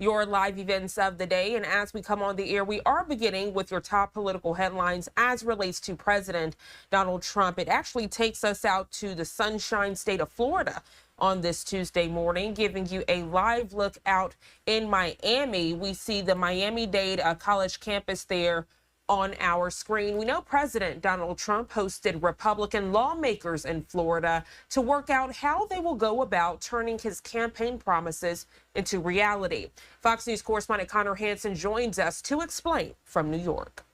your live events of the day. And as we come on the air, we are beginning with your top political headlines as relates to President Donald Trump. It actually takes us out to the Sunshine State of Florida on this Tuesday morning, giving you a live look out in Miami. We see the Miami-Dade college campus there on our screen. We know President Donald Trump hosted Republican lawmakers in Florida to work out how they will go about turning his campaign promises into reality. Fox News correspondent Connor Hansen joins us to explain from New York.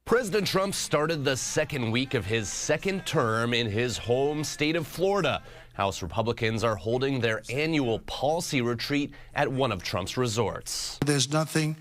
President Trump started the second week of his second term in his home state of Florida. House Republicans are holding their annual policy retreat at one of Trump's resorts. There's nothing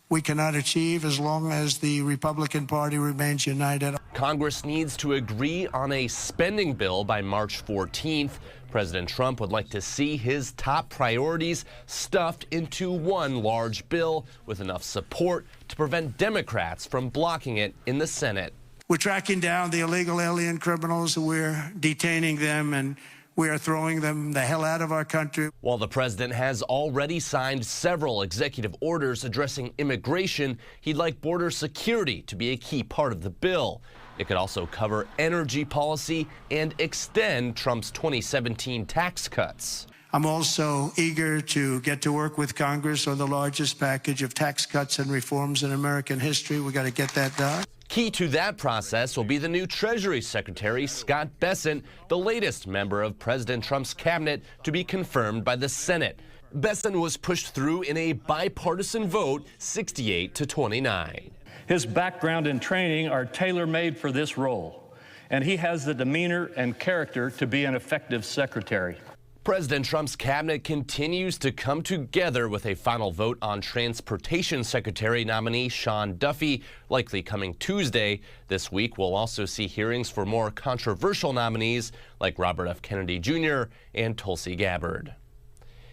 we cannot achieve as long as the Republican Party remains united. Congress needs to agree on a spending bill by March 14th. President Trump would like to see his top priorities stuffed into one large bill with enough support to prevent Democrats from blocking it in the Senate. We're tracking down the illegal alien criminals. We're detaining them, and we are throwing them the hell out of our country. While the president has already signed several executive orders addressing immigration, he'd like border security to be a key part of the bill. It could also cover energy policy and extend Trump's 2017 tax cuts. I'm also eager to get to work with Congress on the largest package of tax cuts and reforms in American history. We got to get that done. Key to that process will be the new Treasury Secretary, Scott Bessent, the latest member of President Trump's cabinet to be confirmed by the Senate. Bessent was pushed through in a bipartisan vote, 68-29. His background and training are tailor-made for this role, and he has the demeanor and character to be an effective secretary. President Trump's cabinet continues to come together with a final vote on Transportation Secretary nominee Sean Duffy, likely coming Tuesday. This week, we'll also see hearings for more controversial nominees like Robert F. Kennedy Jr. and Tulsi Gabbard.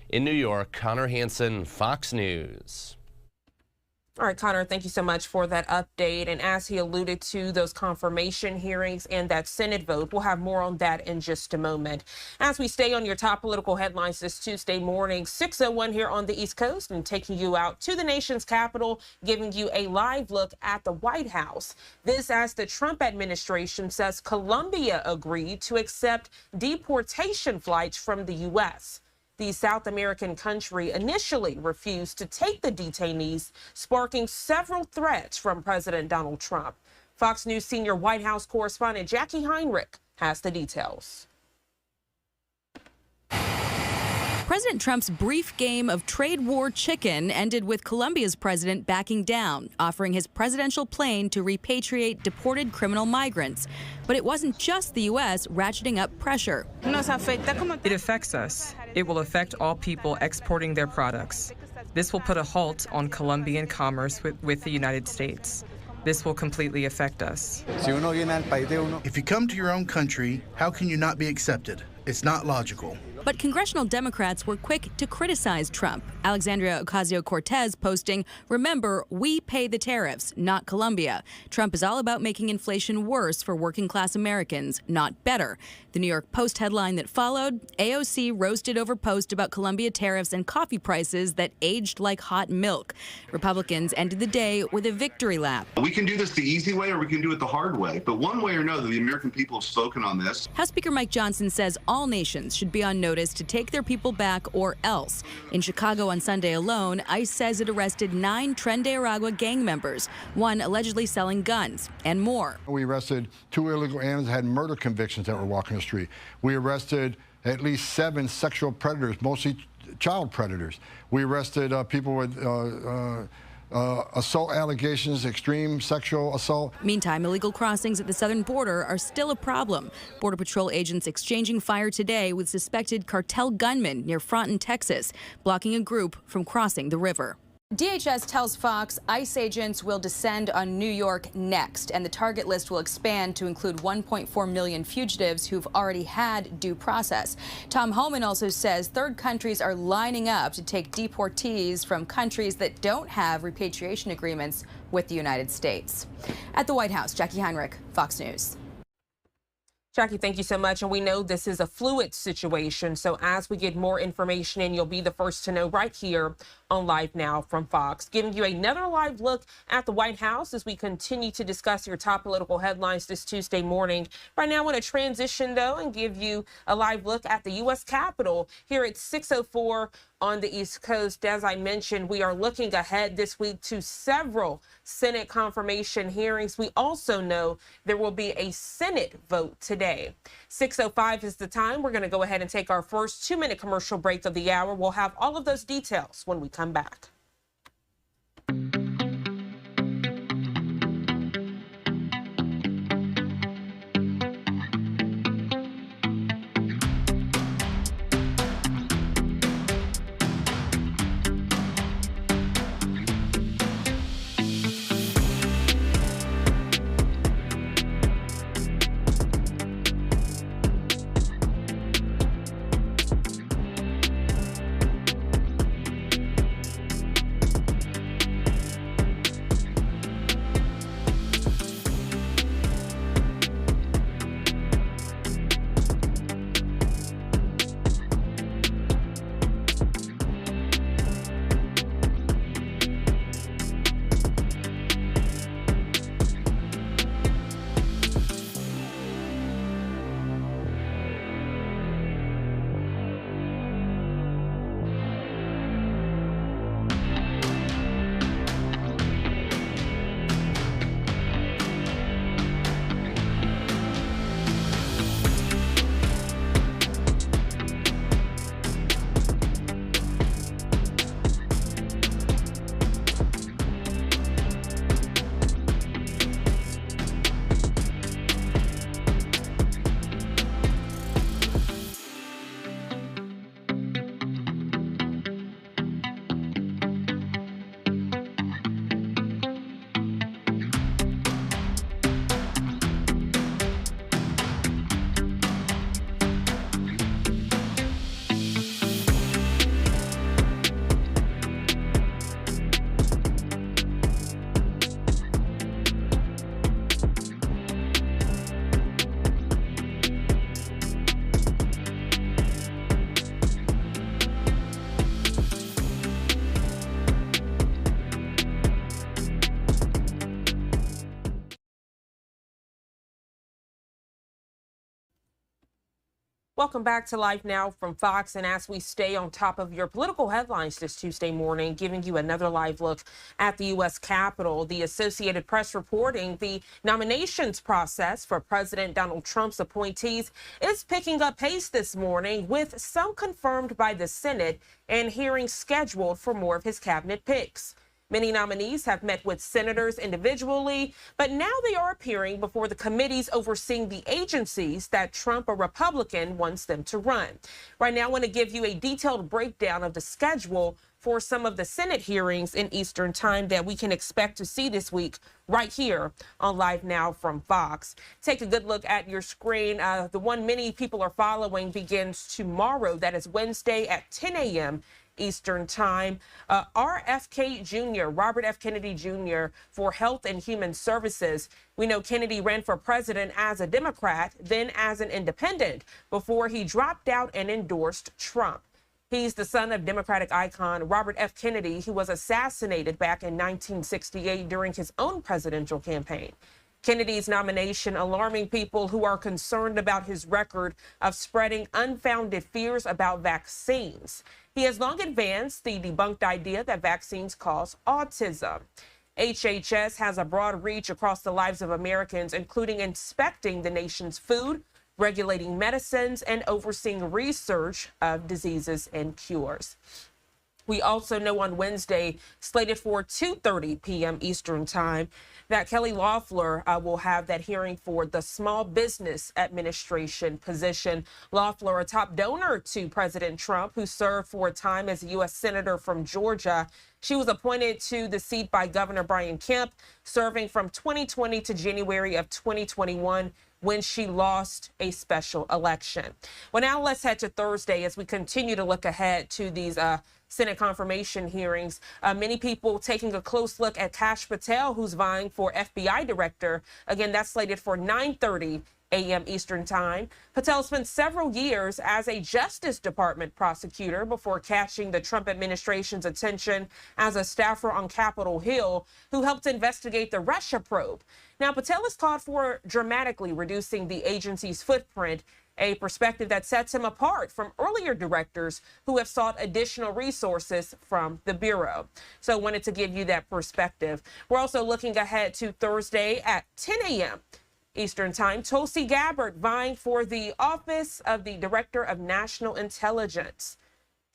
In New York, Connor Hansen, Fox News. All right, Connor, thank you so much for that update. And as he alluded to those confirmation hearings and that Senate vote, we'll have more on that in just a moment. As we stay on your top political headlines this Tuesday morning, 6:01 here on the East Coast, and taking you out to the nation's capital, giving you a live look at the White House. This as the Trump administration says Colombia agreed to accept deportation flights from the U.S. The South American country initially refused to take the detainees, sparking several threats from President Donald Trump. Fox News senior White House correspondent Jackie Heinrich has the details. President Trump's brief game of trade war chicken ended with Colombia's president backing down, offering his presidential plane to repatriate deported criminal migrants. But it wasn't just the U.S. ratcheting up pressure. It affects us. It will affect all people exporting their products. This will put a halt on Colombian commerce with the United States. This will completely affect us. If you come to your own country, how can you not be accepted? It's not logical. But congressional Democrats were quick to criticize Trump. Alexandria Ocasio-Cortez posting, "Remember, we pay the tariffs, not Colombia. Trump is all about making inflation worse for working-class Americans, not better." The New York Post headline that followed, AOC roasted over post about Colombia tariffs and coffee prices that aged like hot milk. Republicans ended the day with a victory lap. We can do this the easy way or we can do it the hard way. But one way or another, the American people have spoken on this. House Speaker Mike Johnson says all nations should be on notice to take their people back or else. In Chicago on Sunday alone, ICE says it arrested 9 Tren de Aragua gang members, one allegedly selling guns, and more. We arrested 2 illegal aliens that had murder convictions that were walking the street. We arrested at least 7 sexual predators, mostly child predators. We arrested people with assault allegations, extreme sexual assault. Meantime, illegal crossings at the southern border are still a problem. Border Patrol agents exchanging fire today with suspected cartel gunmen near Fronton, Texas, blocking a group from crossing the river. DHS tells Fox ICE agents will descend on New York next, and the target list will expand to include 1.4 million fugitives who've already had due process. Tom Homan also says third countries are lining up to take deportees from countries that don't have repatriation agreements with the United States. At the White House, Jackie Heinrich, Fox News. Jackie, thank you so much. And we know this is a fluid situation. So as we get more information in, you'll be the first to know right here on Live Now from Fox, giving you another live look at the White House as we continue to discuss your top political headlines this Tuesday morning. Right now, I want to transition, though, and give you a live look at the U.S. Capitol here at 6:04 on the East Coast. As I mentioned, we are looking ahead this week to several Senate confirmation hearings. We also know there will be a Senate vote today. 6:05 is the time. We're going to go ahead and take our first 2-minute commercial break of the hour. We'll have all of those details when we come back. Welcome back to Live Now from Fox. And as we stay on top of your political headlines this Tuesday morning, giving you another live look at the U.S. Capitol, the Associated Press reporting the nominations process for President Donald Trump's appointees is picking up pace this morning, with some confirmed by the Senate and hearings scheduled for more of his cabinet picks. Many nominees have met with senators individually, but now they are appearing before the committees overseeing the agencies that Trump, a Republican, wants them to run. Right now, I want to give you a detailed breakdown of the schedule for some of the Senate hearings in Eastern Time that we can expect to see this week right here on Live Now from Fox. Take a good look at your screen. The one many people are following begins tomorrow. That is Wednesday at 10 a.m. Eastern Time. RFK Jr., Robert F. Kennedy Jr., for Health and Human Services. We know Kennedy ran for president as a Democrat, then as an independent, before he dropped out and endorsed Trump. He's the son of Democratic icon Robert F. Kennedy, who was assassinated back in 1968 during his own presidential campaign. Kennedy's nomination alarming people who are concerned about his record of spreading unfounded fears about vaccines. He has long advanced the debunked idea that vaccines cause autism. HHS has a broad reach across the lives of Americans, including inspecting the nation's food, regulating medicines, and overseeing research of diseases and cures. We also know on Wednesday, slated for 2:30 p.m. Eastern Time, that Kelly Loeffler will have that hearing for the Small Business Administration position. Loeffler, a top donor to President Trump, who served for a time as a U.S. Senator from Georgia. She was appointed to the seat by Governor Brian Kemp, serving from 2020 to January of 2021, when she lost a special election. Well, now let's head to Thursday as we continue to look ahead to these Senate confirmation hearings. Many people taking a close look at Kash Patel, who's vying for FBI director. Again, that's slated for 9:30 a.m. Eastern Time. Patel spent several years as a Justice Department prosecutor before catching the Trump administration's attention as a staffer on Capitol Hill who helped investigate the Russia probe. Now, Patel is called for dramatically reducing the agency's footprint, a perspective that sets him apart from earlier directors who have sought additional resources from the Bureau. So I wanted to give you that perspective. We're also looking ahead to Thursday at 10 a.m. Eastern Time. Tulsi Gabbard vying for the office of the Director of National Intelligence.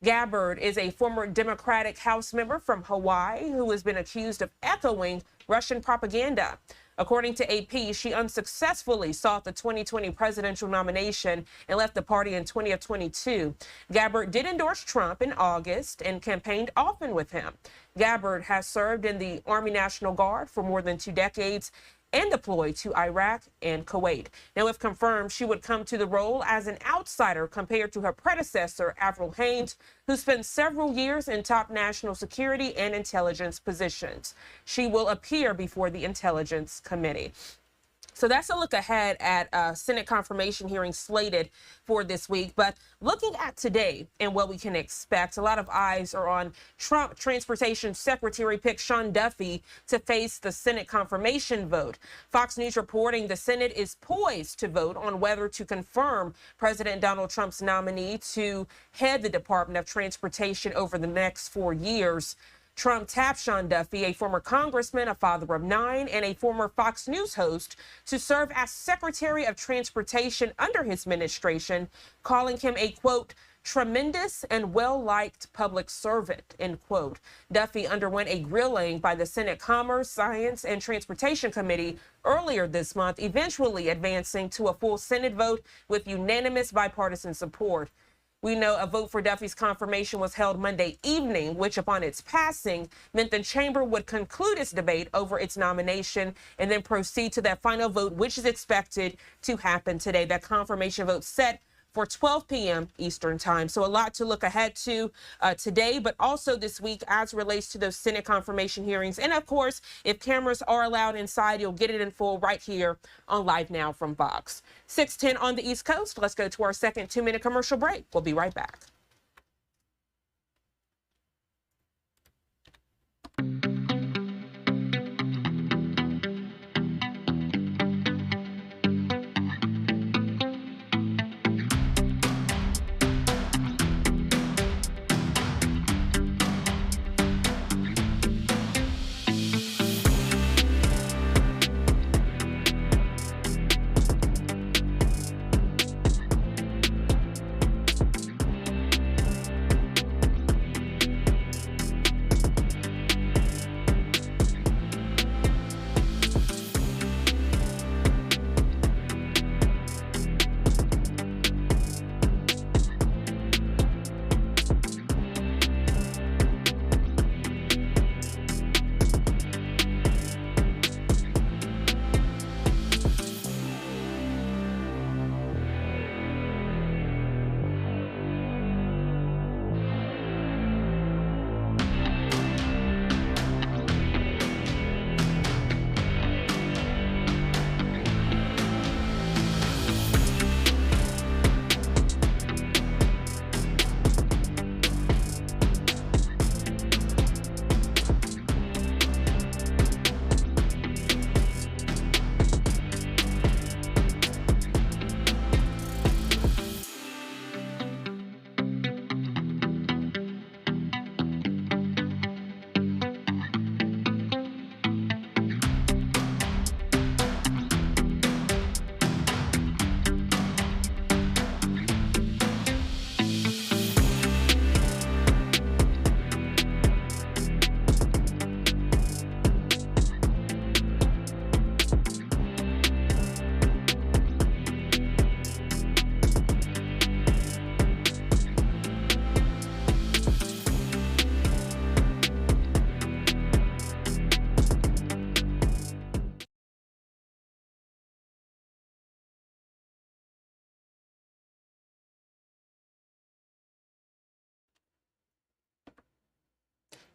Gabbard is a former Democratic House member from Hawaii who has been accused of echoing Russian propaganda. According to AP, she unsuccessfully sought the 2020 presidential nomination and left the party in 2022. Gabbard did endorse Trump in August and campaigned often with him. Gabbard has served in the Army National Guard for more than 2 decades and deployed to Iraq and Kuwait. Now, if confirmed, she would come to the role as an outsider compared to her predecessor, Avril Haines, who spent several years in top national security and intelligence positions. She will appear before the Intelligence Committee. So that's a look ahead at Senate confirmation hearings slated for this week. But looking at today and what we can expect, a lot of eyes are on Trump Transportation Secretary pick Sean Duffy to face the Senate confirmation vote. Fox News reporting the Senate is poised to vote on whether to confirm President Donald Trump's nominee to head the Department of Transportation over the next 4 years. Trump tapped Sean Duffy, a former congressman, a father of 9, and a former Fox News host, to serve as Secretary of Transportation under his administration, calling him a, quote, tremendous and well-liked public servant, end quote. Duffy underwent a grilling by the Senate Commerce, Science, and Transportation Committee earlier this month, eventually advancing to a full Senate vote with unanimous bipartisan support. We know a vote for Duffy's confirmation was held Monday evening, which upon its passing meant the chamber would conclude its debate over its nomination and then proceed to that final vote, which is expected to happen today. That confirmation vote set for 12 p.m. Eastern Time. So a lot to look ahead to today, but also this week as relates to those Senate confirmation hearings. And of course, if cameras are allowed inside, you'll get it in full right here on Live Now from Fox. 6:10 on the East Coast. Let's go to our second 2-minute commercial break. We'll be right back.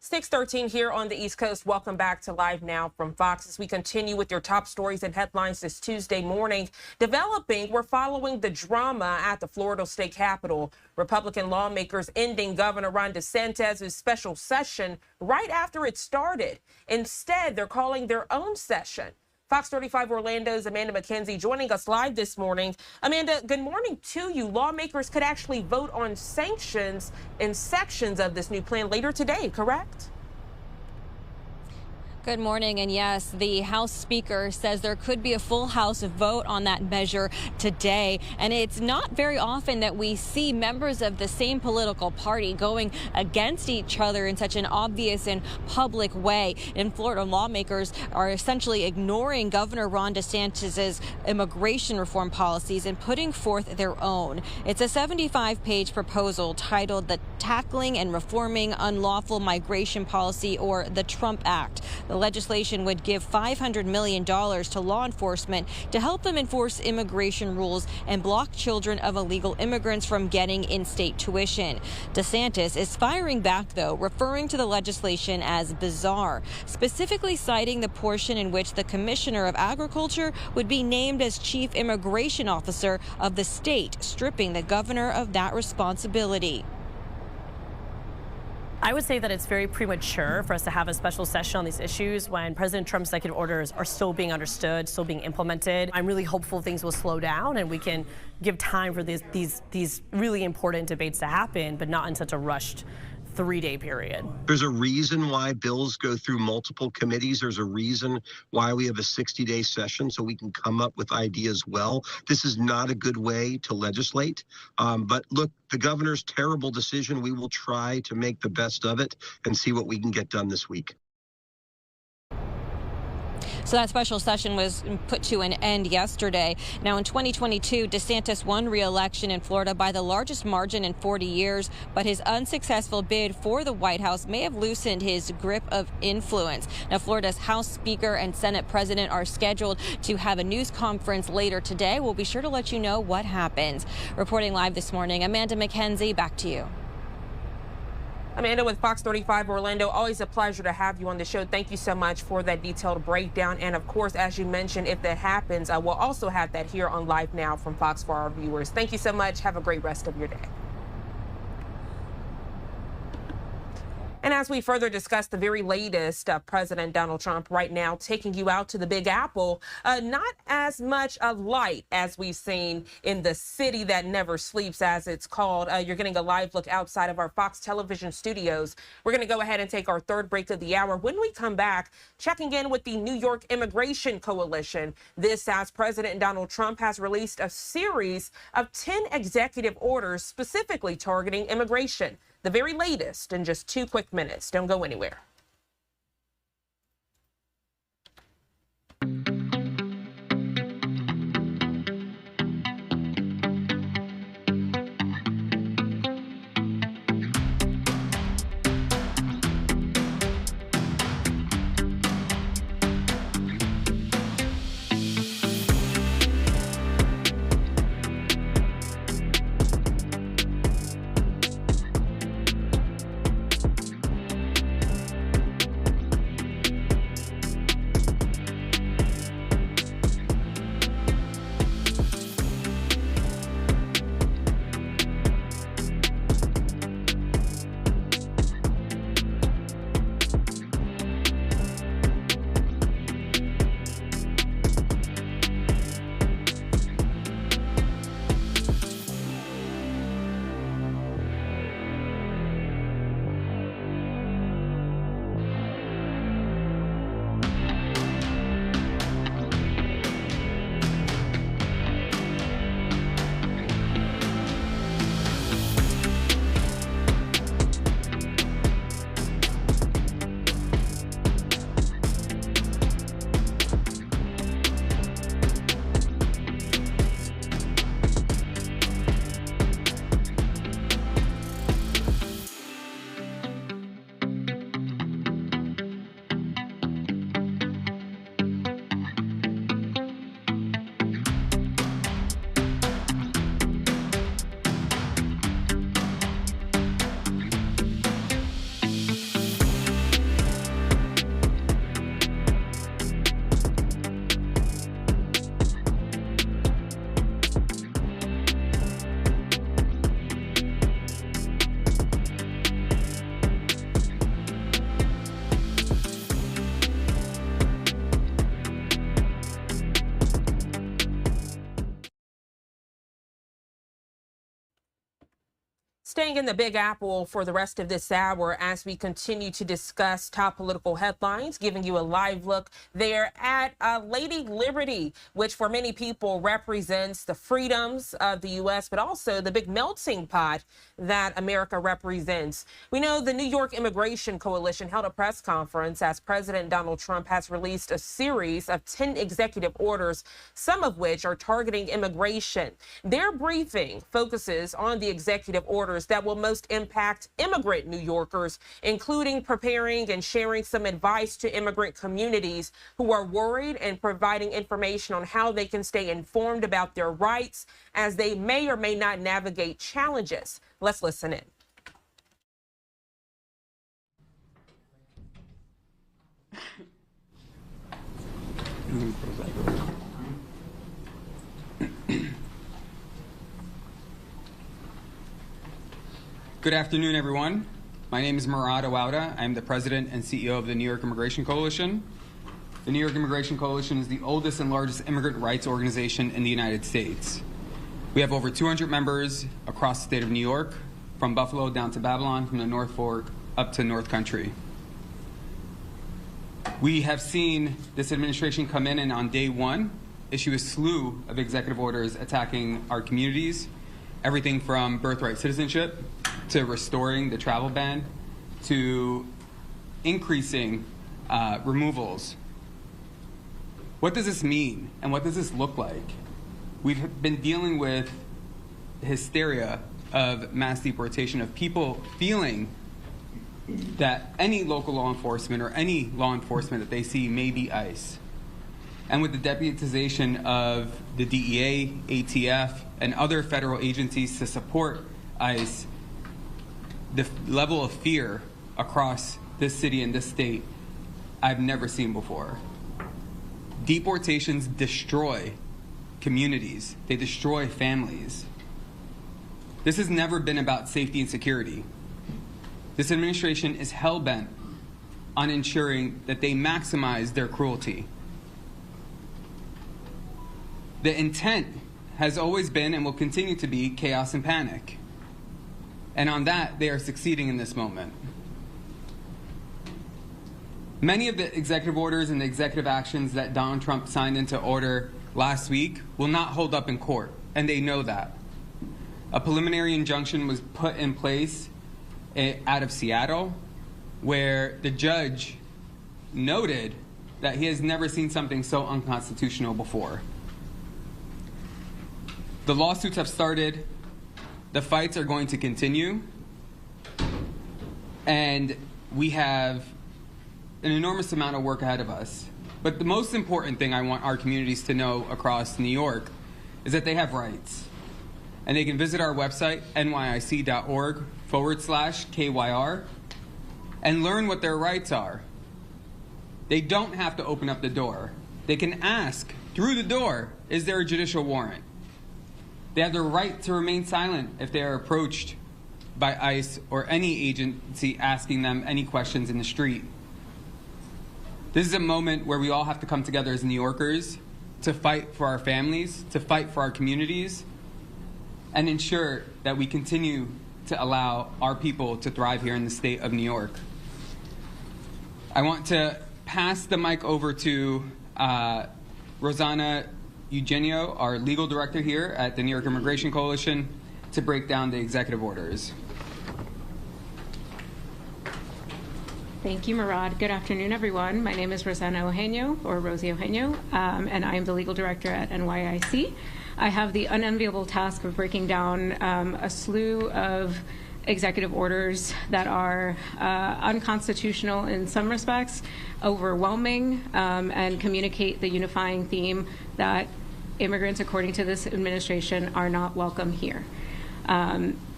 6:13 here on the East Coast. Welcome back to Live Now from Fox. As we continue with your top stories and headlines this Tuesday morning, developing, we're following the drama at the Florida state capitol. Republican lawmakers ending Governor Ron DeSantis' special session right after it started. Instead, they're calling their own session. Fox 35 Orlando's Amanda McKenzie joining us live this morning. Amanda, good morning to you. Lawmakers could actually vote on sanctions in sections of this new plan later today, correct? Good morning. And yes, the House Speaker says there could be a full House vote on that measure today. And it's not very often that we see members of the same political party going against each other in such an obvious and public way. And Florida lawmakers are essentially ignoring Governor Ron DeSantis' immigration reform policies and putting forth their own. It's a 75-page proposal titled the Tackling and Reforming Unlawful Migration Policy, or the Trump Act. The legislation would give $500 million to law enforcement to help them enforce immigration rules and block children of illegal immigrants from getting in-state tuition. DeSantis is firing back, though, referring to the legislation as bizarre, specifically citing the portion in which the Commissioner of Agriculture would be named as Chief Immigration Officer of the state, stripping the governor of that responsibility. I would say that it's very premature for us to have a special session on these issues when President Trump's executive orders are still being understood, still being implemented. I'm really hopeful things will slow down and we can give time for these really important debates to happen, but not in such a rushed 3-day period. There's a reason why bills go through multiple committees. There's a reason why we have a 60-day session so we can come up with ideas well. This is not a good way to legislate. But look, the governor's terrible decision, we will try to make the best of it and see what we can get done this week. So that special session was put to an end yesterday. Now, in 2022, DeSantis won re-election in Florida by the largest margin in 40 years, but his unsuccessful bid for the White House may have loosened his grip of influence. Now, Florida's House Speaker and Senate President are scheduled to have a news conference later today. We'll be sure to let you know what happens. Reporting live this morning, Amanda McKenzie, back to you. Amanda with Fox 35 Orlando, always a pleasure to have you on the show. Thank you so much for that detailed breakdown. And of course, as you mentioned, if that happens, we'll also have that here on Live Now from Fox for our viewers. Thank you so much. Have a great rest of your day. And as we further discuss the very latest, President Donald Trump right now taking you out to the Big Apple, not as much a light as we've seen in the city that never sleeps, as it's called. You're getting a live look outside of our Fox television studios. We're going to go ahead and take our third break of the hour. When we come back, checking in with the New York Immigration Coalition. This as President Donald Trump has released a series of 10 executive orders specifically targeting immigration. The very latest in just 2 quick minutes. Don't go anywhere. Staying in the Big Apple for the rest of this hour as we continue to discuss top political headlines, giving you a live look there at Lady Liberty, which for many people represents the freedoms of the U.S., but also the big melting pot that America represents. We know the New York Immigration Coalition held a press conference as President Donald Trump has released a series of 10 executive orders, some of which are targeting immigration. Their briefing focuses on the executive orders that will most impact immigrant New Yorkers, including preparing and sharing some advice to immigrant communities who are worried and providing information on how they can stay informed about their rights as they may or may not navigate challenges. Let's listen in. Good afternoon, everyone. My name is Murad Awauda. I'm the president and CEO of the New York Immigration Coalition. The New York Immigration Coalition is the oldest and largest immigrant rights organization in the United States. We have over 200 members across the state of New York, from Buffalo down to Babylon, from the North Fork up to North Country. We have seen this administration come in and on day one issue a slew of executive orders attacking our communities, everything from birthright citizenship to restoring the travel ban to increasing removals. What does this mean and what does this look like? We've been dealing with hysteria of mass deportation, of people feeling that any local law enforcement or any law enforcement that they see may be ICE. And with the deputization of the DEA, ATF, and other federal agencies to support ICE, the level of fear across this city and this state I've never seen before. Deportations destroy communities. They destroy families. This has never been about safety and security. This administration is hell-bent on ensuring that they maximize their cruelty. The intent has always been and will continue to be chaos and panic. And on that, they are succeeding in this moment. Many of the executive orders and the executive actions that Donald Trump signed into order last week will not hold up in court, and they know that. A preliminary injunction was put in place out of Seattle, where the judge noted that he has never seen something so unconstitutional before. The lawsuits have started. The fights are going to continue. And we have an enormous amount of work ahead of us. But the most important thing I want our communities to know across New York is that they have rights. And they can visit our website, nyic.org/KYR, and learn what their rights are. They don't have to open up the door. They can ask through the door, is there a judicial warrant? They have the right to remain silent if they are approached by ICE or any agency asking them any questions in the street. This is a moment where we all have to come together as New Yorkers to fight for our families, to fight for our communities, and ensure that we continue to allow our people to thrive here in the state of New York. I want to pass the mic over to Rosanna Eugenio, our legal director here at the New York Immigration Coalition, to break down the executive orders. Thank you, Murad. Good afternoon, everyone. My name is Rosanna Eugenio, or Rosie Eugenio, and I am the legal director at NYIC. I have the unenviable task of breaking down a slew of executive orders that are unconstitutional in some respects, overwhelming, and communicate the unifying theme that immigrants, according to this administration, are not welcome here.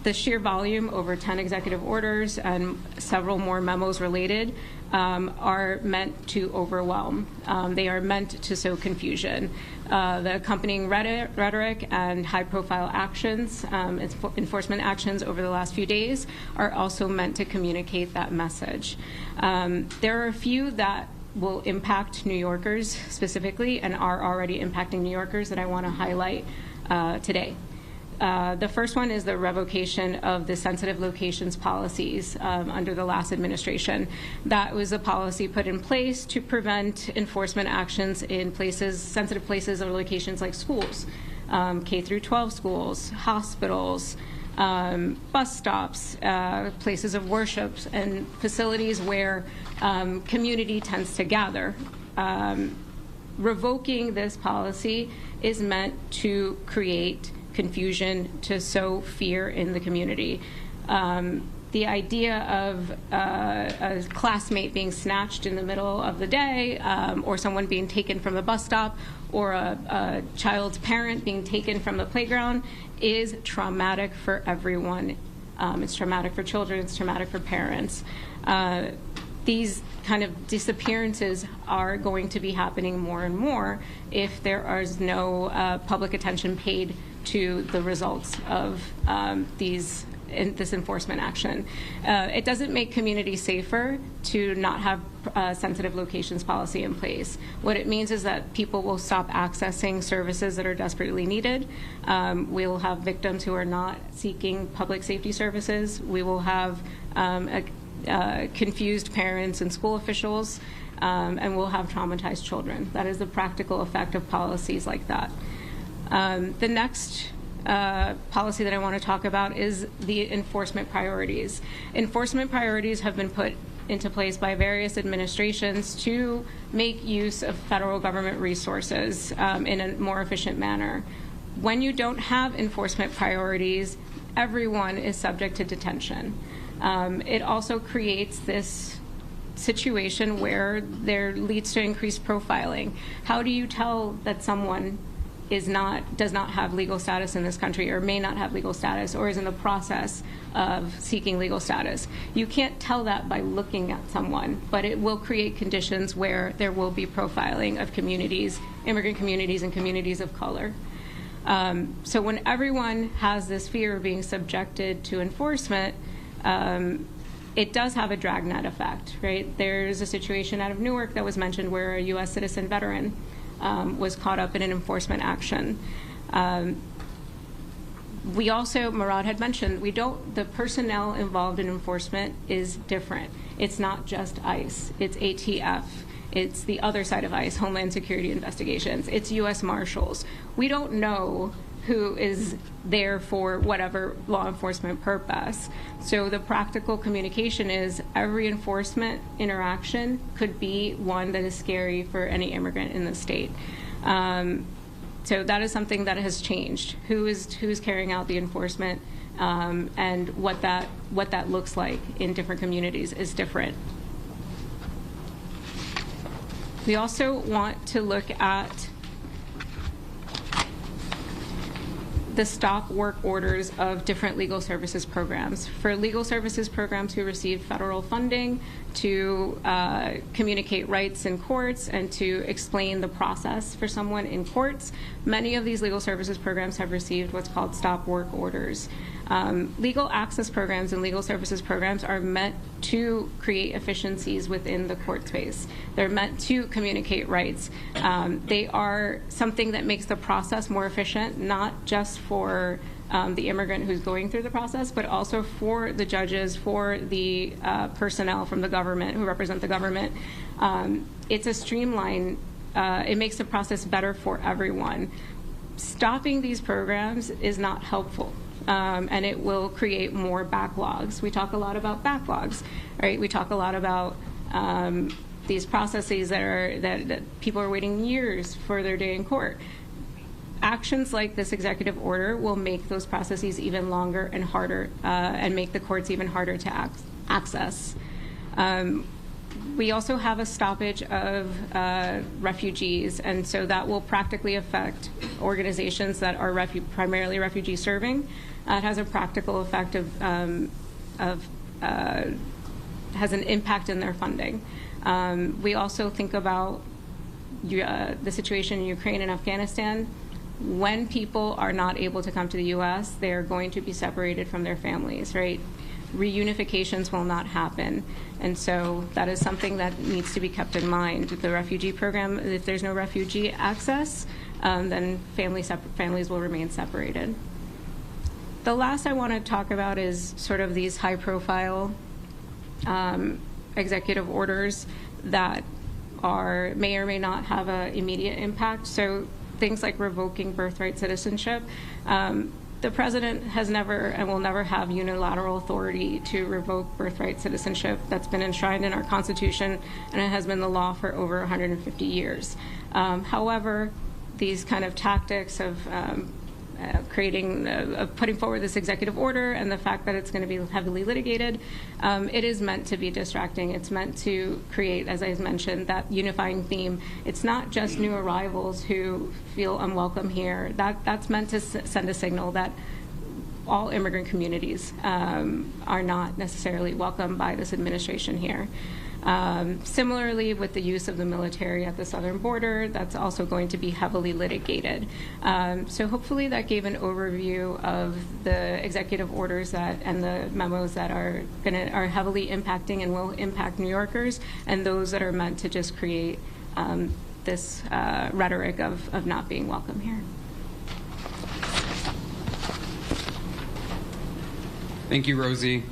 The sheer volume, over 10 executive orders and several more memos related, are meant to overwhelm. They are meant to sow confusion. The accompanying rhetoric and high-profile actions, enforcement actions over the last few days, are also meant to communicate that message. There are a few that will impact New Yorkers specifically and are already impacting New Yorkers that I want to highlight today. The first one is the revocation of the sensitive locations policies under the last administration. That was a policy put in place to prevent enforcement actions in places, sensitive places or locations like schools, K through 12 schools, hospitals, bus stops, places of worship, and facilities where community tends to gather. Revoking this policy is meant to create confusion, to sow fear in the community. The idea of a classmate being snatched in the middle of the day, or someone being taken from the bus stop, or a child's parent being taken from the playground is traumatic for everyone. It's traumatic for children, it's traumatic for parents. These kind of disappearances are going to be happening more and more if there is no public attention paid to the results of this enforcement action. It doesn't make communities safer to not have sensitive locations policy in place. What it means is that people will stop accessing services that are desperately needed. We will have victims who are not seeking public safety services. We will have confused parents and school officials, and we'll have traumatized children. That is the practical effect of policies like that. The next policy that I want to talk about is the enforcement priorities. Enforcement priorities have been put into place by various administrations to make use of federal government resources in a more efficient manner. When you don't have enforcement priorities, everyone is subject to detention. It also creates this situation where there leads to increased profiling. How do you tell that someone does not have legal status in this country, or may not have legal status, or is in the process of seeking legal status? You can't tell that by looking at someone, but it will create conditions where there will be profiling of communities, immigrant communities and communities of color. So when everyone has this fear of being subjected to enforcement, it does have a dragnet effect, right? There's a situation out of Newark that was mentioned where a U.S. citizen veteran was caught up in an enforcement action. We also, Murad had mentioned, the personnel involved in enforcement is different. It's not just ICE, it's ATF, it's the other side of ICE, Homeland Security Investigations, it's U.S. Marshals. We don't know who is there for whatever law enforcement purpose. So the practical communication is every enforcement interaction could be one that is scary for any immigrant in the state. So that is something that has changed. Who is carrying out the enforcement, and what that looks like in different communities is different. We also want to look at the stop work orders of different legal services programs. For legal services programs who receive federal funding to communicate rights in courts and to explain the process for someone in courts, many of these legal services programs have received what's called stop work orders. Legal access programs and legal services programs are meant to create efficiencies within the court space. They're meant to communicate rights. They are something that makes the process more efficient, not just for the immigrant who's going through the process, but also for the judges, for the personnel from the government who represent the government. It's a streamline. It makes the process better for everyone. Stopping these programs is not helpful. And it will create more backlogs. We talk a lot about backlogs, right? We talk a lot about these processes that people are waiting years for their day in court. Actions like this executive order will make those processes even longer and harder, and make the courts even harder to access. We also have a stoppage of refugees, and so that will practically affect organizations that are primarily refugee serving. It has a practical effect has an impact in their funding. We also think about the situation in Ukraine and Afghanistan. When people are not able to come to the U.S., they're going to be separated from their families, right? Reunifications will not happen. And so that is something that needs to be kept in mind. The refugee program, if there's no refugee access, then families will remain separated. The last I want to talk about is sort of these high-profile executive orders that may or may not have an immediate impact. So things like revoking birthright citizenship. The president has never and will never have unilateral authority to revoke birthright citizenship. That's been enshrined in our Constitution, and it has been the law for over 150 years. However, these kind of tactics of putting forward this executive order and the fact that it's going to be heavily litigated, it is meant to be distracting. It's meant to create, as I mentioned, that unifying theme. It's not just new arrivals who feel unwelcome here. That's meant to send a signal that all immigrant communities are not necessarily welcome by this administration here. Similarly, with the use of the military at the southern border, that's also going to be heavily litigated. So hopefully that gave an overview of the executive orders and the memos that are heavily impacting and will impact New Yorkers, and those that are meant to just create this rhetoric of not being welcome here. Thank you, Rosie.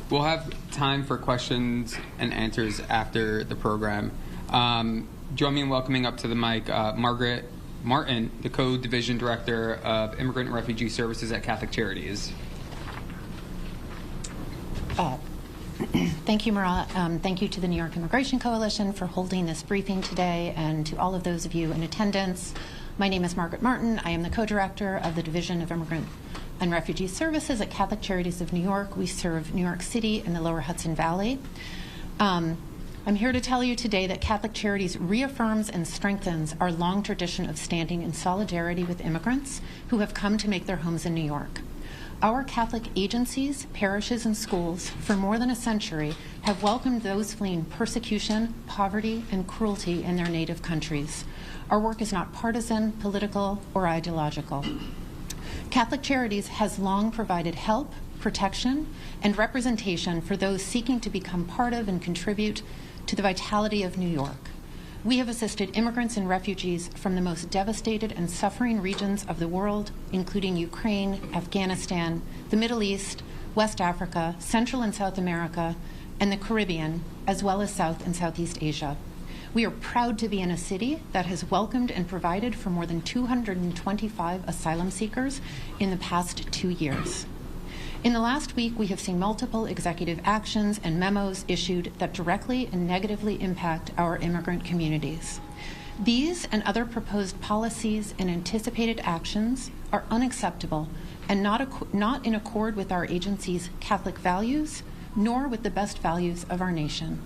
We'll have time for questions and answers after the program. Join me in welcoming up to the mic Margaret Martin, the Co-Division Director of Immigrant and Refugee Services at Catholic Charities. Thank you, Marat. Thank you to the New York Immigration Coalition for holding this briefing today, and to all of those of you in attendance. My name is Margaret Martin. I am the Co-Director of the Division of Immigrant and Refugee Services at Catholic Charities of New York. We serve New York City and the Lower Hudson Valley. I'm here to tell you today that Catholic Charities reaffirms and strengthens our long tradition of standing in solidarity with immigrants who have come to make their homes in New York. Our Catholic agencies, parishes, and schools for more than a century have welcomed those fleeing persecution, poverty, and cruelty in their native countries. Our work is not partisan, political, or ideological. Catholic Charities has long provided help, protection, and representation for those seeking to become part of and contribute to the vitality of New York. We have assisted immigrants and refugees from the most devastated and suffering regions of the world, including Ukraine, Afghanistan, the Middle East, West Africa, Central and South America, and the Caribbean, as well as South and Southeast Asia. We are proud to be in a city that has welcomed and provided for more than 225 asylum seekers in the past 2 years. In the last week, we have seen multiple executive actions and memos issued that directly and negatively impact our immigrant communities. These and other proposed policies and anticipated actions are unacceptable and not in accord with our agency's Catholic values, nor with the best values of our nation.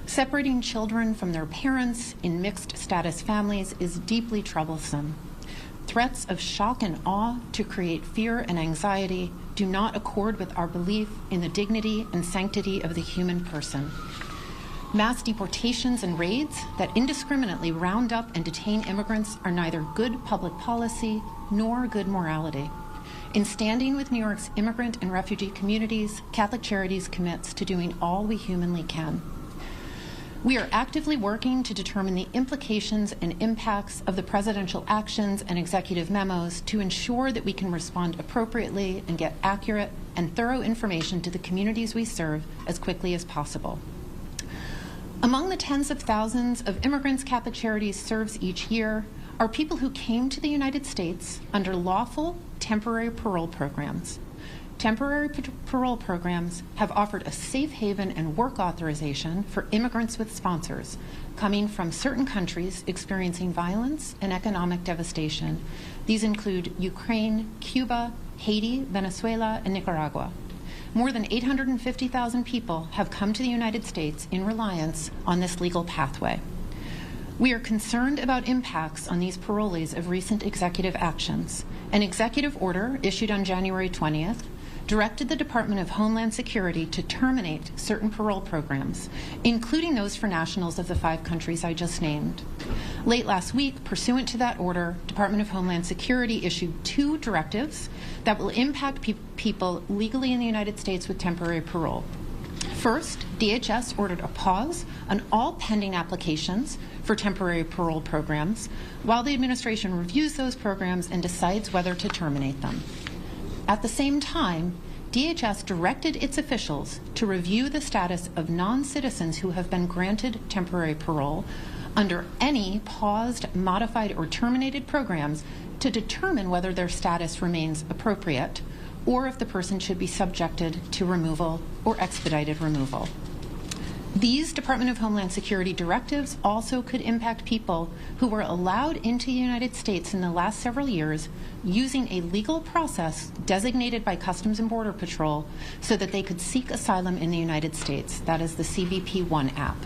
Separating children from their parents in mixed status families is deeply troublesome. Threats of shock and awe to create fear and anxiety do not accord with our belief in the dignity and sanctity of the human person. Mass deportations and raids that indiscriminately round up and detain immigrants are neither good public policy nor good morality. In standing with New York's immigrant and refugee communities, Catholic Charities commits to doing all we humanly can. We are actively working to determine the implications and impacts of the presidential actions and executive memos to ensure that we can respond appropriately and get accurate and thorough information to the communities we serve as quickly as possible. Among the tens of thousands of immigrants Catholic Charities serves each year are people who came to the United States under lawful temporary parole programs. Temporary parole programs have offered a safe haven and work authorization for immigrants with sponsors coming from certain countries experiencing violence and economic devastation. These include Ukraine, Cuba, Haiti, Venezuela, and Nicaragua. More than 850,000 people have come to the United States in reliance on this legal pathway. We are concerned about impacts on these parolees of recent executive actions. An executive order issued on January 20th directed the Department of Homeland Security to terminate certain parole programs, including those for nationals of the 5 countries I just named. Late last week, pursuant to that order, Department of Homeland Security issued 2 directives that will impact people legally in the United States with temporary parole. First, DHS ordered a pause on all pending applications for temporary parole programs while the administration reviews those programs and decides whether to terminate them. At the same time, DHS directed its officials to review the status of non-citizens who have been granted temporary parole under any paused, modified, or terminated programs to determine whether their status remains appropriate or if the person should be subjected to removal or expedited removal. These Department of Homeland Security directives also could impact people who were allowed into the United States in the last several years using a legal process designated by Customs and Border Patrol so that they could seek asylum in the United States. That is the CBP-1 app.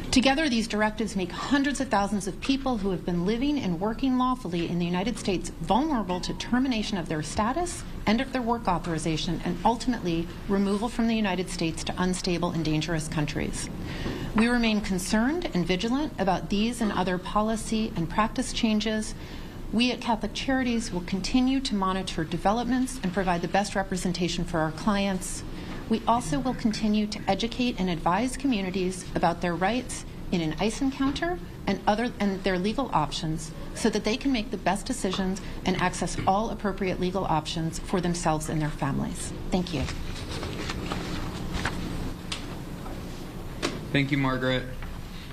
Together, these directives make hundreds of thousands of people who have been living and working lawfully in the United States vulnerable to termination of their status, end of their work authorization, and ultimately removal from the United States to unstable and dangerous countries. We remain concerned and vigilant about these and other policy and practice changes. We at Catholic Charities will continue to monitor developments and provide the best representation for our clients. We also will continue to educate and advise communities about their rights in an ICE encounter and their legal options so that they can make the best decisions and access all appropriate legal options for themselves and their families. Thank you. Thank you, Margaret.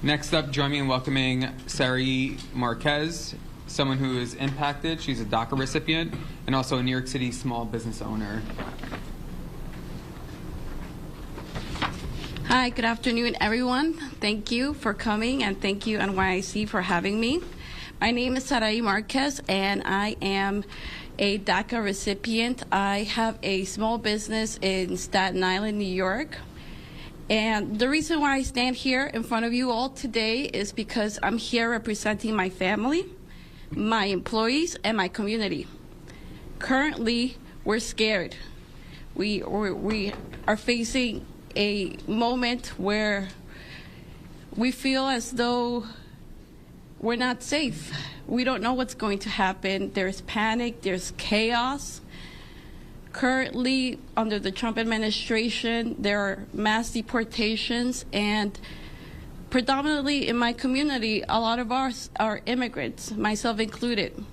Next up, join me in welcoming Sari Marquez, someone who is impacted. She's a DACA recipient and also a New York City small business owner. Hi, good afternoon, everyone. Thank you for coming, and thank you, NYIC, for having me. My name is Sarai Marquez, and I am a DACA recipient. I have a small business in Staten Island, New York. And the reason why I stand here in front of you all today is because I'm here representing my family, my employees, and my community. Currently, we're scared. We are facing a moment where we feel as though we're not safe. We don't know what's going to happen. There's panic, there's chaos. Currently, under the Trump administration, there are mass deportations, and predominantly in my community, a lot of us are immigrants, myself included.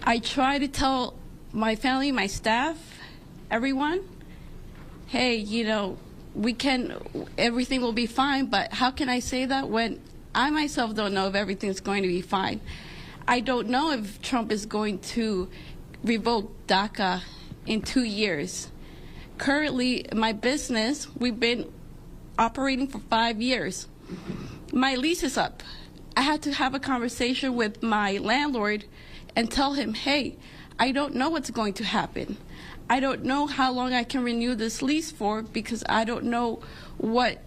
I try to tell my family, my staff, everyone, hey, you know, everything will be fine, but how can I say that when I myself don't know if everything's going to be fine? I don't know if Trump is going to revoke DACA in 2 years. Currently, my business, we've been operating for 5 years. My lease is up. I had to have a conversation with my landlord and tell him, hey, I don't know what's going to happen. I don't know how long I can renew this lease for because I don't know what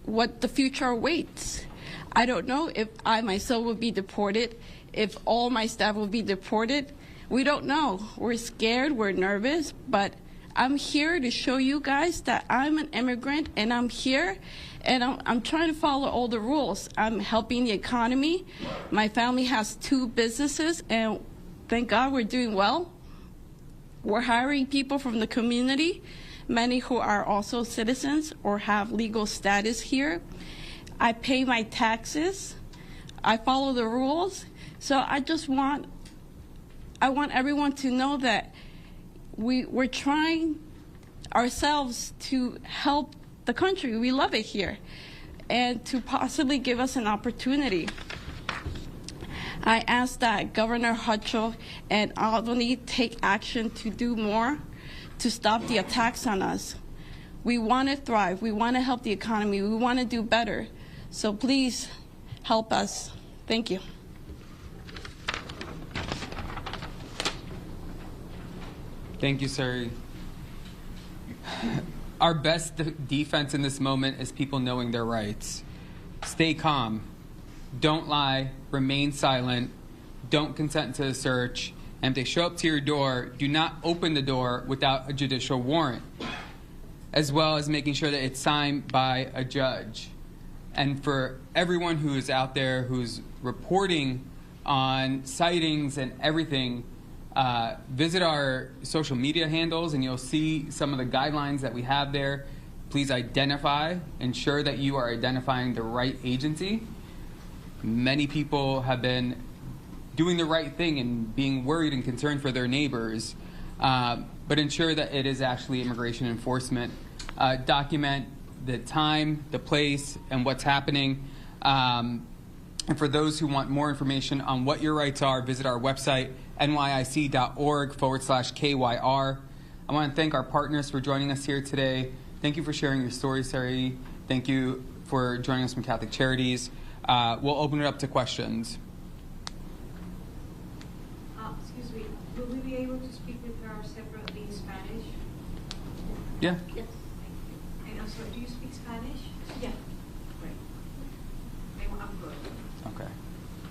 the future awaits. I don't know if I myself will be deported, if all my staff will be deported. We don't know. We're scared, we're nervous, but I'm here to show you guys that I'm an immigrant and I'm here and I'm trying to follow all the rules. I'm helping the economy. My family has 2 businesses and thank God we're doing well. We're hiring people from the community, many who are also citizens or have legal status here. I pay my taxes. I follow the rules. So I want everyone to know that we're trying ourselves to help the country. We love it here. And to possibly give us an opportunity. I ask that Governor Hochul and Albany take action to do more to stop the attacks on us. We want to thrive. We want to help the economy. We want to do better. So please help us. Thank you. Thank you, Sari. Our best defense in this moment is people knowing their rights. Stay calm. Don't lie, remain silent, don't consent to a search, and if they show up to your door, do not open the door without a judicial warrant, as well as making sure that it's signed by a judge. And for everyone who is out there who's reporting on sightings and everything, visit our social media handles and you'll see some of the guidelines that we have there. Please identify, ensure that you are identifying the right agency. Many people have been doing the right thing and being worried and concerned for their neighbors. but ensure that it is actually immigration enforcement. Document the time, the place, and what's happening. And for those who want more information on what your rights are, visit our website, nyic.org/KYR. I want to thank our partners for joining us here today. Thank you for sharing your story, Sari. Thank you for joining us from Catholic Charities. We'll open it up to questions. Excuse me, will we be able to speak with her separately in Spanish? Yeah. Yes. And also, do you speak Spanish? Yeah. Great. I'm good. Okay.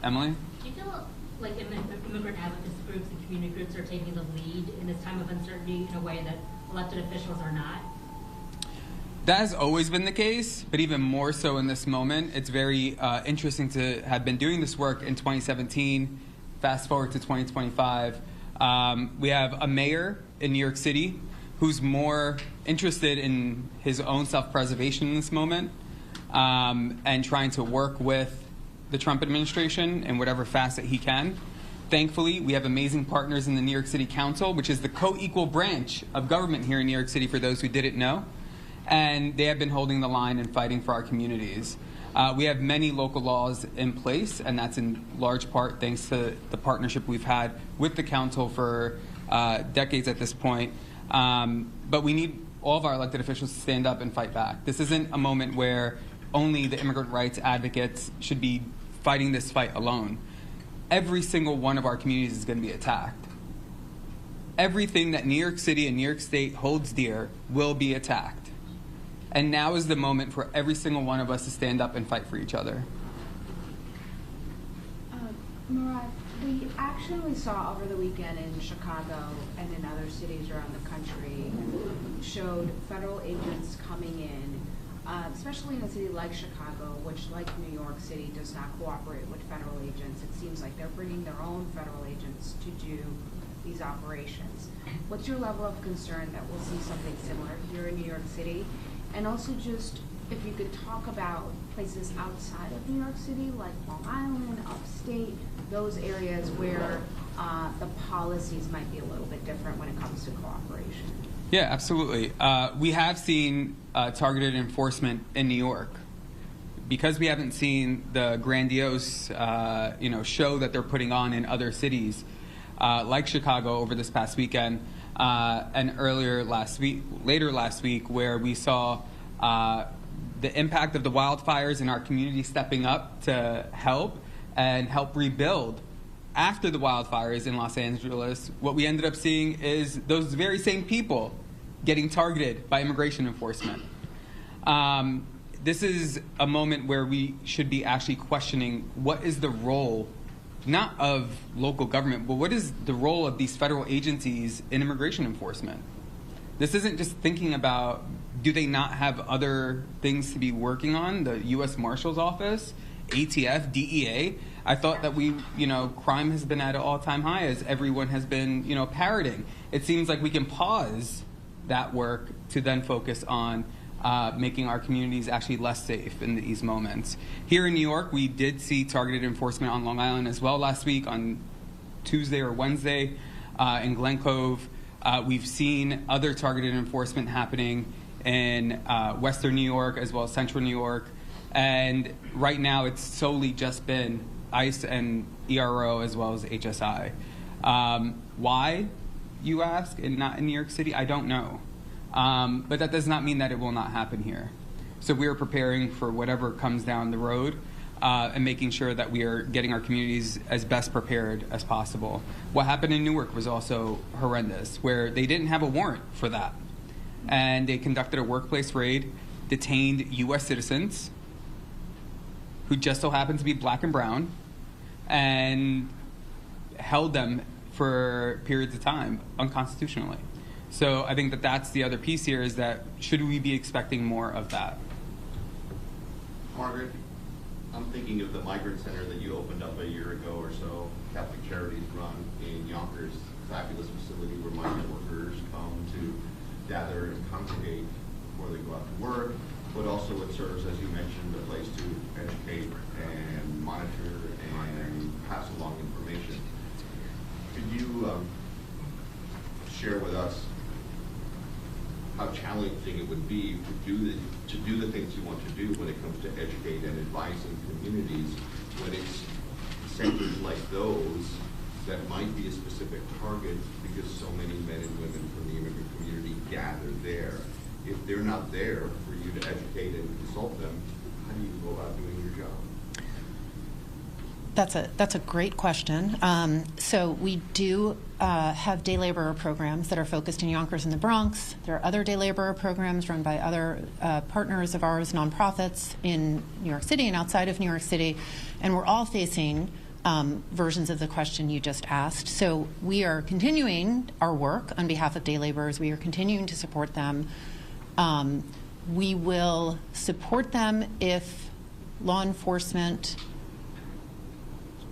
Emily? Do you feel like immigrant advocacy groups and community groups are taking the lead in this time of uncertainty in a way that elected officials are not? That has always been the case, but even more so in this moment. It's very interesting to have been doing this work in 2017. Fast forward to 2025. We have a mayor in New York City who's more interested in his own self-preservation in this moment and trying to work with the Trump administration in whatever facet he can. Thankfully, we have amazing partners in the New York City Council, which is the co-equal branch of government here in New York City, for those who didn't know. And they have been holding the line and fighting for our communities. We have many local laws in place, and that's in large part thanks to the partnership we've had with the council for decades at this point. But we need all of our elected officials to stand up and fight back. This isn't a moment where only the immigrant rights advocates should be fighting this fight alone. Every single one of our communities is going to be attacked. Everything that New York City and New York State holds dear will be attacked. And now is the moment for every single one of us to stand up and fight for each other. Murad, the action we saw over the weekend in Chicago and in other cities around the country showed federal agents coming in, especially in a city like Chicago, which, like New York City, does not cooperate with federal agents. It seems like they're bringing their own federal agents to do these operations. What's your level of concern that we'll see something similar here in New York City? And also just if you could talk about places outside of New York City, like Long Island, upstate, those areas where the policies might be a little bit different when it comes to cooperation. Yeah, absolutely. We have seen targeted enforcement in New York. Because we haven't seen the grandiose show that they're putting on in other cities, like Chicago over this past weekend, and later last week, where we saw the impact of the wildfires in our community stepping up to help rebuild after the wildfires in Los Angeles. What we ended up seeing is those very same people getting targeted by immigration enforcement. This is a moment where we should be actually questioning what is the role, not of local government, but what is the role of these federal agencies in immigration enforcement? This isn't just thinking about, do they not have other things to be working on? The U.S. Marshal's Office, ATF, DEA. I thought that crime has been at an all-time high, as everyone has been, parroting. It seems like we can pause that work to then focus on making our communities actually less safe in these moments. Here in New York, we did see targeted enforcement on Long Island as well last week on Tuesday or Wednesday in Glen Cove. We've seen other targeted enforcement happening in Western New York as well as Central New York. And right now it's solely just been ICE and ERO as well as HSI. Why, you ask, and not in New York City? I don't know. But that does not mean that it will not happen here. So we are preparing for whatever comes down the road and making sure that we are getting our communities as best prepared as possible. What happened in Newark was also horrendous, where they didn't have a warrant for that. And they conducted a workplace raid, detained U.S. citizens who just so happened to be black and brown, and held them for periods of time unconstitutionally. So I think that that's the other piece here, is that should we be expecting more of that? Margaret, I'm thinking of the migrant center that you opened up a year ago or so, Catholic Charities run in Yonkers, fabulous facility where migrant workers come to gather and congregate before they go out to work, but also it serves, as you mentioned, a place to educate and monitor and pass along information. Could you share with how challenging it would be to do the things you want to do when it comes to educate and advising communities, when it's centers like those that might be a specific target because so many men and women from the immigrant community gather there. If they're not there for you to educate and consult them, how do you go about doing your job? That's a great question. So we do have day laborer programs that are focused in Yonkers and the Bronx. There are other day laborer programs run by other partners of ours, nonprofits in New York City and outside of New York City, and we're all facing versions of the question you just asked. So we are continuing our work on behalf of day laborers. We are continuing to support them. We will support them if law enforcement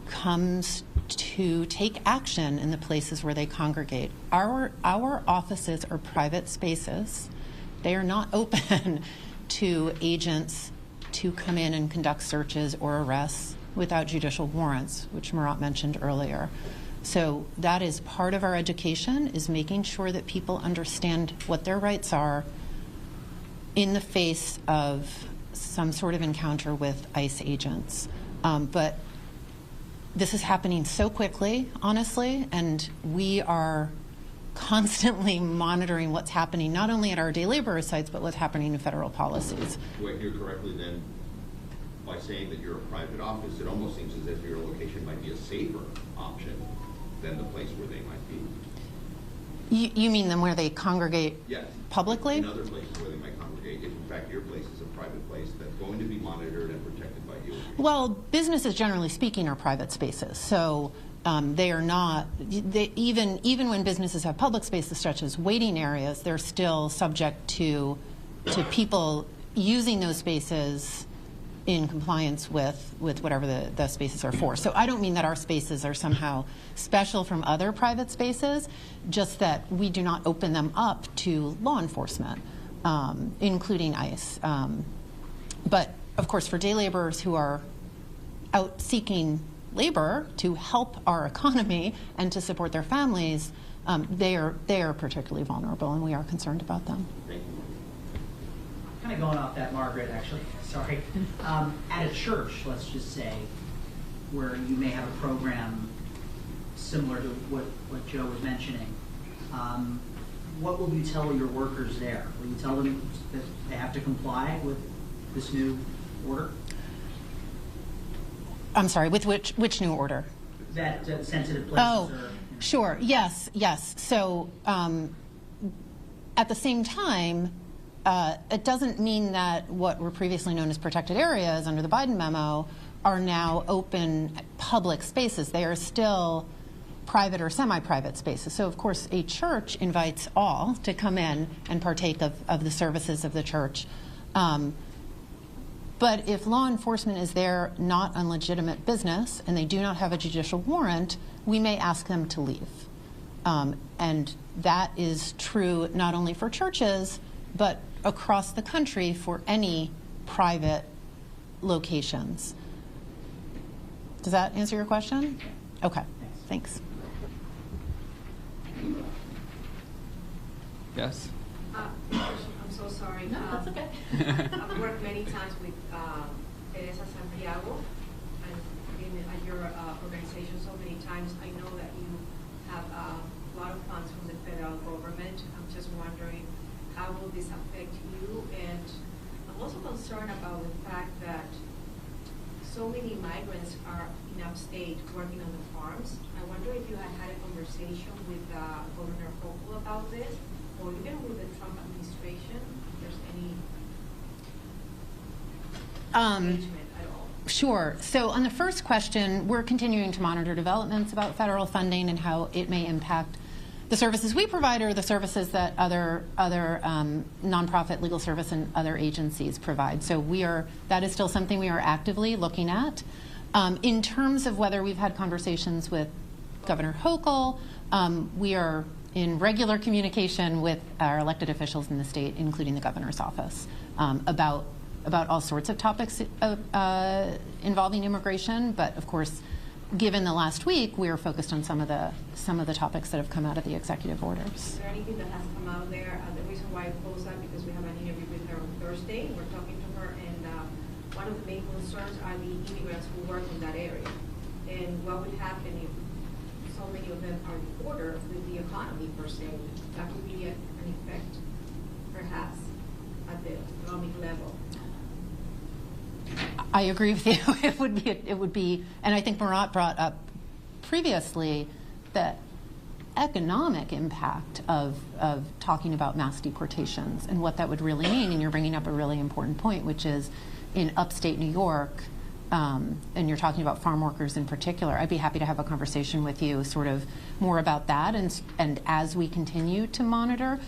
comes to take action in the places where they congregate. Our offices are private spaces. They are not open to agents to come in and conduct searches or arrests without judicial warrants, which Marat mentioned earlier. So that is part of our education, is making sure that people understand what their rights are in the face of some sort of encounter with ICE agents. But this is happening so quickly, honestly, and we are constantly monitoring what's happening, not only at our day laborer sites, but what's happening in federal policies. Do I hear correctly then, by saying that you're a private office, it almost seems as if your location might be a safer option than the place where they might be? You mean them where they congregate Yes. publicly? In other places where they might congregate, if in fact your place is a private place that's going to be monitored and protected by you. Well, businesses, generally speaking, are private spaces. So they are not, even when businesses have public spaces such as waiting areas, they're still subject to people using those spaces in compliance with whatever the spaces are for. So I don't mean that our spaces are somehow special from other private spaces, just that we do not open them up to law enforcement, including ICE. But of course, for day laborers who are out seeking labor to help our economy and to support their families, they are particularly vulnerable, and we are concerned about them. Kind of going off that, Margaret, actually, sorry. At a church, let's just say, where you may have a program similar to what Joe was mentioning, what will you tell your workers there? Will you tell them that they have to comply with this new order? I'm sorry, with which new order? That sensitive places Oh, sure, yes. So at the same time, it doesn't mean that what were previously known as protected areas under the Biden memo are now open public spaces. They are still private or semi-private spaces. So of course a church invites all to come in and partake of the services of the church. But if law enforcement is there not on legitimate business and they do not have a judicial warrant, we may ask them to leave. And that is true not only for churches, but across the country for any private locations. Does that answer your question? Okay, thanks. Yes? I'm so sorry. No, that's okay. I've worked many times with Teresa Santiago and been at your organization so many times. I know that you have a lot of funds from the federal government. I'm just wondering, how will this affect you? And I'm also concerned about the fact that so many migrants are in upstate working on the farms. I wonder if you had a conversation with Governor Hochul about this, or even with the Trump administration, if there's any engagement at all. Sure. So on the first question, we're continuing to monitor developments about federal funding and how it may impact the services we provide or the services that other nonprofit legal service and other agencies provide. So that is still something we are actively looking at. In terms of whether we've had conversations with Governor Hochul, we are in regular communication with our elected officials in the state, including the governor's office, about all sorts of topics involving immigration. But of course, given the last week, we are focused on some of the topics that have come out of the executive orders. Is there anything that has come out there? The reason why I posed that because we have an interview with her on Thursday. We're talking to her, and one of the main concerns are the immigrants who work in that area, and what would happen if so many of them are deported with the economy per se. That could be an effect, perhaps, at the economic level. I agree with you. It would be, and I think Murat brought up previously the economic impact of talking about mass deportations and what that would really mean. And you're bringing up a really important point, which is in upstate New York, and you're talking about farm workers in particular. I'd be happy to have a conversation with you sort of more about that, and as we continue to monitor.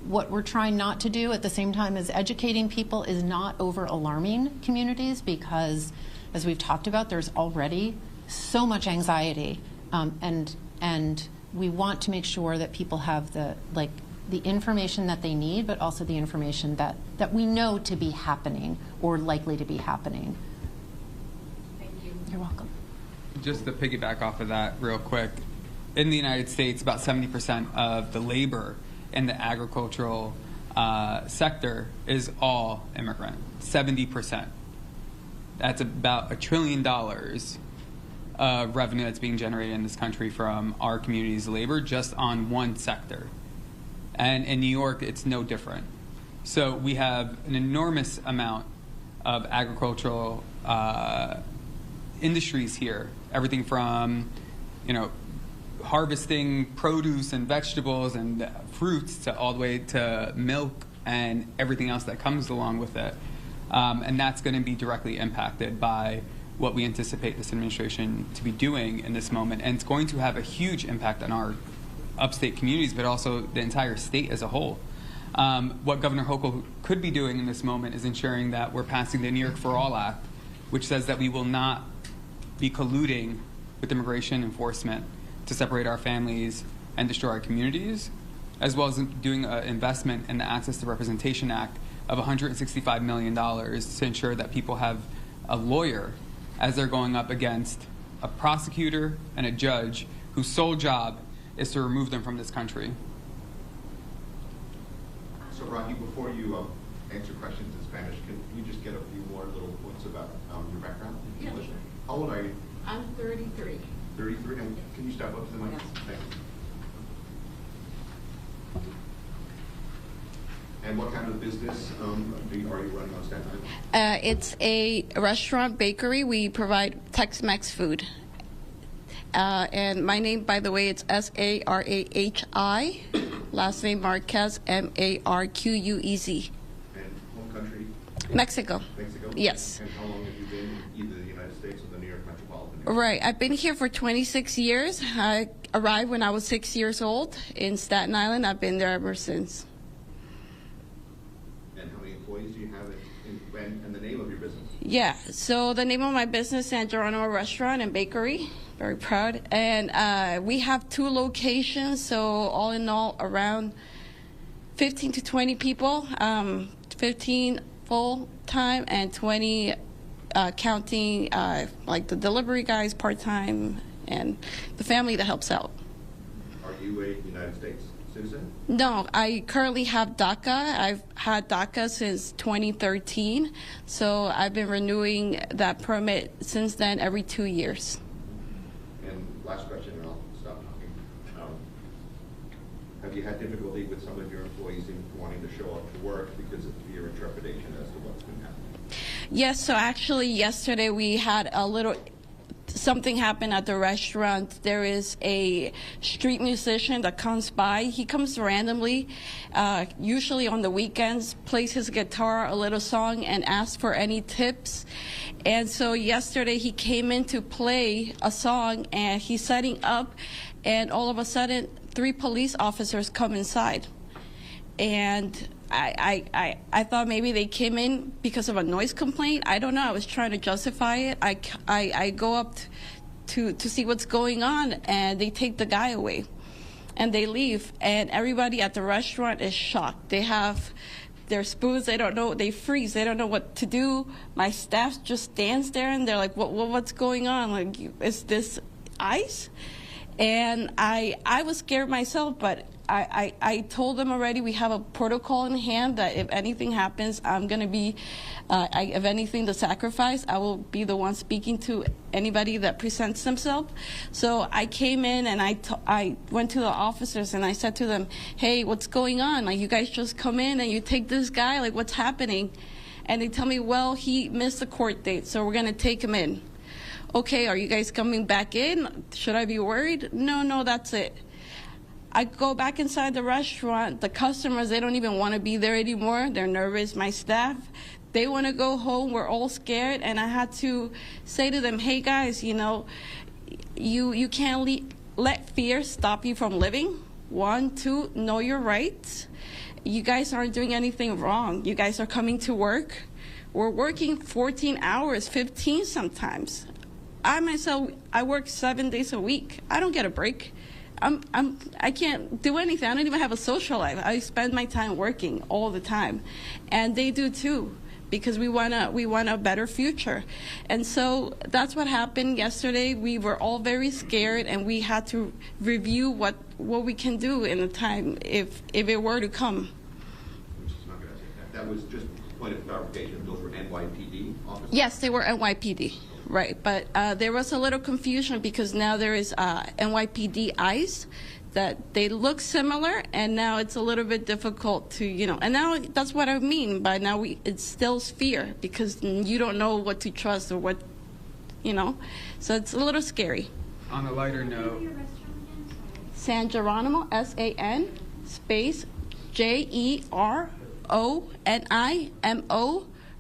What we're trying not to do at the same time as educating people is not over alarming communities, because as we've talked about, there's already so much anxiety, and we want to make sure that people have the information that they need, but also the information that we know to be happening or likely to be happening. Thank you. You're welcome. Just to piggyback off of that real quick, in the United States, about 70% of the labor in the agricultural sector is all immigrant. 70%. That's about $1 trillion of revenue that's being generated in this country from our community's labor just on one sector. And in New York, it's no different. So we have an enormous amount of agricultural industries here. Everything from, harvesting produce and vegetables and fruits to all the way to milk and everything else that comes along with it. And that's going to be directly impacted by what we anticipate this administration to be doing in this moment. And it's going to have a huge impact on our upstate communities, but also the entire state as a whole. What Governor Hochul could be doing in this moment is ensuring that we're passing the New York For All Act, which says that we will not be colluding with immigration enforcement to separate our families and destroy our communities, as well as doing an investment in the Access to Representation Act of $165 million to ensure that people have a lawyer as they're going up against a prosecutor and a judge whose sole job is to remove them from this country. So, Rodney, before you answer questions in Spanish, can you just get a few more little points about your background? Yeah, sure. How old are you? I'm 33. 33? And can you step up to the mic? Yes. Thanks. And what kind of business are you running on Staten Island? It's a restaurant bakery. We provide Tex-Mex food. And my name, by the way, it's S-A-R-A-H-I. Last name Marquez, M-A-R-Q-U-E-Z. And home country? Mexico. Mexico? Yes. And how long have you been in either the United States or the New York metropolitan area? Right. I've been here for 26 years. I arrived when I was 6 years old in Staten Island. I've been there ever since. And how many employees do you have and the name of your business? Yeah. So the name of my business, San Geronimo Restaurant and Bakery. Very proud. And we have 2 locations, so all in all, around 15 to 20 people, 15 full-time and 20 counting like the delivery guys part-time and the family that helps out. Are you a United States citizen? No, I currently have DACA. I've had DACA since 2013, so I've been renewing that permit since then every 2 years. And last question, and I'll stop talking. Have you had difficulty with some of your employees in wanting to show up to work because of fear and trepidation as to what's been happening? Yes, so actually yesterday we had something happened at the restaurant. There is a street musician that comes by. He comes randomly, usually on the weekends, plays his guitar, a little song, and asks for any tips. And so yesterday he came in to play a song, and he's setting up, and all of a sudden 3 police officers come inside. And I thought maybe they came in because of a noise complaint. I don't know. I was trying to justify it. I go up to see what's going on, and they take the guy away, and they leave. And everybody at the restaurant is shocked. They have their spoons, they don't know, they freeze, they don't know what to do. My staff just stands there and they're like, what's going on? Like, is this ice? And I was scared myself, but I told them already we have a protocol in hand that if anything happens, I'm going to be, if anything, the sacrifice, I will be the one speaking to anybody that presents themselves. So I came in and I went to the officers and I said to them, hey, what's going on? Like, you guys just come in and you take this guy, like, what's happening? And they tell me, well, he missed the court date, so we're going to take him in. Okay, are you guys coming back in? Should I be worried? No, that's it. I go back inside the restaurant. The customers, they don't even want to be there anymore. They're nervous. My staff, they want to go home. We're all scared. And I had to say to them, hey, guys, you know, you can't let fear stop you from living. 1, 2, know your rights. You guys aren't doing anything wrong. You guys are coming to work. We're working 14 hours, 15 sometimes. I myself, I work 7 days a week. I don't get a break. I can't do anything. I don't even have a social life. I spend my time working all the time, and they do too, because we want a better future. And so that's what happened yesterday. We were all very scared, and we had to review what we can do in the time if it were to come. That was just a point of clarification. Those were NYPD officers? Yes, they were NYPD. Right, but there was a little confusion because now there is NYPD ICE that they look similar, and now it's a little bit difficult to, you know, and now that's what I mean by now it instills fear because you don't know what to trust or what, you know, so it's a little scary. On a lighter note, San Geronimo, SAN space JERONIMO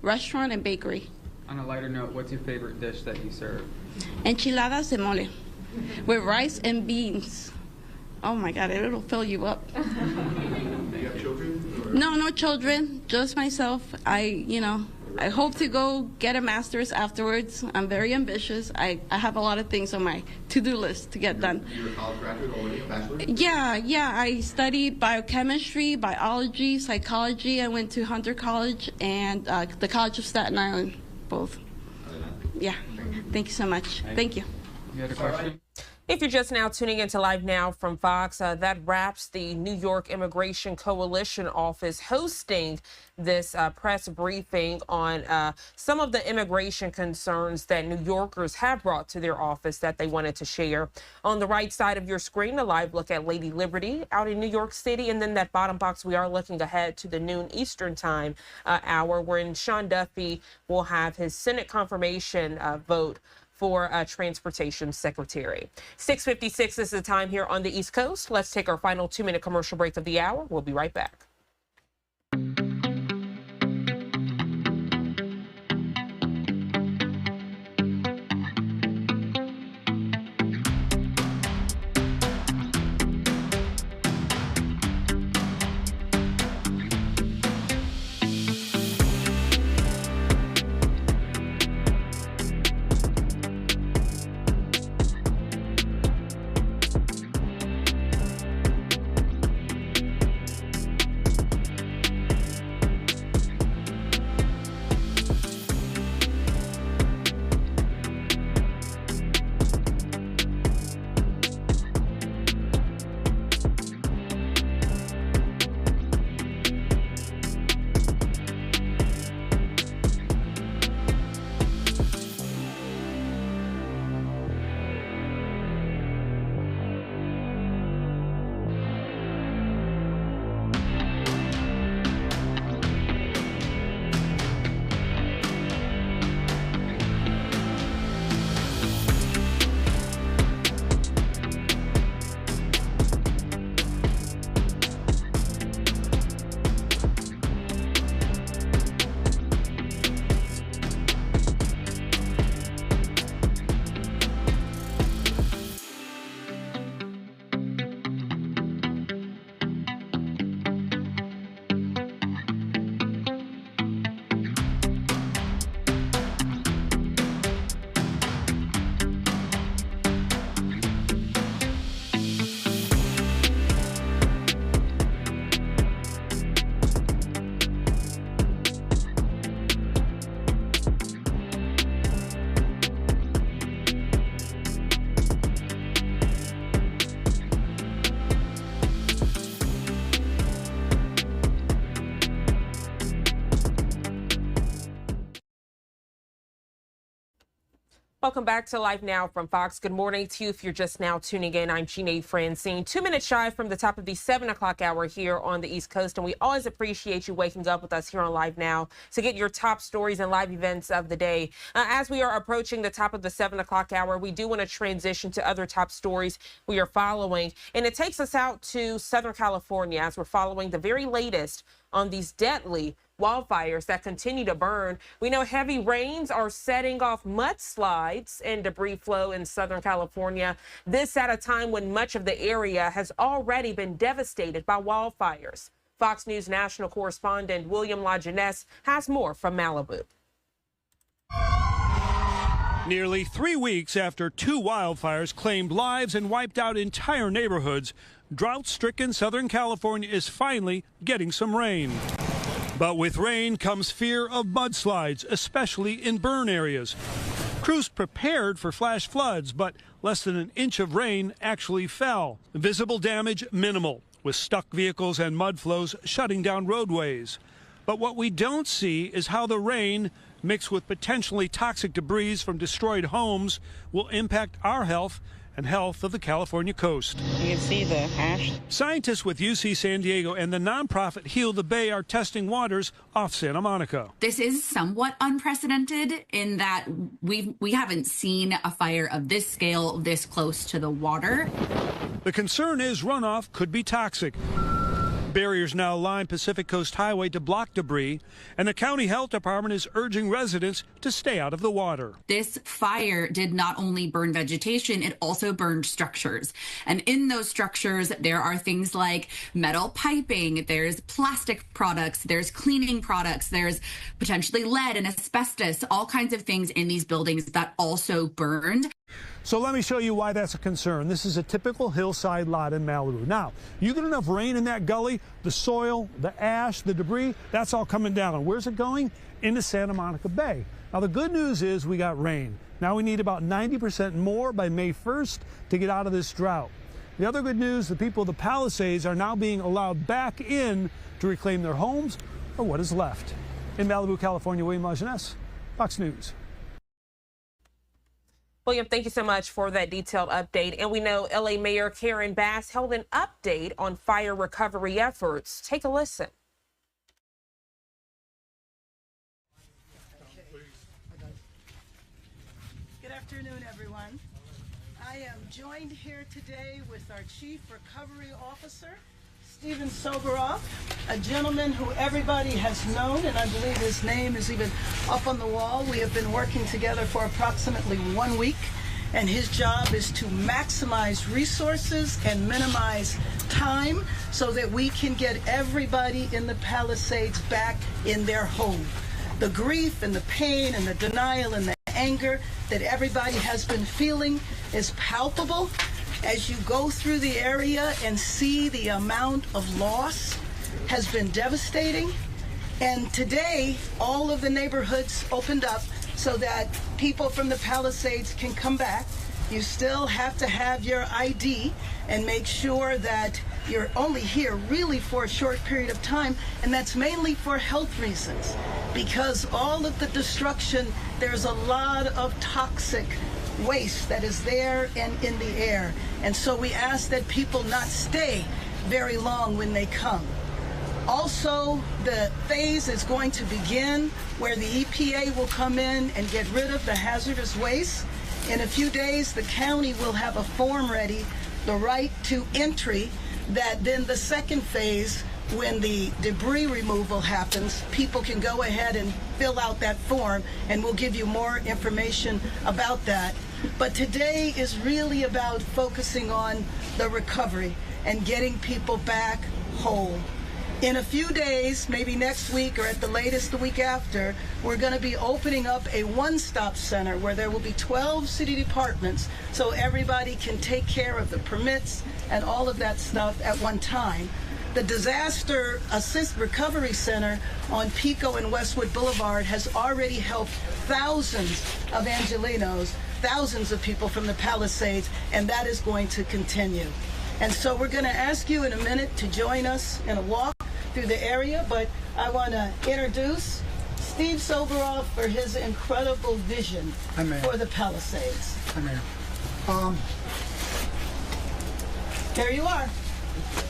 restaurant and bakery. On a lighter note, what's your favorite dish that you serve? Enchiladas de mole with rice and beans. Oh my God, it'll fill you up. Do you have children? No children, just myself. I hope to go get a master's afterwards. I'm very ambitious. I have a lot of things on my to-do list to get done. You're a college graduate already, a bachelor's? Yeah. I studied biochemistry, biology, psychology. I went to Hunter College and the College of Staten Island. Both. Yeah. Thank you so much. Thank you. You had a question? If you're just now tuning into Live Now from Fox, that wraps the New York Immigration Coalition office hosting this press briefing on some of the immigration concerns that New Yorkers have brought to their office that they wanted to share. On the right side of your screen, a live look at Lady Liberty out in New York City. And then that bottom box, we are looking ahead to the noon Eastern time hour, wherein Sean Duffy will have his Senate confirmation vote for Transportation Secretary. 6:56 is the time here on the East Coast. Let's take our final 2-minute commercial break of the hour. We'll be right back. Welcome back to Live Now from Fox. Good morning to you. If you're just now tuning in, I'm Jeanne Francine. 2 minutes shy from the top of the 7 o'clock hour here on the East Coast. And we always appreciate you waking up with us here on Live Now to get your top stories and live events of the day. As we are approaching the top of the 7 o'clock hour, we do want to transition to other top stories we are following. And it takes us out to Southern California as we're following the very latest on these deadly wildfires that continue to burn. We know heavy rains are setting off mudslides and debris flow in Southern California. This at a time when much of the area has already been devastated by wildfires. Fox News national correspondent William LaJeunesse has more from Malibu. Nearly 3 weeks after 2 wildfires claimed lives and wiped out entire neighborhoods, drought-stricken Southern California is finally getting some rain. But with rain comes fear of mudslides, especially in burn areas. Crews prepared for flash floods, but less than an inch of rain actually fell. Visible damage minimal, with stuck vehicles and mud flows shutting down roadways. But what we don't see is how the rain, mixed with potentially toxic debris from destroyed homes, will impact our health and health of the California coast. You can see the ash. Scientists with UC San Diego and the nonprofit Heal the Bay are testing waters off Santa Monica. This is somewhat unprecedented in that we haven't seen a fire of this scale this close to the water. The concern is runoff could be toxic. Barriers now line Pacific Coast Highway to block debris, and the county health department is urging residents to stay out of the water. This fire did not only burn vegetation, it also burned structures. And in those structures, there are things like metal piping, there's plastic products, there's cleaning products, there's potentially lead and asbestos, all kinds of things in these buildings that also burned. So let me show you why that's a concern. This is a typical hillside lot in Malibu. Now, you get enough rain in that gully, the soil, the ash, the debris, that's all coming down. Where's it going? Into Santa Monica Bay. Now, the good news is we got rain. Now we need about 90% more by May 1st to get out of this drought. The other good news, the people of the Palisades are now being allowed back in to reclaim their homes or what is left. In Malibu, California, William LaJeunesse, Fox News. William, thank you so much for that detailed update. And we know LA Mayor Karen Bass held an update on fire recovery efforts. Take a listen. Good afternoon, everyone. I am joined here today with our Chief Recovery Officer, Stephen Soberoff, a gentleman who everybody has known, and I believe his name is even up on the wall. We have been working together for approximately 1 week, and his job is to maximize resources and minimize time so that we can get everybody in the Palisades back in their home. The grief and the pain and the denial and the anger that everybody has been feeling is palpable. As you go through the area and see the amount of loss has been devastating. And today, all of the neighborhoods opened up so that people from the Palisades can come back. You still have to have your ID and make sure that you're only here really for a short period of time, and that's mainly for health reasons. Because all of the destruction, there's a lot of toxic waste that is there and in the air. And so we ask that people not stay very long when they come. Also, the phase is going to begin where the EPA will come in and get rid of the hazardous waste. In a few days, the county will have a form ready, the right to entry, that then the second phase, when the debris removal happens, people can go ahead and fill out that form, and we'll give you more information about that. But today is really about focusing on the recovery and getting people back whole. In a few days, maybe next week or at the latest the week after, we're going to be opening up a one-stop center where there will be 12 city departments so everybody can take care of the permits and all of that stuff at one time. The Disaster Assist Recovery Center on Pico and Westwood Boulevard has already helped thousands of Angelenos, thousands of people from the Palisades, and that is going to continue. And so we're going to ask you in a minute to join us in a walk through the area, but I want to introduce Steve Soberoff for his incredible vision for the Palisades. Hi, Mayor. Here you are.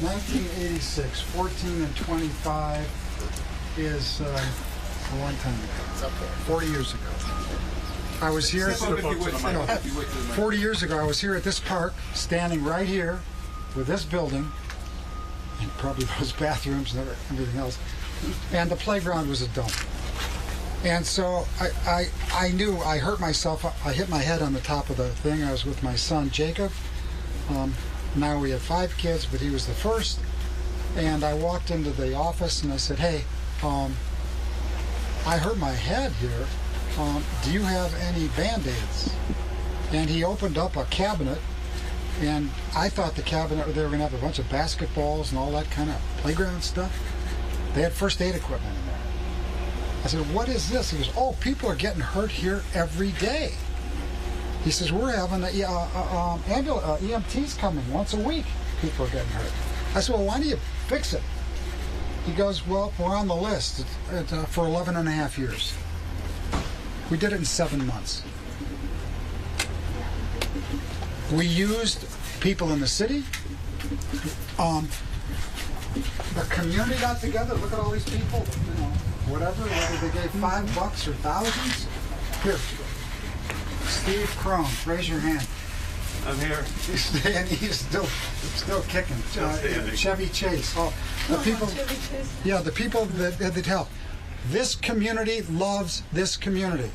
1986, 14 and 25 is a long time ago. 40 years ago. I was here, 40 years ago, I was here at this park, standing right here with this building, and probably those bathrooms and everything else, and the playground was a dump. And so I knew I hurt myself. I hit my head on the top of the thing. I was with my son, Jacob. Now we have 5 kids, but he was the first. And I walked into the office and I said, hey, I hurt my head here. Do you have any Band-Aids? And he opened up a cabinet, and I thought the cabinet, they were going to have a bunch of basketballs and all that kind of playground stuff. They had first aid equipment in there. I said, what is this? He goes, oh, people are getting hurt here every day. He says, we're having EMTs coming once a week. People are getting hurt. I said, well, why don't you fix it? He goes, well, we're on the list for 11 and a half years. We did it in 7 months. We used people in the city. The community got together. Look at all these people, whatever, whether they gave $5 or thousands. Here, Steve Crone, raise your hand. I'm here. He's still kicking. Chevy Chase. The people, yeah, the people that help. This community loves this community.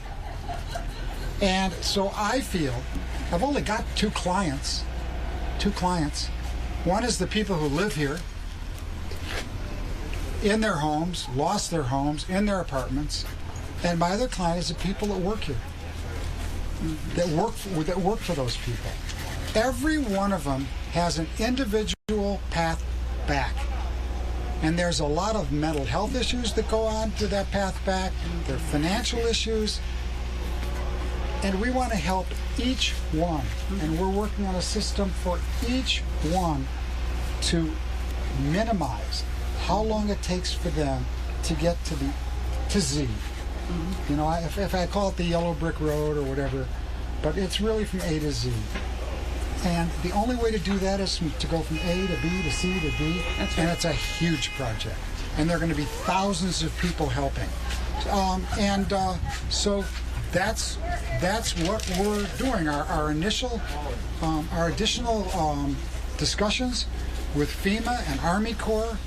And so I feel, I've only got 2 clients. One is the people who live here, in their homes, lost their homes, in their apartments. And my other client is the people that work here, that work for those people. Every one of them has an individual path back. And there's a lot of mental health issues that go on to that path back. There are financial issues. And we want to help each one. And we're working on a system for each one to minimize how long it takes for them to get to Z. You know, if I call it the yellow brick road or whatever, but it's really from A to Z. And the only way to do that is to go from A to B to C to D. That's right. And it's a huge project. And there are going to be thousands of people helping. So that's what we're doing. Our additional discussions with FEMA and Army Corps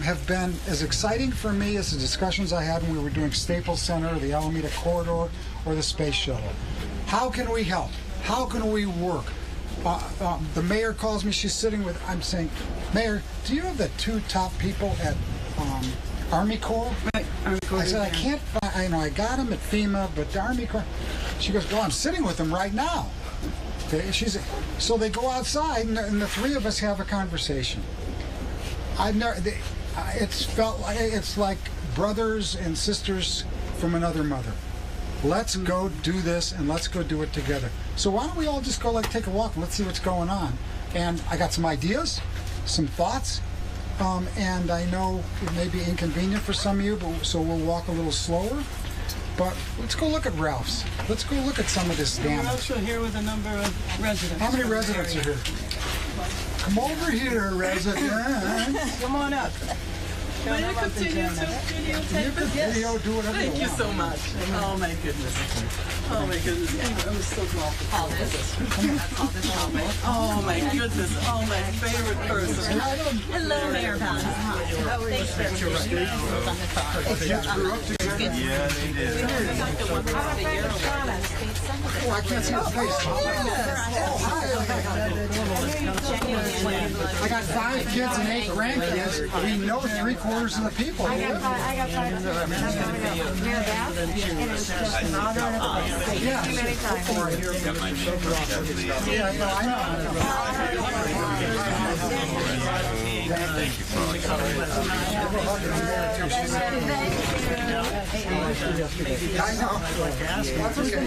have been as exciting for me as the discussions I had when we were doing Staples Center, the Alameda Corridor, or the Space Shuttle. How can we help? How can we work? The mayor calls me, she's sitting with, I'm saying, Mayor, do you have the 2 top people at Army Corps? Right, Army Corps. I said, I can't find, I got them at FEMA, but the Army Corps. She goes, well, I'm sitting with them right now. So they go outside, and the 3 of us have a conversation. It's like brothers and sisters from another mother. Let's go do this, and let's go do it together. So why don't we all just go take a walk and let's see what's going on. And I got some ideas, some thoughts, and I know it may be inconvenient for some of you, so we'll walk a little slower. But let's go look at Ralph's. Let's go look at some of this damage. We're also here with a number of residents. How many residents are here? Come over here, residents. Come on up. Will you continue to videotape us? Yes. Video, do whatever Thank you so much. Oh my goodness. Oh my goodness. I'm so glad to call this. Oh my goodness. Oh my favorite person. Hello, Mayor Bond. Thanks for your Yeah, they did. Oh, I can't see the face. I got 5 kids and 8 grandkids. We know 3/4 of the people. I got 5 Yeah. Thank you for all your I know. That's okay.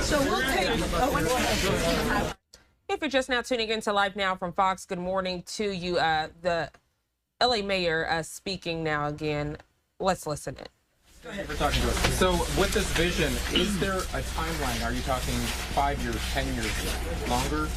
So we'll take. if you're just now tuning into Live Now from Fox, good morning to you. The LA mayor speaking now again. Let's listen in. Go ahead. For talking to us. So with this vision, is there a timeline? Are you talking 5 years, 10 years, longer?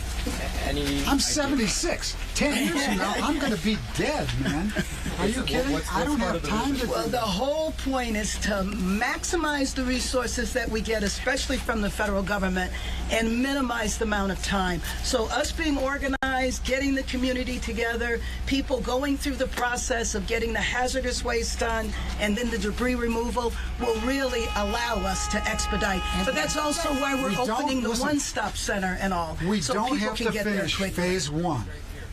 I'm 76. 10 years from now, I'm going to be dead, man. Are you kidding? I don't have time to. Well, the whole point is to maximize the resources that we get, especially from the federal government, and minimize the amount of time. So us being organized, getting the community together, people going through the process of getting the hazardous waste done, and then the debris removal will really allow us to expedite. But that's also why we're opening the one-stop center and all. We so don't people have can to get finish there quickly. phase 1,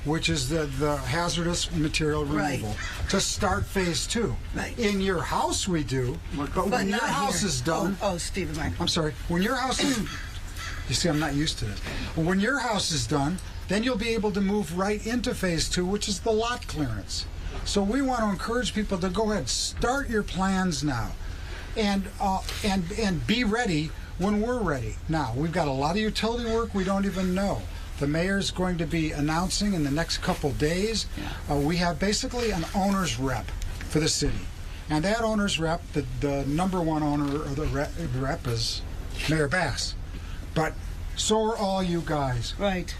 which is the hazardous material removal, to start phase 2. Right. In your house we do, but when your house is done... Oh, Stephen, I'm sorry. When your house is... You see, I'm not used to this. When your house is done, then you'll be able to move right into phase 2, which is the lot clearance. So we want to encourage people to go ahead, start your plans now, and be ready when we're ready. Now, we've got a lot of utility work we don't even know. The mayor's going to be announcing in the next couple days. We have basically an owner's rep for the city. And that owner's rep, the number one owner of the rep is Mayor Bass. But so are all you guys. Right.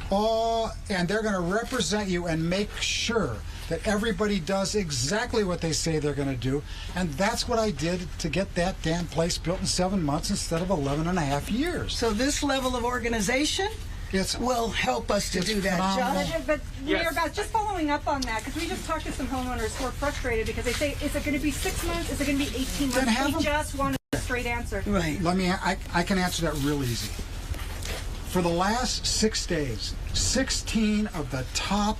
And they're going to represent you and make sure that everybody does exactly what they say they're going to do. And that's what I did to get that damn place built in 7 months instead of 11.5 years. So this level of organization will help us to do that. Josh? But Mayor Bass, just following up on that, because we just talked to some homeowners who are frustrated because they say, is it going to be 6 months? Is it going to be 18 months? They just want a straight answer. Right. I can answer that real easy. For the last 6 days, 16 of the top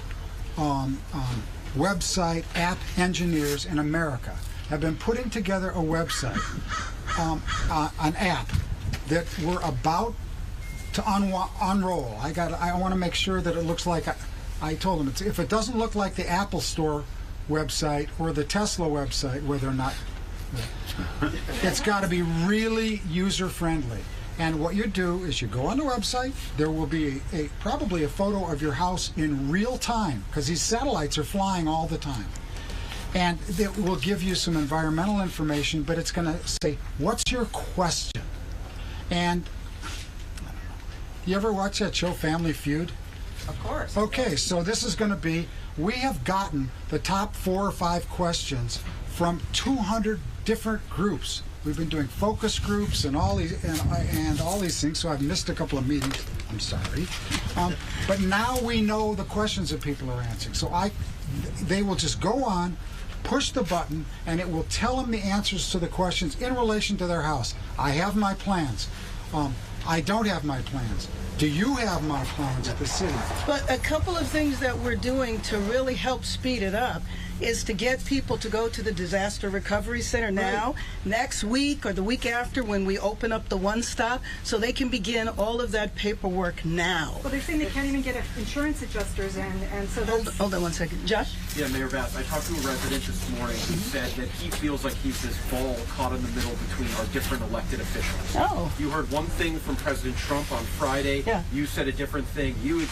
website app engineers in America have been putting together a website, an app that we're about to unroll. I want to make sure that it looks like I told them if it doesn't look like the Apple Store website or the Tesla website, where they're not, it's got to be really user friendly. And what you do is you go on the website. There will be probably a photo of your house in real time, because these satellites are flying all the time. And it will give you some environmental information, but it's going to say, what's your question? And you ever watch that show Family Feud? Of course. Okay, so this is going to be, we have gotten the top 4 or 5 questions from 200 different groups. We've been doing focus groups and all these things, so I've missed a couple of meetings. I'm sorry. But now we know the questions that people are answering. So they will just go on, push the button, and it will tell them the answers to the questions in relation to their house. I have my plans. I don't have my plans. Do you have my plans at the city? But a couple of things that we're doing to really help speed it up is to get people to go to the Disaster Recovery Center now, next week or the week after when we open up the One Stop, so they can begin all of that paperwork now. Well, they're saying they can't even get insurance adjusters in, and so that's... Hold on one second. Josh? Yeah, Mayor Bass, I talked to a resident this morning who said that he feels like he's this ball caught in the middle between our different elected officials. Oh. You heard one thing from President Trump on Friday. Yeah. You said a different thing. You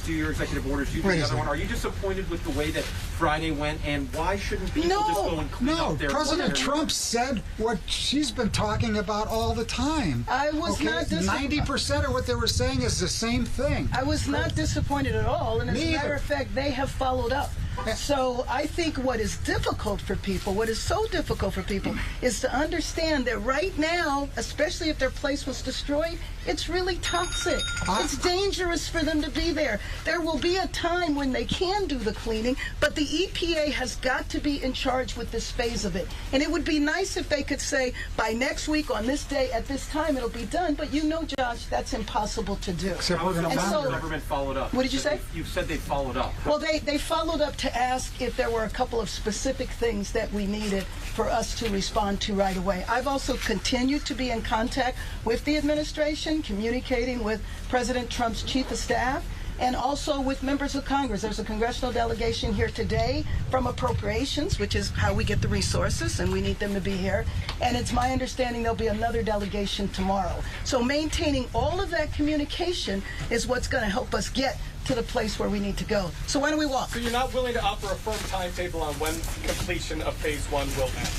do your executive orders. You do the other one. Are you disappointed with the way that Friday went, and why shouldn't people just go and clean up their... President Trump said what she's been talking about all the time. I was not disappointed. 90% of what they were saying is the same thing. I was not disappointed at all, and as a matter of fact, they have followed up. So I think what is difficult for people, what is so difficult for people, is to understand that right now, especially if their place was destroyed, it's really toxic. It's dangerous for them to be there. There will be a time when they can do the cleaning, but the EPA has got to be in charge with this phase of it. And it would be nice if they could say, by next week, on this day, at this time, it'll be done. But you know, Josh, that's impossible to do. Except we're going to the government followed up. What did you say? You said they followed up. Well, they followed up to ask if there were a couple of specific things that we needed for us to respond to right away. I've also continued to be in contact with the administration, communicating with President Trump's chief of staff, and also with members of Congress. There's a congressional delegation here today from Appropriations, which is how we get the resources, and we need them to be here. And it's my understanding there'll be another delegation tomorrow. So maintaining all of that communication is what's going to help us get to the place where we need to go. So why don't we walk? So you're not willing to offer a firm timetable on when completion of phase 1 will end?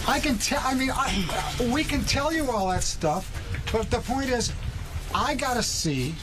I can tell, we can tell you all that stuff, but the point is, I gotta see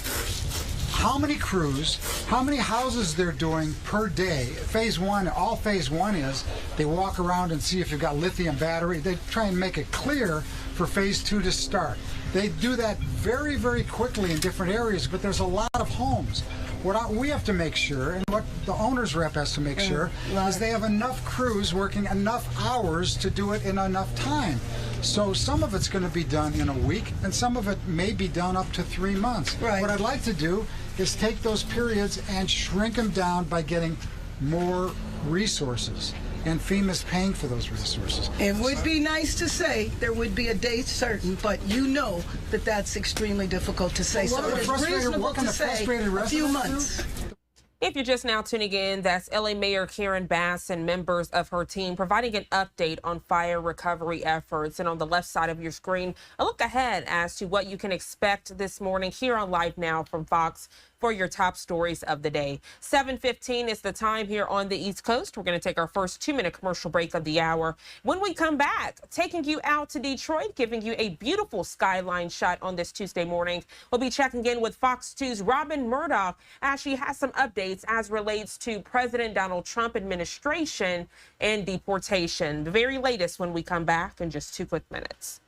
how many crews, how many houses they're doing per day. Phase 1, all phase 1 is, they walk around and see if you've got lithium battery. They try and make it clear for phase 2 to start. They do that very, very quickly in different areas, but there's a lot of homes. What we have to make sure, and what the owner's rep has to make sure, is they have enough crews working enough hours to do it in enough time. So some of it's going to be done in a week, and some of it may be done up to 3 months. Right. What I'd like to do is take those periods and shrink them down by getting more resources. And FEMA's paying for those resources. It would be nice to say there would be a date certain, but you know that that's extremely difficult to say. Well, so it is reasonable to say a few months. If you're just now tuning in, that's LA Mayor Karen Bass and members of her team providing an update on fire recovery efforts. And on the left side of your screen, a look ahead as to what you can expect this morning here on Live Now from Fox for your top stories of the day. 7:15 is the time here on the East Coast. We're going to take our first 2-minute commercial break of the hour. When we come back, taking you out to Detroit, giving you a beautiful skyline shot on this Tuesday morning. We'll be checking in with Fox 2's Robin Murdoch as she has some updates as relates to President Donald Trump administration and deportation. The very latest when we come back in just 2 quick minutes.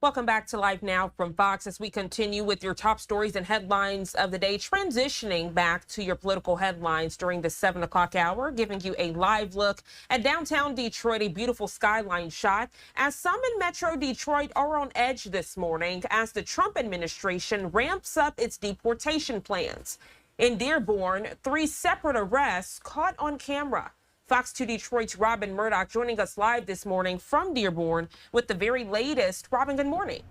Welcome back to Live Now from Fox as we continue with your top stories and headlines of the day, transitioning back to your political headlines during the 7 o'clock hour, giving you a live look at downtown Detroit, a beautiful skyline shot as some in Metro Detroit are on edge this morning as the Trump administration ramps up its deportation plans. In Dearborn, 3 separate arrests caught on camera. Fox 2 Detroit's Robin Murdoch joining us live this morning from Dearborn with the very latest. Robin, good morning.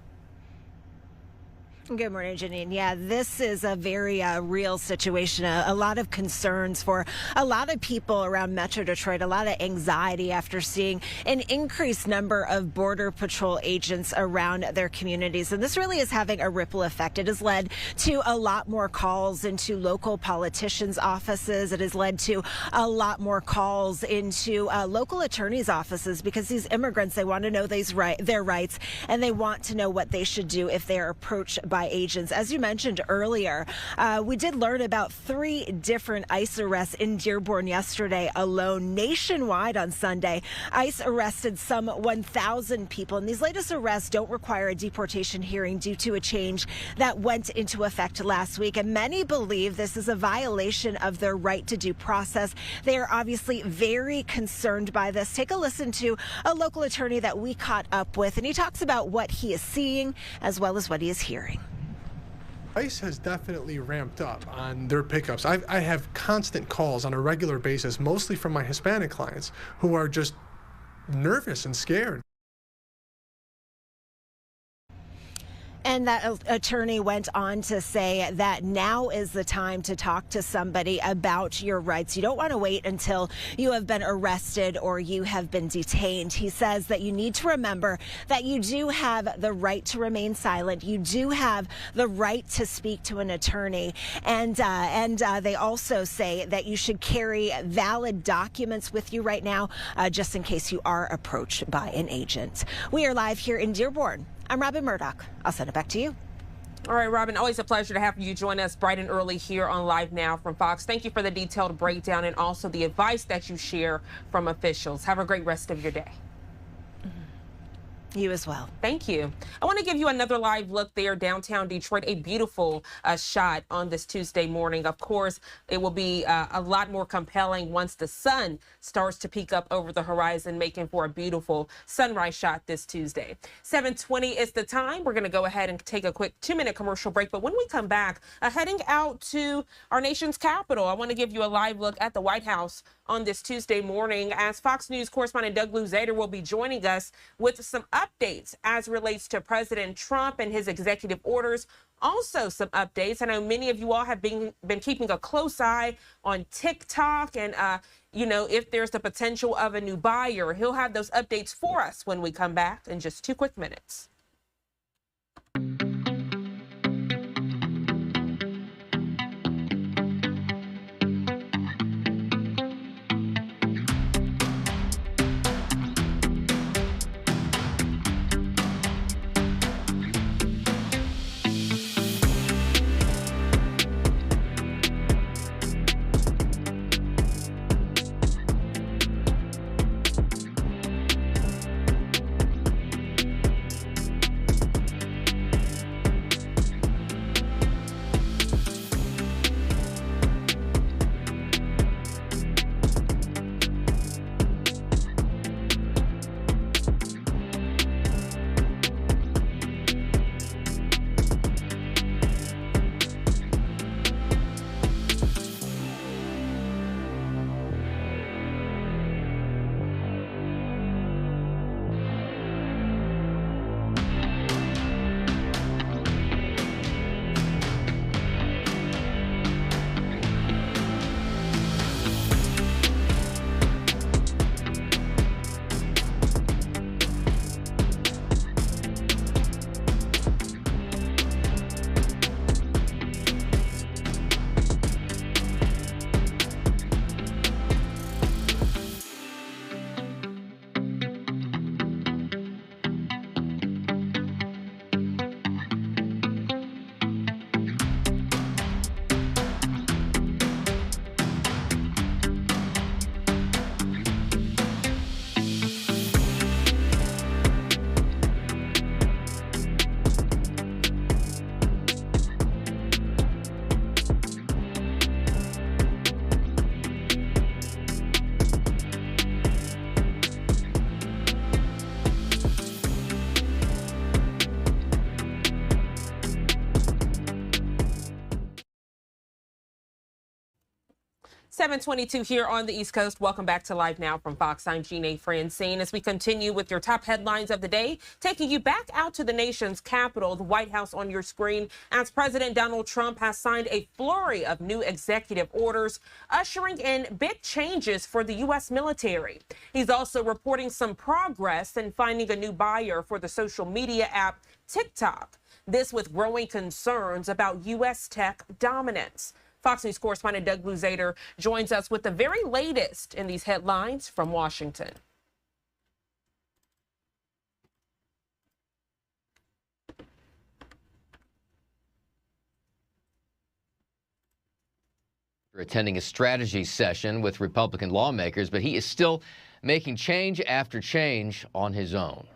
Good morning, Janine. Yeah, this is a very real situation. A lot of concerns for a lot of people around Metro Detroit, a lot of anxiety after seeing an increased number of Border Patrol agents around their communities. And this really is having a ripple effect. It has led to a lot more calls into local politicians' offices. It has led to a lot more calls into local attorneys' offices because these immigrants, they want to know their rights, and they want to know what they should do if they are approached by agents. As you mentioned earlier, we did learn about 3 different ICE arrests in Dearborn yesterday alone. Nationwide on Sunday, ICE arrested some 1,000 people, and these latest arrests don't require a deportation hearing due to a change that went into effect last week, and many believe this is a violation of their right to due process. They are obviously very concerned by this. Take a listen to a local attorney that we caught up with, and he talks about what he is seeing as well as what he is hearing. ICE has definitely ramped up on their pickups. I have constant calls on a regular basis, mostly from my Hispanic clients, who are just nervous and scared. And that attorney went on to say that now is the time to talk to somebody about your rights. You don't want to wait until you have been arrested or you have been detained. He says that you need to remember that you do have the right to remain silent. You do have the right to speak to an attorney. And they also say that you should carry valid documents with you right now, just in case you are approached by an agent. We are live here in Dearborn. I'm Robin Murdoch. I'll send it back to you. All right, Robin, always a pleasure to have you join us bright and early here on Live Now from Fox. Thank you for the detailed breakdown and also the advice that you share from officials. Have a great rest of your day. You as well. Thank you. I want to give you another live look there downtown Detroit, a beautiful shot on this Tuesday morning. Of course, it will be a lot more compelling once the sun starts to peek up over the horizon, making for a beautiful sunrise shot this Tuesday. 7:20 is the time. We're going to go ahead and take a quick 2-minute commercial break. But when we come back, heading out to our nation's capital, I want to give you a live look at the White House on this Tuesday morning, as Fox News correspondent Doug Luzader will be joining us with some updates as relates to President Trump and his executive orders. Also some updates. I know many of you all have been keeping a close eye on TikTok and, if there's the potential of a new buyer. He'll have those updates for us when we come back in just 2 quick minutes. 7:22 here on the East Coast. Welcome back to Live Now from Fox. I'm Jeanne Francine. As we continue with your top headlines of the day, taking you back out to the nation's capital, the White House on your screen, as President Donald Trump has signed a flurry of new executive orders, ushering in big changes for the U.S. military. He's also reporting some progress in finding a new buyer for the social media app TikTok. This with growing concerns about U.S. tech dominance. Fox News correspondent Doug Luzader joins us with the very latest in these headlines from Washington. Attending a strategy session with Republican lawmakers, but he is still making change after change on his own.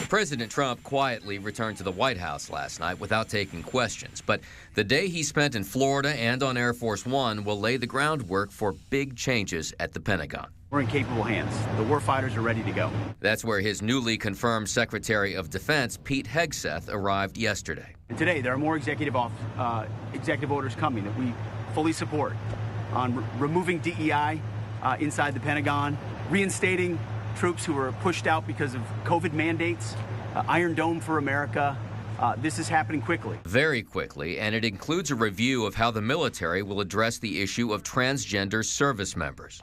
President Trump quietly returned to the White House last night without taking questions. But the day he spent in Florida and on Air Force One will lay the groundwork for big changes at the Pentagon. We're in capable hands. The warfighters are ready to go. That's where his newly confirmed Secretary of Defense, Pete Hegseth, arrived yesterday. And today, there are more executive orders coming that we fully support on removing DEI inside the Pentagon, reinstating troops who were pushed out because of COVID mandates, Iron Dome for America. This is happening quickly. Very quickly, and it includes a review of how the military will address the issue of transgender service members.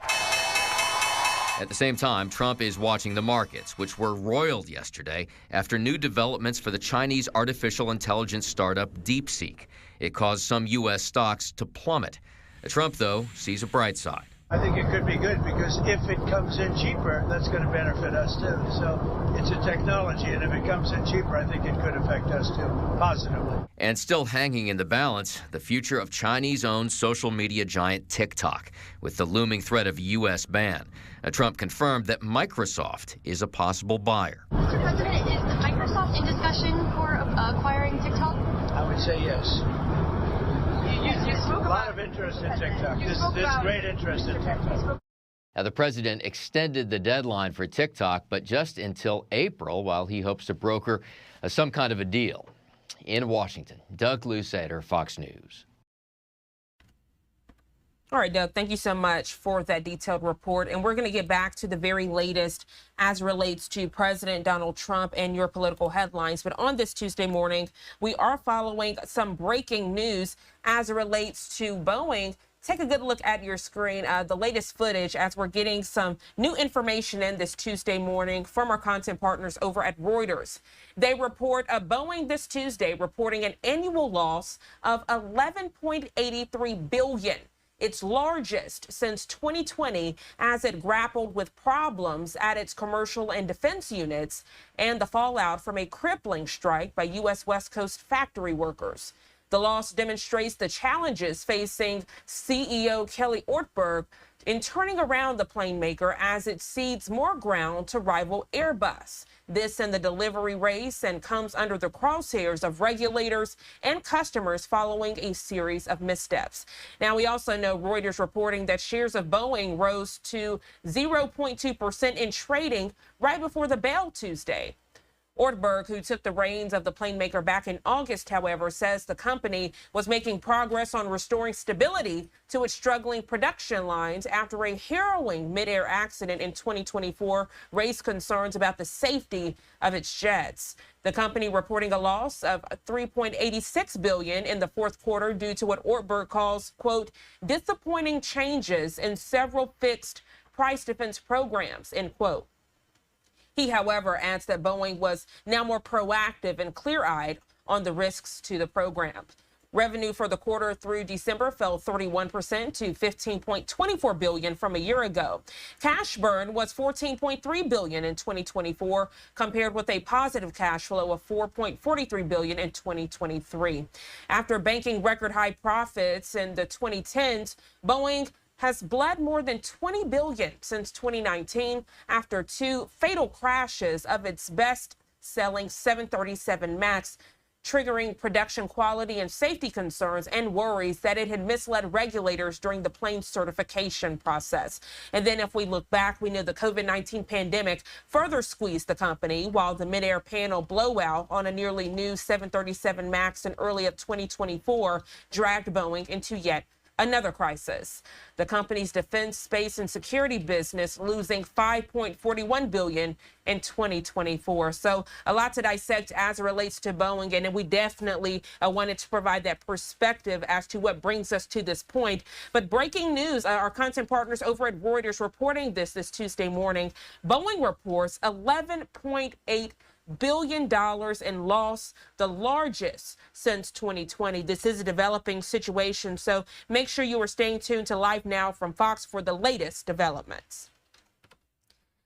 At the same time, Trump is watching the markets, which were roiled yesterday after new developments for the Chinese artificial intelligence startup DeepSeek. It caused some U.S. stocks to plummet. Trump, though, sees a bright side. I think it could be good because if it comes in cheaper, that's going to benefit us too. So it's a technology, and if it comes in cheaper, I think it could affect us too, positively. And still hanging in the balance, the future of Chinese-owned social media giant TikTok, with the looming threat of a U.S. ban. Trump confirmed that Microsoft is a possible buyer. Mr. President, is Microsoft in discussion for acquiring TikTok? I would say yes. You spoke a lot of interest in TikTok. There's great interest in TikTok. Now, the president extended the deadline for TikTok, but just until April, while he hopes to broker some kind of a deal. In Washington, Doug Luzader, Fox News. All right, Doug, thank you so much for that detailed report. And we're going to get back to the very latest as relates to President Donald Trump and your political headlines. But on this Tuesday morning, we are following some breaking news as it relates to Boeing. Take a good look at your screen, the latest footage as we're getting some new information in this Tuesday morning from our content partners over at Reuters. They report Boeing this Tuesday reporting an annual loss of $11.83 billion. Its largest since 2020 as it grappled with problems at its commercial and defense units and the fallout from a crippling strike by U.S. West Coast factory workers. The loss demonstrates the challenges facing CEO Kelly Ortberg in turning around the plane maker as it cedes more ground to rival Airbus. This in the delivery race and comes under the crosshairs of regulators and customers following a series of missteps. Now, we also know Reuters reporting that shares of Boeing rose to 0.2% in trading right before the bell Tuesday. Ortberg, who took the reins of the plane maker back in August, however, says the company was making progress on restoring stability to its struggling production lines after a harrowing mid-air accident in 2024 raised concerns about the safety of its jets. The company reporting a loss of $3.86 billion in the fourth quarter due to what Ortberg calls, quote, disappointing changes in several fixed price defense programs, end quote. He, however, adds that Boeing was now more proactive and clear-eyed on the risks to the program. Revenue for the quarter through December fell 31% to $15.24 billion from a year ago. Cash burn was $14.3 billion in 2024, compared with a positive cash flow of $4.43 billion in 2023. After banking record-high profits in the 2010s, Boeing has bled more than $20 billion since 2019 after two fatal crashes of its best-selling 737 MAX, triggering production quality and safety concerns and worries that it had misled regulators during the plane certification process. And then if we look back, we know the COVID-19 pandemic further squeezed the company, while the mid-air panel blowout on a nearly new 737 MAX in early of 2024 dragged Boeing into yet Another crisis. The company's defense, space, and security business losing $5.41 billion in 2024. So a lot to dissect as it relates to Boeing, and we definitely wanted to provide that perspective as to what brings us to this point. But breaking news, our content partners over at Reuters reporting this Tuesday morning. Boeing reports $11.8 billion in loss, the largest since 2020. This is a developing situation, so make sure you are staying tuned to LiveNOW from Fox for the latest developments.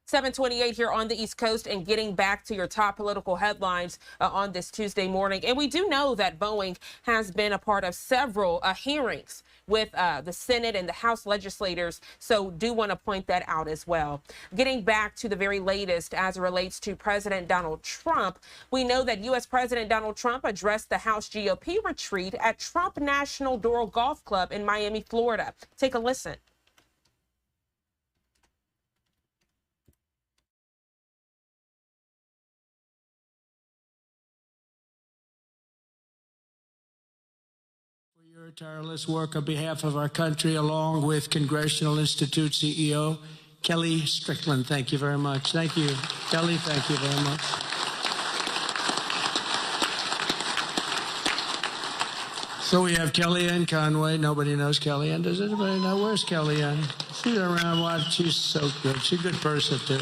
7:28 here on the East Coast, and getting back to your top political headlines on this Tuesday morning. And we do know that Boeing has been a part of several hearings with the Senate and the House legislators, so do want to point that out as well. Getting back to the very latest as it relates to President Donald Trump, we know that U.S. President Donald Trump addressed the House GOP retreat at Trump National Doral Golf Club in Miami, Florida. Take a listen. Your tireless work on behalf of our country, along with Congressional Institute CEO Kelly Strickland. Thank you very much. Thank you, Kelly. Thank you very much. So we have Kellyanne Conway. Nobody knows Kellyanne. Does anybody know? Where's Kellyanne? She's around. Watch. She's so good. She's a good person, too.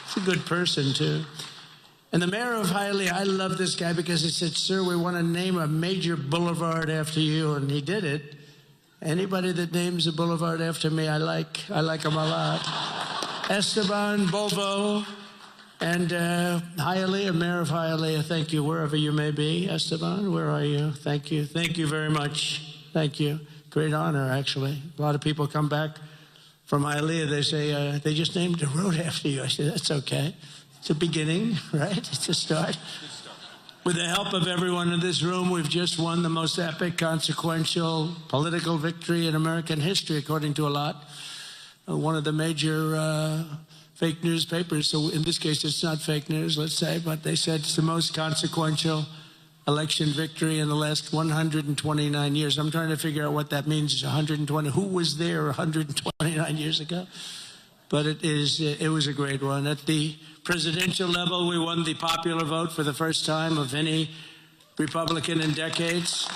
She's a good person, too. And the mayor of Hialeah, I love this guy because he said, sir, we want to name a major boulevard after you. And he did it. Anybody that names a boulevard after me, I like him a lot. Esteban Bovo and Hialeah, mayor of Hialeah, thank you, wherever you may be. Esteban, where are you? Thank you. Thank you very much. Thank you. Great honor, actually. A lot of people come back from Hialeah. They say, they just named a road after you. I say, that's okay. It's a beginning, right? It's a start. With the help of everyone in this room, we've just won the most epic, consequential political victory in American history, according to a lot. One of the major fake newspapers, so in this case, it's not fake news, let's say, but they said it's the most consequential election victory in the last 129 years. I'm trying to figure out what that means, 120. Who was there 129 years ago? But it was a great one. At the presidential level, we won the popular vote for the first time of any Republican in decades.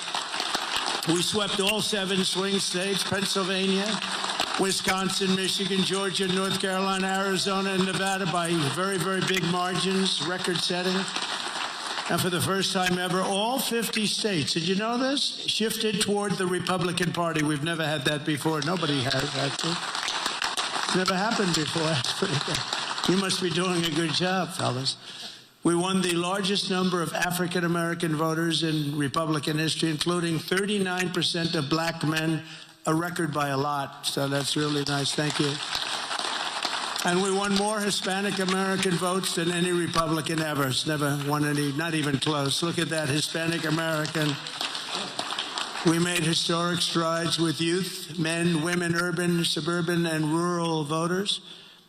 We swept all 7 swing states, Pennsylvania, Wisconsin, Michigan, Georgia, North Carolina, Arizona, and Nevada by very, very big margins, record-setting. And for the first time ever, all 50 states, did you know this? Shifted toward the Republican Party. We've never had that before. Nobody has, actually. Never happened before. That's pretty good. You must be doing a good job, fellas. We won the largest number of African-American voters in Republican history, including 39% of black men, a record by a lot. So that's really nice. Thank you. And we won more Hispanic-American votes than any Republican ever. It's never won any, not even close. Look at that, Hispanic-American. We made historic strides with youth, men, women, urban, suburban, and rural voters.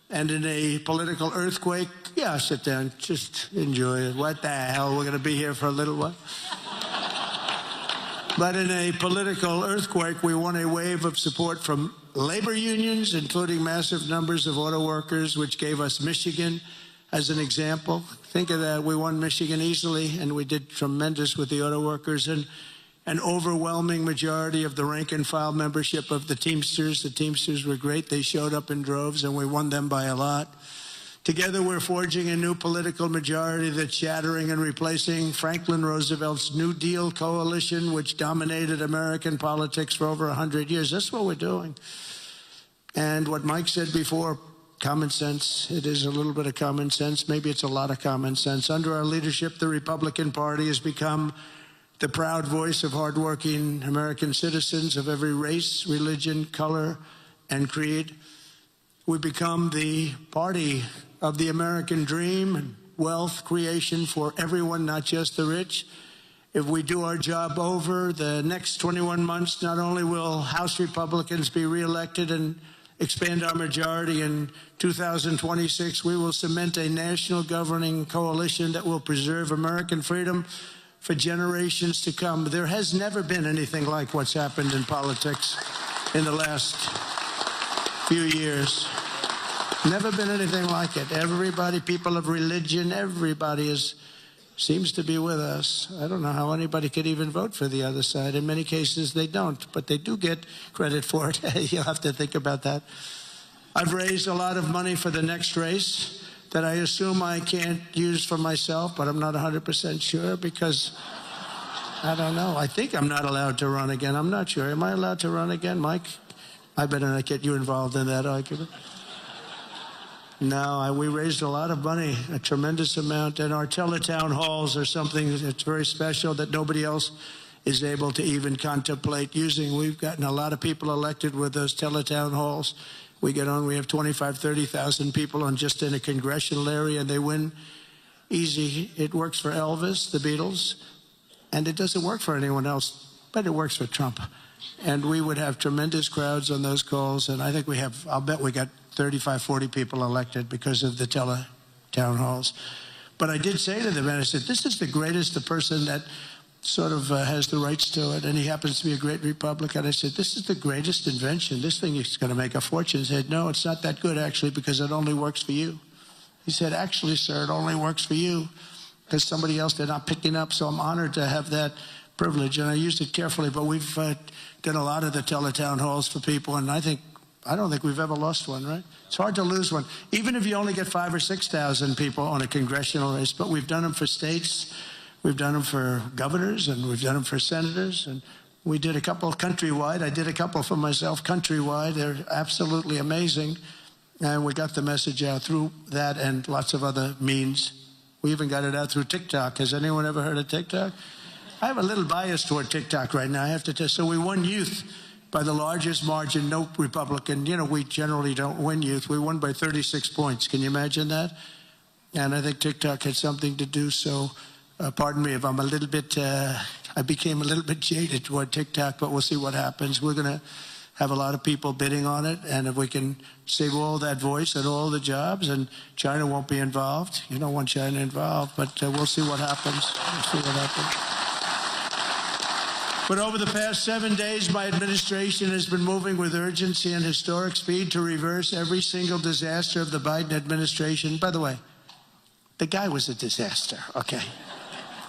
And in a political earthquake, yeah, sit down, just enjoy it. What the hell, we're going to be here for a little while. But in a political earthquake, we won a wave of support from labor unions, including massive numbers of auto workers, which gave us Michigan as an example. Think of that, we won Michigan easily, and we did tremendous with the auto workers. And an overwhelming majority of the rank and file membership of the Teamsters. The Teamsters were great. They showed up in droves, and we won them by a lot. Together, we're forging a new political majority that's shattering and replacing Franklin Roosevelt's New Deal coalition, which dominated American politics for over 100 years. That's what we're doing. And what Mike said before, common sense. It is a little bit of common sense. Maybe it's a lot of common sense. Under our leadership, the Republican Party has become the proud voice of hardworking American citizens of every race, religion, color, and creed. We become the party of the American dream and wealth creation for everyone, not just the rich. If we do our job over the next 21 months, not only will House Republicans be reelected and expand our majority in 2026, we will cement a national governing coalition that will preserve American freedom for generations to come. There has never been anything like what's happened in politics. in the last few years. Never been anything like it. Everybody, people of religion, everybody seems to be with us. I don't know how anybody could even vote for the other side. In many cases, they don't, but they do get credit for it. You'll have to think about that. I've raised a lot of money for the next race that I assume I can't use for myself, but I'm not 100% sure because I don't know. I think I'm not allowed to run again. I'm not sure. Am I allowed to run again, Mike? I better not get you involved in that argument. No, we raised a lot of money, a tremendous amount, and our teletown halls are something that's very special that nobody else is able to even contemplate using. We've gotten a lot of people elected with those teletown halls. We have 25,000, 30,000 people on just in a congressional area, and they win easy. It works for Elvis, the Beatles, and it doesn't work for anyone else, but it works for Trump. And we would have tremendous crowds on those calls, and I think I'll bet we got 35, 40 people elected because of the town halls. But I did say to them, and I said, this is the greatest, the person that sort of has the rights to it, and he happens to be a great Republican. I said, this is the greatest invention. This thing is going to make a fortune. He said, no, it's not that good, actually, because it only works for you. He said, actually, sir, it only works for you because somebody else they're not picking up, so I'm honored to have that privilege, and I used it carefully, but we've done a lot of the teletown halls for people, and I don't think we've ever lost one, right? It's hard to lose one, even if you only get 5,000 or 6,000 people on a congressional race. But we've done them for states, we've done them for governors, and we've done them for senators. And we did a couple countrywide. I did a couple for myself countrywide. They're absolutely amazing. And we got the message out through that and lots of other means. We even got it out through TikTok. Has anyone ever heard of TikTok? I have a little bias toward TikTok right now, I have to tell you. So we won youth by the largest margin, no Republican. We generally don't win youth. We won by 36 points. Can you imagine that? And I think TikTok had something to do. So, pardon me if I'm a little bit, I became a little bit jaded toward TikTok, but we'll see what happens. We're going to have a lot of people bidding on it. And if we can save all that voice and all the jobs, and China won't be involved. You don't want China involved, but we'll see what happens. We'll see what happens. But over the past 7 days, my administration has been moving with urgency and historic speed to reverse every single disaster of the Biden administration. By the way, the guy was a disaster, okay?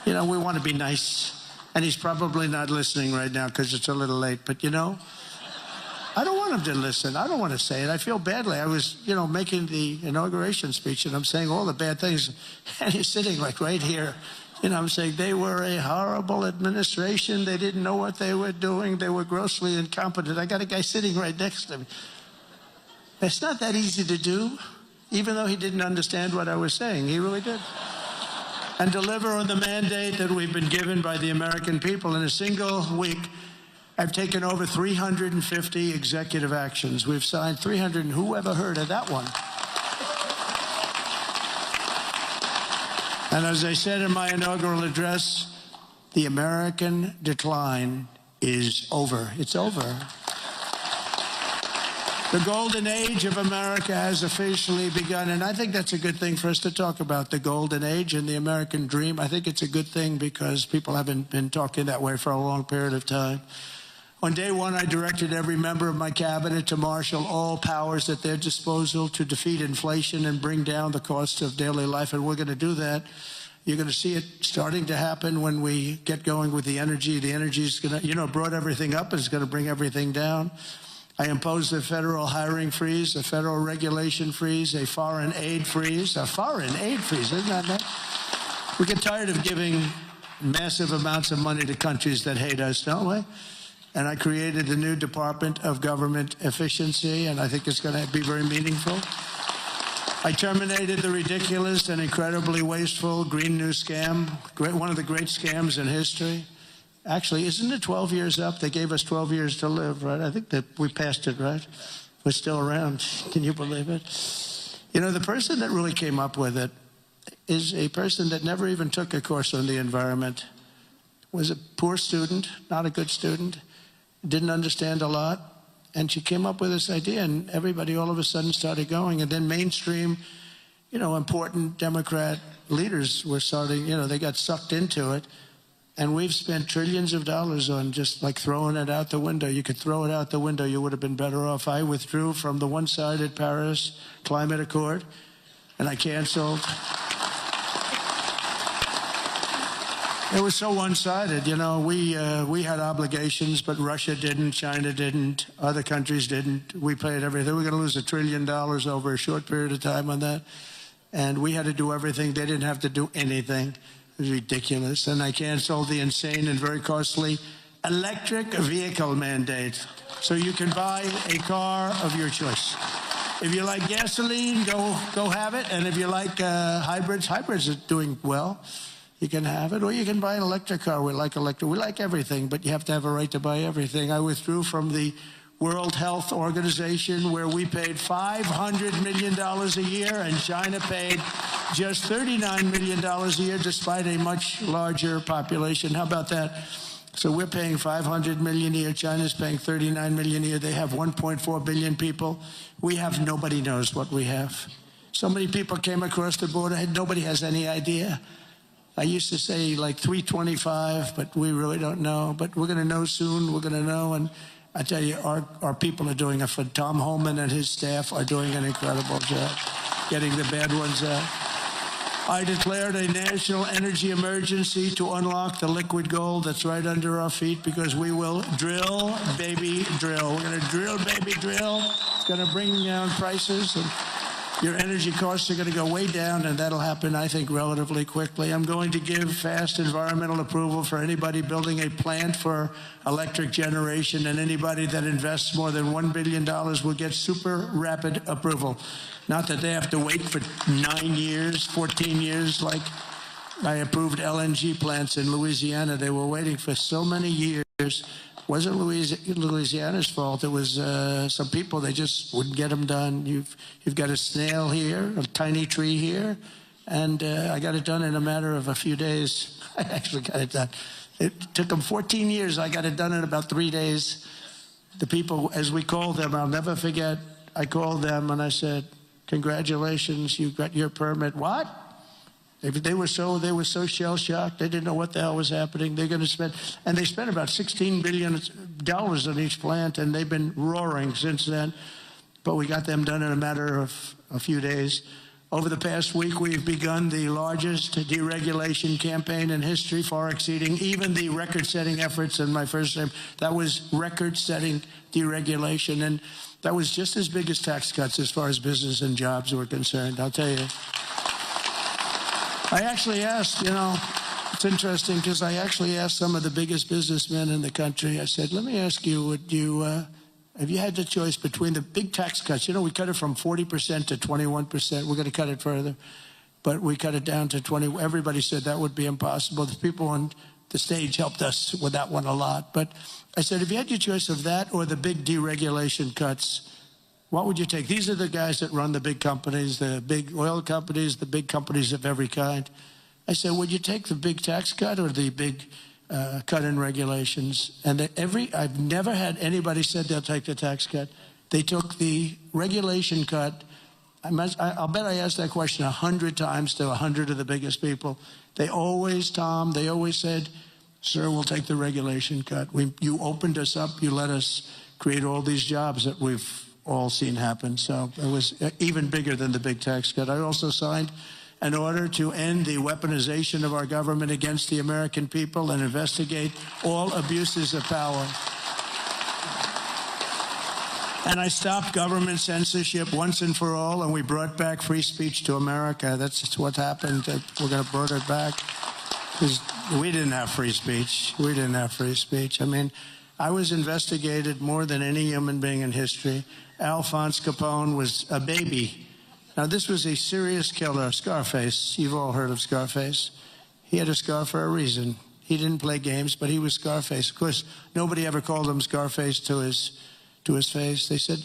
We want to be nice. And he's probably not listening right now because it's a little late. But, I don't want him to listen. I don't want to say it. I feel badly. I was, making the inauguration speech, and I'm saying all the bad things. And he's sitting like right here. I'm saying they were a horrible administration. They didn't know what they were doing. They were grossly incompetent. I got a guy sitting right next to me. It's not that easy to do, even though he didn't understand what I was saying. He really did. And deliver on the mandate that we've been given by the American people. In a single week, I've taken over 350 executive actions. We've signed 300, and who ever heard of that one? And as I said in my inaugural address, the American decline is over. It's over. The golden age of America has officially begun, and I think that's a good thing for us to talk about, the golden age and the American dream. I think it's a good thing because people haven't been talking that way for a long period of time. On day one, I directed every member of my cabinet to marshal all powers at their disposal to defeat inflation and bring down the cost of daily life, and we're going to do that. You're going to see it starting to happen when we get going with the energy. The energy is going to, brought everything up and it's going to bring everything down. I imposed a federal hiring freeze, a federal regulation freeze, a foreign aid freeze. A foreign aid freeze, isn't that nice? We get tired of giving massive amounts of money to countries that hate us, don't we? And I created the new Department of Government Efficiency, and I think it's going to be very meaningful. I terminated the ridiculous and incredibly wasteful Green New Scam, one of the great scams in history. Actually, isn't it 12 years up? They gave us 12 years to live, right? I think that we passed it, right? We're still around. Can you believe it? The person that really came up with it is a person that never even took a course on the environment, was a poor student, not a good student, didn't understand a lot, and she came up with this idea, and everybody all of a sudden started going, and then mainstream, important Democrat leaders were starting, they got sucked into it, And we've spent trillions of dollars on just like throwing it out the window. You could throw it out the window. You would have been better off. I withdrew from the one-sided Paris Climate Accord, and I canceled. It was so one-sided. You know, we had obligations, but Russia didn't, China didn't, other countries didn't. We paid everything. We're going to lose $1 trillion over a short period of time on that. And we had to do everything. They didn't have to do anything. It was ridiculous. And I canceled the insane and very costly electric vehicle mandate. So you can buy a car of your choice. If you like gasoline, go have it. And if you like hybrids are doing well. You can have it, or you can buy an electric car. We like everything, but you have to have a right to buy everything. I withdrew from the World Health Organization, where we paid $500 million a year, and China paid just $39 million a year, despite a much larger population. How about that? So we're paying $500 million a year. China's paying $39 million a year. They have 1.4 billion people. We have, nobody knows what we have. So many people came across the border, and nobody has any idea. I used to say like 325, but we really don't know. But we're going to know soon. We're going to know. And I tell you, our people are doing Tom Holman and his staff are doing an incredible job getting the bad ones out. I declared a national energy emergency to unlock the liquid gold that's right under our feet, because we will drill, baby, drill. We're going to drill, baby, drill. It's going to bring down prices, and your energy costs are going to go way down, and that'll happen, I think, relatively quickly. I'm going to give fast environmental approval for anybody building a plant for electric generation, and anybody that invests more than $1 billion will get super rapid approval. Not that they have to wait for 9 years, 14 years, like I approved LNG plants in Louisiana. They were waiting for so many years. It wasn't Louisiana's fault. It was some people, they just wouldn't get them done. You've got a snail here, a tiny tree here, and I got it done in a matter of a few days. I actually got it done. It took them 14 years. I got it done in about 3 days. The people, as we called them, I'll never forget, I called them and I said, congratulations, you got your permit. What? They were so shell-shocked. They didn't know what the hell was happening. They're going to spend, and they spent about $16 billion on each plant, and they've been roaring since then. But we got them done in a matter of a few days. Over the past week, we've begun the largest deregulation campaign in history, far exceeding even the record-setting efforts in my first term. That was record-setting deregulation, and that was just as big as tax cuts as far as business and jobs were concerned, I'll tell you. I actually asked, you know, it's interesting because I actually asked some of the biggest businessmen in the country, I said, let me ask you, have you had the choice between the big tax cuts? You know, we cut it from 40% to 21%. We're going to cut it further, but we cut it down to 20. Everybody said that would be impossible. The people on the stage helped us with that one a lot. But I said, if you had your choice of that or the big deregulation cuts, what would you take? These are the guys that run the big companies, the big oil companies, the big companies of every kind. I said, would you take the big tax cut or the big cut in regulations? And I've never had anybody said they'll take the tax cut. They took the regulation cut. I'll bet I asked that question 100 times to 100 of the biggest people. They always, Tom, they always said, sir, we'll take the regulation cut. You opened us up. You let us create all these jobs that we've all seen happen. So it was even bigger than the big tax cut. I also signed an order to end the weaponization of our government against the American people and investigate all abuses of power. And I stopped government censorship once and for all, and we brought back free speech to America. That's what happened. We're going to bring it back. We didn't have free speech. We didn't have free speech. I mean, I was investigated more than any human being in history. Alphonse Capone was a baby. Now, this was a serious killer, Scarface. You've all heard of Scarface. He had a scar for a reason. He didn't play games, but he was Scarface. Of course, nobody ever called him Scarface to his face. They said,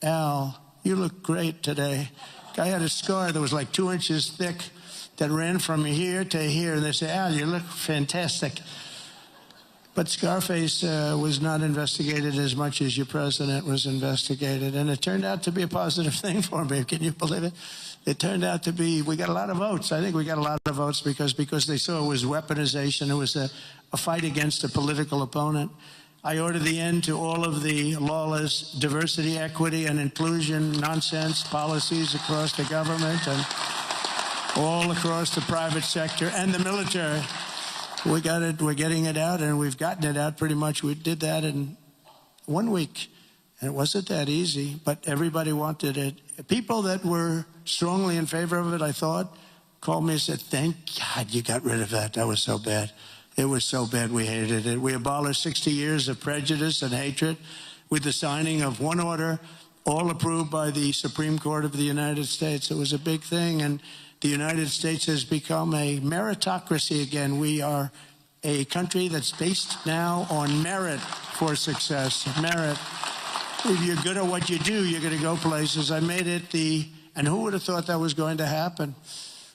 Al, you look great today. Guy had a scar that was like 2 inches thick that ran from here to here. And they said, Al, you look fantastic. But Scarface was not investigated as much as your president was investigated. And it turned out to be a positive thing for me. Can you believe it? It turned out to be, we got a lot of votes. I think we got a lot of votes because they saw it was weaponization. It was a fight against a political opponent. I ordered the end to all of the lawless diversity, equity, and inclusion nonsense policies across the government and all across the private sector and the military. We got it, we're getting it out, and we've gotten it out pretty much. We did that in 1 week, and it wasn't that easy, but everybody wanted it. People that were strongly in favor of it, I thought, called me and said, thank God you got rid of that. That was so bad. It was so bad we hated it. We abolished 60 years of prejudice and hatred with the signing of one order, all approved by the Supreme Court of the United States. It was a big thing, and the United States has become a meritocracy again. We are a country that's based now on merit for success, merit. If you're good at what you do, you're going to go places. I made it and who would have thought that was going to happen?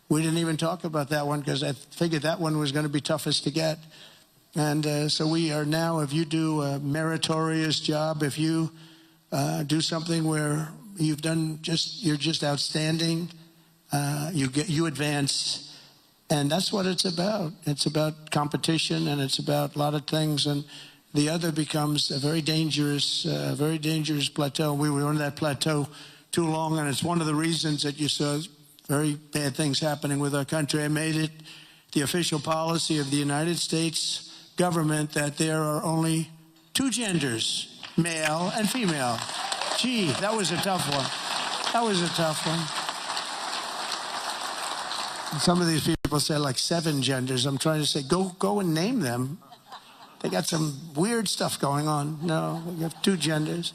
We didn't even talk about that one because I figured that one was going to be toughest to get. And so we are now, if you do a meritorious job, if you do something where you're just outstanding, you advance, and that's what it's about. It's about competition, and it's about a lot of things, and the other becomes a very dangerous plateau. We were on that plateau too long, and it's one of the reasons that you saw very bad things happening with our country. I made it the official policy of the United States government that there are only two genders, male and female. Gee, that was a tough one. That was a tough one. Some of these people say like 7 genders. I'm trying to say, go and name them. They got some weird stuff going on. No, we have 2 genders.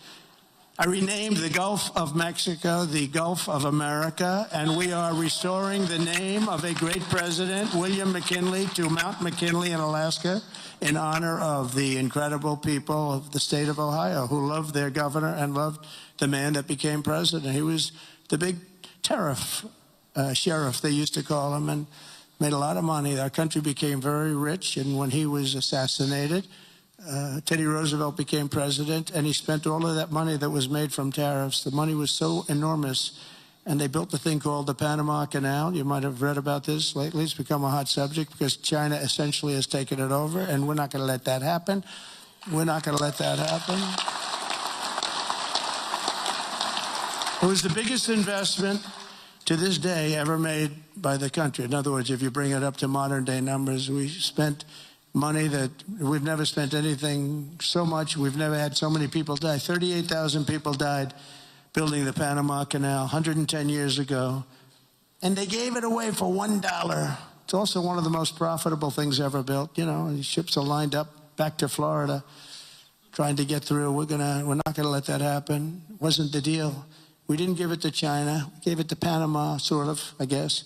I renamed the Gulf of Mexico the Gulf of America, and we are restoring the name of a great president, William McKinley, to Mount McKinley in Alaska in honor of the incredible people of the state of Ohio who loved their governor and loved the man that became president. He was the big tariff sheriff, they used to call him, and made a lot of money. Our country became very rich, and when he was assassinated, Teddy Roosevelt became president, and he spent all of that money that was made from tariffs. The money was so enormous, and they built the thing called the Panama Canal. You might have read about this lately. It's become a hot subject because China essentially has taken it over, and we're not going to let that happen. We're not going to let that happen. It was the biggest investment to this day ever made by the country. In other words, if you bring it up to modern day numbers, we spent money that we've never spent anything so much. We've never had so many people die. 38,000 people died building the Panama Canal 110 years ago. And they gave it away for $1. It's also one of the most profitable things ever built. You know, these ships are lined up back to Florida trying to get through. We're not gonna let that happen. It wasn't the deal. We didn't give it to China. We gave it to Panama, sort of, I guess.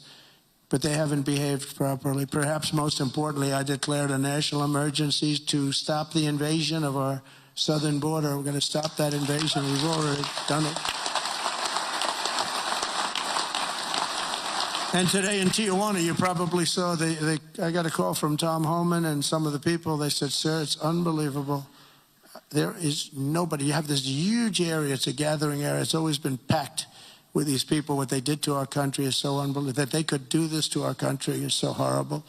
But they haven't behaved properly. Perhaps most importantly, I declared a national emergency to stop the invasion of our southern border. We're going to stop that invasion. We've already done it. And today in Tijuana, you probably saw, I got a call from Tom Homan and some of the people. They said, sir, it's unbelievable. There is nobody. You have this huge area. It's a gathering area. It's always been packed with these people. What they did to our country is so unbelievable. That they could do this to our country is so horrible.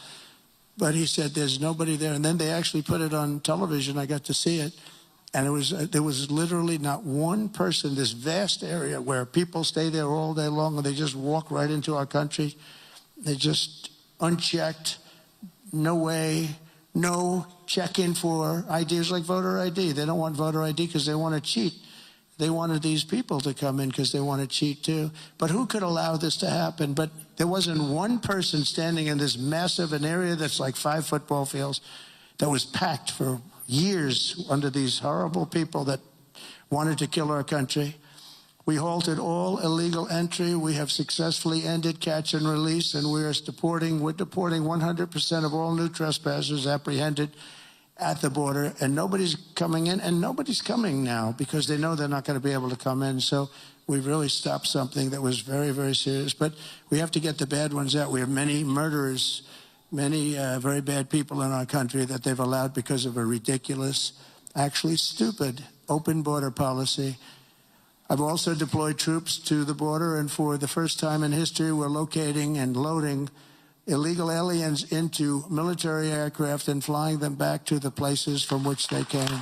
But he said there's nobody there. And then they actually put it on television. I got to see it. And there was literally not one person, this vast area where people stay there all day long and they just walk right into our country. They just unchecked, no way, no check-in for ideas like voter ID. They don't want voter ID because they want to cheat. They wanted these people to come in because they want to cheat too. But who could allow this to happen? But there wasn't one person standing in this massive an area that's like 5 football fields that was packed for years under these horrible people that wanted to kill our country. We halted all illegal entry. We have successfully ended catch and release, and we're deporting 100% of all new trespassers apprehended at the border, and nobody's coming in, and nobody's coming now because they know they're not going to be able to come in. So we've really stopped something that was very, very serious. But we have to get the bad ones out. We have many murderers many very bad people in our country that they've allowed because of a ridiculous, actually stupid, open border policy. I've also deployed troops to the border, and for the first time in history, we're locating and loading illegal aliens into military aircraft and flying them back to the places from which they came.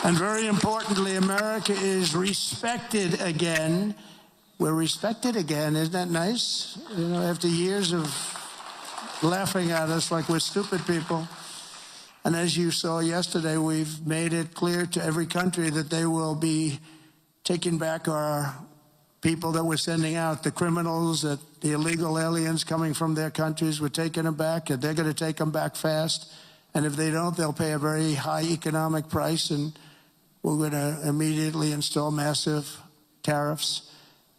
And very importantly, America is respected again. We're respected again. Isn't that nice? You know, after years of laughing at us like we're stupid people. And as you saw yesterday, we've made it clear to every country that they will be taking back our people that we're sending out, the criminals, the illegal aliens coming from their countries. We're taking them back, and they're going to take them back fast. And if they don't, they'll pay a very high economic price, and we're going to immediately install massive tariffs.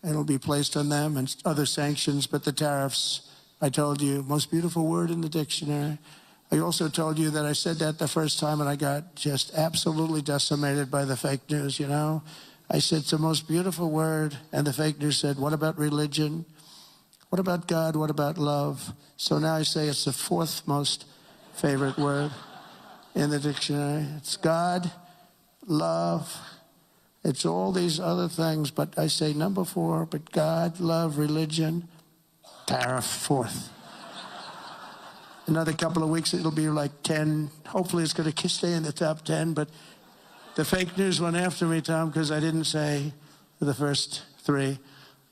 It'll be placed on them and other sanctions, but the tariffs, I told you, most beautiful word in the dictionary. I also told you that I said that the first time, and I got just absolutely decimated by the fake news, you know. I said, it's the most beautiful word, and the fake news said, what about religion? What about God? What about love? So now I say it's the fourth most favorite word in the dictionary. It's God, love, it's all these other things, but I say number 4, but God, love, religion, tariff, fourth. Another couple of weeks, it'll be like 10. Hopefully it's going to stay in the top 10, but the fake news went after me, Tom, because I didn't say the first 3.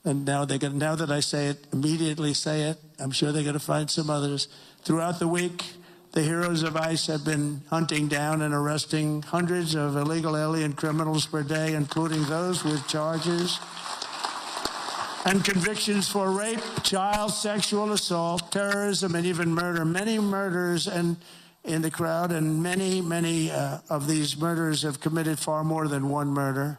And now now that I say it, immediately say it, I'm sure they're going to find some others. Throughout the week, the heroes of ICE have been hunting down and arresting hundreds of illegal alien criminals per day, including those with charges and convictions for rape, child sexual assault, terrorism, and even murder. Many murders in the crowd, and many of these murders have committed far more than one murder.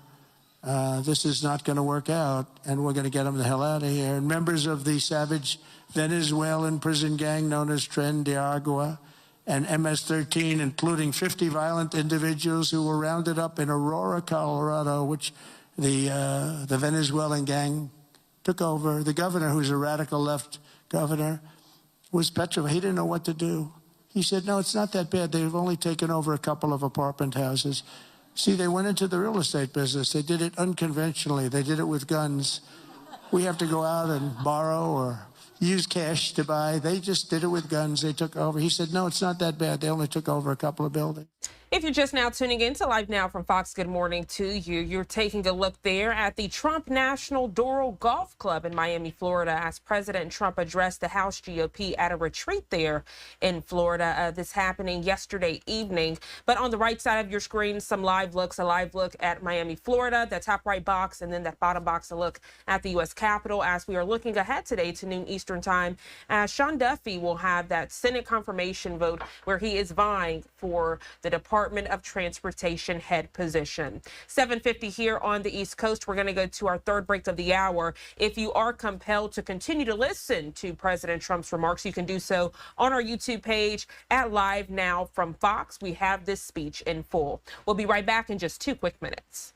This is not going to work out, and we're going to get them the hell out of here. And members of the savage Venezuelan prison gang known as Tren de Agua and MS-13, including 50 violent individuals who were rounded up in Aurora, Colorado, which the Venezuelan gang took over. The governor, who's a radical left governor, was petrified. He didn't know what to do. He said, no, it's not that bad. They've only taken over a couple of apartment houses. See, they went into the real estate business. They did it unconventionally. They did it with guns. We have to go out and borrow or use cash to buy. They just did it with guns. They took over. He said, no, it's not that bad. They only took over a couple of buildings. If you're just now tuning in to Live Now from Fox, good morning to you. You're taking a look there at the Trump National Doral Golf Club in Miami, Florida, as President Trump addressed the House GOP at a retreat there in Florida. This happening yesterday evening. But on the right side of your screen, some live looks, a live look at Miami, Florida, the top right box, and then that bottom box, a look at the U.S. Capitol as we are looking ahead today to noon Eastern time. Sean Duffy will have that Senate confirmation vote where he is vying for the Department of Transportation head position. 7:50 here on the East Coast. We're going to go to our third break of the hour. If you are compelled to continue to listen to President Trump's remarks, you can do so on our YouTube page at Live Now from Fox. We have this speech in full. We'll be right back in just 2 quick minutes.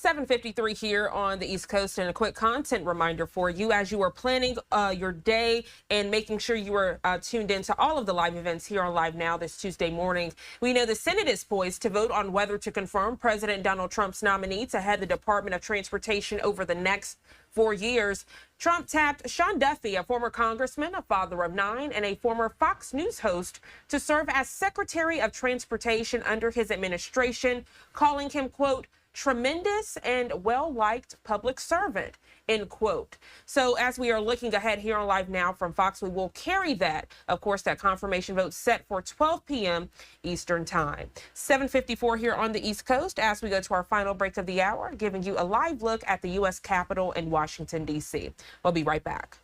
7:53 here on the East Coast, and a quick content reminder for you as you are planning your day and making sure you are tuned into all of the live events here on Live Now this Tuesday morning. We know the Senate is poised to vote on whether to confirm President Donald Trump's nominee to head the Department of Transportation over the next 4 years. Trump tapped Sean Duffy, a former congressman, a father of 9, and a former Fox News host, to serve as Secretary of Transportation under his administration, calling him, quote, tremendous and well-liked public servant, end quote. So as we are looking ahead here on Live Now from Fox, we will carry that, of course, that confirmation vote set for 12 p.m. Eastern time. 7:54 here on the East Coast as we go to our final break of the hour, giving you a live look at the U.S. Capitol in Washington, D.C. We'll be right back.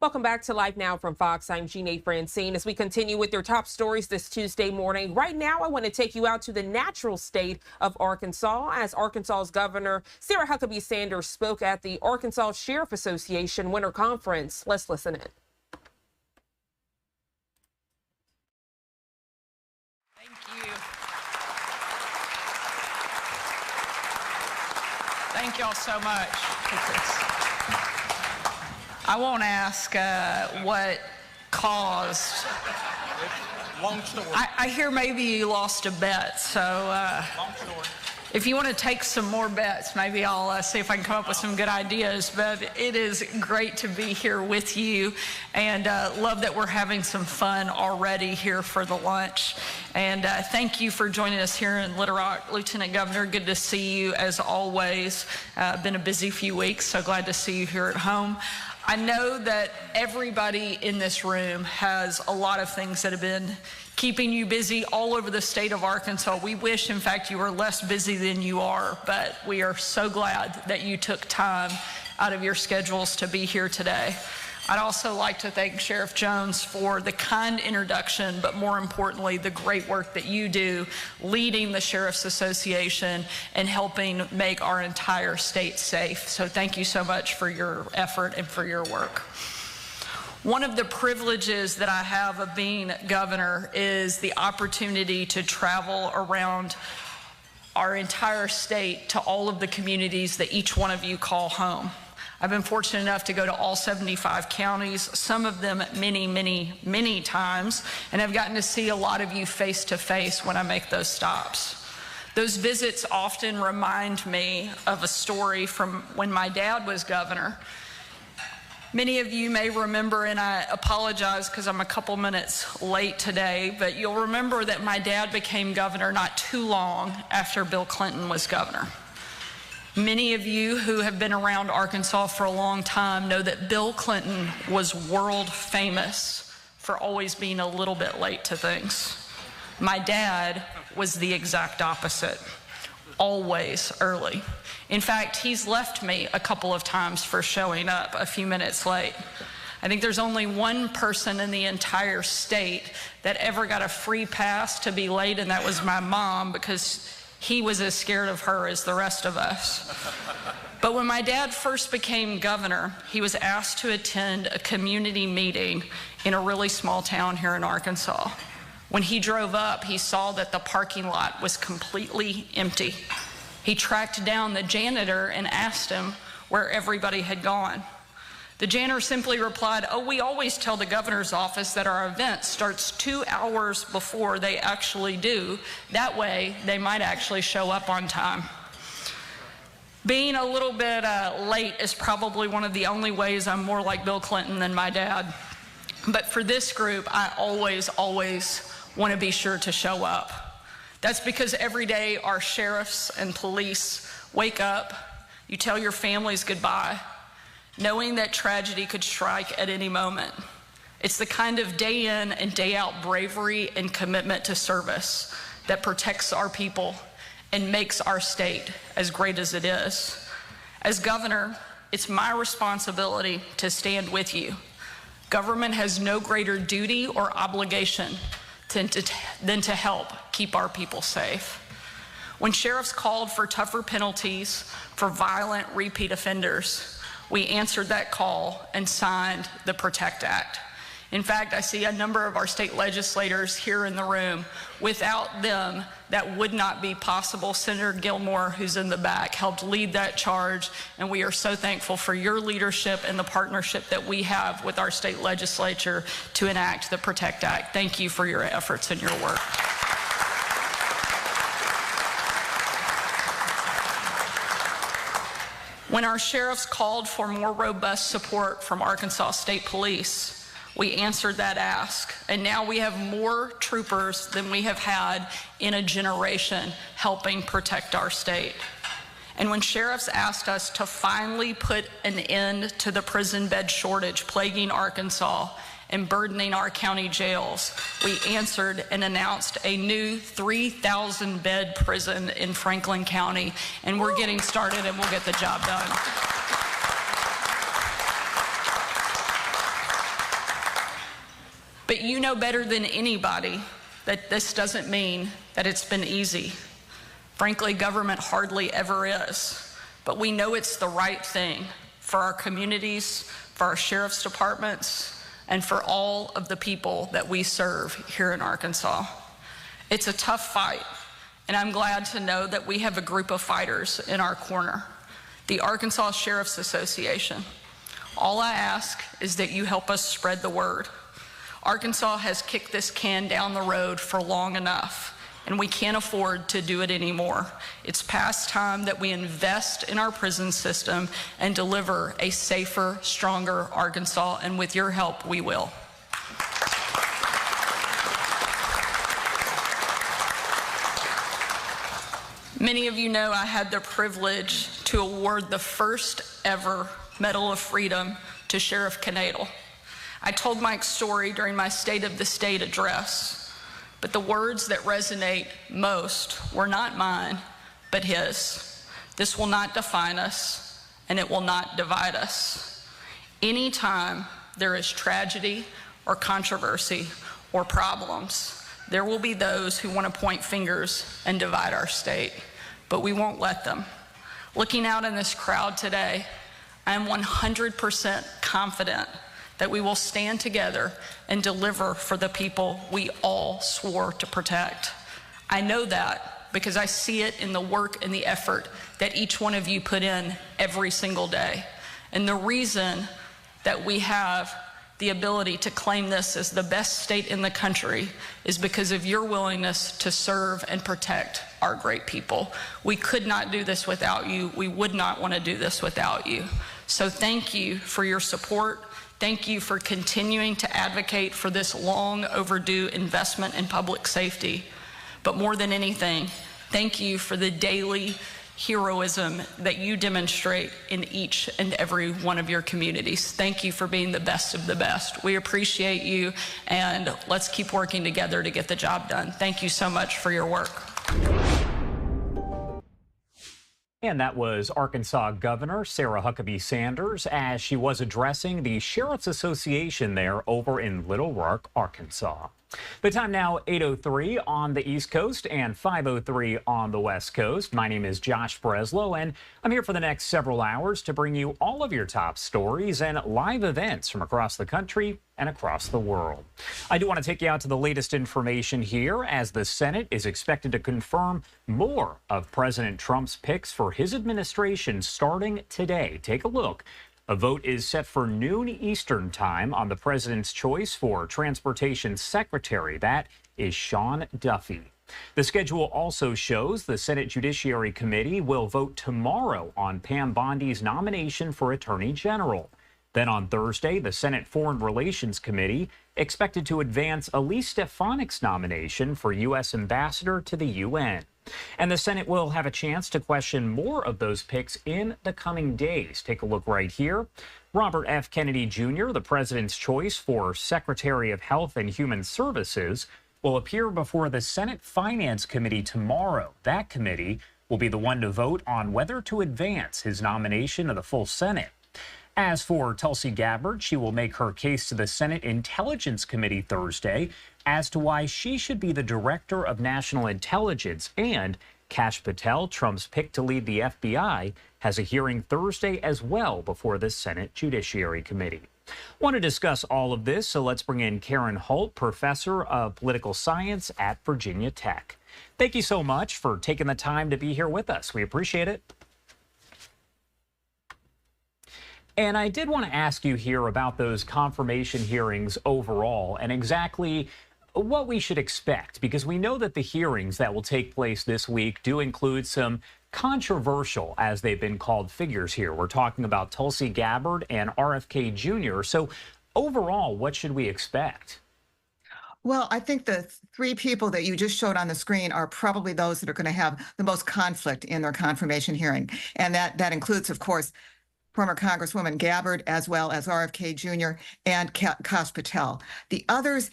Welcome back to Live Now from Fox. I'm Jeanne Francine. As we continue with your top stories this Tuesday morning, right now I want to take you out to the natural state of Arkansas as Arkansas's Governor Sarah Huckabee Sanders spoke at the Arkansas Sheriff Association Winter Conference. Let's listen in. Thank y'all so much. I won't ask what caused. Long story. I hear maybe you lost a bet, so Long story. if you want to take some more bets, maybe I'll see if I can come up with some good ideas. But it is great to be here with you, and love that we're having some fun already here for the lunch. And thank you for joining us here in Little Rock, Lieutenant Governor. Good to see you as always. Been a busy few weeks, so glad to see you here at home. I know that everybody in this room has a lot of things that have been keeping you busy all over the state of Arkansas. We wish, in fact, you were less busy than you are, but we are so glad that you took time out of your schedules to be here today. I'd also like to thank Sheriff Jones for the kind introduction, but more importantly, the great work that you do leading the Sheriff's Association and helping make our entire state safe. So thank you so much for your effort and for your work. One of the privileges that I have of being governor is the opportunity to travel around our entire state to all of the communities that each one of you call home. I've been fortunate enough to go to all 75 counties, some of them many, many, many times, and I've gotten to see a lot of you face to face when I make those stops. Those visits often remind me of a story from when my dad was governor. Many of you may remember, and I apologize because I'm a couple minutes late today, but you'll remember that my dad became governor not too long after Bill Clinton was governor. Many of you who have been around Arkansas for a long time know that Bill Clinton was world famous for always being a little bit late to things. My dad was the exact opposite, always early. In fact, he's left me a couple of times for showing up a few minutes late. I think there's only one person in the entire state that ever got a free pass to be late, and that was my mom, because he was as scared of her as the rest of us. But when my dad first became governor, he was asked to attend a community meeting in a really small town here in Arkansas. When he drove up, he saw that the parking lot was completely empty. He tracked down the janitor and asked him where everybody had gone. The janitor simply replied, "Oh, we always tell the governor's office that our event starts 2 hours before they actually do. That way, they might actually show up on time." Being a little bit late is probably one of the only ways I'm more like Bill Clinton than my dad. But for this group, I always want to be sure to show up. That's because every day our sheriffs and police wake up, you tell your families goodbye, knowing that tragedy could strike at any moment. It's the kind of day in and day out bravery and commitment to service that protects our people and makes our state as great as it is. As governor, it's my responsibility to stand with you. Government has no greater duty or obligation than to help keep our people safe. When sheriffs called for tougher penalties for violent repeat offenders, we answered that call and signed the PROTECT Act. In fact, I see a number of our state legislators here in the room. Without them, that would not be possible. Senator Gilmore, who's in the back, helped lead that charge, and we are so thankful for your leadership and the partnership that we have with our state legislature to enact the PROTECT Act. Thank you for your efforts and your work. When our sheriffs called for more robust support from Arkansas State Police, we answered that ask, and now we have more troopers than we have had in a generation helping protect our state. And when sheriffs asked us to finally put an end to the prison bed shortage plaguing Arkansas and burdening our county jails, we answered and announced a new 3,000-bed prison in Franklin County, and we're getting started and we'll get the job done. But you know better than anybody that this doesn't mean that it's been easy. Frankly, government hardly ever is. But we know it's the right thing for our communities, for our sheriff's departments, and for all of the people that we serve here in Arkansas. It's a tough fight, and I'm glad to know that we have a group of fighters in our corner, the Arkansas Sheriff's Association. All I ask is that you help us spread the word. Arkansas has kicked this can down the road for long enough, and we can't afford to do it anymore. It's past time that we invest in our prison system and deliver a safer, stronger Arkansas, and with your help, we will. Many of you know I had the privilege to award the first ever Medal of Freedom to Sheriff Knadel. I told Mike's story during my State of the State address, but the words that resonate most were not mine, but his. This will not define us, and it will not divide us. Anytime there is tragedy or controversy or problems, there will be those who want to point fingers and divide our state, but we won't let them. Looking out in this crowd today, I am 100% confident that we will stand together and deliver for the people we all swore to protect. I know that because I see it in the work and the effort that each one of you put in every single day. And the reason that we have the ability to claim this as the best state in the country is because of your willingness to serve and protect our great people. We could not do this without you. We would not want to do this without you. So thank you for your support. Thank you for continuing to advocate for this long overdue investment in public safety. But more than anything, thank you for the daily heroism that you demonstrate in each and every one of your communities. Thank you for being the best of the best. We appreciate you, and let's keep working together to get the job done. Thank you so much for your work. And that was Arkansas Governor Sarah Huckabee Sanders as she was addressing the Sheriff's Association there over in Little Rock, Arkansas. The time now 8:03 on the East Coast and 5:03 on the West Coast. My name is Josh Breslow, and I'm here for the next several hours to bring you all of your top stories and live events from across the country and across the world. I do want to take you out to the latest information here as the Senate is expected to confirm more of President Trump's picks for his administration starting today. Take a look. A vote is set for noon Eastern time on the president's choice for transportation secretary. That is Sean Duffy. The schedule also shows the Senate Judiciary Committee will vote tomorrow on Pam Bondi's nomination for Attorney General. Then on Thursday, the Senate Foreign Relations Committee expected to advance Elise Stefanik's nomination for U.S. Ambassador to the UN. And the Senate will have a chance to question more of those picks in the coming days. Take a look right here. Robert F. Kennedy Jr., the president's choice for Secretary of Health and Human Services, will appear before the Senate Finance Committee tomorrow. That committee will be the one to vote on whether to advance his nomination to the full Senate. As for Tulsi Gabbard, she will make her case to the Senate Intelligence Committee Thursday as to why she should be the Director of National Intelligence. And Kash Patel, Trump's pick to lead the FBI, has a hearing Thursday as well before the Senate Judiciary Committee. Want to discuss all of this, so let's bring in Karen Holt, professor of political science at Virginia Tech. Thank you so much for taking the time to be here with us. We appreciate it. And I did want to ask you here about those confirmation hearings overall and exactly what we should expect, because we know that the hearings that will take place this week do include some controversial, as they've been called, figures here. We're talking about Tulsi Gabbard and RFK Jr. So overall, what should we expect? Well, I think the three people that you just showed on the screen are probably those that are going to have the most conflict in their confirmation hearing. And that includes, of course, former Congresswoman Gabbard, as well as RFK Jr. and Kash Patel. The others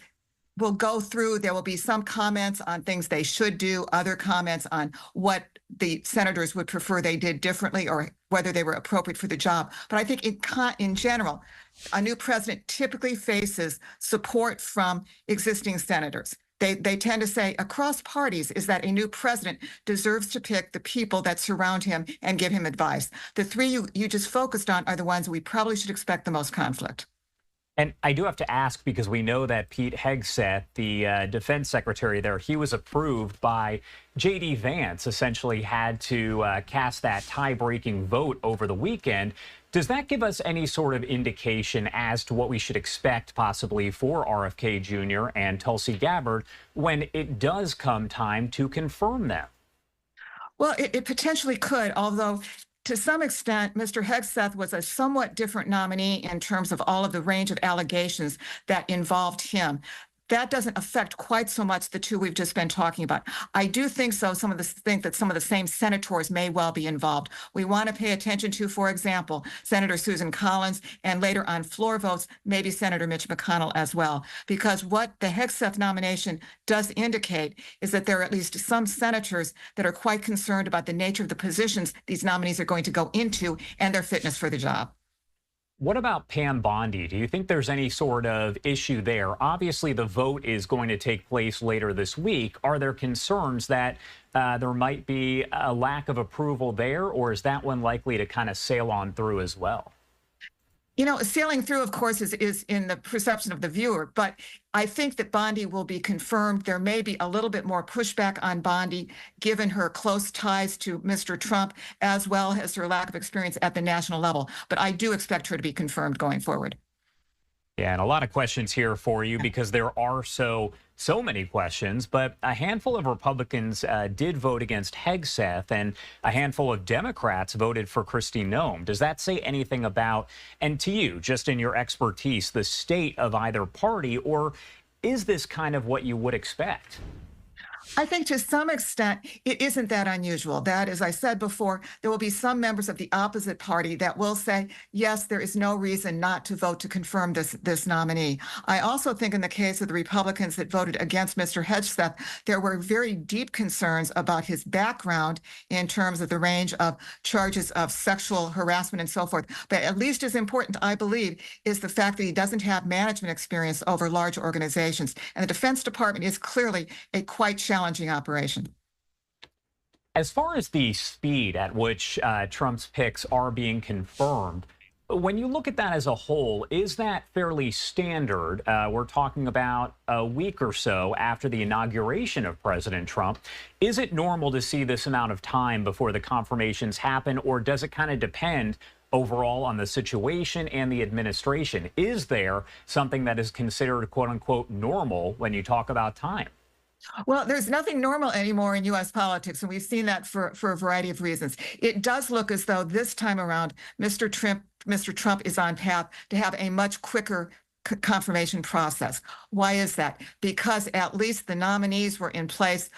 will go through. There will be some comments on things they should do, other comments on what the senators would prefer they did differently or whether they were appropriate for the job. But I think in general, a new president typically faces support from existing senators. They tend to say across parties is that a new president deserves to pick the people that surround him and give him advice. The three you just focused on are the ones we probably should expect the most conflict. And I do have to ask, because we know that Pete Hegseth, the defense secretary there, he was approved by J.D. Vance, essentially had to cast that tie-breaking vote over the weekend. Does that give us any sort of indication as to what we should expect possibly for RFK Jr. and Tulsi Gabbard when it does come time to confirm them? Well, it potentially could, although to some extent, Mr. Hegseth was a somewhat different nominee in terms of all of the range of allegations that involved him. That doesn't affect quite so much the two we've just been talking about. I do think so. Think that some of the same senators may well be involved. We want to pay attention to, for example, Senator Susan Collins, and later on floor votes, maybe Senator Mitch McConnell as well. Because what the Hegseth nomination does indicate is that there are at least some senators that are quite concerned about the nature of the positions these nominees are going to go into and their fitness for the job. What about Pam Bondi? Do you think there's any sort of issue there? Obviously, the vote is going to take place later this week. Are there concerns that there might be a lack of approval there, or is that one likely to kind of sail on through as well? You know, sailing through, of course, is in the perception of the viewer, but I think that Bondi will be confirmed. There may be a little bit more pushback on Bondi, given her close ties to Mr. Trump, as well as her lack of experience at the national level. But I do expect her to be confirmed going forward. Yeah, and a lot of questions here for you because there are so many questions, but a handful of Republicans did vote against Hegseth, and a handful of Democrats voted for Kristi Noem. Does that say anything about, and to you, just in your expertise, the state of either party, or is this kind of what you would expect? I think to some extent, it isn't that unusual. That, as I said before, there will be some members of the opposite party that will say, yes, there is no reason not to vote to confirm this nominee. I also think in the case of the Republicans that voted against Mr. Hegseth, there were very deep concerns about his background in terms of the range of charges of sexual harassment and so forth. But at least as important, I believe, is the fact that he doesn't have management experience over large organizations. And the Defense Department is clearly a quite challenging operation. As far as the speed at which Trump's picks are being confirmed, when you look at that as a whole, is that fairly standard? We're talking about a week or so after the inauguration of President Trump. Is it normal to see this amount of time before the confirmations happen, or does it kind of depend overall on the situation and the administration? Is there something that is considered quote unquote normal when you talk about time? Well, there's nothing normal anymore in U.S. politics, and we've seen that for a variety of reasons. It does look as though this time around, Mr. Trump is on path to have a much quicker confirmation process. Why is that? Because at least the nominees were in place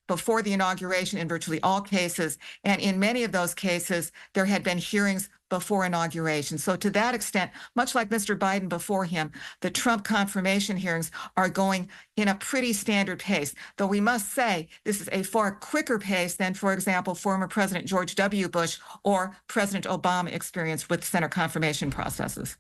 before the inauguration in virtually all cases, and in many of those cases, there had been hearings before inauguration. So to that extent, much like Mr. Biden before him, the Trump confirmation hearings are going in a pretty standard pace, though we must say this is a far quicker pace than, for example, former President George W. Bush or President Obama experienced with Senate confirmation processes.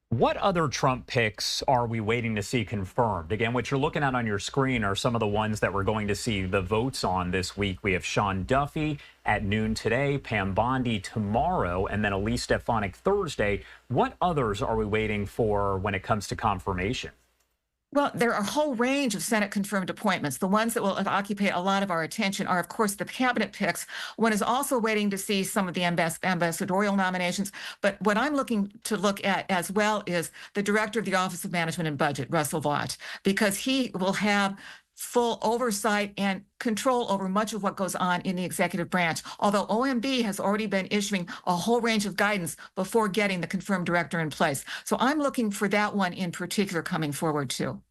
What other Trump picks are we waiting to see confirmed? Again, what you're looking at on your screen are some of the ones that we're going to see the votes on this week. We have Sean Duffy at noon today, Pam Bondi tomorrow, and then Elise Stefanik Thursday. What others are we waiting for when it comes to confirmation? Well, there are a whole range of Senate-confirmed appointments. The ones that will occupy a lot of our attention are, of course, the cabinet picks. One is also waiting to see some of the ambassadorial nominations. But what I'm looking at as well is the director of the Office of Management and Budget, Russell Vought, because he will have full oversight and control over much of what goes on in the executive branch, although OMB has already been issuing a whole range of guidance before getting the confirmed director in place. So I'm looking for that one in particular coming forward, too.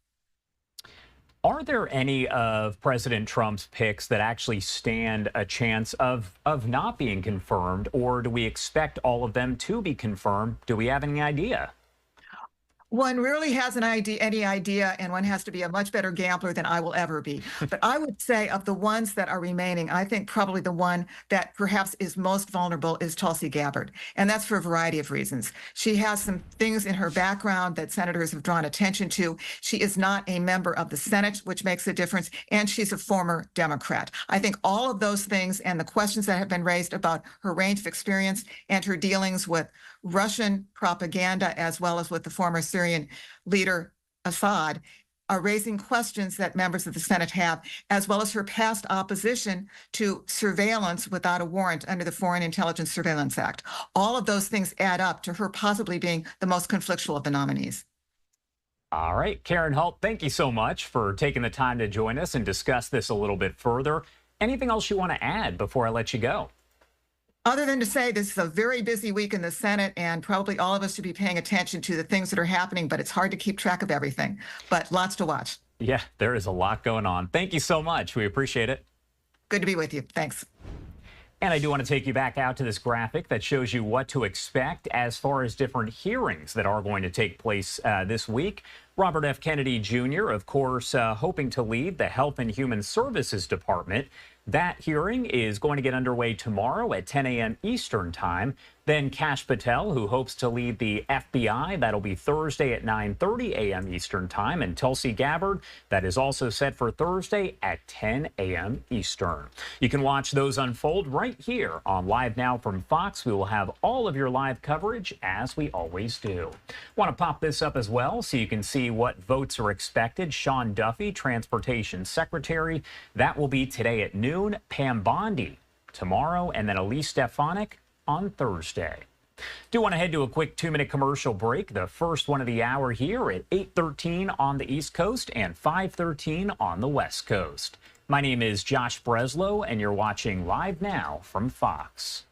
Are there any of President Trump's picks that actually stand a chance of not being confirmed, or do we expect all of them to be confirmed? Do we have any idea? One rarely has any idea, and one has to be a much better gambler than I will ever be. But I would say of the ones that are remaining, I think probably the one that perhaps is most vulnerable is Tulsi Gabbard. And that's for a variety of reasons. She has some things in her background that senators have drawn attention to. She is not a member of the Senate, which makes a difference, and she's a former Democrat. I think all of those things and the questions that have been raised about her range of experience and her dealings with Russian propaganda, as well as with the former Syrian leader Assad, are raising questions that members of the Senate have, as well as her past opposition to surveillance without a warrant under the Foreign Intelligence Surveillance Act. All of those things add up to her possibly being the most conflictual of the nominees. All right, Karen Halt, thank you so much for taking the time to join us and discuss this a little bit further. Anything else you want to add before I let you go? Other than to say this is a very busy week in the Senate, and probably all of us should be paying attention to the things that are happening, but it's hard to keep track of everything. But lots to watch. Yeah, there is a lot going on. Thank you so much. We appreciate it. Good to be with you. Thanks. And I do want to take you back out to this graphic that shows you what to expect as far as different hearings that are going to take place this week. Robert F. Kennedy Jr., of course, hoping to lead the Health and Human Services Department. That hearing is going to get underway tomorrow at 10 a.m. Eastern Time. Then Kash Patel, who hopes to lead the FBI, that'll be Thursday at 9:30 a.m. Eastern Time. And Tulsi Gabbard, that is also set for Thursday at 10 a.m. Eastern. You can watch those unfold right here on Live Now from Fox. We will have all of your live coverage, as we always do. Want to pop this up as well so you can see what votes are expected. Sean Duffy, Transportation Secretary, that will be today at noon. Pam Bondi tomorrow, and then Elise Stefanik on Thursday. Do want to head to a quick 2-minute commercial break. The first one of the hour here at 8:13 on the East Coast and 5:13 on the West Coast. My name is Josh Breslow, and you're watching Live Now from Fox.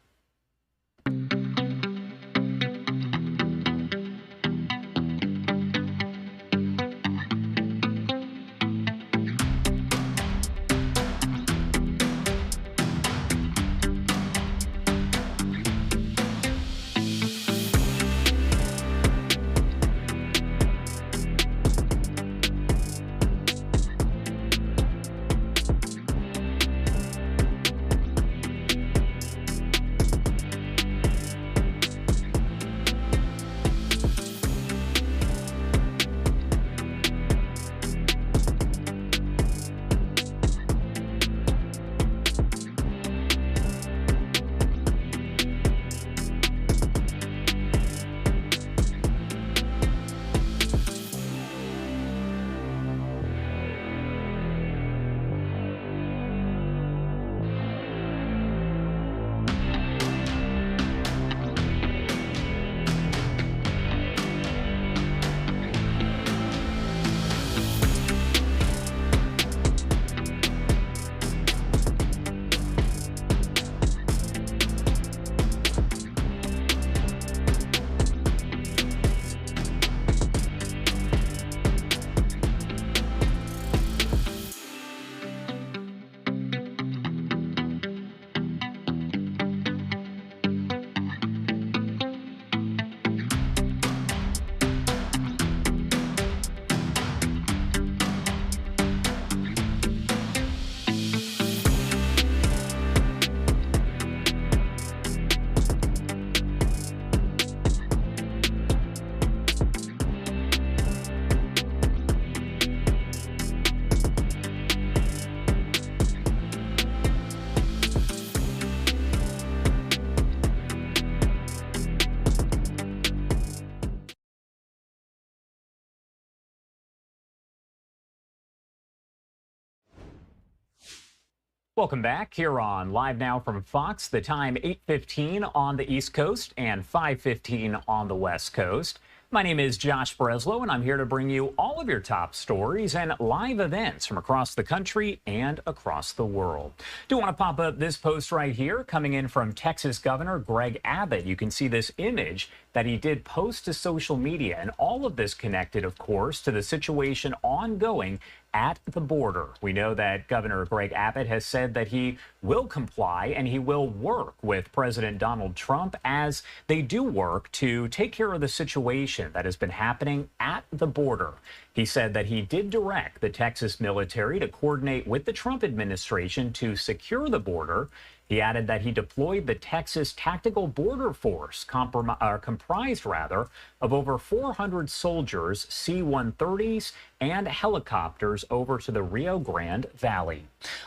Welcome back here on Live Now from Fox. The time 8:15 on the East Coast and 5:15 on the West Coast. My name is Josh Breslow, and I'm here to bring you all of your top stories and live events from across the country and across the world. Do want to pop up this post right here coming in from Texas Governor Greg Abbott. You can see this image that he did post to social media, and all of this connected, of course, to the situation ongoing at the border. We know that Governor Greg Abbott has said that he will comply and he will work with President Donald Trump as they do work to take care of the situation that has been happening at the border. He said that he did direct the Texas military to coordinate with the Trump administration to secure the border. He added that he deployed the Texas Tactical Border Force, comprised of over 400 soldiers, C-130s, and helicopters over to the Rio Grande Valley.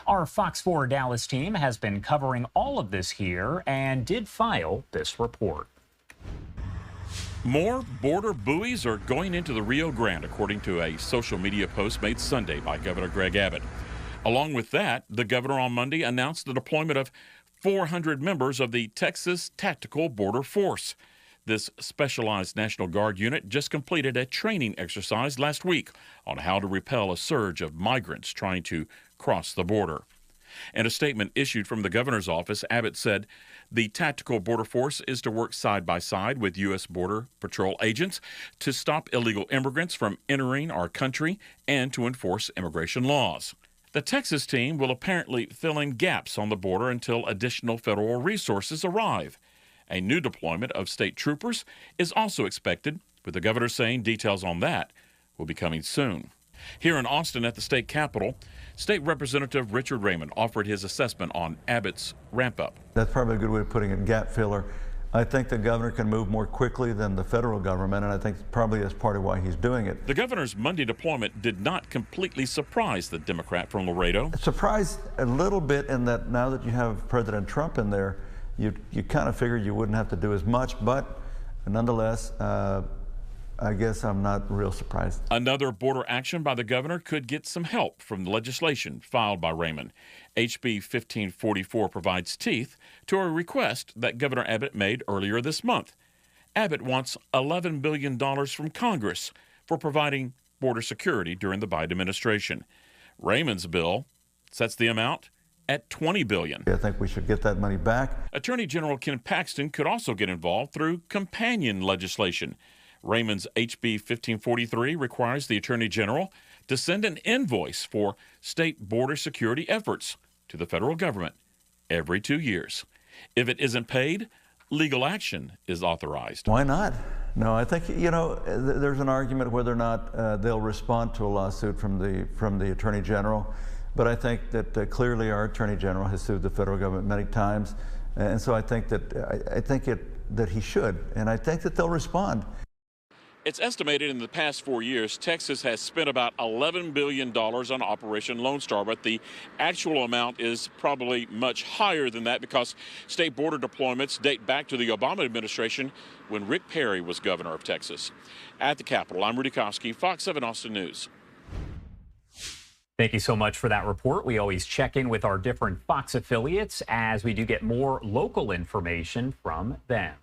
Our Fox 4 Dallas team has been covering all of this here and did file this report. More border buoys are going into the Rio Grande, according to a social media post made Sunday by Governor Greg Abbott. Along with that, the governor on Monday announced the deployment of 400 members of the Texas Tactical Border Force. This specialized National Guard unit just completed a training exercise last week on how to repel a surge of migrants trying to cross the border. In a statement issued from the governor's office, Abbott said the Tactical Border Force is to work side by side with U.S. Border Patrol agents to stop illegal immigrants from entering our country and to enforce immigration laws. The Texas team will apparently fill in gaps on the border until additional federal resources arrive. A new deployment of state troopers is also expected, with the governor saying details on that will be coming soon. Here in Austin at the state capitol, State Representative Richard Raymond offered his assessment on Abbott's ramp-up. That's probably a good way of putting it, gap filler. I think the governor can move more quickly than the federal government, and I think probably that's part of why he's doing it. The governor's Monday deployment did not completely surprise the Democrat from Laredo. Surprised a little bit in that now that you have President Trump in there, you kind of figured you wouldn't have to do as much, but nonetheless, I guess I'm not real surprised. Another border action by the governor could get some help from the legislation filed by Raymond. HB 1544 provides teeth to a request that Governor Abbott made earlier this month. Abbott wants $11 billion from Congress for providing border security during the Biden administration. Raymond's bill sets the amount at $20 billion. I think we should get that money back. Attorney General Ken Paxton could also get involved through companion legislation. Raymond's HB 1543 requires the Attorney General to send an invoice for state border security efforts to the federal government every 2 years. If it isn't paid, legal action is authorized. Why not? No, I think, there's an argument whether or not they'll respond to a lawsuit from the Attorney General. But I think that clearly our Attorney General has sued the federal government many times. And so I think that he should. And I think that they'll respond. It's estimated in the past 4 years, Texas has spent about $11 billion on Operation Lone Star, but the actual amount is probably much higher than that because state border deployments date back to the Obama administration when Rick Perry was governor of Texas. At the Capitol, I'm Rudy Kofsky, Fox 7 Austin News. Thank you so much for that report. We always check in with our different Fox affiliates as we do get more local information from them.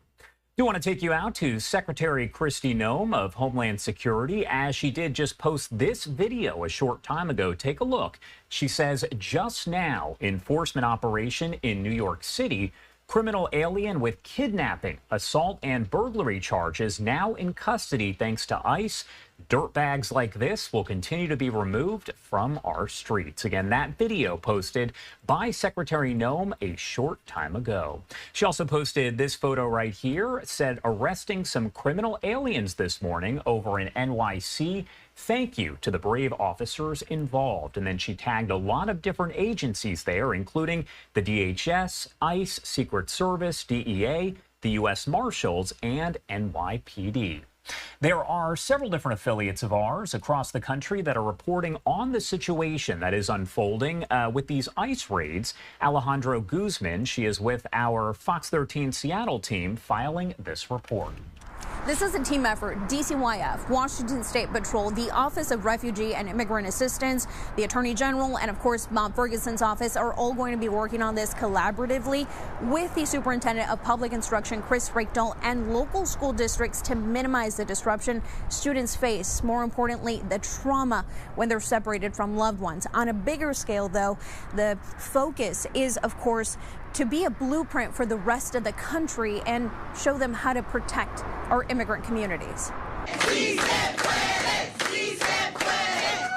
Do want to take you out to Secretary Kristi Noem of Homeland Security as she did just post this video a short time ago. Take a look. She says just now, enforcement operation in New York City, criminal alien with kidnapping, assault and burglary charges now in custody thanks to ICE. Dirtbags like this will continue to be removed from our streets. Again, that video posted by Secretary Noem a short time ago. She also posted this photo right here, said arresting some criminal aliens this morning over in NYC. Thank you to the brave officers involved. And then she tagged a lot of different agencies there, including the DHS, ICE, Secret Service, DEA, the U.S. Marshals, and NYPD. There are several different affiliates of ours across the country that are reporting on the situation that is unfolding with these ICE raids. Alejandro Guzman, she is with our Fox 13 Seattle team, filing this report. This is a team effort. DCYF, Washington State Patrol, the Office of Refugee and Immigrant Assistance, the Attorney General, and of course Bob Ferguson's office are all going to be working on this collaboratively with the Superintendent of Public Instruction, Chris Raikdahl, and local school districts to minimize the disruption students face. More importantly, the trauma when they're separated from loved ones. On a bigger scale, though, the focus is, of course, to be a blueprint for the rest of the country and show them how to protect our immigrant communities.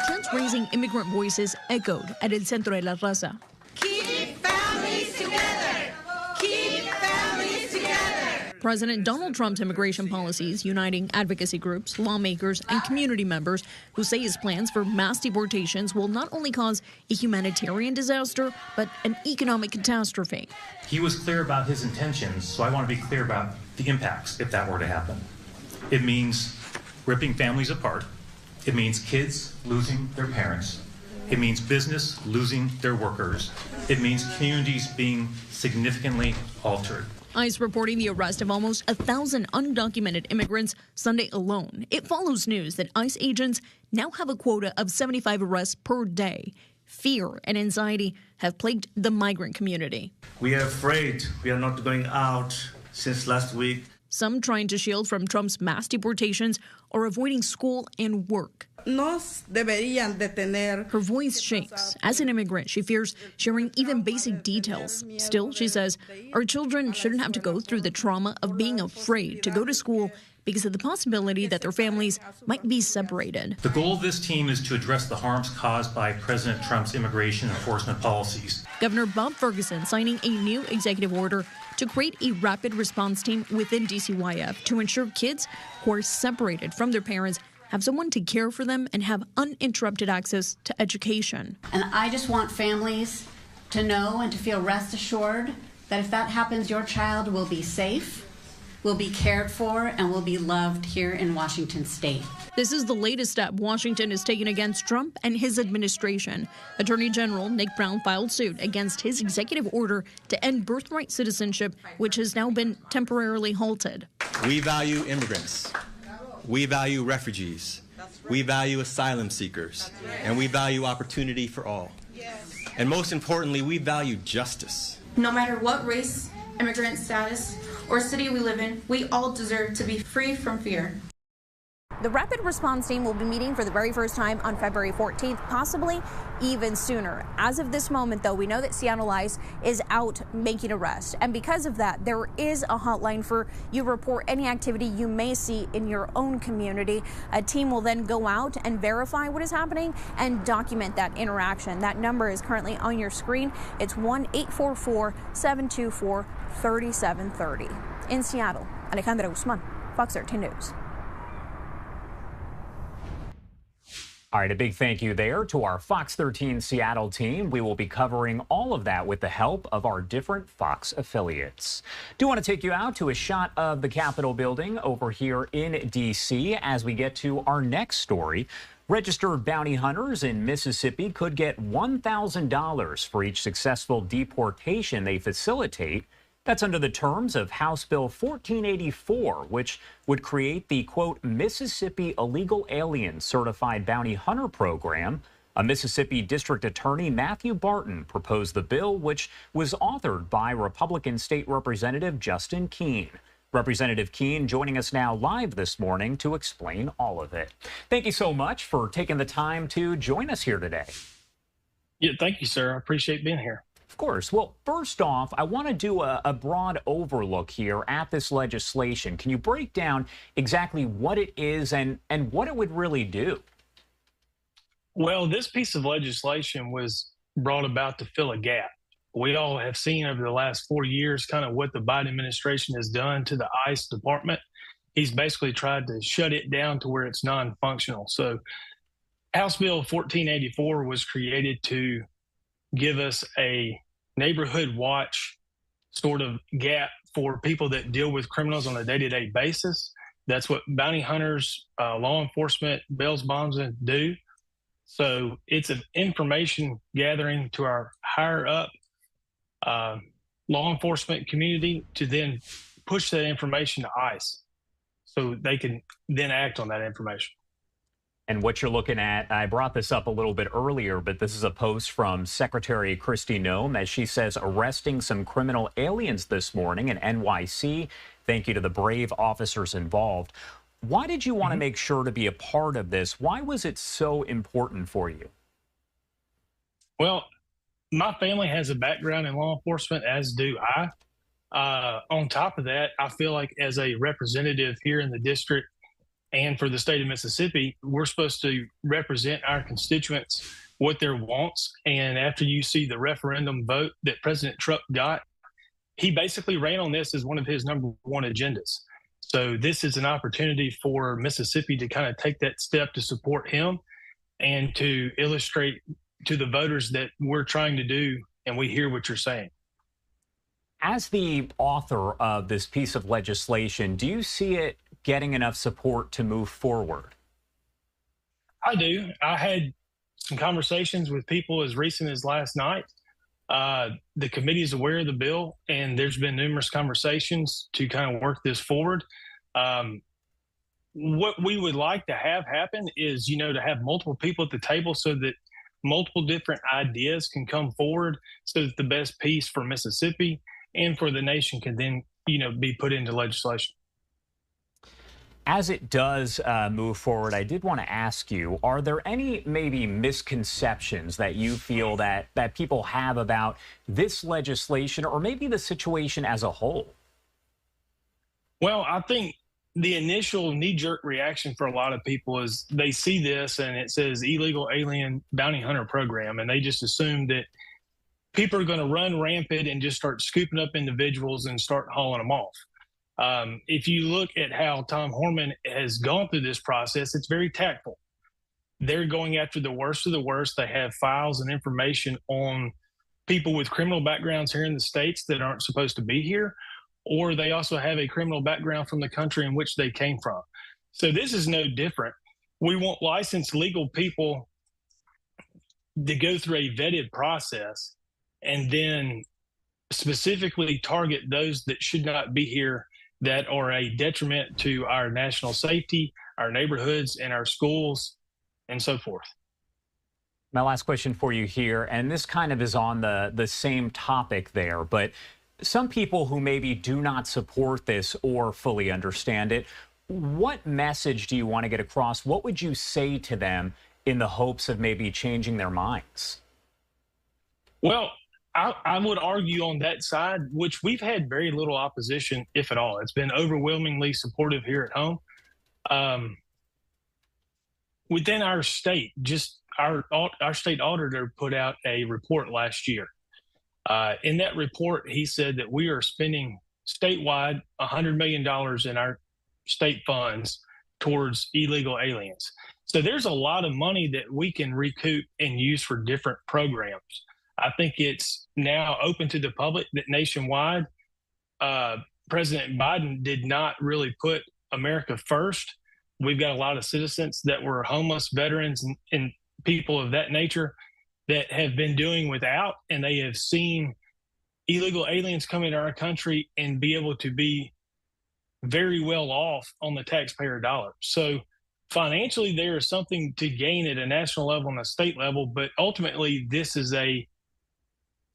Chants raising immigrant voices echoed at El Centro de la Raza. Keep families together! Keep families together! President Donald Trump's immigration policies uniting advocacy groups, lawmakers, and community members who say his plans for mass deportations will not only cause a humanitarian disaster, but an economic catastrophe. He was clear about his intentions, so I want to be clear about the impacts if that were to happen. It means ripping families apart. It means kids losing their parents. It means business losing their workers. It means communities being significantly altered. ICE reporting the arrest of almost 1,000 undocumented immigrants Sunday alone. It follows news that ICE agents now have a quota of 75 arrests per day. Fear and anxiety have plagued the migrant community. We are afraid. We are not going out since last week. Some trying to shield from Trump's mass deportations or avoiding school and work. Her voice shakes. As an immigrant, she fears sharing even basic details. Still, she says, our children shouldn't have to go through the trauma of being afraid to go to school because of the possibility that their families might be separated. The goal of this team is to address the harms caused by President Trump's immigration enforcement policies. Governor Bob Ferguson signing a new executive order to create a rapid response team within DCYF to ensure kids who are separated from their parents have someone to care for them and have uninterrupted access to education. And I just want families to know and to feel rest assured that if that happens, your child will be safe, will be cared for, and will be loved here in Washington State. This is the latest step Washington has taken against Trump and his administration. Attorney General Nick Brown filed suit against his executive order to end birthright citizenship, which has now been temporarily halted. We value immigrants. We value refugees. We value asylum seekers. And we value opportunity for all. And most importantly, we value justice. No matter what race, immigrant status, or city we live in, we all deserve to be free from fear. The rapid response team will be meeting for the very first time on February 14th, possibly even sooner. As of this moment, though, we know that Seattle ICE is out making arrests. And because of that, there is a hotline for you to report any activity you may see in your own community. A team will then go out and verify what is happening and document that interaction. That number is currently on your screen. It's 1-844-724-3730. In Seattle, Alejandra Guzman, Fox 13 News. All right, a big thank you there to our Fox 13 Seattle team. We will be covering all of that with the help of our different Fox affiliates. Do want to take you out to a shot of the Capitol building over here in D.C. as we get to our next story. Registered bounty hunters in Mississippi could get $1,000 for each successful deportation they facilitate. That's under the terms of House Bill 1484, which would create the, quote, Mississippi Illegal Alien Certified Bounty Hunter Program. A Mississippi District Attorney, Matthew Barton, proposed the bill, which was authored by Republican State Representative Justin Keene. Representative Keene joining us now live this morning to explain all of it. Thank you so much for taking the time to join us here today. Yeah, thank you, sir. I appreciate being here. Of course. Well, first off, I want to do a broad overlook here at this legislation. Can you break down exactly what it is and what it would really do? Well, this piece of legislation was brought about to fill a gap. We all have seen over the last 4 years kind of what the Biden administration has done to the ICE department. He's basically tried to shut it down to where it's non-functional. So House Bill 1484 was created to give us a neighborhood watch sort of gap for people that deal with criminals on a day-to-day basis. That's what bounty hunters, law enforcement, bail bondsmen do. So it's an information gathering to our higher up law enforcement community to then push that information to ICE so they can then act on that information. And what you're looking at, I brought this up a little bit earlier, but this is a post from Secretary Kristi Noem as she says arresting some criminal aliens this morning in NYC. Thank you to the brave officers involved. Why did you want to make sure to be a part of this? Why was it so important for you? Well, my family has a background in law enforcement, as do I. On top of that, I feel like as a representative here in the district, and for the state of Mississippi, we're supposed to represent our constituents, what their wants. And after you see the referendum vote that President Trump got, he basically ran on this as one of his number one agendas. So this is an opportunity for Mississippi to kind of take that step to support him and to illustrate to the voters that we're trying to do, and we hear what you're saying. As the author of this piece of legislation, do you see it getting enough support to move forward? I do. I had some conversations with people as recent as last night. The committee is aware of the bill, and there's been numerous conversations to kind of work this forward. What we would like to have happen is, to have multiple people at the table so that multiple different ideas can come forward so that the best piece for Mississippi and for the nation can then, be put into legislation. As it does move forward, I did want to ask you, are there any maybe misconceptions that you feel that people have about this legislation or maybe the situation as a whole? Well, I think the initial knee-jerk reaction for a lot of people is they see this and it says Illegal Alien Bounty Hunter Program, and they just assume that people are going to run rampant and just start scooping up individuals and start hauling them off. If you look at how Tom Horman has gone through this process, it's very tactful. They're going after the worst of the worst. They have files and information on people with criminal backgrounds here in the States that aren't supposed to be here, or they also have a criminal background from the country in which they came from. So this is no different. We want licensed legal people to go through a vetted process and then specifically target those that should not be here, that are a detriment to our national safety, our neighborhoods, and our schools, and so forth. My last question for you here, and this kind of is on the same topic there, but some people who maybe do not support this or fully understand it, what message do you want to get across? What would you say to them in the hopes of maybe changing their minds? Well, I would argue on that side, which we've had very little opposition, if at all. It's been overwhelmingly supportive here at home. Within our state, just our state auditor put out a report last year. In that report, he said that we are spending statewide $100 million in our state funds towards illegal aliens. So there's a lot of money that we can recoup and use for different programs. I think it's now open to the public that nationwide, President Biden did not really put America first. We've got a lot of citizens that were homeless, veterans, and people of that nature that have been doing without, and they have seen illegal aliens come into our country and be able to be very well off on the taxpayer dollar. So financially, there is something to gain at a national level and a state level, but ultimately, this is a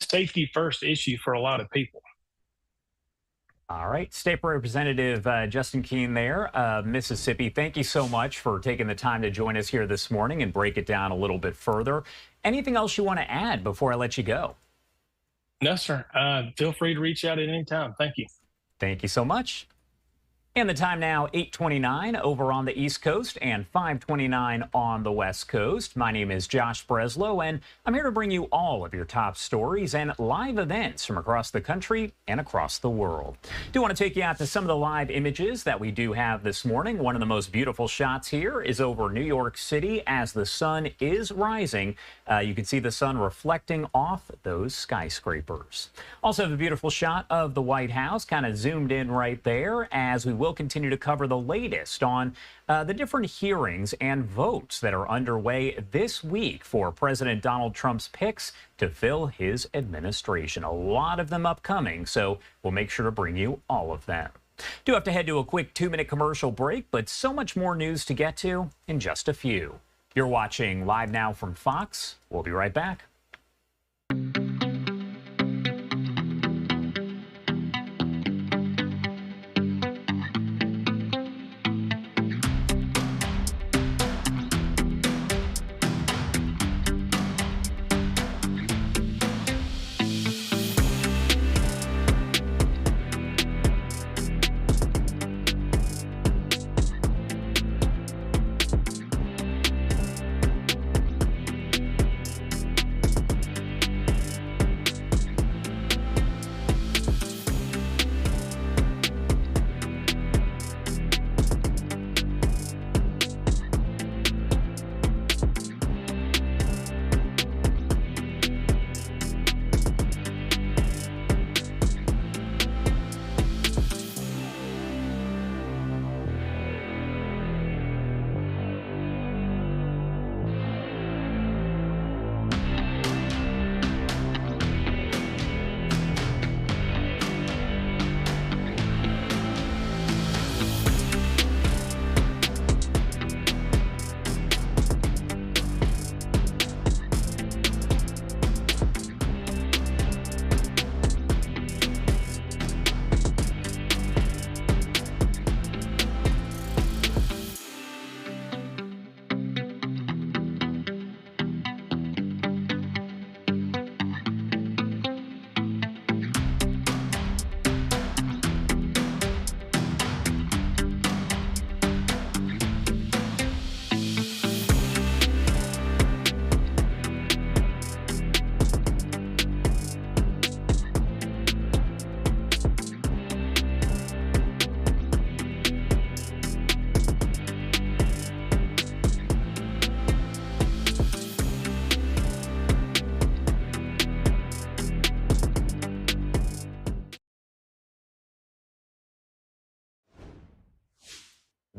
safety first issue for a lot of people. All right. State Representative Justin Keene there, Mississippi. Thank you so much for taking the time to join us here this morning and break it down a little bit further. Anything else you want to add before I let you go? No, sir. Feel free to reach out at any time. Thank you. Thank you so much. And the time now, 8:29 over on the East Coast and 5:29 on the West Coast. My name is Josh Breslow, and I'm here to bring you all of your top stories and live events from across the country and across the world. Do want to take you out to some of the live images that we do have this morning. One of the most beautiful shots here is over New York City as the sun is rising. You can see the sun reflecting off those skyscrapers. Also have a beautiful shot of the White House, kind of zoomed in right there, as we will continue to cover the latest on the different hearings and votes that are underway this week for President Donald Trump's picks to fill his administration. A lot of them upcoming, so we'll make sure to bring you all of them. Do have to head to a quick 2-minute commercial break, but so much more news to get to in just a few. You're watching Live Now from Fox. We'll be right back.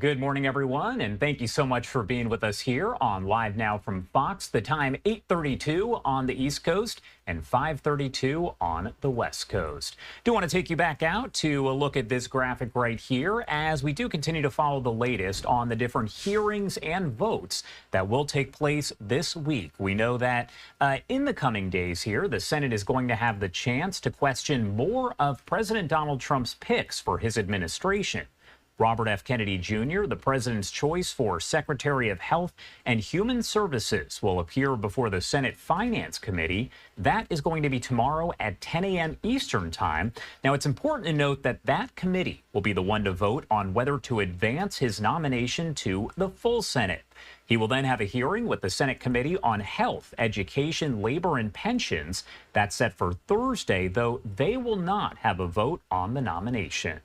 Good morning, everyone, and thank you so much for being with us here on Live Now from Fox. The time 8:32 on the East Coast and 5:32 on the West Coast. Do want to take you back out to a look at this graphic right here as we do continue to follow the latest on the different hearings and votes that will take place this week. We know that in the coming days here, the Senate is going to have the chance to question more of President Donald Trump's picks for his administration. Robert F. Kennedy Jr., the president's choice for Secretary of Health and Human Services, will appear before the Senate Finance Committee. That is going to be tomorrow at 10 a.m. Eastern Time. Now, it's important to note that that committee will be the one to vote on whether to advance his nomination to the full Senate. He will then have a hearing with the Senate Committee on Health, Education, Labor, and Pensions. That's set for Thursday, though they will not have a vote on the nomination.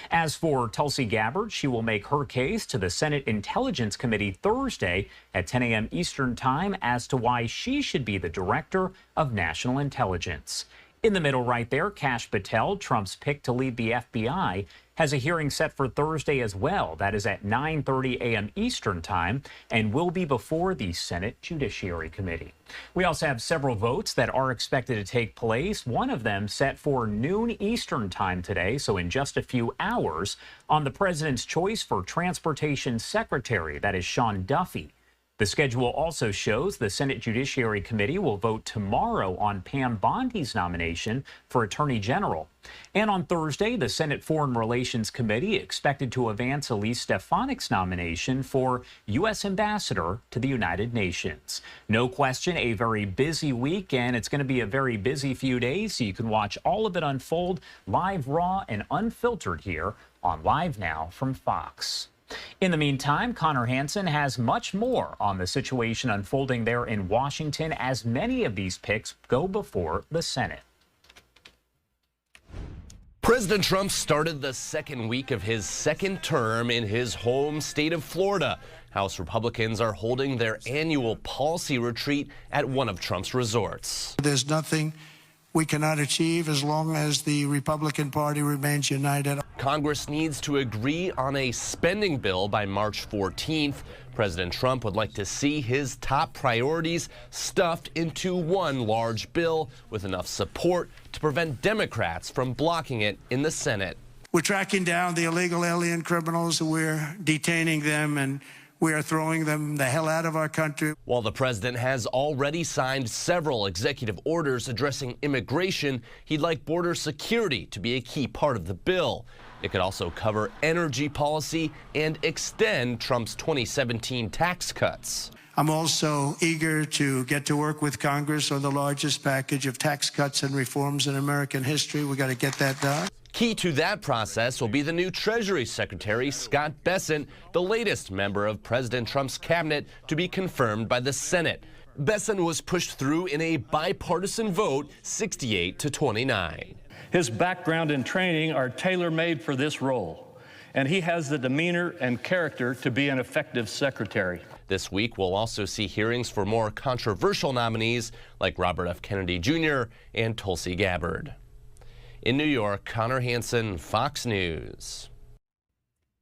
As for Tulsi Gabbard, she will make her case to the Senate Intelligence Committee Thursday at 10 a.m. Eastern Time as to why she should be the Director of National Intelligence. In the middle right there, Kash Patel, Trump's pick to lead the FBI, has a hearing set for Thursday as well. That is at 9:30 a.m. Eastern Time and will be before the Senate Judiciary Committee. We also have several votes that are expected to take place, one of them set for noon Eastern Time today, so in just a few hours, on the president's choice for Transportation Secretary. That is Sean Duffy. The schedule also shows the Senate Judiciary Committee will vote tomorrow on Pam Bondi's nomination for Attorney General. And on Thursday, the Senate Foreign Relations Committee expected to advance Elise Stefanik's nomination for U.S. Ambassador to the United Nations. No question, a very busy week, and it's going to be a very busy few days, so you can watch all of it unfold live, raw, and unfiltered here on Live Now from Fox. In the meantime, Connor Hansen has much more on the situation unfolding there in Washington as many of these picks go before the Senate. President Trump started the second week of his second term in his home state of Florida. House Republicans are holding their annual policy retreat at one of Trump's resorts. There's nothing we cannot achieve as long as the Republican Party remains united. Congress needs to agree on a spending bill by March 14th. President Trump would like to see his top priorities stuffed into one large bill with enough support to prevent Democrats from blocking it in the Senate. We're tracking down the illegal alien criminals. We're detaining them, and we are throwing them the hell out of our country. While the president has already signed several executive orders addressing immigration, he'd like border security to be a key part of the bill. It could also cover energy policy and extend Trump's 2017 tax cuts. I'm also eager to get to work with Congress on the largest package of tax cuts and reforms in American history. We got to get that done. Key to that process will be the new Treasury Secretary, Scott Bessent, the latest member of President Trump's cabinet to be confirmed by the Senate. Bessent was pushed through in a bipartisan vote, 68-29. His background and training are tailor-made for this role, and he has the demeanor and character to be an effective secretary. This week, we'll also see hearings for more controversial nominees like Robert F. Kennedy Jr. and Tulsi Gabbard. In New York, Connor Hansen, Fox News.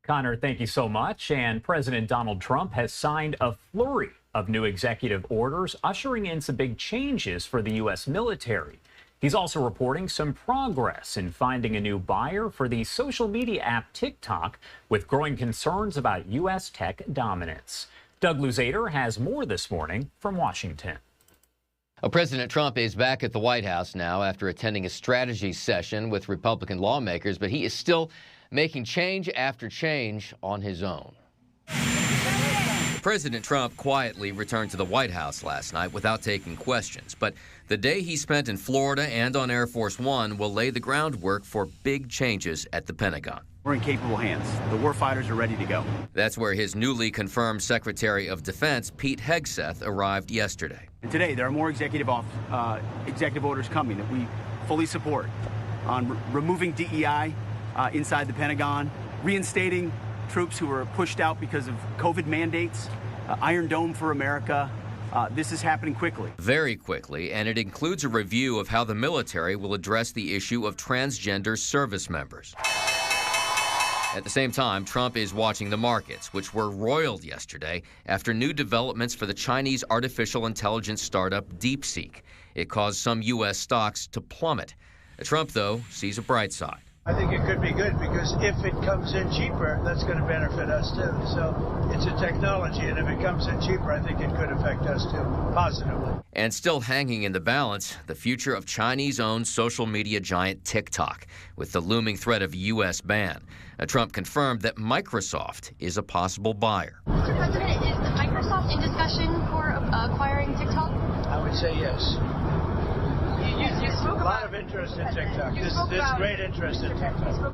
Connor, thank you so much. And President Donald Trump has signed a flurry of new executive orders, ushering in some big changes for the U.S. military. He's also reporting some progress in finding a new buyer for the social media app TikTok, with growing concerns about U.S. tech dominance. Doug Luzader has more this morning from Washington. President Trump is back at the White House now after attending a strategy session with Republican lawmakers, but he is still making change after change on his own. President Trump quietly returned to the White House last night without taking questions, but the day he spent in Florida and on Air Force One will lay the groundwork for big changes at the Pentagon. We're in capable hands. The warfighters are ready to go. That's where his newly confirmed Secretary of Defense, Pete Hegseth, arrived yesterday. And today, there are more executive orders coming that we fully support on removing DEI inside the Pentagon, reinstating troops who were pushed out because of COVID mandates, Iron Dome for America. This is happening quickly. Very quickly, and it includes a review of how the military will address the issue of transgender service members. At the same time, Trump is watching the markets, which were roiled yesterday after new developments for the Chinese artificial intelligence startup DeepSeek. It caused some U.S. stocks to plummet. Trump, though, sees a bright side. I think it could be good because if it comes in cheaper, that's going to benefit us too. So it's a technology, and if it comes in cheaper, I think it could affect us too, positively. And still hanging in the balance, the future of Chinese-owned social media giant TikTok, with the looming threat of a U.S. ban. Trump confirmed that Microsoft is a possible buyer. Mr. President, is Microsoft in discussion for acquiring TikTok? I would say yes. You spoke a lot of interest in TikTok. There's great interest in TikTok.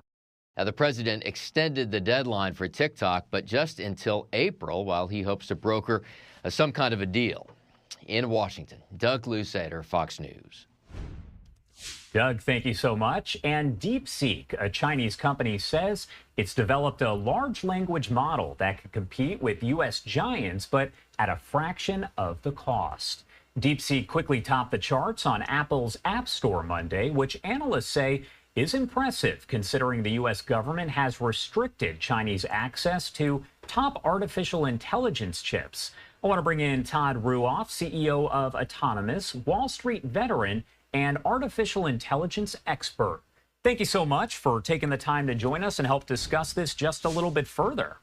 Now, the president extended the deadline for TikTok, but just until April, while he hopes to broker some kind of a deal. In Washington, Doug Lusader, Fox News. Doug, thank you so much. And DeepSeek, a Chinese company, says it's developed a large language model that can compete with U.S. giants, but at a fraction of the cost. DeepSeek quickly topped the charts on Apple's App Store Monday, which analysts say is impressive considering the U.S. government has restricted Chinese access to top artificial intelligence chips. I want to bring in Todd Ruoff, CEO of Autonomous, Wall Street veteran, and artificial intelligence expert. Thank you so much for taking the time to join us and help discuss this just a little bit further.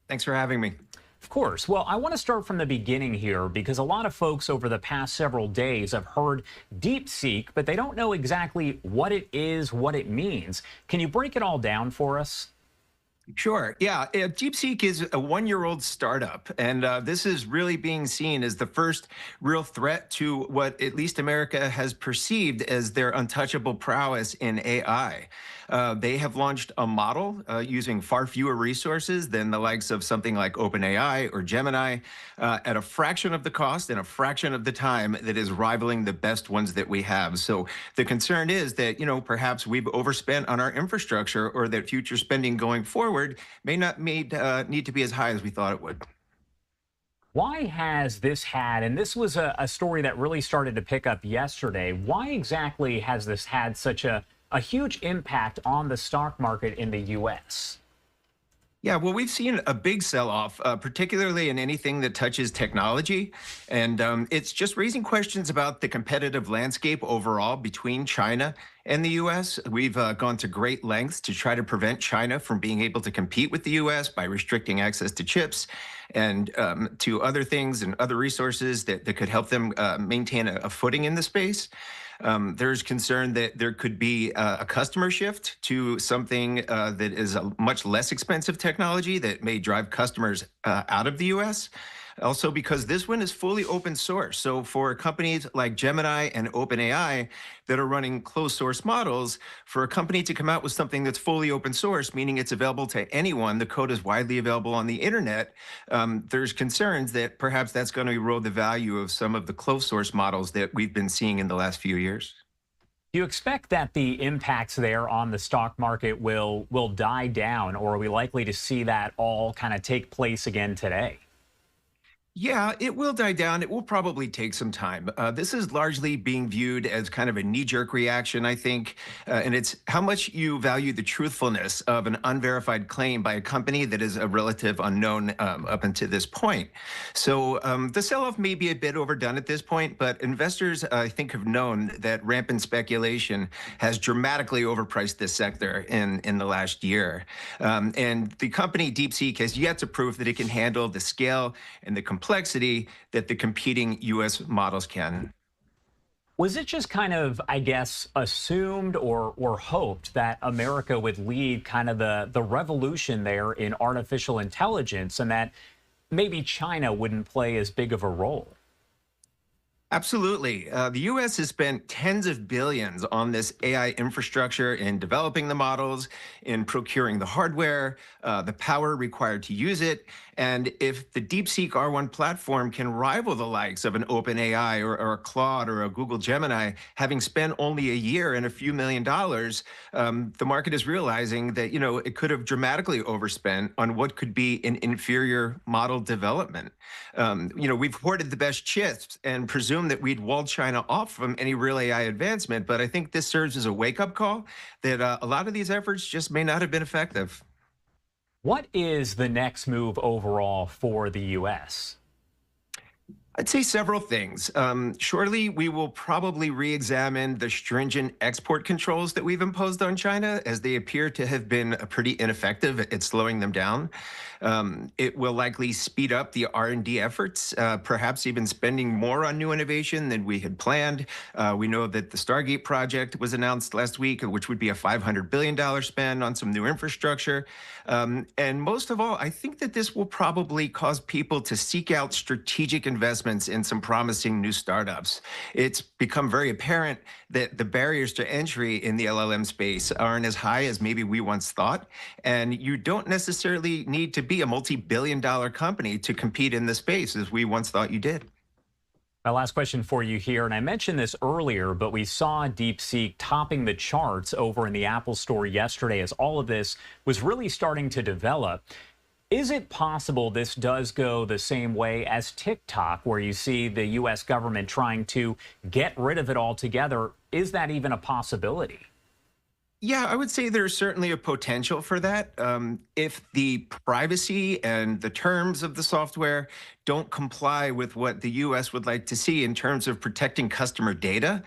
Thanks for having me. Of course. Well, I want to start from the beginning here because a lot of folks over the past several days have heard DeepSeek, but they don't know exactly what it is, what it means. Can you break it all down for us? Sure. Yeah. DeepSeek is a one-year-old startup, and this is really being seen as the first real threat to what at least America has perceived as their untouchable prowess in AI. They have launched a model using far fewer resources than the likes of something like OpenAI or Gemini at a fraction of the cost and a fraction of the time that is rivaling the best ones that we have. So the concern is that, perhaps we've overspent on our infrastructure or that future spending going forward may not need to be as high as we thought it would. Why has this had, and this was a story that really started to pick up yesterday, why exactly has this had such a huge impact on the stock market in the U.S.? Yeah, well, we've seen a big sell-off, particularly in anything that touches technology. And it's just raising questions about the competitive landscape overall between China and the U.S. We've gone to great lengths to try to prevent China from being able to compete with the U.S. by restricting access to chips and to other things and other resources that could help them maintain a footing in the space. There's concern that there could be a customer shift to something that is a much less expensive technology that may drive customers out of the U.S. Also, because this one is fully open source. So for companies like Gemini and OpenAI that are running closed source models, for a company to come out with something that's fully open source, meaning it's available to anyone, the code is widely available on the internet, there's concerns that perhaps that's going to erode the value of some of the closed source models that we've been seeing in the last few years. Do you expect that the impacts there on the stock market will die down, or are we likely to see that all kind of take place again today? Yeah, it will die down. It will probably take some time. This is largely being viewed as kind of a knee-jerk reaction, I think, and it's how much you value the truthfulness of an unverified claim by a company that is a relative unknown up until this point. So the sell-off may be a bit overdone at this point, but investors, I think, have known that rampant speculation has dramatically overpriced this sector in the last year. And the company DeepSeek has yet to prove that it can handle the scale and the complexity that the competing U.S. models can. Was it just kind of, I guess, assumed or hoped that America would lead kind of the revolution there in artificial intelligence and that maybe China wouldn't play as big of a role? Absolutely. The U.S. has spent tens of billions on this AI infrastructure in developing the models, in procuring the hardware, the power required to use it. And if the DeepSeek R1 platform can rival the likes of an OpenAI or a Claude or a Google Gemini, having spent only a year and a few $1 million, the market is realizing that, it could have dramatically overspent on what could be an inferior model development. We've hoarded the best chips and presumed that we'd walled China off from any real AI advancement, but I think this serves as a wake-up call that a lot of these efforts just may not have been effective. What is the next move overall for the U.S.? I'd say several things. Shortly, we will probably re-examine the stringent export controls that we've imposed on China, as they appear to have been pretty ineffective at slowing them down. It will likely speed up the R&D efforts, perhaps even spending more on new innovation than we had planned. We know that the Stargate project was announced last week, which would be a $500 billion spend on some new infrastructure. And most of all, I think that this will probably cause people to seek out strategic investments in some promising new startups. It's become very apparent that the barriers to entry in the LLM space aren't as high as maybe we once thought. And you don't necessarily need to be a multi-billion-dollar company to compete in the space as we once thought you did. My last question for you here, and I mentioned this earlier, but we saw DeepSeek topping the charts over in the Apple Store yesterday as all of this was really starting to develop. Is it possible this does go the same way as TikTok, where you see the U.S. government trying to get rid of it altogether? Is that even a possibility? Yeah, I would say there's certainly a potential for that. If the privacy and the terms of the software don't comply with what the U.S. would like to see in terms of protecting customer data,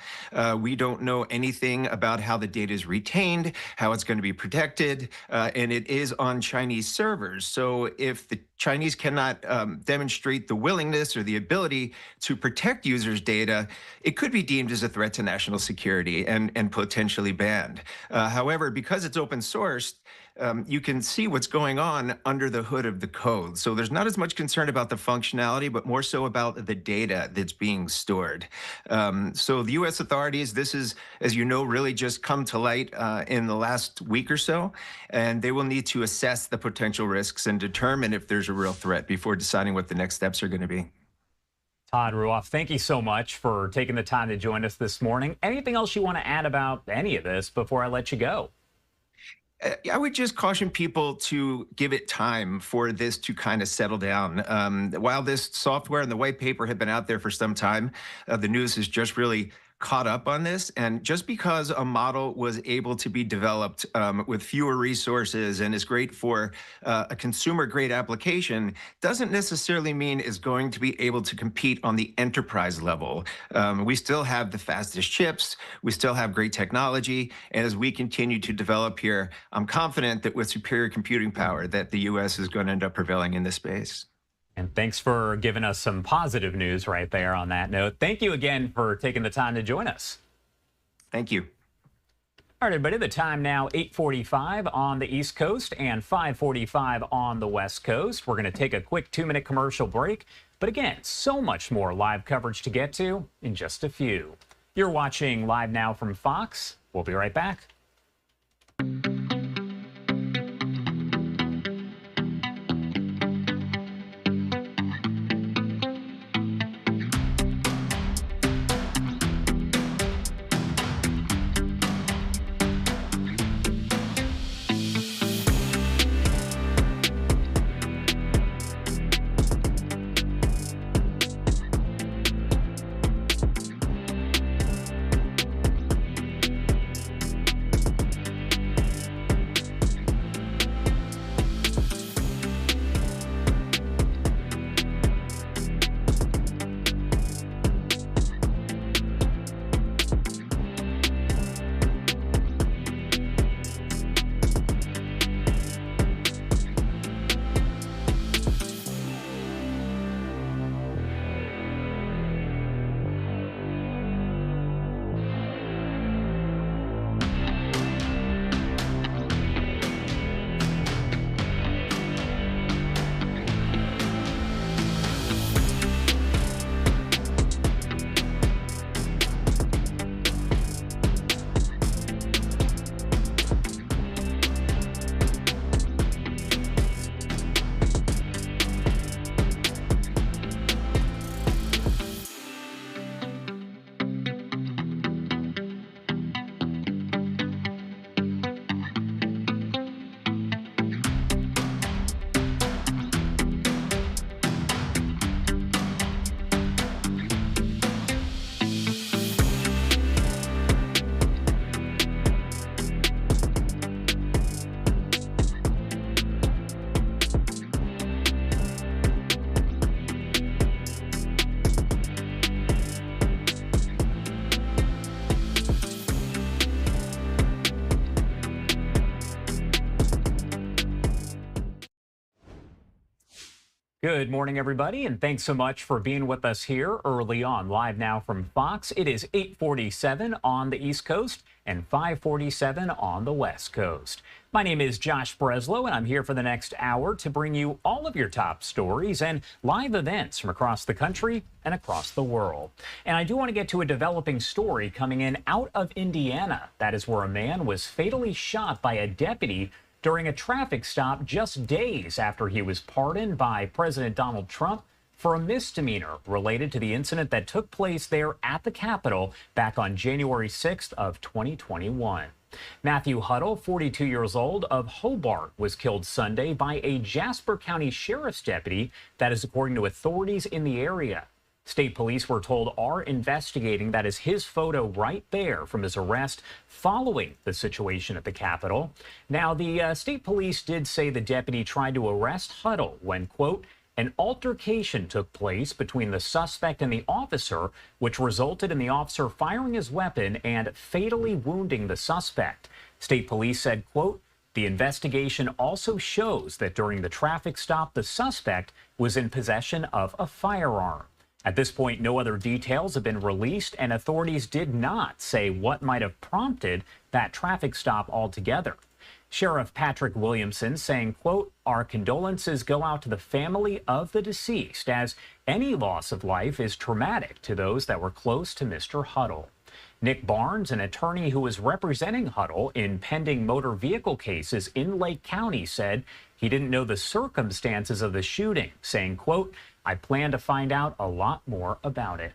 we don't know anything about how the data is retained, how it's going to be protected, and it is on Chinese servers. So if the Chinese cannot demonstrate the willingness or the ability to protect users' data, it could be deemed as a threat to national security and potentially banned. However, because it's open sourced, you can see what's going on under the hood of the code. So there's not as much concern about the functionality, but more so about the data that's being stored. So the U.S. authorities, this is, as you know, really just come to light in the last week or so, and they will need to assess the potential risks and determine if there's a real threat before deciding what the next steps are going to be. Todd Ruoff, thank you so much for taking the time to join us this morning. Anything else you want to add about any of this before I let you go? I would just caution people to give it time for this to kind of settle down. While this software and the white paper have been out there for some time, the news has just really caught up on this. And just because a model was able to be developed with fewer resources and is great for a consumer-grade application doesn't necessarily mean is going to be able to compete on the enterprise level. We still have the fastest chips. We still have great technology. And as we continue to develop here, I'm confident that with superior computing power that the U.S. is going to end up prevailing in this space. And thanks for giving us some positive news right there on that note. Thank you again for taking the time to join us. Thank you. All right, everybody, the time now 8:45 on the East Coast and 5:45 on the West Coast. We're going to take a quick 2-minute commercial break. But again, so much more live coverage to get to in just a few. You're watching Live Now from Fox. We'll be right back. Good morning, everybody, and thanks so much for being with us here early on. Live now from Fox. It is 8:47 on the East Coast and 5:47 on the West Coast. My name is Josh Breslow, and I'm here for the next hour to bring you all of your top stories and live events from across the country and across the world. And I do want to get to a developing story coming in out of Indiana. That is where a man was fatally shot by a deputy during a traffic stop just days after he was pardoned by President Donald Trump for a misdemeanor related to the incident that took place there at the Capitol back on January 6th of 2021. Matthew Huddle, 42 years old, of Hobart, was killed Sunday by a Jasper County Sheriff's deputy. That is according to authorities in the area. State police, we're told, are investigating. That is his photo right there from his arrest following the situation at the Capitol. Now, the state police did say the deputy tried to arrest Huddle when, quote, an altercation took place between the suspect and the officer, which resulted in the officer firing his weapon and fatally wounding the suspect. State police said, quote, the investigation also shows that during the traffic stop, the suspect was in possession of a firearm. At this point, no other details have been released, and authorities did not say what might have prompted that traffic stop altogether. Sheriff Patrick Williamson saying, quote, our condolences go out to the family of the deceased, as any loss of life is traumatic to those that were close to Mr. Huddle. Nick Barnes, an attorney who was representing Huddle in pending motor vehicle cases in Lake County, said he didn't know the circumstances of the shooting, saying, quote, I plan to find out a lot more about it.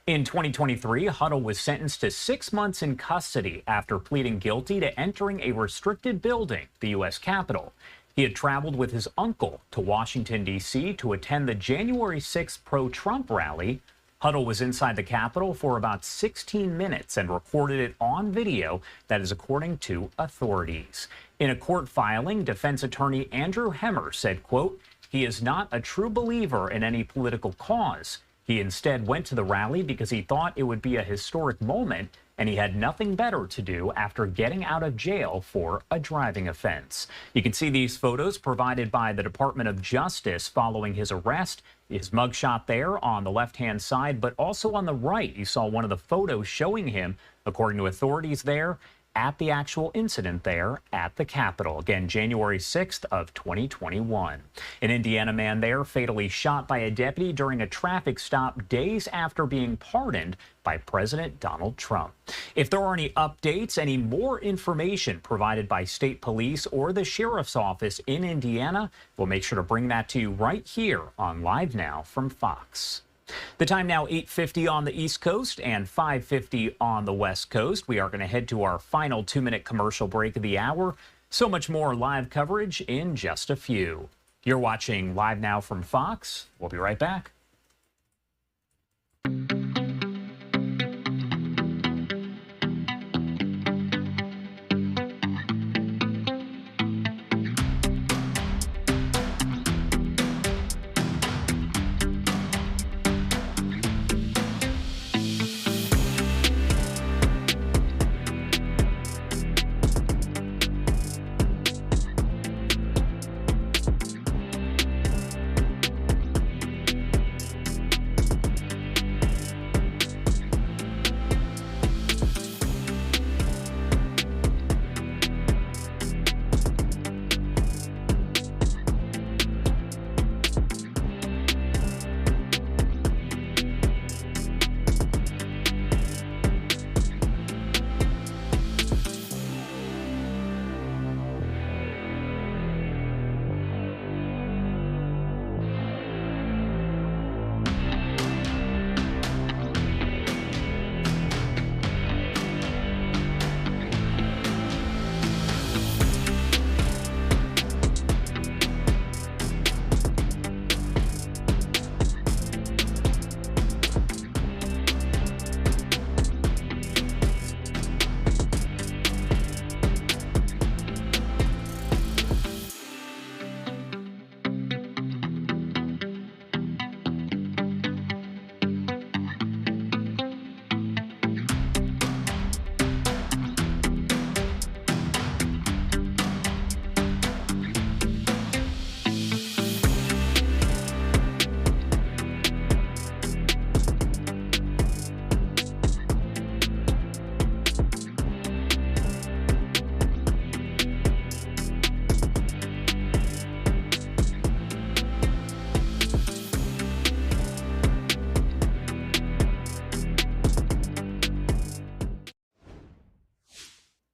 In 2023, Huddle was sentenced to 6 months in custody after pleading guilty to entering a restricted building, the U.S. Capitol. He had traveled with his uncle to Washington, D.C. to attend the January 6th pro-Trump rally. Huddle was inside the Capitol for about 16 minutes and recorded it on video. That is according to authorities. In a court filing, defense attorney Andrew Hemmer said, quote, he is not a true believer in any political cause. He instead went to the rally because he thought it would be a historic moment, and he had nothing better to do after getting out of jail for a driving offense. You can see these photos provided by the Department of Justice following his arrest. His mugshot there on the left-hand side, but also on the right, you saw one of the photos showing him, according to authorities there, at the actual incident there at the Capitol. Again, January 6th of 2021. An Indiana man there fatally shot by a deputy during a traffic stop days after being pardoned by President Donald Trump. If there are any updates, any more information provided by state police or the sheriff's office in Indiana, we'll make sure to bring that to you right here on Live Now from Fox. The time now 8:50 on the East Coast and 5:50 on the West Coast. We are going to head to our final 2-minute commercial break of the hour. So much more live coverage in just a few. You're watching Live Now from Fox. We'll be right back.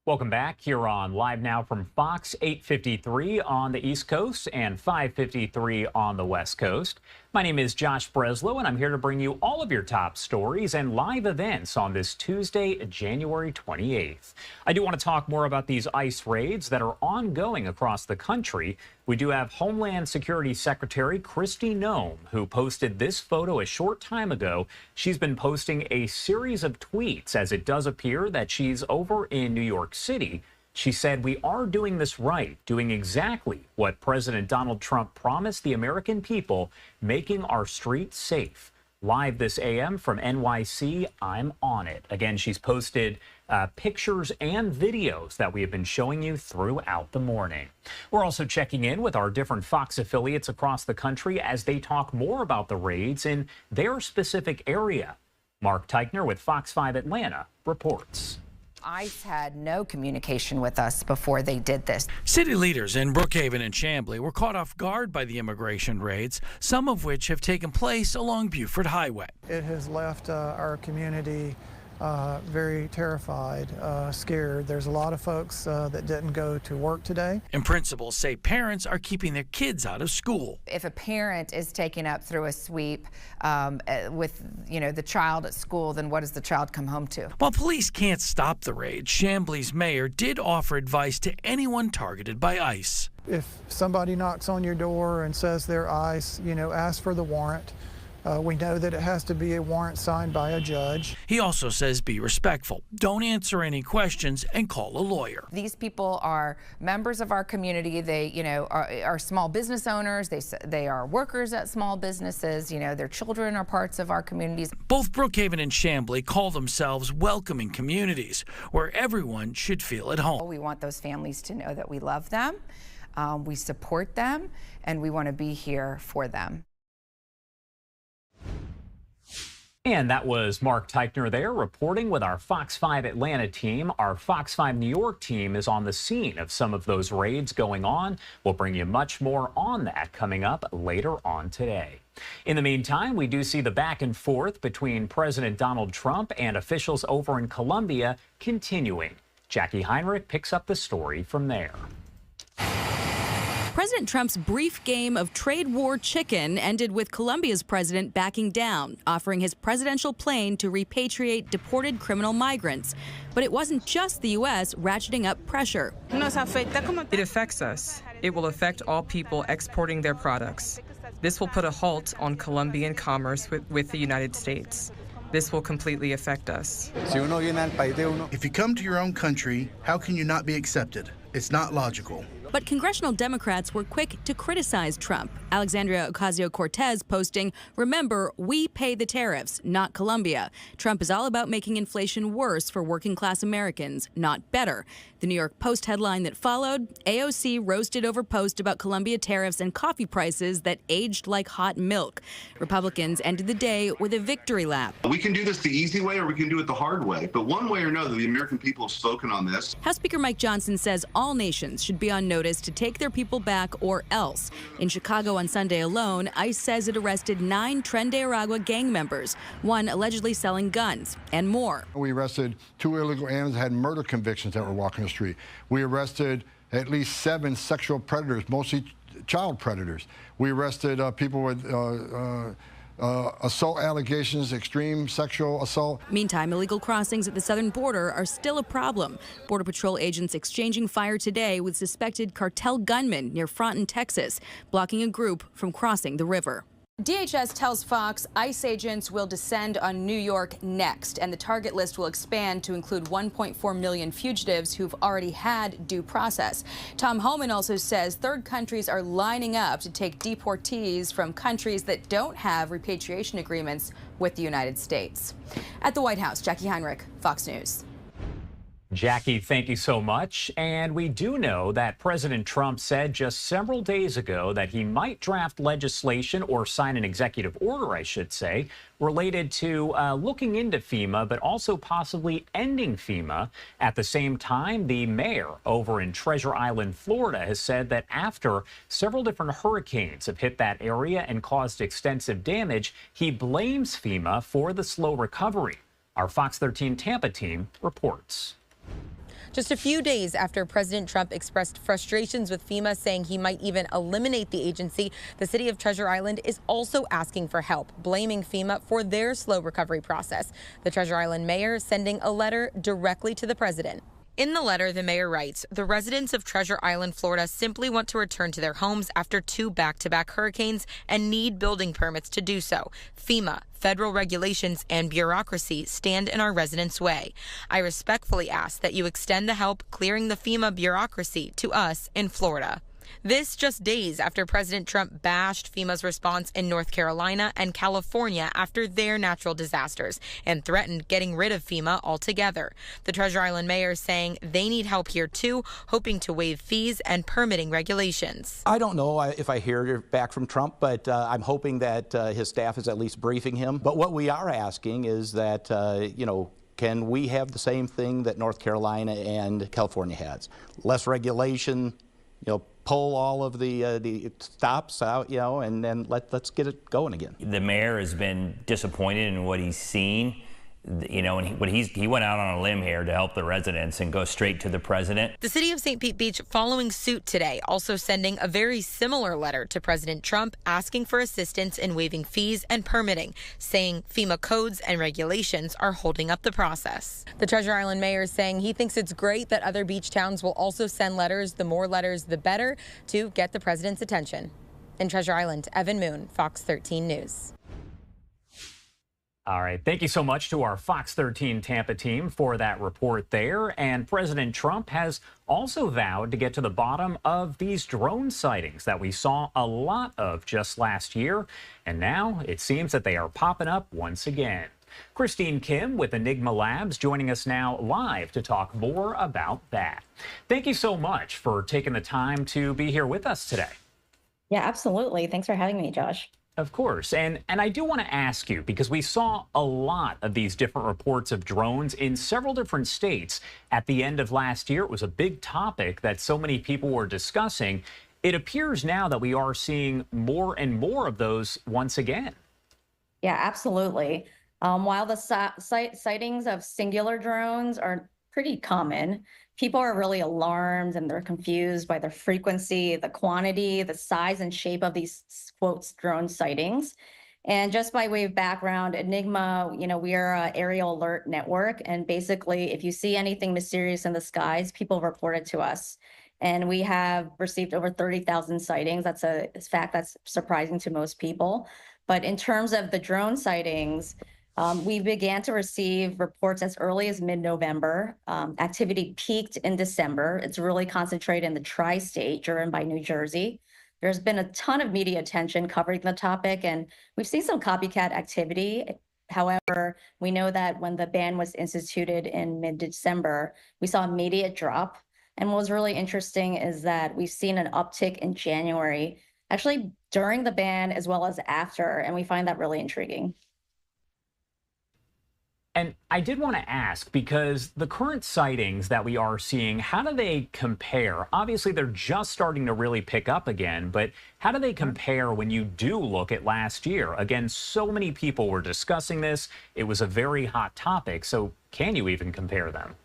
Welcome back here on Live Now from Fox, 8:53 on the East Coast and 5:53 on the West Coast. My name is Josh Breslow, and I'm here to bring you all of your top stories and live events on this Tuesday, January 28th. I do want to talk more about these ICE raids that are ongoing across the country. We do have Homeland Security Secretary Kristi Noem, who posted this photo a short time ago. She's been posting a series of tweets as it does appear that she's over in New York City. She said, "We are doing this right, doing exactly what President Donald Trump promised the American people, making our streets safe." Live this AM from NYC, I'm on it. Again, she's posted pictures and videos that we have been showing you throughout the morning. We're also checking in with our different Fox affiliates across the country as they talk more about the raids in their specific area. Mark Teichner with Fox 5 Atlanta reports. ICE had no communication with us before they did this. City leaders in Brookhaven and Chamblee were caught off guard by the immigration raids, some of which have taken place along Buford Highway. It has left our community very terrified, scared. There's a lot of folks that didn't go to work today. And principals say parents are keeping their kids out of school. If a parent is taken up through a sweep with, the child at school, then what does the child come home to? While police can't stop the raid, Chamblee's mayor did offer advice to anyone targeted by ICE. If somebody knocks on your door and says they're ICE, ask for the warrant. We know that it has to be a warrant signed by a judge. He also says be respectful. Don't answer any questions and call a lawyer. These people are members of our community. They, are small business owners. They are workers at small businesses. Their children are parts of our communities. Both Brookhaven and Chamblee call themselves welcoming communities where everyone should feel at home. We want those families to know that we love them, we support them, and we want to be here for them. And that was Mark Teichner there reporting with our Fox 5 Atlanta team. Our Fox 5 New York team is on the scene of some of those raids going on. We'll bring you much more on that coming up later on today. In the meantime, we do see the back and forth between President Donald Trump and officials over in Colombia continuing. Jackie Heinrich picks up the story from there. President Trump's brief game of trade war chicken ended with Colombia's president backing down, offering his presidential plane to repatriate deported criminal migrants. But it wasn't just the U.S. ratcheting up pressure. It affects us. It will affect all people exporting their products. This will put a halt on Colombian commerce with the United States. This will completely affect us. If you come to your own country, how can you not be accepted? It's not logical. But congressional Democrats were quick to criticize Trump. Alexandria Ocasio-Cortez posting, "Remember, we pay the tariffs, not Colombia. Trump is all about making inflation worse for working-class Americans, not better." The New York Post headline that followed, AOC roasted over post about Colombia tariffs and coffee prices that aged like hot milk. Republicans ended the day with a victory lap. We can do this the easy way or we can do it the hard way. But one way or another, the American people have spoken on this. House Speaker Mike Johnson says all nations should be on notice to take their people back or else. In Chicago on Sunday alone, ICE says it arrested 9 Tren de Aragua gang members, one allegedly selling guns, and more. We arrested 2 illegal aliens that had murder convictions that were walking the street. We arrested at least 7 sexual predators, mostly child predators. We arrested people with assault allegations, extreme sexual assault. Meantime, illegal crossings at the southern border are still a problem. Border Patrol agents exchanging fire today with suspected cartel gunmen near Fronton, Texas, blocking a group from crossing the river. DHS tells Fox ICE agents will descend on New York next, and the target list will expand to include 1.4 million fugitives who've already had due process. Tom Homan also says third countries are lining up to take deportees from countries that don't have repatriation agreements with the United States. At the White House, Jackie Heinrich, Fox News. Jackie, thank you so much. And we do know that President Trump said just several days ago that he might draft legislation or sign an executive order, I should say, related to looking into FEMA, but also possibly ending FEMA. At the same time, the mayor over in Treasure Island, Florida, has said that after several different hurricanes have hit that area and caused extensive damage, he blames FEMA for the slow recovery. Our Fox 13 Tampa team reports. Just a few days after President Trump expressed frustrations with FEMA, saying he might even eliminate the agency, the city of Treasure Island is also asking for help, blaming FEMA for their slow recovery process. The Treasure Island mayor sending a letter directly to the president. In the letter, the mayor writes, the residents of Treasure Island, Florida simply want to return to their homes after 2 back-to-back hurricanes and need building permits to do so. FEMA, federal regulations, and bureaucracy stand in our residents' way. I respectfully ask that you extend the help clearing the FEMA bureaucracy to us in Florida. This just days after President Trump bashed FEMA's response in North Carolina and California after their natural disasters and threatened getting rid of FEMA altogether. The Treasure Island mayor saying they need help here too, hoping to waive fees and permitting regulations. I don't know if I hear back from Trump, but I'm hoping that his staff is at least briefing him. But what we are asking is that, can we have the same thing that North Carolina and California has? Less regulation, pull all of the stops out, and then let's get it going again. The mayor has been disappointed in what he's seen. And he went out on a limb here to help the residents and go straight to the president. The city of St. Pete Beach following suit today, also sending a very similar letter to President Trump asking for assistance in waiving fees and permitting, saying FEMA codes and regulations are holding up the process. The Treasure Island mayor is saying he thinks it's great that other beach towns will also send letters, the more letters the better, to get the president's attention. In Treasure Island, Evan Moon, Fox 13 News. All right. Thank you so much to our Fox 13 Tampa team for that report there. And President Trump has also vowed to get to the bottom of these drone sightings that we saw a lot of just last year. And now it seems that they are popping up once again. Christine Kim with Enigma Labs joining us now live to talk more about that. Thank you so much for taking the time to be here with us today. Yeah, absolutely. Thanks for having me, Josh. Of course. And I do want to ask you, because we saw a lot of these different reports of drones in several different states at the end of last year. It was a big topic that so many people were discussing. It appears now that we are seeing more and more of those once again. Yeah, absolutely. While the sightings of singular drones are pretty common, people are really alarmed and they're confused by the frequency, the quantity, the size and shape of these, quotes, drone sightings. And just by way of background, Enigma, we are an aerial alert network. And basically, if you see anything mysterious in the skies, people report it to us. And we have received over 30,000 sightings. That's a fact that's surprising to most people. But in terms of the drone sightings, we began to receive reports as early as mid-November. Activity peaked in December. It's really concentrated in the tri-state, driven by New Jersey. There's been a ton of media attention covering the topic, and we've seen some copycat activity. However, we know that when the ban was instituted in mid-December, we saw an immediate drop. And what was really interesting is that we've seen an uptick in January, actually during the ban as well as after, and we find that really intriguing. And I did want to ask, because the current sightings that we are seeing, how do they compare? Obviously, they're just starting to really pick up again, but how do they compare when you do look at last year? Again, so many people were discussing this. It was a very hot topic. So can you even compare them?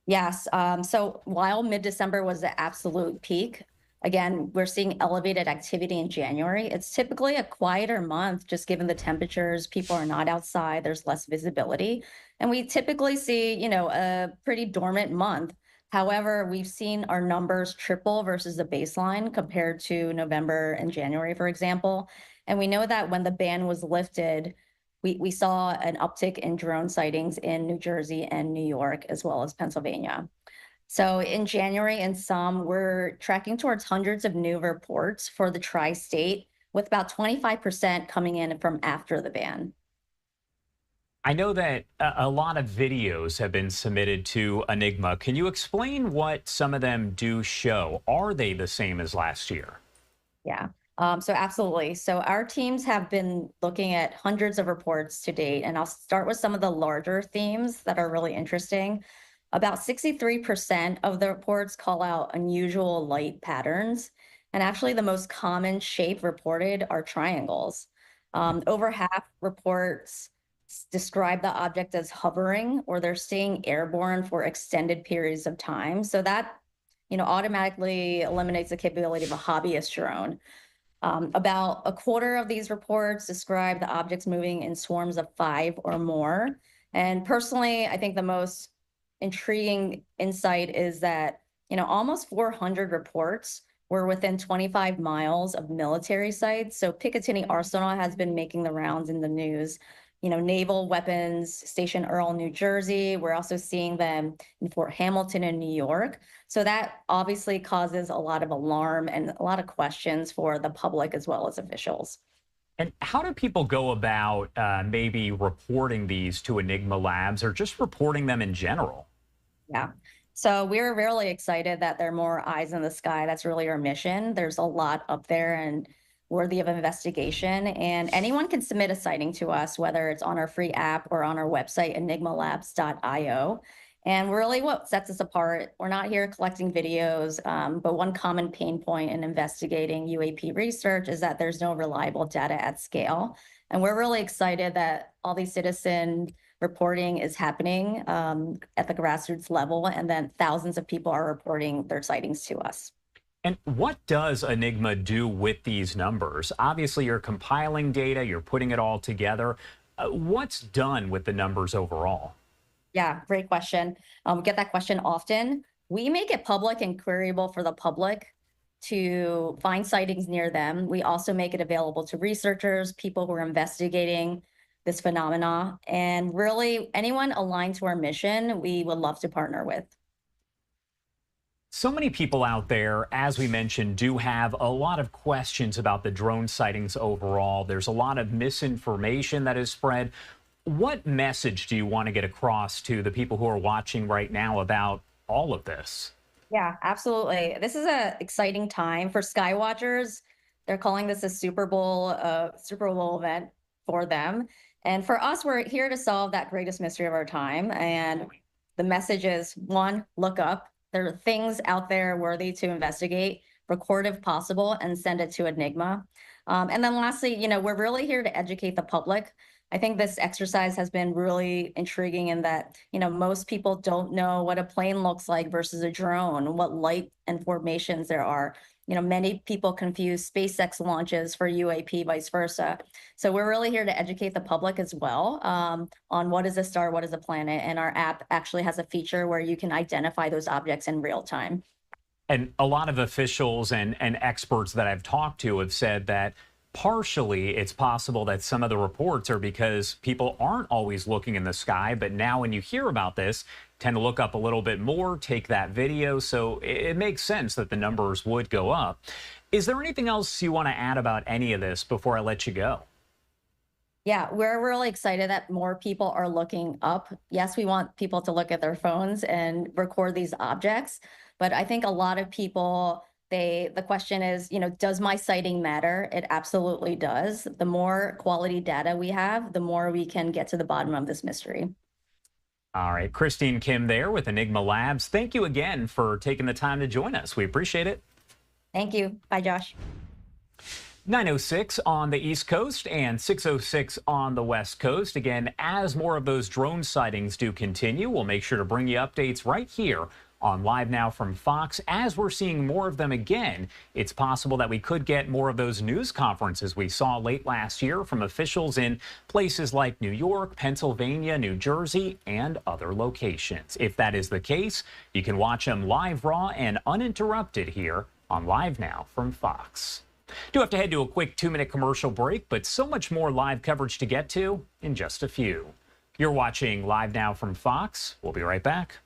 Yes. So while mid-December was the absolute peak, again, we're seeing elevated activity in January. It's typically a quieter month, just given the temperatures. People are not outside. There's less visibility. And we typically see, a pretty dormant month. However, we've seen our numbers triple versus the baseline compared to November and January, for example. And we know that when the ban was lifted, we saw an uptick in drone sightings in New Jersey and New York, as well as Pennsylvania. So in January and some, we're tracking towards hundreds of new reports for the tri-state, with about 25% coming in from after the ban. I know that a lot of videos have been submitted to Enigma. Can you explain what some of them do show? Are they the same as last year? Yeah, so absolutely. So our teams have been looking at hundreds of reports to date, and I'll start with some of the larger themes that are really interesting. About 63% of the reports call out unusual light patterns. And actually, the most common shape reported are triangles. Over half reports describe the object as hovering, or they're staying airborne for extended periods of time. So that, automatically eliminates the capability of a hobbyist drone. About a quarter of these reports describe the objects moving in swarms of 5 or more. And personally, I think the most intriguing insight is that, almost 400 reports were within 25 miles of military sites. So Picatinny Arsenal has been making the rounds in the news. Naval weapons, Station Earl, New Jersey. We're also seeing them in Fort Hamilton in New York. So that obviously causes a lot of alarm and a lot of questions for the public as well as officials. And how do people go about maybe reporting these to Enigma Labs or just reporting them in general? Yeah. So we're really excited that there are more eyes in the sky. That's really our mission. There's a lot up there and worthy of investigation. And anyone can submit a sighting to us, whether it's on our free app or on our website, enigmalabs.io. And really what sets us apart, we're not here collecting videos, but one common pain point in investigating UAP research is that there's no reliable data at scale. And we're really excited that all these citizen reporting is happening at the grassroots level, and then thousands of people are reporting their sightings to us. And what does Enigma do with these numbers? Obviously, you're compiling data, you're putting it all together. What's done with the numbers overall? Yeah, great question. We get that question often. We make it public and queryable for the public to find sightings near them. We also make it available to researchers, people who are investigating this phenomena, and really anyone aligned to our mission, we would love to partner with. So many people out there, as we mentioned, do have a lot of questions about the drone sightings overall. There's a lot of misinformation that is spread. What message do you want to get across to the people who are watching right now about all of this? Yeah, absolutely. This is an exciting time for skywatchers. They're calling this a Super Bowl event for them. And for us, we're here to solve that greatest mystery of our time. And the message is, one, look up. There are things out there worthy to investigate, record if possible, and send it to Enigma. And then lastly, we're really here to educate the public. I think this exercise has been really intriguing in that, most people don't know what a plane looks like versus a drone, what light and formations there are. Many people confuse SpaceX launches for UAP, vice versa. So we're really here to educate the public as well on what is a star, what is a planet. And our app actually has a feature where you can identify those objects in real time. And a lot of officials and experts that I've talked to have said that partially it's possible that some of the reports are because people aren't always looking in the sky, but now when you hear about this, tend to look up a little bit more, take that video, so it makes sense that the numbers would go up. Is there anything else you want to add about any of this before I let you go? Yeah, we're really excited that more people are looking up. Yes, we want people to look at their phones and record these objects, but I think a lot of people, the question is, does my sighting matter? It absolutely does. The more quality data we have, the more we can get to the bottom of this mystery. All right, Christine Kim there with Enigma Labs. Thank you again for taking the time to join us. We appreciate it. Thank you. Bye, Josh. 9:06 on the East Coast and 6:06 on the West Coast. Again, as more of those drone sightings do continue, we'll make sure to bring you updates right here on Live Now from Fox. As we're seeing more of them again, it's possible that we could get more of those news conferences we saw late last year from officials in places like New York, Pennsylvania, New Jersey, and other locations. If that is the case, you can watch them live, raw, and uninterrupted here on Live Now from Fox. Do have to head to a quick 2-minute commercial break, but so much more live coverage to get to in just a few. You're watching Live Now from Fox. We'll be right back.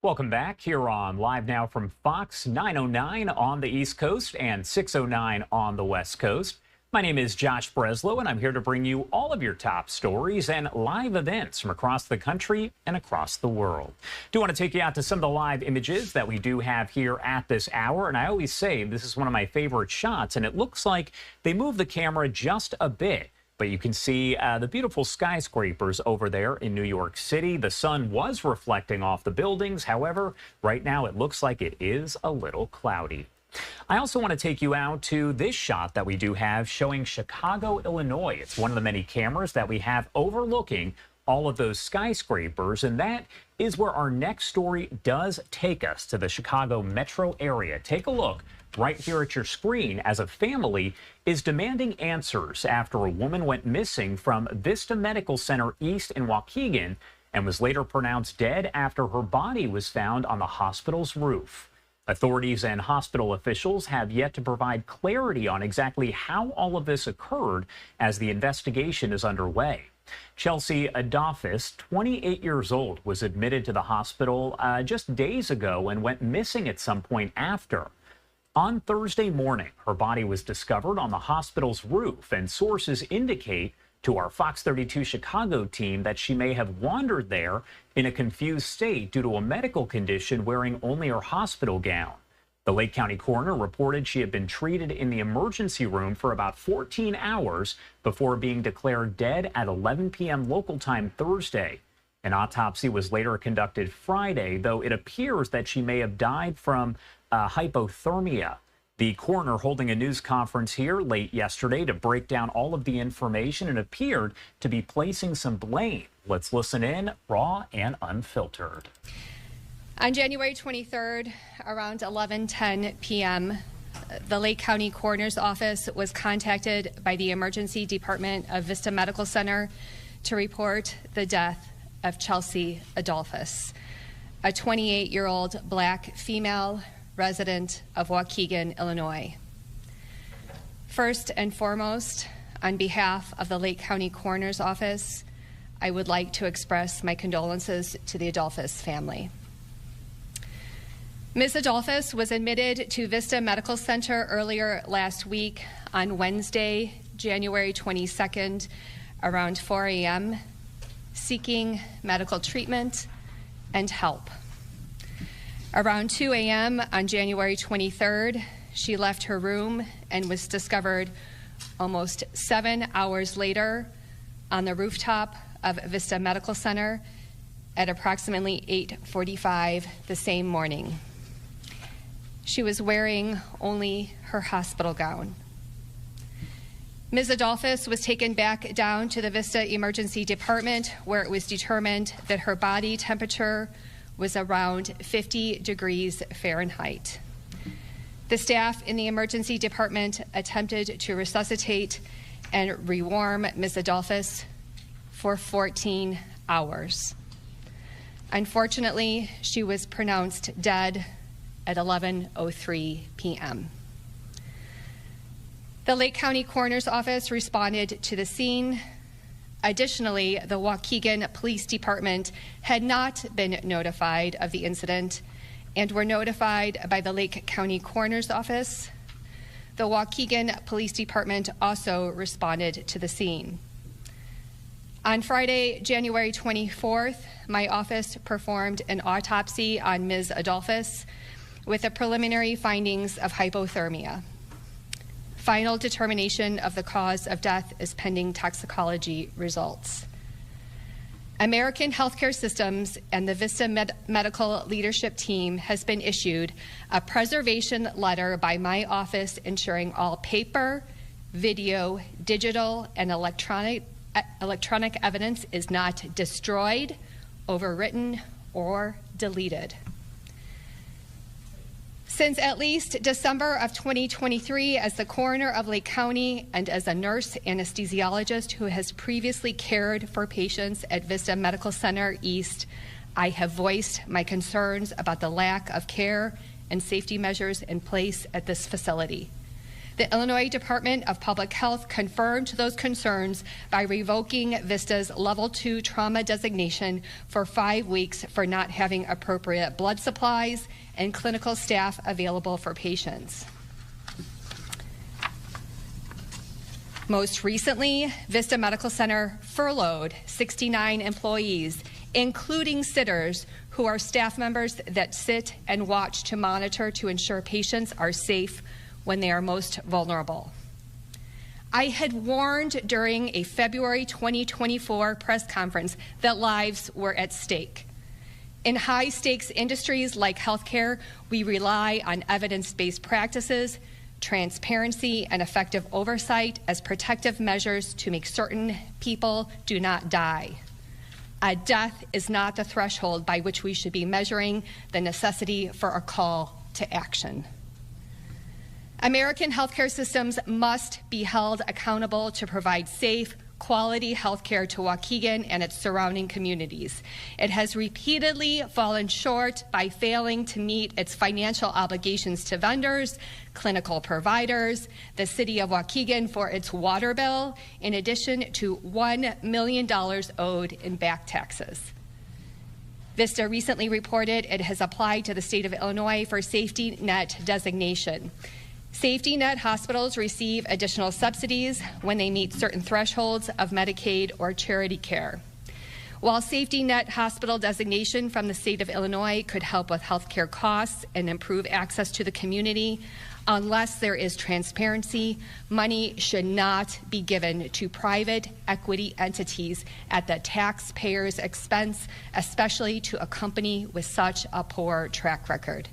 Welcome back here on Live Now from Fox, 9:09 on the East Coast and 6:09 on the West Coast. My name is Josh Breslow, and I'm here to bring you all of your top stories and live events from across the country and across the world. Do want to take you out to some of the live images that we do have here at this hour. And I always say this is one of my favorite shots, and it looks like they moved the camera just a bit. But you can see the beautiful skyscrapers over there in New York City. The sun was reflecting off the buildings. However, right now it looks like it is a little cloudy. I also want to take you out to this shot that we do have showing Chicago, Illinois. It's one of the many cameras that we have overlooking all of those skyscrapers, and that is where our next story does take us, to the Chicago metro area. Take a look right here at your screen as a family is demanding answers after a woman went missing from Vista Medical Center East in Waukegan and was later pronounced dead after her body was found on the hospital's roof. Authorities and hospital officials have yet to provide clarity on exactly how all of this occurred as the investigation is underway. Chelsea Adolphus, 28 years old, was admitted to the hospital just days ago and went missing at some point after. On Thursday morning, her body was discovered on the hospital's roof, and sources indicate to our Fox 32 Chicago team that she may have wandered there in a confused state due to a medical condition, wearing only her hospital gown. The Lake County coroner reported she had been treated in the emergency room for about 14 hours before being declared dead at 11 p.m. local time Thursday. An autopsy was later conducted Friday, though it appears that she may have died from hypothermia. The coroner holding a news conference here late yesterday to break down all of the information and appeared to be placing some blame. Let's listen in, raw and unfiltered. On January 23rd, around 11:10 p.m., the Lake County Coroner's Office was contacted by the Emergency Department of Vista Medical Center to report the death of Chelsea Adolphus, a 28-year-old black female resident of Waukegan, Illinois. First and foremost, on behalf of the Lake County Coroner's Office, I would like to express my condolences to the Adolphus family. Ms. Adolphus was admitted to Vista Medical Center earlier last week on Wednesday, January 22nd, around 4 a.m., seeking medical treatment and help. Around 2 a.m. on January 23rd, she left her room and was discovered almost 7 hours later on the rooftop of Vista Medical Center at approximately 8:45 the same morning. She was wearing only her hospital gown. Ms. Adolphus was taken back down to the Vista Emergency Department, where it was determined that her body temperature was around 50 degrees Fahrenheit. The staff in the emergency department attempted to resuscitate and rewarm Ms. Adolphus for 14 hours. Unfortunately, she was pronounced dead at 11:03 p.m. The Lake County Coroner's Office responded to the scene. Additionally, the Waukegan Police Department had not been notified of the incident and were notified by the Lake County Coroner's Office. The Waukegan Police Department also responded to the scene. On Friday, January 24th, my office performed an autopsy on Ms. Adolphus with the preliminary findings of hypothermia. Final determination of the cause of death is pending toxicology results. American Healthcare Systems and the Vista Medical Leadership Team has been issued a preservation letter by my office ensuring all paper, video, digital, and electronic evidence is not destroyed, overwritten, or deleted. Since at least December of 2023, as the coroner of Lake County and as a nurse anesthesiologist who has previously cared for patients at Vista Medical Center East, I have voiced my concerns about the lack of care and safety measures in place at this facility. The Illinois Department of Public Health confirmed those concerns by revoking Vista's Level 2 trauma designation for 5 weeks for not having appropriate blood supplies and clinical staff available for patients. Most recently, Vista Medical Center furloughed 69 employees, including sitters who are staff members that sit and watch to monitor to ensure patients are safe when they are most vulnerable. I had warned during a February 2024 press conference that lives were at stake. In high-stakes industries like healthcare, we rely on evidence-based practices, transparency, and effective oversight as protective measures to make certain people do not die. A death is not the threshold by which we should be measuring the necessity for a call to action. American healthcare systems must be held accountable to provide safe, quality healthcare to Waukegan and its surrounding communities. It has repeatedly fallen short by failing to meet its financial obligations to vendors, clinical providers, the city of Waukegan for its water bill, in addition to $1 million owed in back taxes. Vista recently reported it has applied to the state of Illinois for safety net designation. Safety net hospitals receive additional subsidies when they meet certain thresholds of Medicaid or charity care. While safety net hospital designation from the state of Illinois could help with healthcare costs and improve access to the community, unless there is transparency, money should not be given to private equity entities at the taxpayer's expense, especially to a company with such a poor track record.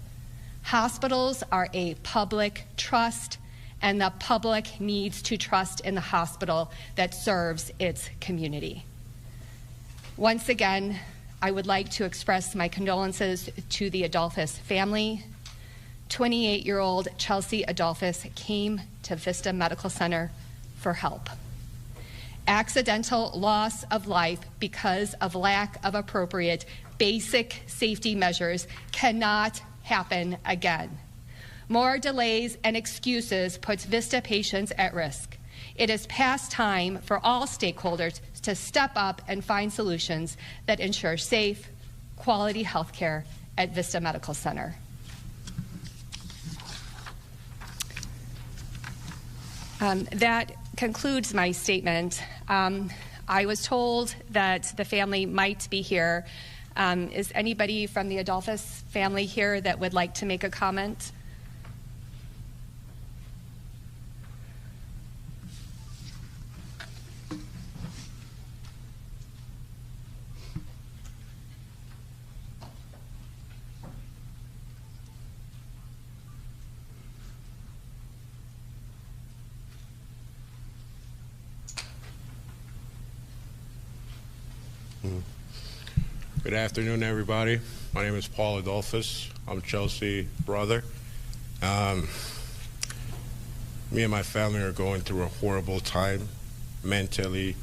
Hospitals are a public trust, and the public needs to trust in the hospital that serves its community. Once again, I would like to express my condolences to the Adolphus family. 28-year-old Chelsea Adolphus came to Vista Medical Center for help. Accidental loss of life because of lack of appropriate basic safety measures cannot happen again. More delays and excuses puts Vista patients at risk. It is past time for all stakeholders to step up and find solutions that ensure safe, quality health care at Vista Medical Center. That concludes my statement. I was told that the family might be here. Is anybody from the Adolphus family here that would like to make a comment? Good afternoon, everybody. My name is Paul Adolphus. I'm Chelsea's brother. Me and my family are going through a horrible time, mentally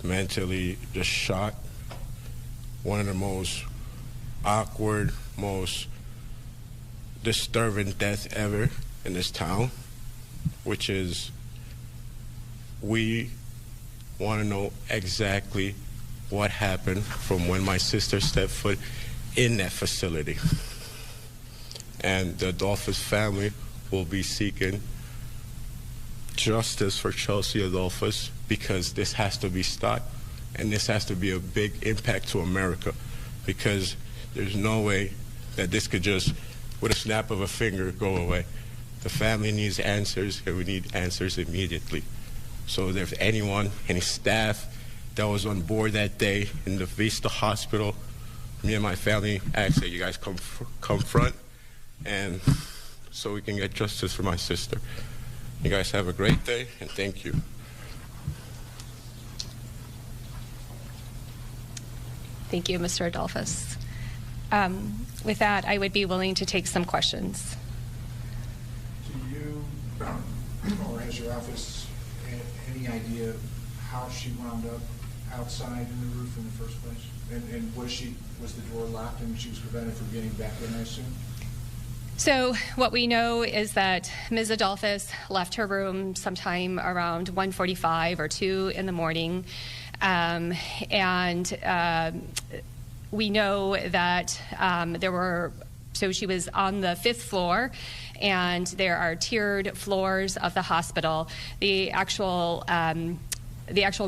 just shot. One of the most awkward, most disturbing deaths ever in this town, which is we want to know exactly what happened from when my sister stepped foot in that facility. And the Adolphus family will be seeking justice for Chelsea Adolphus, because this has to be stopped, and this has to be a big impact to America, because there's no way that this could just, with a snap of a finger, go away. The family needs answers, and we need answers immediately. So if there's anyone, any staff that was on board that day in the Vista Hospital, me and my family ask that you guys come front, and so we can get justice for my sister. You guys have a great day, and thank you. Thank you, Mr. Adolphus. With that, I would be willing to take some questions. Do you, or has your office any idea how she wound up outside in the roof in the first place? And was the door locked and she was prevented from getting back in, I assume? So what we know is that Ms. Adolphus left her room sometime around 1:45 or 2 in the morning. We know that so she was on the 5th floor, and there are tiered floors of the hospital. The actual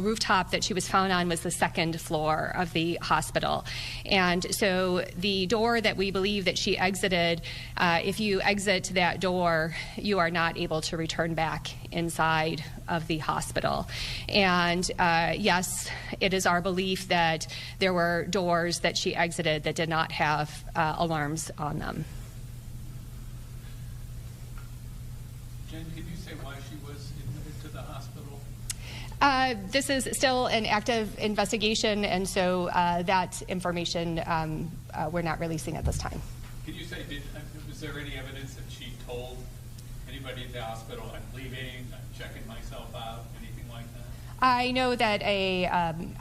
rooftop that she was found on was the 2nd floor of the hospital. And so the door that we believe that she exited, if you exit that door, you are not able to return back inside of the hospital. And yes, it is our belief that there were doors that she exited that did not have alarms on them. Jen, can you say why she was admitted to the hospital? This is still an active investigation, and so that information we're not releasing at this time. Can you say, was there any evidence that she told anybody at the hospital, I'm leaving, I'm checking myself out, anything like that? I know that an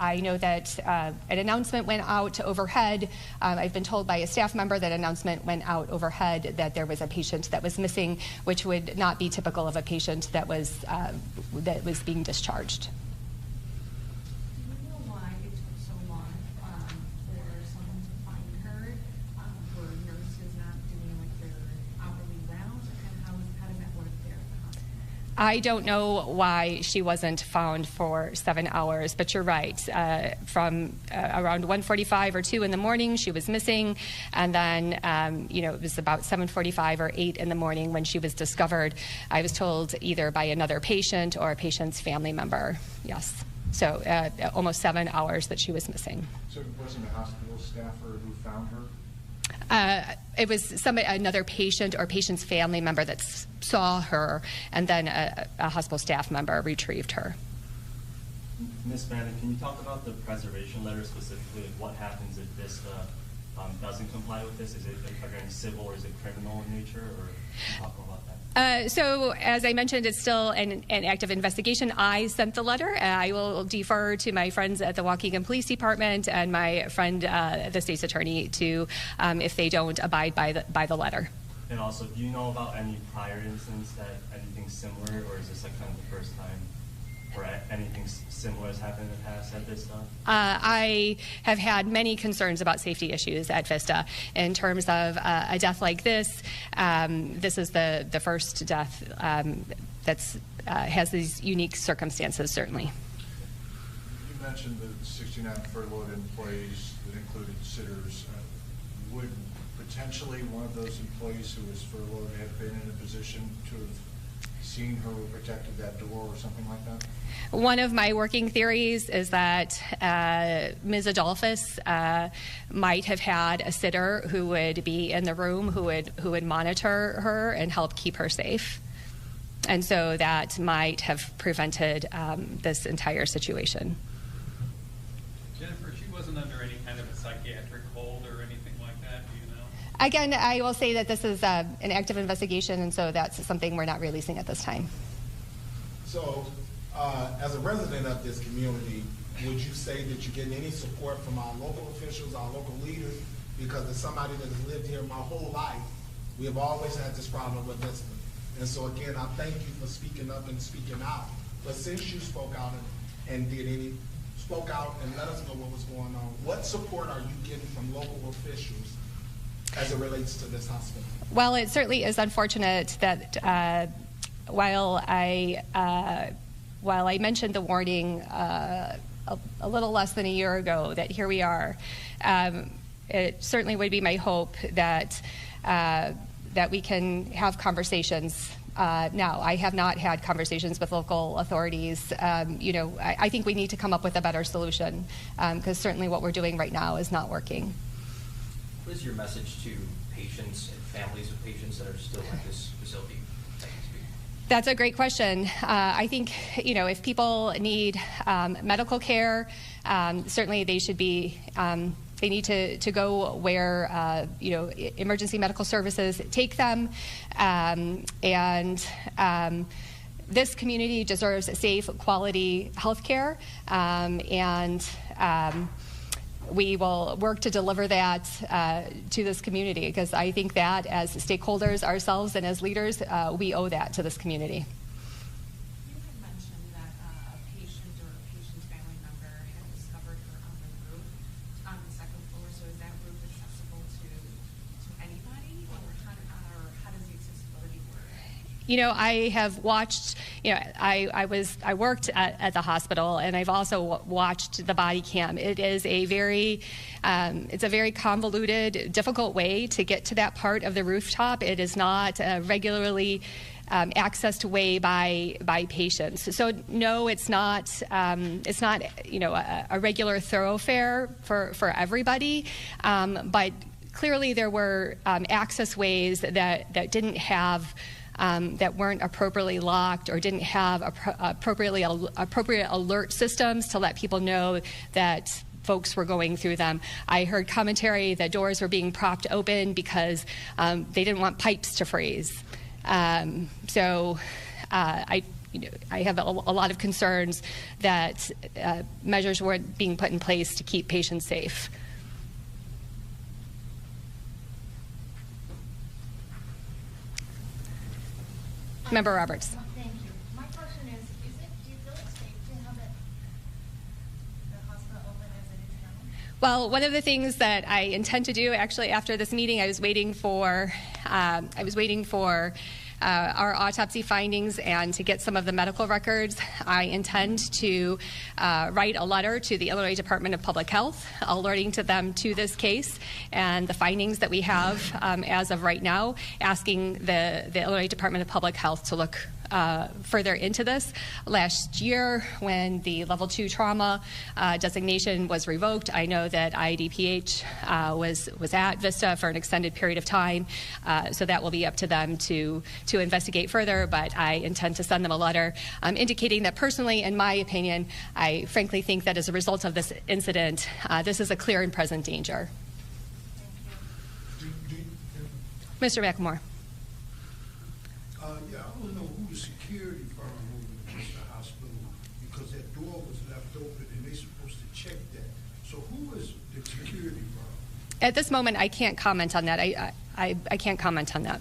announcement went out overhead. I've been told by a staff member that an announcement went out overhead that there was a patient that was missing, which would not be typical of a patient that was being discharged. Do you know why it took so long for someone to find her? Were nurses not doing like their hourly rounds? How does that work there at the hospital? I don't know why she wasn't found for 7 hours, but you're right. From around 1:45 or 2 in the morning, she was missing, and then it was about 7:45 or 8 in the morning when she was discovered. I was told either by another patient or a patient's family member. Yes, so almost 7 hours that she was missing. So it wasn't a hospital staffer who found her? It was another patient or patient's family member that saw her, and then a hospital staff member retrieved her. Ms. Bannon, can you talk about the preservation letter specifically? Like what happens if Vista doesn't comply with this? Is it again civil or is it criminal in nature? Or can you talk about that? So as I mentioned, it's still an active investigation. I sent the letter. I will defer to my friends at the Waukegan Police Department and my friend, the state's attorney, to if they don't abide by the letter. And also, do you know about any prior incidents that anything similar, or is this like kind of the first time where anything similar has happened in the past at Vista? I have had many concerns about safety issues at Vista. In terms of a death like this, this is the first death that's has these unique circumstances, certainly. You mentioned the 69 furloughed employees that included sitters. Would potentially one of those employees who was furloughed have been in a position to have seen her or protected that door or something like that? One of my working theories is that Ms. Adolphus might have had a sitter who would be in the room who would monitor her and help keep her safe. And so that might have prevented this entire situation. Jennifer, she wasn't under any kind of a psychiatric hold or anything like that, do you know? Again, I will say that this is an active investigation, and so that's something we're not releasing at this time. So, as a resident of this community, would you say that you're getting any support from our local officials, our local leaders? Because as somebody that has lived here my whole life, we have always had this problem with Vista. And so again, I thank you for speaking up and speaking out. But since you spoke out and spoke out and let us know what was going on, what support are you getting from local officials as it relates to this hospital? Well, it certainly is unfortunate that while I mentioned the warning a little less than a year ago, that here we are. It certainly would be my hope that we can have conversations. Now, I have not had conversations with local authorities. I think we need to come up with a better solution, because certainly what we're doing right now is not working. What is your message to patients and families of patients that are still at this facility? That's a great question. I think, if people need medical care, certainly they should be, they need to go where, emergency medical services take them. This community deserves safe, quality health care. we will work to deliver that to this community, because I think that as stakeholders ourselves and as leaders, we owe that to this community. You had mentioned that a patient or a patient's family member had discovered her on the roof on the second floor. So is that roof accessible to anybody, or how does the accessibility work? You know, I have watched, you know, I worked at the hospital, and I've also watched the body cam. It is a very, it's a very convoluted, difficult way to get to that part of the rooftop. It is not regularly accessed way by patients. So no, it's not you know, a regular thoroughfare for everybody, but clearly there were access ways that didn't have that weren't appropriately locked or didn't have appropriate alert systems to let people know that folks were going through them. I heard commentary that doors were being propped open because they didn't want pipes to freeze. So I have a lot of concerns that measures weren't being put in place to keep patients safe. Member Roberts. Thank you. My question is do you feel it's safe to have the hospital open as it is now? Well, one of the things that I intend to do, actually, after this meeting, I was waiting for our autopsy findings and to get some of the medical records. I intend to write a letter to the Illinois Department of Public Health, alerting to them to this case and the findings that we have as of right now, asking the Illinois Department of Public Health to look further into this. Last year, when the level 2 trauma designation was revoked, I know that IDPH was at Vista for an extended period of time, so that will be up to them to investigate further, but I intend to send them a letter indicating that personally, in my opinion, I frankly think that as a result of this incident, this is a clear and present danger. Mr. McLemore. Yeah, I want to know who the security firm over the hospital, because that door was left open and they're supposed to check that. So who is the security firm? At this moment, I can't comment on that. I can't comment on that.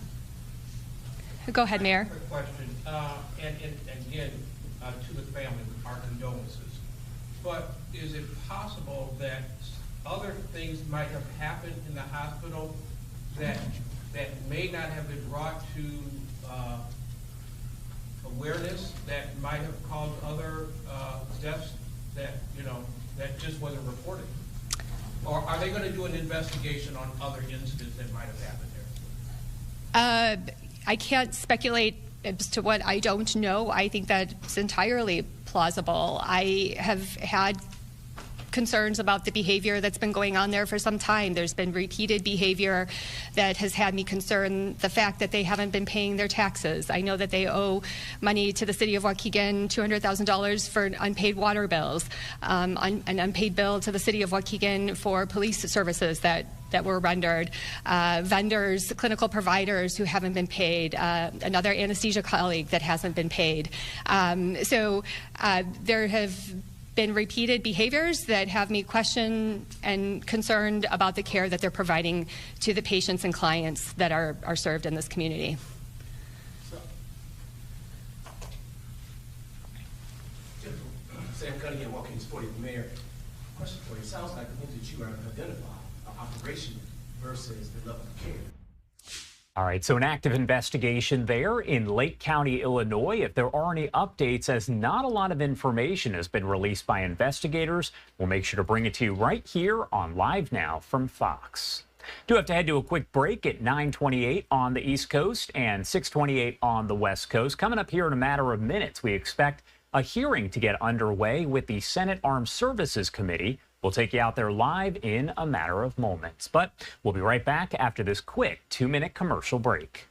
Go ahead, Mayor. Quick question, and again, to the family, our condolences. But is it possible that other things might have happened in the hospital that may not have been brought to awareness, that might have caused other deaths that that just wasn't reported? Or are they going to do an investigation on other incidents that might have happened there? I can't speculate as to what I don't know. I think that's entirely plausible. I have had concerns about the behavior that's been going on there for some time. There's been repeated behavior that has had me concern the fact that they haven't been paying their taxes. I know that they owe money to the city of Waukegan, $200,000 for unpaid water bills, an unpaid bill to the city of Waukegan for police services that were rendered, vendors, clinical providers who haven't been paid, another anesthesia colleague that hasn't been paid. So there have been repeated behaviors that have me question and concerned about the care that they're providing to the patients and clients that are served in this community. Sam Cunningham, Waukegan Sporting Mayor. Question for you. It sounds like the things that you identified are operational versus the level of care. All right, so an active investigation there in Lake County, Illinois. If there are any updates, as not a lot of information has been released by investigators, we'll make sure to bring it to you right here on Live Now from Fox. Do have to head to a quick break at 9:28 on the East Coast and 6:28 on the West Coast. Coming up here in a matter of minutes, we expect a hearing to get underway with the Senate Armed Services Committee. We'll take you out there live in a matter of moments. But we'll be right back after this quick 2-minute commercial break.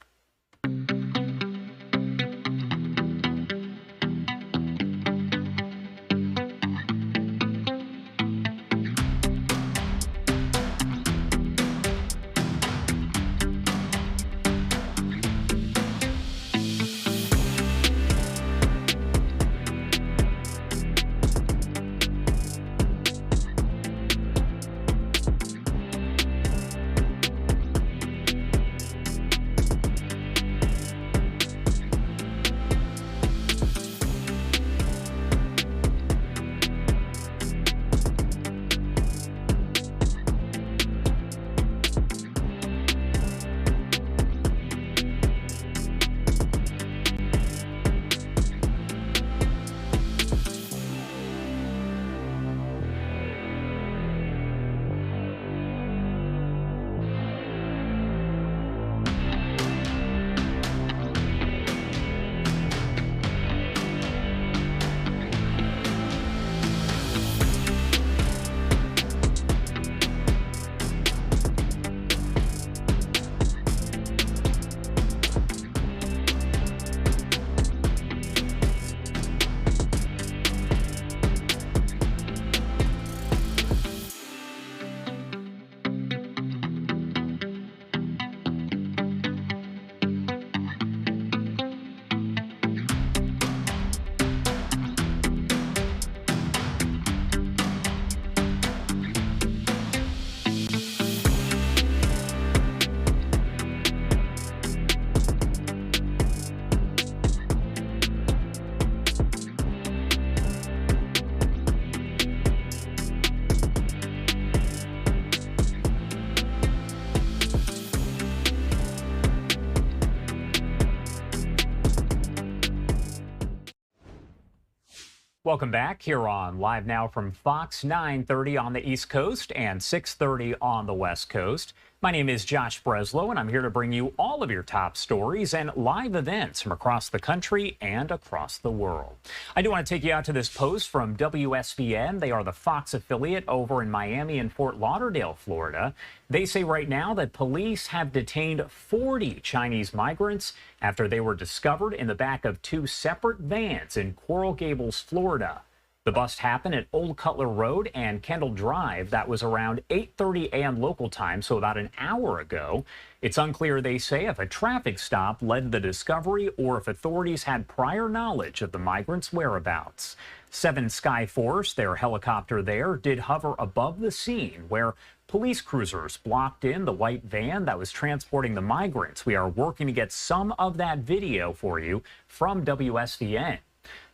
Welcome back here on Live Now from Fox, 9:30 on the East Coast and 6:30 on the West Coast. My name is Josh Breslow, and I'm here to bring you all of your top stories and live events from across the country and across the world. I do want to take you out to this post from WSVN. They are the Fox affiliate over in Miami and Fort Lauderdale, Florida. They say right now that police have detained 40 Chinese migrants after they were discovered in the back of two separate vans in Coral Gables, Florida. The bust happened at Old Cutler Road and Kendall Drive. That was around 8:30 a.m. local time, so about an hour ago. It's unclear, they say, if a traffic stop led to the discovery or if authorities had prior knowledge of the migrants' whereabouts. 7 Sky Force, their helicopter there, did hover above the scene where police cruisers blocked in the white van that was transporting the migrants. We are working to get some of that video for you from WSVN.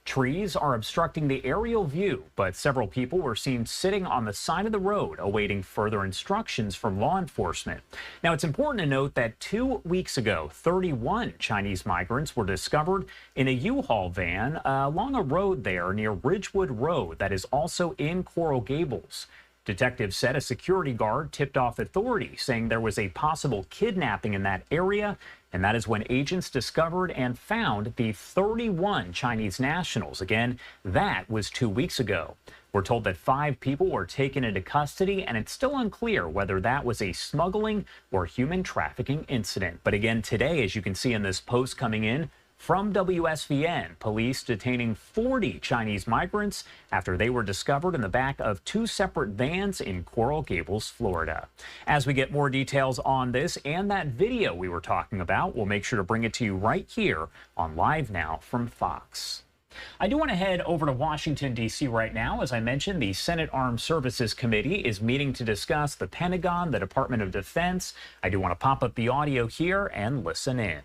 Trees are obstructing the aerial view, but several people were seen sitting on the side of the road awaiting further instructions from law enforcement. Now, it's important to note that 2 weeks ago, 31 Chinese migrants were discovered in a U-Haul van along a road there near Ridgewood Road that is also in Coral Gables. Detectives said a security guard tipped off authorities saying there was a possible kidnapping in that area, and that is when agents discovered and found the 31 Chinese nationals. Again, that was 2 weeks ago. We're told that 5 people were taken into custody, and it's still unclear whether that was a smuggling or human trafficking incident. But again, today, as you can see in this post coming in from WSVN, police detaining 40 Chinese migrants after they were discovered in the back of 2 separate vans in Coral Gables, Florida. As we get more details on this and that video we were talking about, we'll make sure to bring it to you right here on Live Now from Fox. I do want to head over to Washington, D.C. right now. As I mentioned, the Senate Armed Services Committee is meeting to discuss the Pentagon, the Department of Defense. I do want to pop up the audio here and listen in.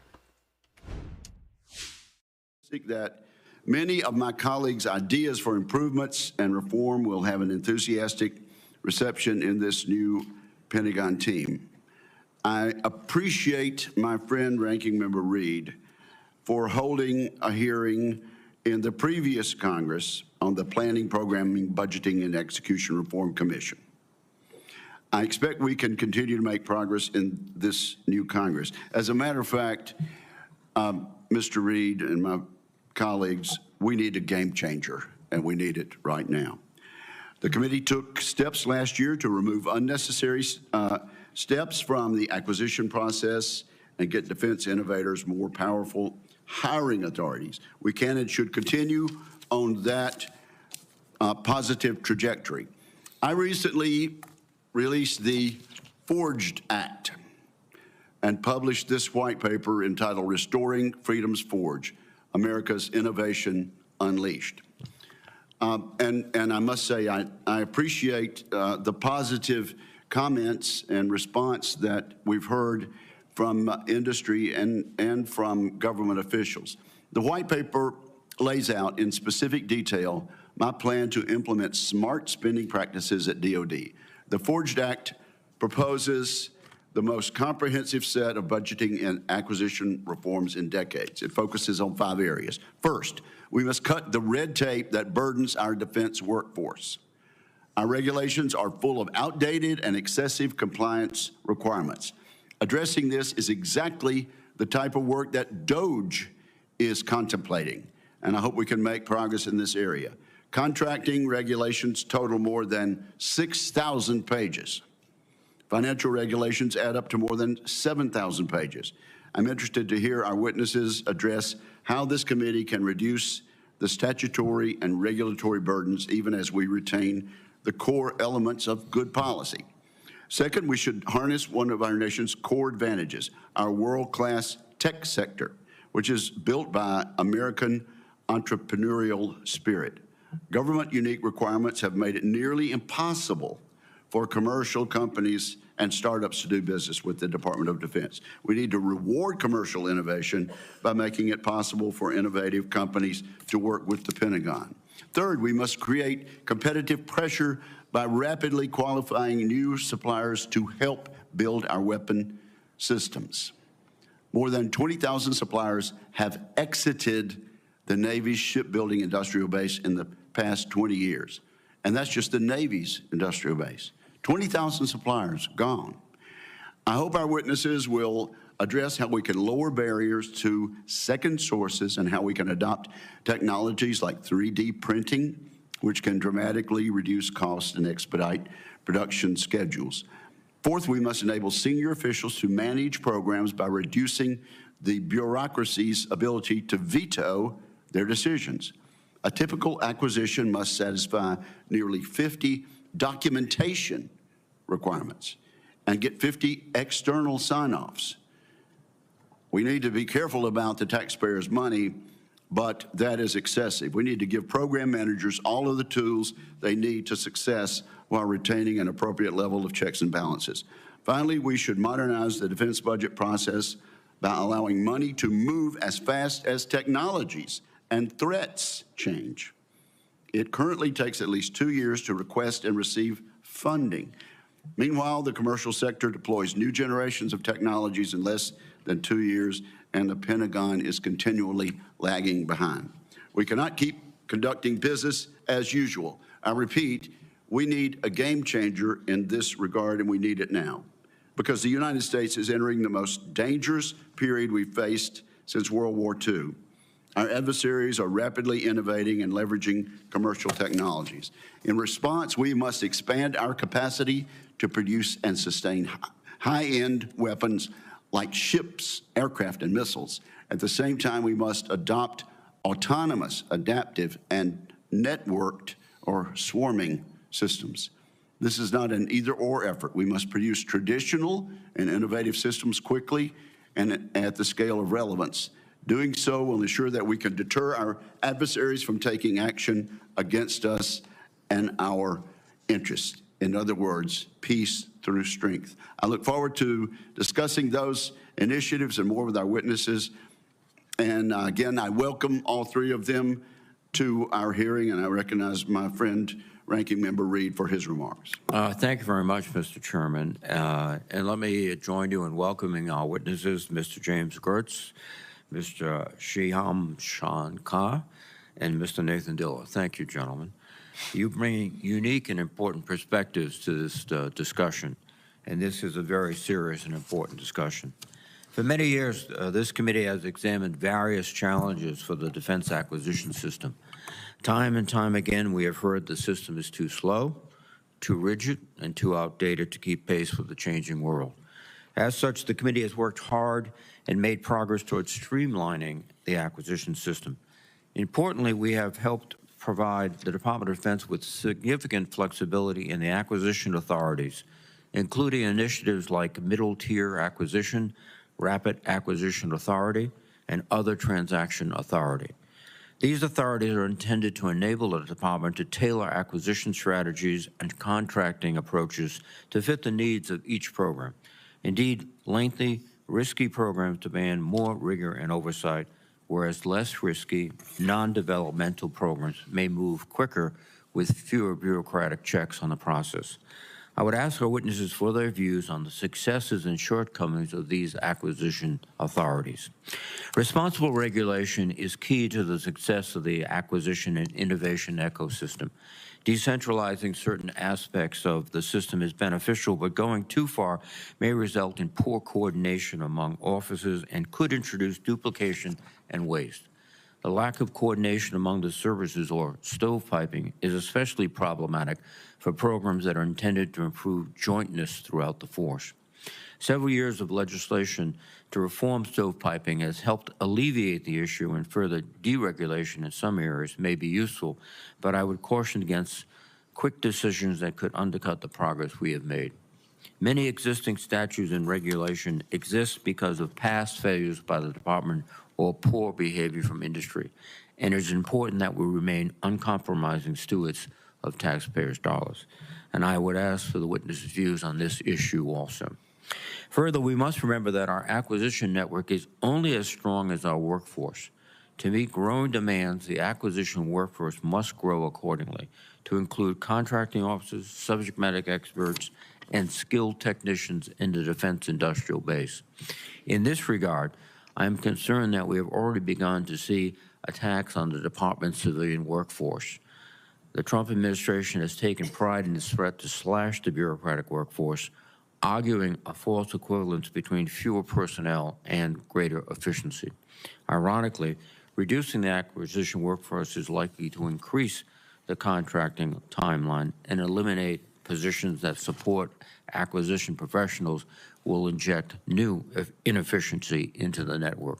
That many of my colleagues' ideas for improvements and reform will have an enthusiastic reception in this new Pentagon team. I appreciate my friend Ranking Member Reid for holding a hearing in the previous Congress on the Planning, Programming, Budgeting, and Execution Reform Commission. I expect we can continue to make progress in this new Congress. As a matter of fact, Mr. Reid and my colleagues, we need a game changer, and we need it right now. The committee took steps last year to remove unnecessary steps from the acquisition process and get defense innovators more powerful hiring authorities. We can and should continue on that positive trajectory. I recently released the Forged Act and published this white paper entitled Restoring Freedom's Forge, America's Innovation Unleashed. And I must say, I appreciate the positive comments and response that we've heard from industry and from government officials. The white paper lays out in specific detail my plan to implement smart spending practices at DoD. The Forged Act proposes the most comprehensive set of budgeting and acquisition reforms in decades. It focuses on 5 areas. First, we must cut the red tape that burdens our defense workforce. Our regulations are full of outdated and excessive compliance requirements. Addressing this is exactly the type of work that DOGE is contemplating, and I hope we can make progress in this area. Contracting regulations total more than 6,000 pages. Financial regulations add up to more than 7,000 pages. I'm interested to hear our witnesses address how this committee can reduce the statutory and regulatory burdens even as we retain the core elements of good policy. Second, we should harness one of our nation's core advantages, our world-class tech sector, which is built by American entrepreneurial spirit. Government unique requirements have made it nearly impossible for commercial companies and startups to do business with the Department of Defense. We need to reward commercial innovation by making it possible for innovative companies to work with the Pentagon. Third, we must create competitive pressure by rapidly qualifying new suppliers to help build our weapon systems. More than 20,000 suppliers have exited the Navy's shipbuilding industrial base in the past 20 years. And that's just the Navy's industrial base. 20,000 suppliers gone. I hope our witnesses will address how we can lower barriers to second sources and how we can adopt technologies like 3D printing, which can dramatically reduce costs and expedite production schedules. Fourth, we must enable senior officials to manage programs by reducing the bureaucracy's ability to veto their decisions. A typical acquisition must satisfy nearly 50 documentation requirements and get 50 external sign-offs. We need to be careful about the taxpayers' money, but that is excessive. We need to give program managers all of the tools they need to success while retaining an appropriate level of checks and balances. Finally, we should modernize the defense budget process by allowing money to move as fast as technologies and threats change. It currently takes at least 2 years to request and receive funding. Meanwhile, the commercial sector deploys new generations of technologies in less than 2 years, and the Pentagon is continually lagging behind. We cannot keep conducting business as usual. I repeat, we need a game changer in this regard, and we need it now, because the United States is entering the most dangerous period we've faced since World War II. Our adversaries are rapidly innovating and leveraging commercial technologies. In response, we must expand our capacity to produce and sustain high-end weapons like ships, aircraft, and missiles. At the same time, we must adopt autonomous, adaptive, and networked or swarming systems. This is not an either-or effort. We must produce traditional and innovative systems quickly and at the scale of relevance. Doing so will ensure that we can deter our adversaries from taking action against us and our interests. In other words, peace through strength. I look forward to discussing those initiatives and more with our witnesses. And again, I welcome all three of them to our hearing, and I recognize my friend, Ranking Member Reed, for his remarks. Thank you very much, Mr. Chairman. And let me join you in welcoming our witnesses, Mr. James Gertz, Mr. Shiham Shankar, and Mr. Nathan Diller. Thank you, gentlemen. You bring unique and important perspectives to this discussion, and this is a very serious and important discussion. For many years, this committee has examined various challenges for the defense acquisition system. Time and time again, we have heard the system is too slow, too rigid, and too outdated to keep pace with the changing world. As such, the committee has worked hard and made progress towards streamlining the acquisition system. Importantly, we have helped provide the Department of Defense with significant flexibility in the acquisition authorities, including initiatives like middle-tier acquisition, rapid acquisition authority, and other transaction authority. These authorities are intended to enable the department to tailor acquisition strategies and contracting approaches to fit the needs of each program. Indeed, lengthy, risky programs demand more rigor and oversight, whereas less risky, non-developmental programs may move quicker with fewer bureaucratic checks on the process. I would ask our witnesses for their views on the successes and shortcomings of these acquisition authorities. Responsible regulation is key to the success of the acquisition and innovation ecosystem. Decentralizing certain aspects of the system is beneficial, but going too far may result in poor coordination among offices and could introduce duplication and waste. The lack of coordination among the services, or stovepiping, is especially problematic for programs that are intended to improve jointness throughout the force. Several years of legislation to reform stovepiping has helped alleviate the issue, and further deregulation in some areas may be useful, but I would caution against quick decisions that could undercut the progress we have made. Many existing statutes and regulation exist because of past failures by the department or poor behavior from industry, and it is important that we remain uncompromising stewards of taxpayers' dollars. And I would ask for the witnesses' views on this issue also. Further, we must remember that our acquisition network is only as strong as our workforce. To meet growing demands, the acquisition workforce must grow accordingly to include contracting officers, subject matter experts, and skilled technicians in the defense industrial base. In this regard, I am concerned that we have already begun to see attacks on the department's civilian workforce. The Trump administration has taken pride in its threat to slash the bureaucratic workforce, arguing a false equivalence between fewer personnel and greater efficiency. Ironically, reducing the acquisition workforce is likely to increase the contracting timeline and eliminate positions that support acquisition professionals will inject new inefficiency into the network.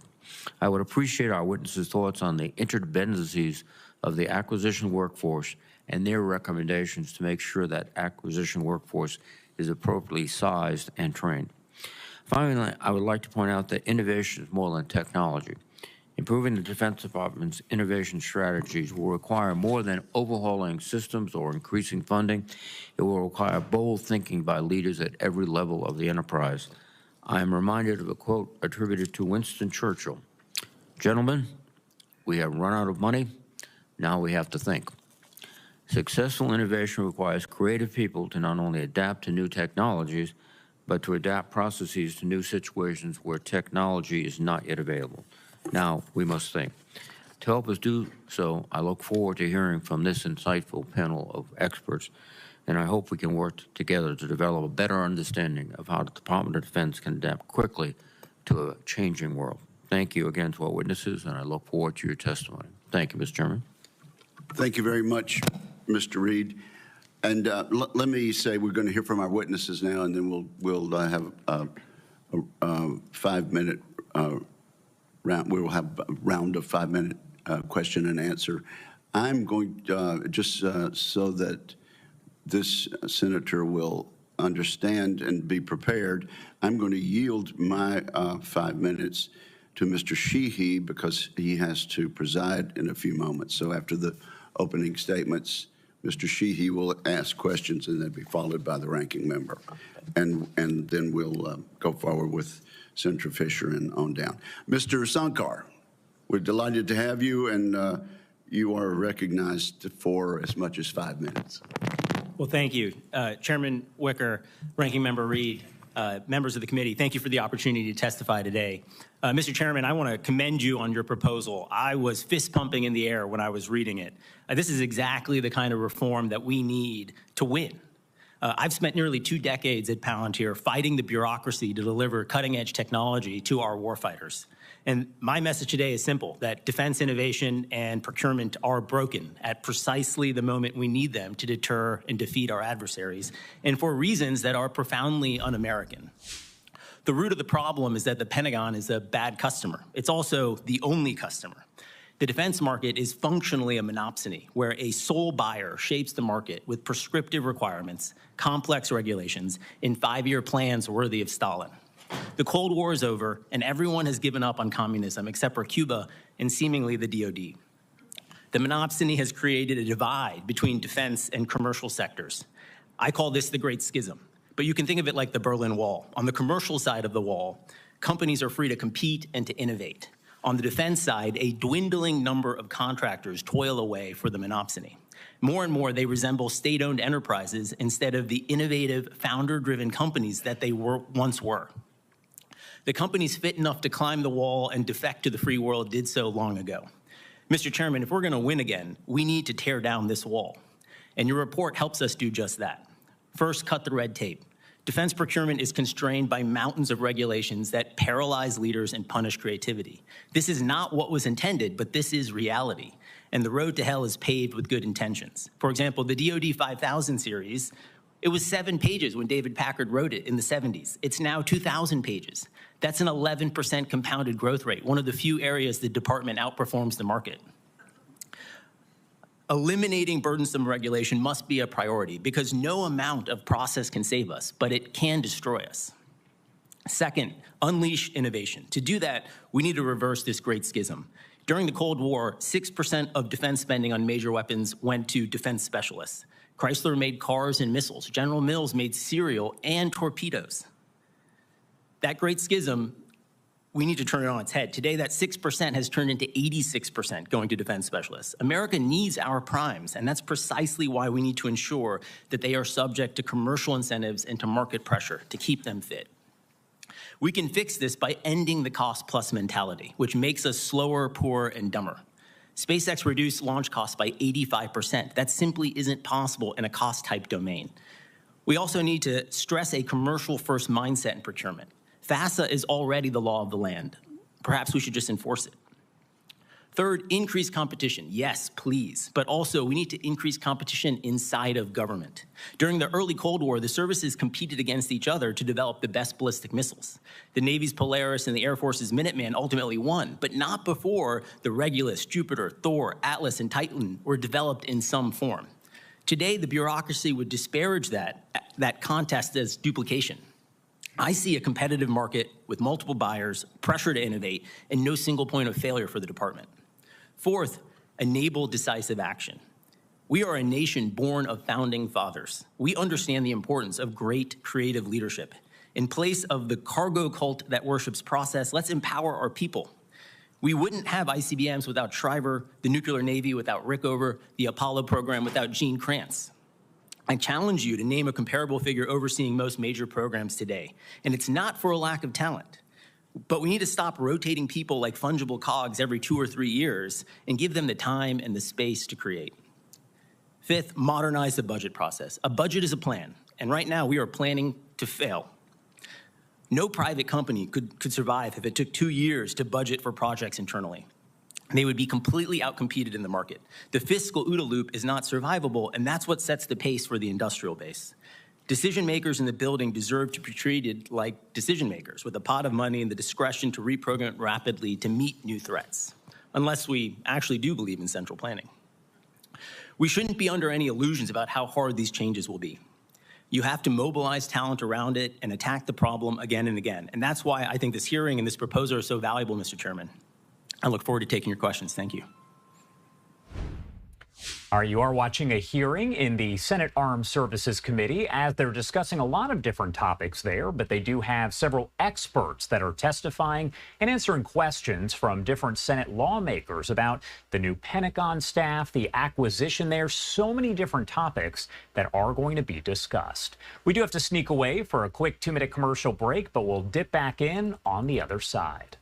I would appreciate our witnesses' thoughts on the interdependencies of the acquisition workforce and their recommendations to make sure that acquisition workforce is appropriately sized and trained. Finally, I would like to point out that innovation is more than technology. Improving the Defense Department's innovation strategies will require more than overhauling systems or increasing funding. It will require bold thinking by leaders at every level of the enterprise. I am reminded of a quote attributed to Winston Churchill. "Gentlemen, we have run out of money. Now we have to think." Successful innovation requires creative people to not only adapt to new technologies, but to adapt processes to new situations where technology is not yet available. Now we must think. To help us do so, I look forward to hearing from this insightful panel of experts, and I hope we can work together to develop a better understanding of how the Department of Defense can adapt quickly to a changing world. Thank you again to our witnesses, and I look forward to your testimony. Thank you, Mr. Chairman. Thank you very much, Mr. Reed. And let me say we're going to hear from our witnesses now, and then we'll have a 5-minute round. We will have a round of 5-minute question and answer. I'm going just so that this senator will understand and be prepared, I'm going to yield my 5 minutes to Mr. Sheehy because he has to preside in a few moments. So after the opening statements, Mr. Sheehy will ask questions and then be followed by the ranking member. And then we'll go forward with Senator Fisher and on down. Mr. Sankar, we're delighted to have you, and you are recognized for as much as 5 minutes. Well, thank you. Chairman Wicker, Ranking Member Reed, members of the committee, thank you for the opportunity to testify today. Mr. Chairman, I want to commend you on your proposal. I was fist pumping in the air when I was reading it. This is exactly the kind of reform that we need to win. I've spent nearly 2 decades at Palantir fighting the bureaucracy to deliver cutting-edge technology to our warfighters. And my message today is simple, that defense innovation and procurement are broken at precisely the moment we need them to deter and defeat our adversaries, and for reasons that are profoundly un-American. The root of the problem is that the Pentagon is a bad customer. It's also the only customer. The defense market is functionally a monopsony, where a sole buyer shapes the market with prescriptive requirements, complex regulations, and 5-year plans worthy of Stalin. The Cold War is over, and everyone has given up on communism except for Cuba and seemingly the DoD. The monopsony has created a divide between defense and commercial sectors. I call this the Great Schism, but you can think of it like the Berlin Wall. On the commercial side of the wall, companies are free to compete and to innovate. On the defense side, a dwindling number of contractors toil away for the monopsony. More and more, they resemble state-owned enterprises instead of the innovative, founder-driven companies that they once were. The companies fit enough to climb the wall and defect to the free world did so long ago. Mr. Chairman, if we're going to win again, we need to tear down this wall. And your report helps us do just that. First, cut the red tape. Defense procurement is constrained by mountains of regulations that paralyze leaders and punish creativity. This is not what was intended, but this is reality. And the road to hell is paved with good intentions. For example, the DoD 5000 series, it was 7 pages when David Packard wrote it in the 70s. It's now 2,000 pages. That's an 11% compounded growth rate, one of the few areas the department outperforms the market. Eliminating burdensome regulation must be a priority because no amount of process can save us, but it can destroy us. Second, unleash innovation. To do that, we need to reverse this great schism. During the Cold War, 6% of defense spending on major weapons went to defense specialists. Chrysler made cars and missiles. General Mills made cereal and torpedoes. That great schism, we need to turn it on its head. Today, that 6% has turned into 86% going to defense specialists. America needs our primes, and that's precisely why we need to ensure that they are subject to commercial incentives and to market pressure to keep them fit. We can fix this by ending the cost-plus mentality, which makes us slower, poorer, and dumber. SpaceX reduced launch costs by 85%. That simply isn't possible in a cost-type domain. We also need to stress a commercial-first mindset in procurement. FASA is already the law of the land. Perhaps we should just enforce it. Third, increase competition. Yes, please. But also, we need to increase competition inside of government. During the early Cold War, the services competed against each other to develop the best ballistic missiles. The Navy's Polaris and the Air Force's Minuteman ultimately won, but not before the Regulus, Jupiter, Thor, Atlas, and Titan were developed in some form. Today, the bureaucracy would disparage that contest as duplication. I see a competitive market with multiple buyers, pressure to innovate, and no single point of failure for the department. Fourth, enable decisive action. We are a nation born of founding fathers. We understand the importance of great creative leadership. In place of the cargo cult that worships process, let's empower our people. We wouldn't have ICBMs without Shriver, the nuclear Navy without Rickover, the Apollo program without Gene Kranz. I challenge you to name a comparable figure overseeing most major programs today. And it's not for a lack of talent. But we need to stop rotating people like fungible cogs every 2 or 3 years and give them the time and the space to create. Fifth, modernize the budget process. A budget is a plan, and right now we are planning to fail. No private company could survive if it took 2 years to budget for projects internally. They would be completely outcompeted in the market. The fiscal OODA loop is not survivable, and that's what sets the pace for the industrial base. Decision makers in the building deserve to be treated like decision makers with a pot of money and the discretion to reprogram rapidly to meet new threats, unless we actually do believe in central planning. We shouldn't be under any illusions about how hard these changes will be. You have to mobilize talent around it and attack the problem again and again. And that's why I think this hearing and this proposal are so valuable, Mr. Chairman. I look forward to taking your questions. Thank you. All right, you are watching a hearing in the Senate Armed Services Committee as they're discussing a lot of different topics there, but they do have several experts that are testifying and answering questions from different Senate lawmakers about the new Pentagon staff, the acquisition there, so many different topics that are going to be discussed. We do have to sneak away for a quick 2-minute commercial break, but we'll dip back in on the other side.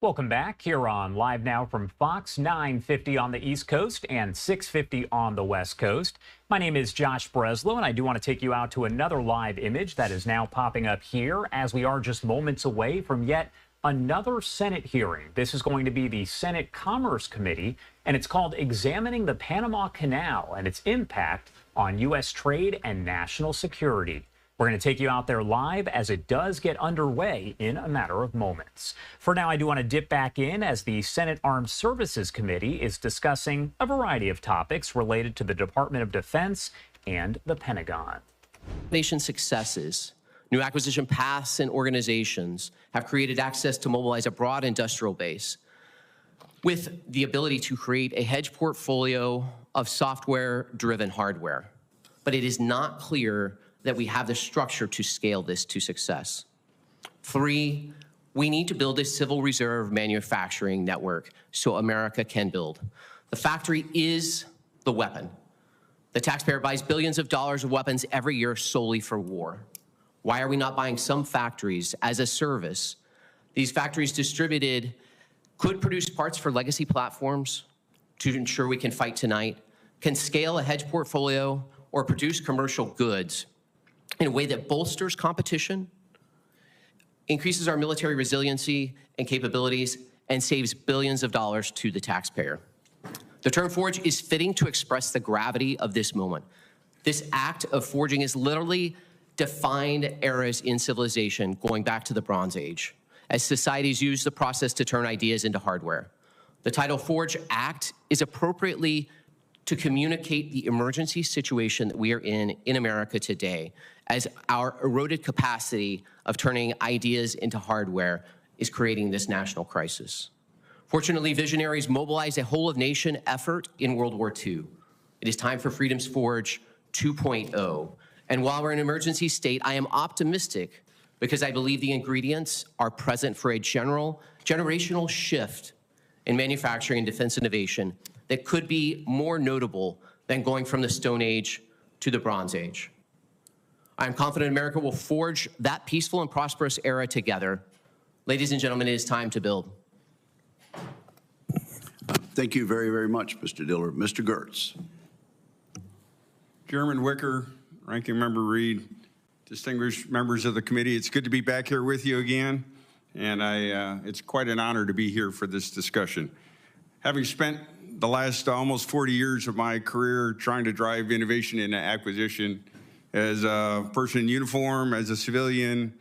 Welcome back here on Live Now from Fox, 950 on the East Coast and 650 on the West Coast. My name is Josh Breslow, and I do want to take you out to another live image that is now popping up here as we are just moments away from yet another Senate hearing. This is going to be the Senate Commerce Committee, and it's called Examining the Panama Canal and its Impact on U.S. Trade and National Security. We're going to take you out there live as it does get underway in a matter of moments. For now, I do want to dip back in as the Senate Armed Services Committee is discussing a variety of topics related to the Department of Defense and the Pentagon. Nation successes, new acquisition paths and organizations have created access to mobilize a broad industrial base with the ability to create a hedge portfolio of software-driven hardware. But it is not clear that we have the structure to scale this to success. 3, we need to build a civil reserve manufacturing network so America can build. The factory is the weapon. The taxpayer buys billions of dollars of weapons every year solely for war. Why are we not buying some factories as a service? These factories distributed could produce parts for legacy platforms to ensure we can fight tonight, can scale a hedge portfolio, or produce commercial goods in a way that bolsters competition, increases our military resiliency and capabilities, and saves billions of dollars to the taxpayer. The term forge is fitting to express the gravity of this moment. This act of forging is literally defined eras in civilization going back to the Bronze Age, as societies use the process to turn ideas into hardware. The title Forge Act is appropriately to communicate the emergency situation that we are in America today, as our eroded capacity of turning ideas into hardware is creating this national crisis. Fortunately, visionaries mobilized a whole-of-nation effort in World War II. It is time for Freedom's Forge 2.0. And while we're in an emergency state, I am optimistic because I believe the ingredients are present for a generational shift in manufacturing and defense innovation that could be more notable than going from the Stone Age to the Bronze Age. I'm confident America will forge that peaceful and prosperous era together. Ladies and gentlemen, it is time to build. Thank you very, very much, Mr. Diller. Mr. Gertz. Chairman Wicker, Ranking Member Reed, distinguished members of the committee, it's good to be back here with you again, and it's quite an honor to be here for this discussion. Having spent the last almost 40 years of my career trying to drive innovation into acquisition as a person in uniform, as a civilian,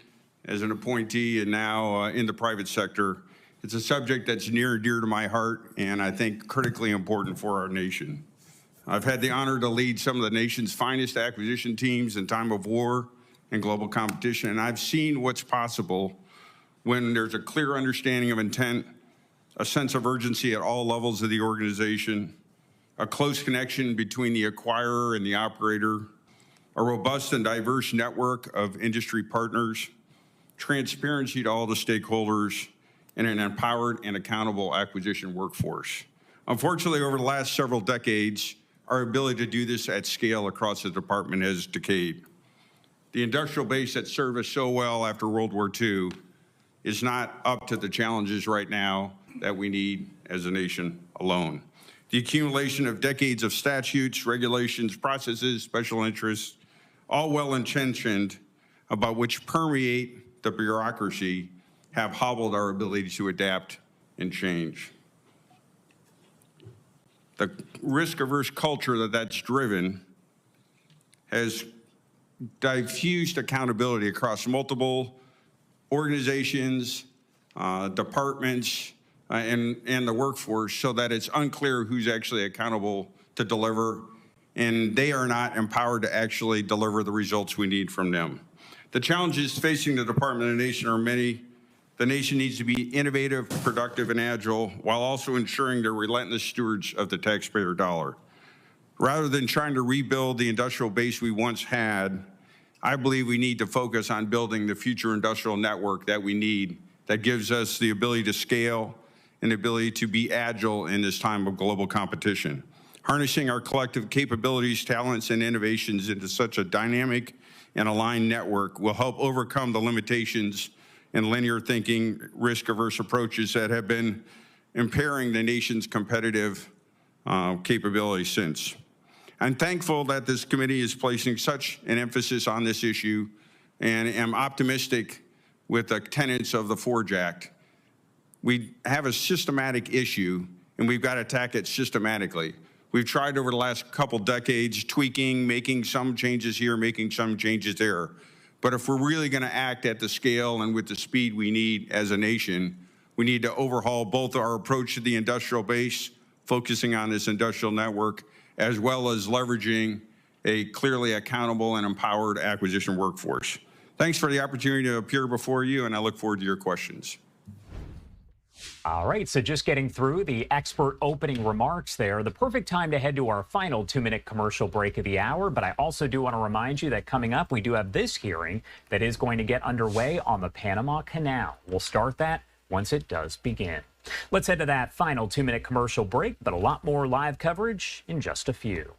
as an appointee, and now in the private sector, it's a subject that's near and dear to my heart and I think critically important for our nation. I've had the honor to lead some of the nation's finest acquisition teams in time of war and global competition, and I've seen what's possible when there's a clear understanding of intent, a sense of urgency at all levels of the organization, a close connection between the acquirer and the operator, a robust and diverse network of industry partners, transparency to all the stakeholders, and an empowered and accountable acquisition workforce. Unfortunately, over the last several decades, our ability to do this at scale across the department has decayed. The industrial base that served us so well after World War II is not up to the challenges right now that we need as a nation alone. The accumulation of decades of statutes, regulations, processes, special interests, all well-intentioned, about which permeate the bureaucracy, have hobbled our ability to adapt and change. The risk-averse culture that's driven has diffused accountability across multiple organizations, departments, and the workforce so that it's unclear who's actually accountable to deliver, and they are not empowered to actually deliver the results we need from them. The challenges facing the department and the nation are many. The nation needs to be innovative, productive, and agile while also ensuring they're relentless stewards of the taxpayer dollar. Rather than trying to rebuild the industrial base we once had, I believe we need to focus on building the future industrial network that we need that gives us the ability to scale and the ability to be agile in this time of global competition. Harnessing our collective capabilities, talents, and innovations into such a dynamic and aligned network will help overcome the limitations and linear thinking, risk-averse approaches that have been impairing the nation's competitive capability since. I'm thankful that this committee is placing such an emphasis on this issue and am optimistic with the tenets of the Forge Act. We have a systematic issue and we've got to attack it systematically. We've tried over the last couple decades tweaking, making some changes here, making some changes there. But if we're really going to act at the scale and with the speed we need as a nation, we need to overhaul both our approach to the industrial base, focusing on this industrial network, as well as leveraging a clearly accountable and empowered acquisition workforce. Thanks for the opportunity to appear before you, and I look forward to your questions. All right, so just getting through the expert opening remarks there, the perfect time to head to our final 2-minute commercial break of the hour. But I also do want to remind you that coming up, we do have this hearing that is going to get underway on the Panama Canal. We'll start that once it does begin. Let's head to that final 2-minute commercial break, but a lot more live coverage in just a few.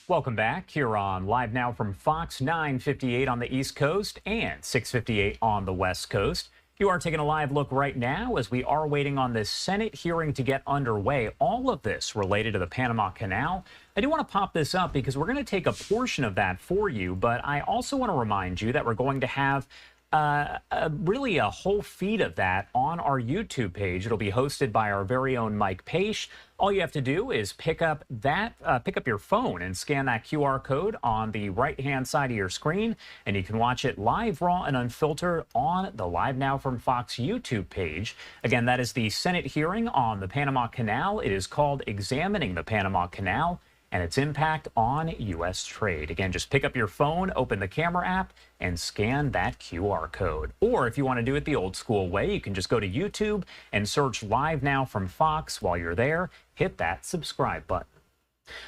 Welcome back here on Live Now from Fox, 9:58 on the East Coast and 6:58 on the West Coast. You are taking a live look right now as we are waiting on this Senate hearing to get underway. All of this related to the Panama Canal. I do want to pop this up because we're going to take a portion of that for you, but I also want to remind you that we're going to have really a whole feed of that on our YouTube page. It'll be hosted by our very own Mike Page. All you have to do is pick up your phone and scan that QR code on the right-hand side of your screen, and you can watch it live, raw, and unfiltered on the Live Now from Fox YouTube page. Again, that is the Senate hearing on the Panama Canal. It is called Examining the Panama Canal and its impact on U.S. trade. Again, just pick up your phone, open the camera app, and scan that QR code. Or if you want to do it the old school way, you can just go to YouTube and search Live Now from Fox. While you're there, hit that subscribe button.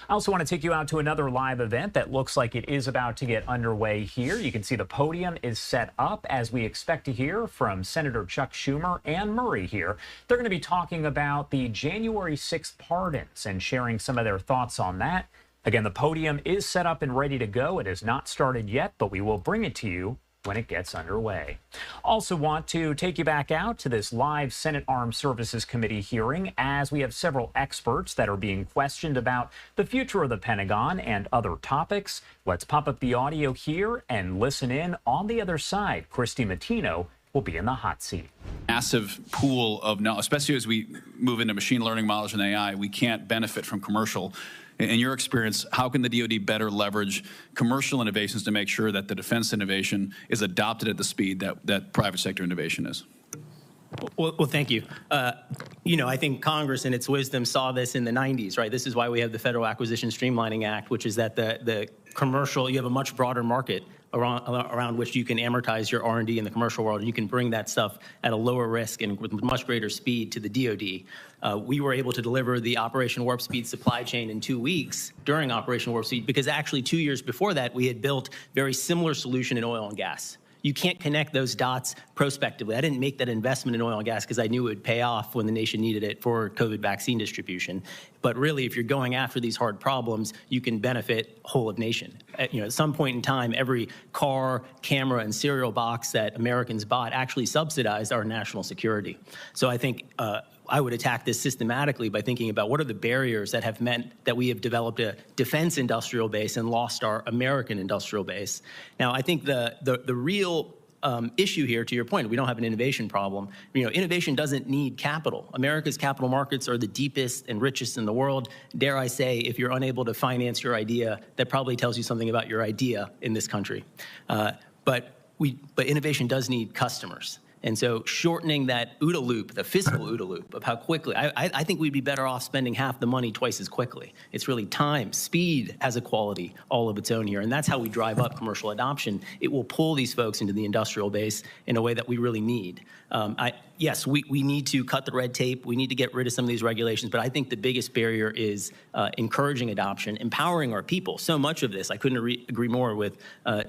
I also want to take you out to another live event that looks like it is about to get underway here. You can see the podium is set up as we expect to hear from Senator Chuck Schumer and Murray here. They're going to be talking about the January 6th pardons and sharing some of their thoughts on that. Again, the podium is set up and ready to go. It has not started yet, but we will bring it to you when it gets underway. Also want to take you back out to this live Senate Armed Services Committee hearing as we have several experts that are being questioned about the future of the Pentagon and other topics. Let's pop up the audio here and listen in. On the other side, Christy Matino will be in the hot seat. Massive pool of knowledge, especially as we move into machine learning models and AI, we can't benefit from commercial. In your experience, how can the DoD better leverage commercial innovations to make sure that the defense innovation is adopted at the speed that private sector innovation is? Well, thank you. You know, I think Congress in its wisdom saw this in the 90s, right? This is why we have the Federal Acquisition Streamlining Act, which is that the commercial, you have a much broader market around which you can amortize your R&D in the commercial world, and you can bring that stuff at a lower risk and with much greater speed to the DoD. We were able to deliver the Operation Warp Speed supply chain in 2 weeks during Operation Warp Speed because actually 2 years before that, we had built very similar solution in oil and gas. You can't connect those dots prospectively. I didn't make that investment in oil and gas because I knew it would pay off when the nation needed it for COVID vaccine distribution. But really, if you're going after these hard problems, you can benefit whole of nation. At some point in time, every car, camera, and cereal box that Americans bought actually subsidized our national security. So I think I would attack this systematically by thinking about what are the barriers that have meant that we have developed a defense industrial base and lost our American industrial base. Now, I think the real issue here, to your point, we don't have an innovation problem. Innovation doesn't need capital. America's capital markets are the deepest and richest in the world. Dare I say, if you're unable to finance your idea, that probably tells you something about your idea in this country. But innovation does need customers. And so shortening that OODA loop, the fiscal OODA loop of how quickly, I think we'd be better off spending half the money twice as quickly. It's really time. Speed has a quality all of its own here, and that's how we drive up commercial adoption. It will pull these folks into the industrial base in a way that we really need. Yes, we need to cut the red tape. We need to get rid of some of these regulations, but I think the biggest barrier is encouraging adoption, empowering our people. So much of this, I couldn't agree more with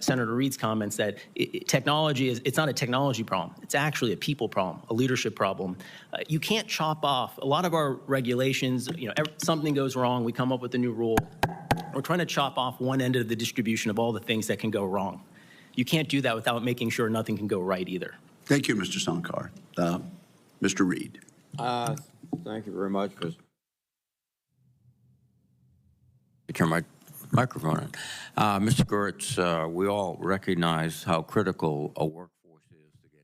Senator Reid's comments that technology it's not a technology problem. It's actually a people problem, a leadership problem. You can't chop off. A lot of our regulations, something goes wrong, we come up with a new rule. We're trying to chop off one end of the distribution of all the things that can go wrong. You can't do that without making sure nothing can go right either. Thank you, Mr. Sankar. Mr. Reid. Thank you very much, Mr. Turn my microphone on. Mr. Gertz, we all recognize how critical a workforce is.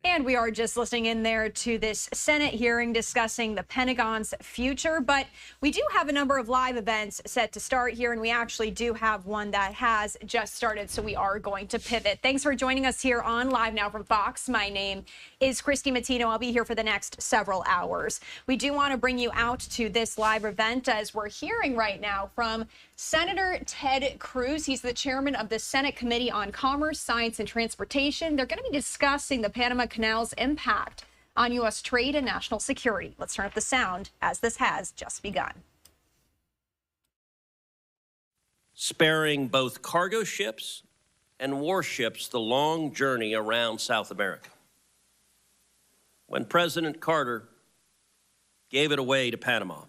And we are just listening in there to this Senate hearing discussing the Pentagon's future. But we do have a number of live events set to start here, and we actually do have one that has just started. So we are going to pivot. Thanks for joining us here on Live Now from Fox. My name is Christy Mattino. I'll be here for the next several hours. We do want to bring you out to this live event as we're hearing right now from Senator Ted Cruz. He's the chairman of the Senate Committee on Commerce, Science, and Transportation. They're going to be discussing the Panama Canal's impact on U.S. trade and national security. Let's turn up the sound as this has just begun. Sparing both cargo ships and warships the long journey around South America. When President Carter gave it away to Panama,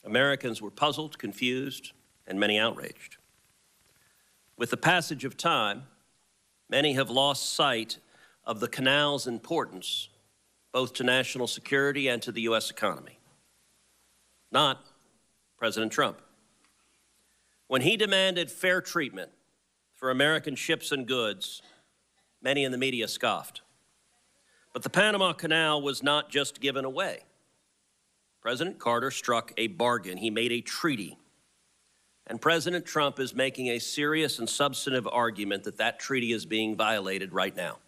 Americans were puzzled, confused, and many outraged. With the passage of time, many have lost sight of the canal's importance, both to national security and to the U.S. economy. Not President Trump. When he demanded fair treatment for American ships and goods, many in the media scoffed. But the Panama Canal was not just given away. President Carter struck a bargain. He made a treaty. And President Trump is making a serious and substantive argument that that treaty is being violated right now.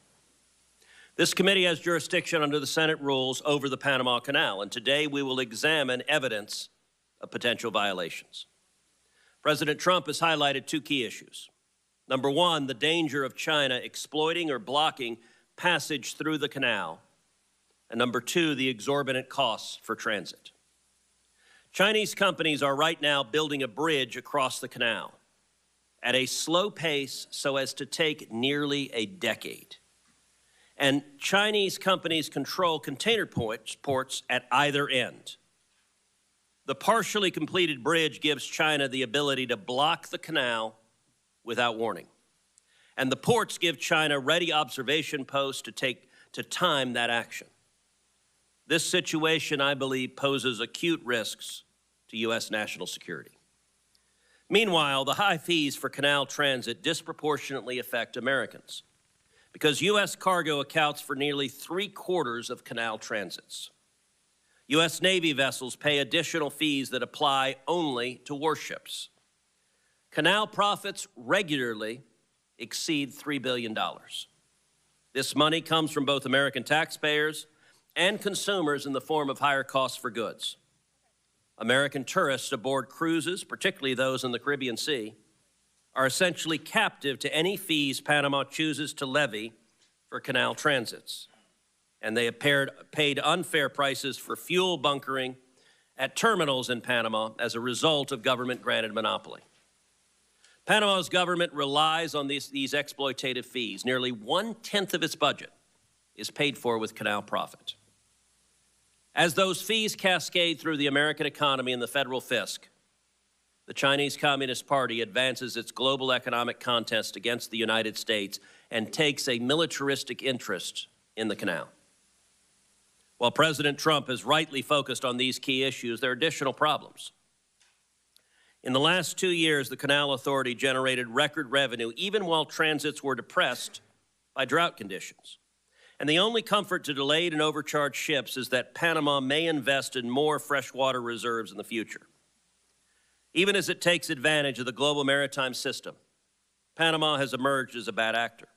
This committee has jurisdiction under the Senate rules over the Panama Canal, and today we will examine evidence of potential violations. President Trump has highlighted two key issues. Number one, the danger of China exploiting or blocking passage through the canal. And number two, the exorbitant costs for transit. Chinese companies are right now building a bridge across the canal at a slow pace so as to take nearly a decade. And Chinese companies control container ports at either end. The partially completed bridge gives China the ability to block the canal without warning. And the ports give China ready observation posts to time that action. This situation, I believe, poses acute risks to U.S. national security. Meanwhile, the high fees for canal transit disproportionately affect Americans because U.S. cargo accounts for nearly 3/4 of canal transits. U.S. Navy vessels pay additional fees that apply only to warships. Canal profits regularly exceed $3 billion. This money comes from both American taxpayers and consumers in the form of higher costs for goods. American tourists aboard cruises, particularly those in the Caribbean Sea, are essentially captive to any fees Panama chooses to levy for canal transits. And they have paid unfair prices for fuel bunkering at terminals in Panama as a result of government-granted monopoly. Panama's government relies on these exploitative fees. Nearly 1/10 of its budget is paid for with canal profit. As those fees cascade through the American economy and the federal fisc, the Chinese Communist Party advances its global economic contest against the United States and takes a militaristic interest in the canal. While President Trump has rightly focused on these key issues, there are additional problems. In the last 2 years, the Canal Authority generated record revenue, even while transits were depressed by drought conditions. And the only comfort to delayed and overcharged ships is that Panama may invest in more freshwater reserves in the future. Even as it takes advantage of the global maritime system, Panama has emerged as a bad actor.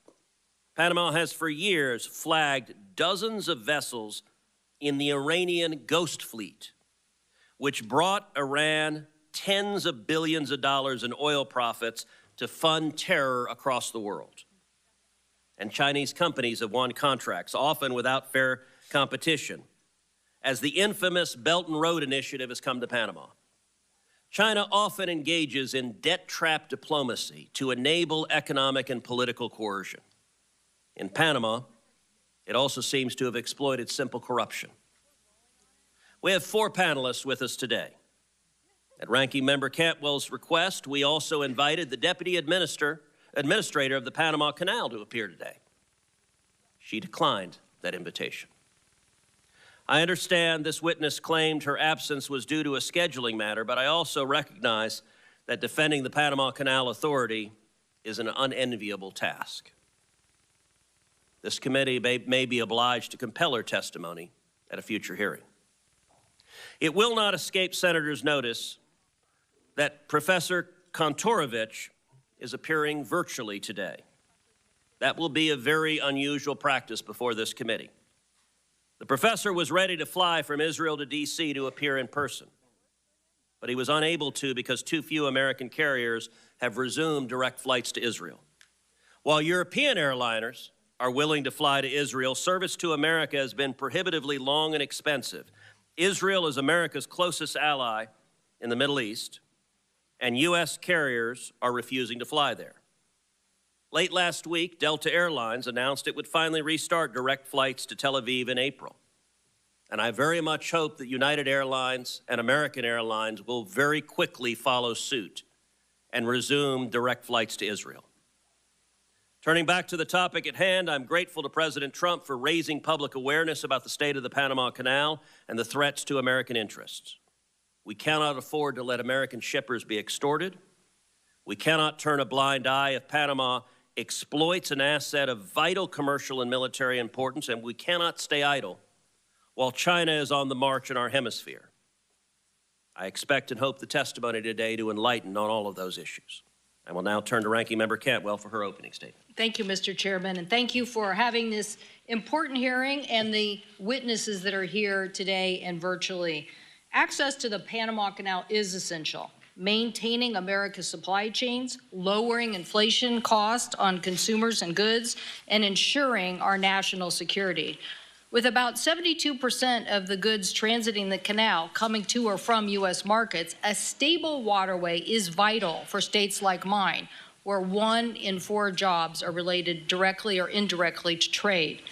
Panama has for years flagged dozens of vessels in the Iranian Ghost Fleet, which brought Iran tens of billions of dollars in oil profits to fund terror across the world. And Chinese companies have won contracts, often without fair competition, as the infamous Belt and Road Initiative has come to Panama. China often engages in debt trap diplomacy to enable economic and political coercion. In Panama, it also seems to have exploited simple corruption. We have 4 panelists with us today. At Ranking Member Cantwell's request, we also invited the Deputy Administrator of the Panama Canal to appear today. She declined that invitation. I understand this witness claimed her absence was due to a scheduling matter, but I also recognize that defending the Panama Canal Authority is an unenviable task. This committee may be obliged to compel her testimony at a future hearing. It will not escape senators' notice that Professor Kontorovich is appearing virtually today. That will be a very unusual practice before this committee. The professor was ready to fly from Israel to D.C. to appear in person, but he was unable to because too few American carriers have resumed direct flights to Israel. While European airliners are willing to fly to Israel, service to America has been prohibitively long and expensive. Israel is America's closest ally in the Middle East, and U.S. carriers are refusing to fly there. Late last week, Delta Airlines announced it would finally restart direct flights to Tel Aviv in April. And I very much hope that United Airlines and American Airlines will very quickly follow suit and resume direct flights to Israel. Turning back to the topic at hand, I'm grateful to President Trump for raising public awareness about the state of the Panama Canal and the threats to American interests. We cannot afford to let American shippers be extorted. We cannot turn a blind eye if Panama exploits an asset of vital commercial and military importance, and we cannot stay idle while China is on the march in our hemisphere. I expect and hope the testimony today to enlighten on all of those issues. I will now turn to Ranking Member Cantwell for her opening statement. Thank you, Mr. Chairman, and thank you for having this important hearing and the witnesses that are here today and virtually. Access to the Panama Canal is essential. Maintaining America's supply chains, lowering inflation costs on consumers and goods, and ensuring our national security. With about 72% of the goods transiting the canal coming to or from U.S. markets, a stable waterway is vital for states like mine, where 1 in 4 jobs are related directly or indirectly to trade.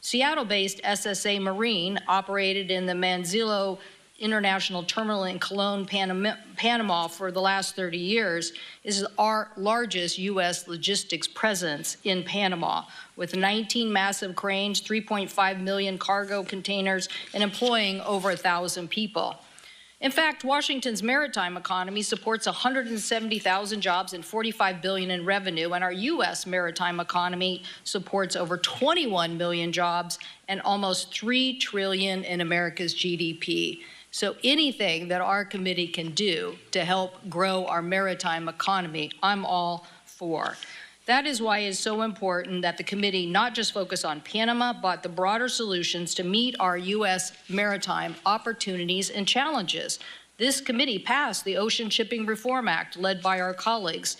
Seattle-based SSA Marine, operated in the Manzillo International Terminal in Cologne, Panama for the last 30 years, is our largest U.S. logistics presence in Panama, with 19 massive cranes, 3.5 million cargo containers, and employing over 1,000 people. In fact, Washington's maritime economy supports 170,000 jobs and $45 billion in revenue, and our U.S. maritime economy supports over 21 million jobs and almost $3 trillion in America's GDP. So anything that our committee can do to help grow our maritime economy, I'm all for. That is why it's so important that the committee not just focus on Panama, but the broader solutions to meet our U.S. maritime opportunities and challenges. This committee passed the Ocean Shipping Reform Act, led by our colleagues,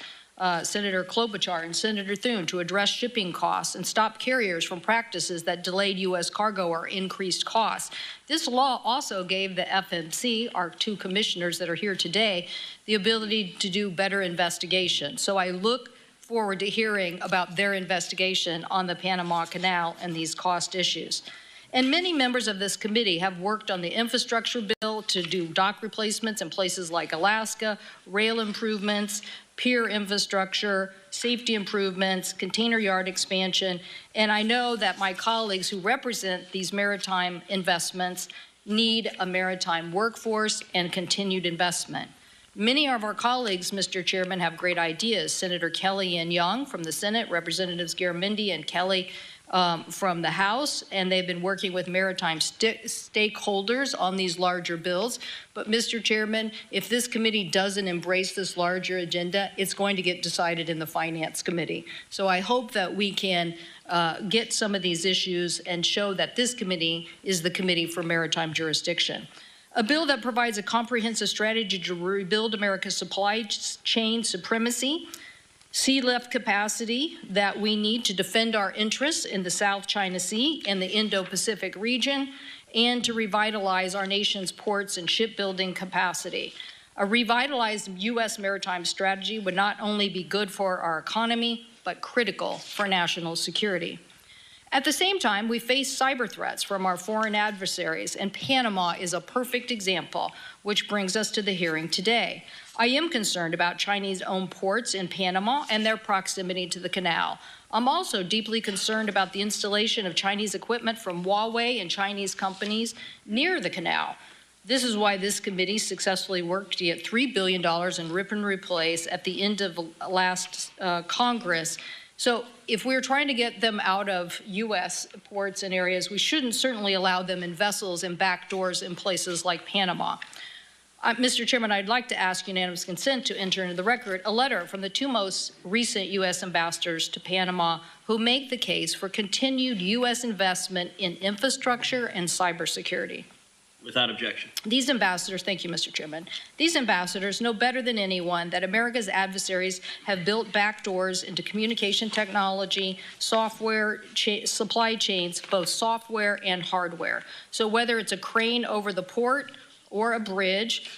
Senator Klobuchar and Senator Thune, to address shipping costs and stop carriers from practices that delayed U.S. cargo or increased costs. This law also gave the FMC, our two commissioners that are here today, the ability to do better investigation. So I look forward to hearing about their investigation on the Panama Canal and these cost issues. And many members of this committee have worked on the infrastructure bill to do dock replacements in places like Alaska, rail improvements, pier infrastructure, safety improvements, container yard expansion. And I know that my colleagues who represent these maritime investments need a maritime workforce and continued investment. Many of our colleagues, Mr. Chairman, have great ideas. Senator Kelly and Young from the Senate, Representatives Garamendi and Kelly from the House, and they've been working with maritime stakeholders on these larger bills. But, Mr. Chairman, if this committee doesn't embrace this larger agenda, it's going to get decided in the Finance Committee. So I hope that we can get some of these issues and show that this committee is the committee for maritime jurisdiction. A bill that provides a comprehensive strategy to rebuild America's supply chain supremacy, sea-left capacity that we need to defend our interests in the South China Sea and the Indo-Pacific region, and to revitalize our nation's ports and shipbuilding capacity. A revitalized U.S. maritime strategy would not only be good for our economy, but critical for national security. At the same time, we face cyber threats from our foreign adversaries, and Panama is a perfect example, which brings us to the hearing today. I am concerned about Chinese-owned ports in Panama and their proximity to the canal. I'm also deeply concerned about the installation of Chinese equipment from Huawei and Chinese companies near the canal. This is why this committee successfully worked to get $3 billion in rip and replace at the end of last Congress. So if we're trying to get them out of U.S. ports and areas, we shouldn't certainly allow them in vessels and back doors in places like Panama. Mr. Chairman, I'd like to ask unanimous consent to enter into the record a letter from the two most recent U.S. ambassadors to Panama who make the case for continued U.S. investment in infrastructure and cybersecurity. Without objection. These ambassadors, thank you, Mr. Chairman, these ambassadors know better than anyone that America's adversaries have built backdoors into communication technology, software, supply chains, both software and hardware. So whether it's a crane over the port or a bridge,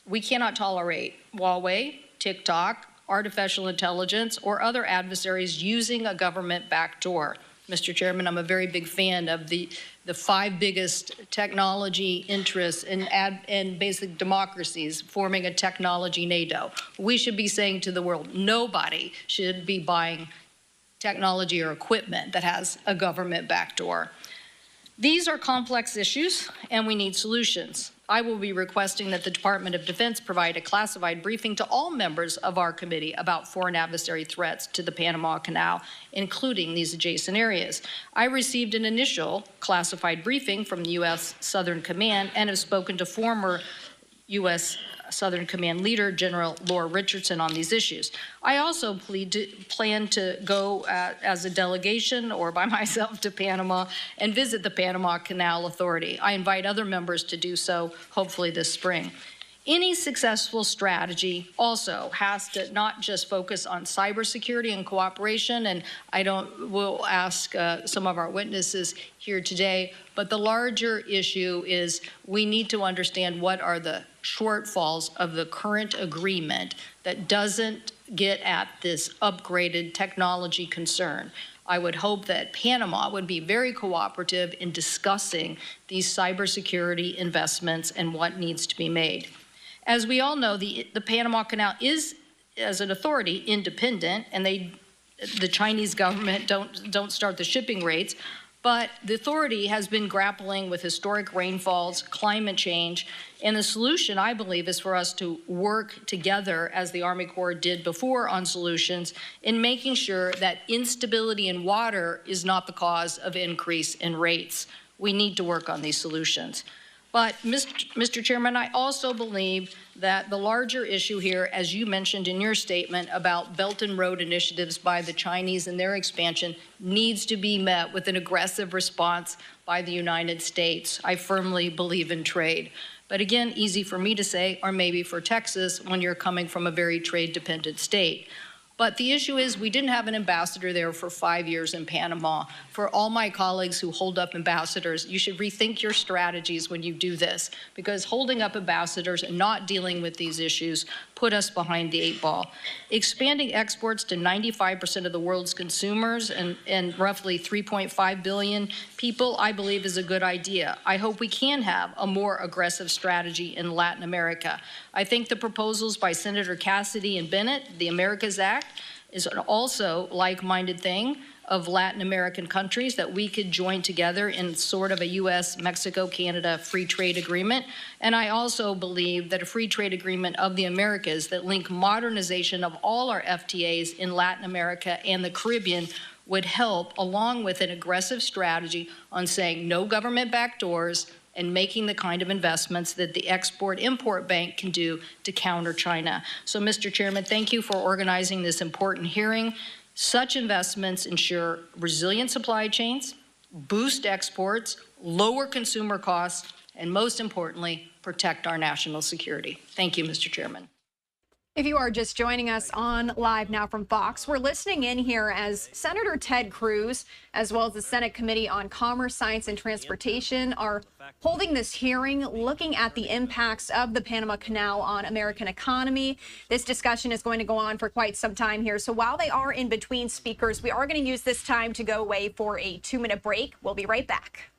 we cannot tolerate Huawei, TikTok, artificial intelligence, or other adversaries using a government backdoor. Mr. Chairman, I'm a very big fan of the five biggest technology interests and basic democracies forming a technology NATO. We should be saying to the world, nobody should be buying technology or equipment that has a government backdoor. These are complex issues, and we need solutions. I will be requesting that the Department of Defense provide a classified briefing to all members of our committee about foreign adversary threats to the Panama Canal, including these adjacent areas. I received an initial classified briefing from the U.S. Southern Command and have spoken to former U.S. Southern Command leader, General Laura Richardson, on these issues. I also plan to go as a delegation or by myself to Panama and visit the Panama Canal Authority. I invite other members to do so, hopefully this spring. Any successful strategy also has to not just focus on cybersecurity and cooperation, and we'll ask some of our witnesses here today, but the larger issue is we need to understand what are the shortfalls of the current agreement that doesn't get at this upgraded technology concern. I would hope that Panama would be very cooperative in discussing these cybersecurity investments and what needs to be made. As we all know, the Panama Canal is, as an authority, independent, and the Chinese government don't start the shipping rates, but the authority has been grappling with historic rainfalls, climate change, and the solution, I believe, is for us to work together, as the Army Corps did before, on solutions in making sure that instability in water is not the cause of increase in rates. We need to work on these solutions. But, Mr. Chairman, I also believe that the larger issue here, as you mentioned in your statement about Belt and Road initiatives by the Chinese and their expansion, needs to be met with an aggressive response by the United States. I firmly believe in trade. But again, easy for me to say, or maybe for Texas, when you're coming from a very trade-dependent state. But the issue is we didn't have an ambassador there for 5 years in Panama. For all my colleagues who hold up ambassadors, you should rethink your strategies when you do this, because holding up ambassadors and not dealing with these issues put us behind the 8 ball. Expanding exports to 95% of the world's consumers and roughly 3.5 billion people, I believe, is a good idea. I hope we can have a more aggressive strategy in Latin America. I think the proposals by Senator Cassidy and Bennett, the Americas Act, is an also like-minded thing of Latin American countries that we could join together in sort of a U.S., Mexico, Canada free trade agreement. And I also believe that a free trade agreement of the Americas that link modernization of all our FTAs in Latin America and the Caribbean would help, along with an aggressive strategy on saying no government backdoors and making the kind of investments that the Export-Import Bank can do to counter China. So, Mr. Chairman, thank you for organizing this important hearing. Such investments ensure resilient supply chains, boost exports, lower consumer costs, and most importantly, protect our national security. Thank you, Mr. Chairman. If you are just joining us on Live Now from Fox, we're listening in here as Senator Ted Cruz, as well as the Senate Committee on Commerce, Science, and Transportation are holding this hearing looking at the impacts of the Panama Canal on American economy. This discussion is going to go on for quite some time here. So while they are in between speakers, we are going to use this time to go away for a 2-minute break. We'll be right back.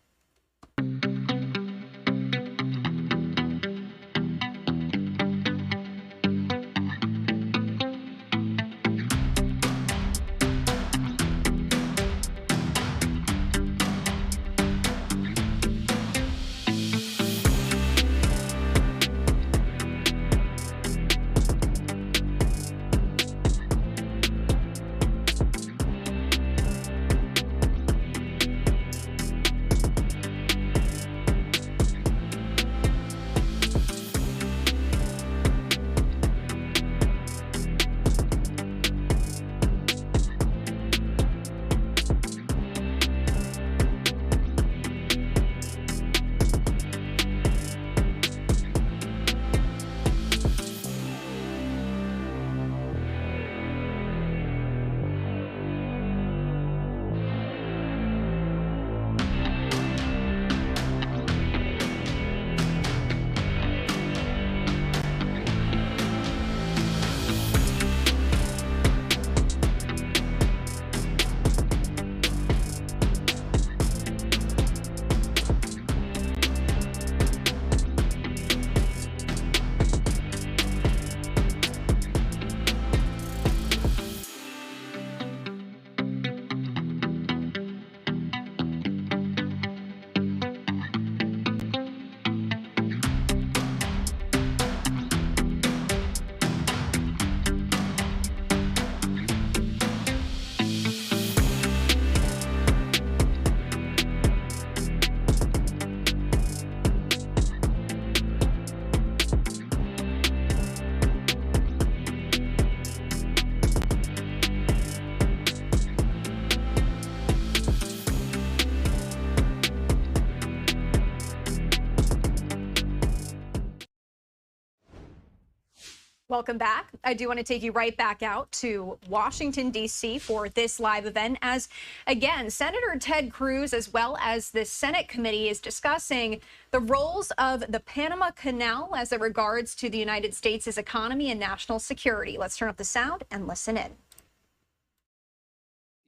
Welcome back. I do want to take you right back out to Washington, D.C. for this live event as, again, Senator Ted Cruz, as well as the Senate committee, is discussing the roles of the Panama Canal as it regards to the United States' economy and national security. Let's turn up the sound and listen in.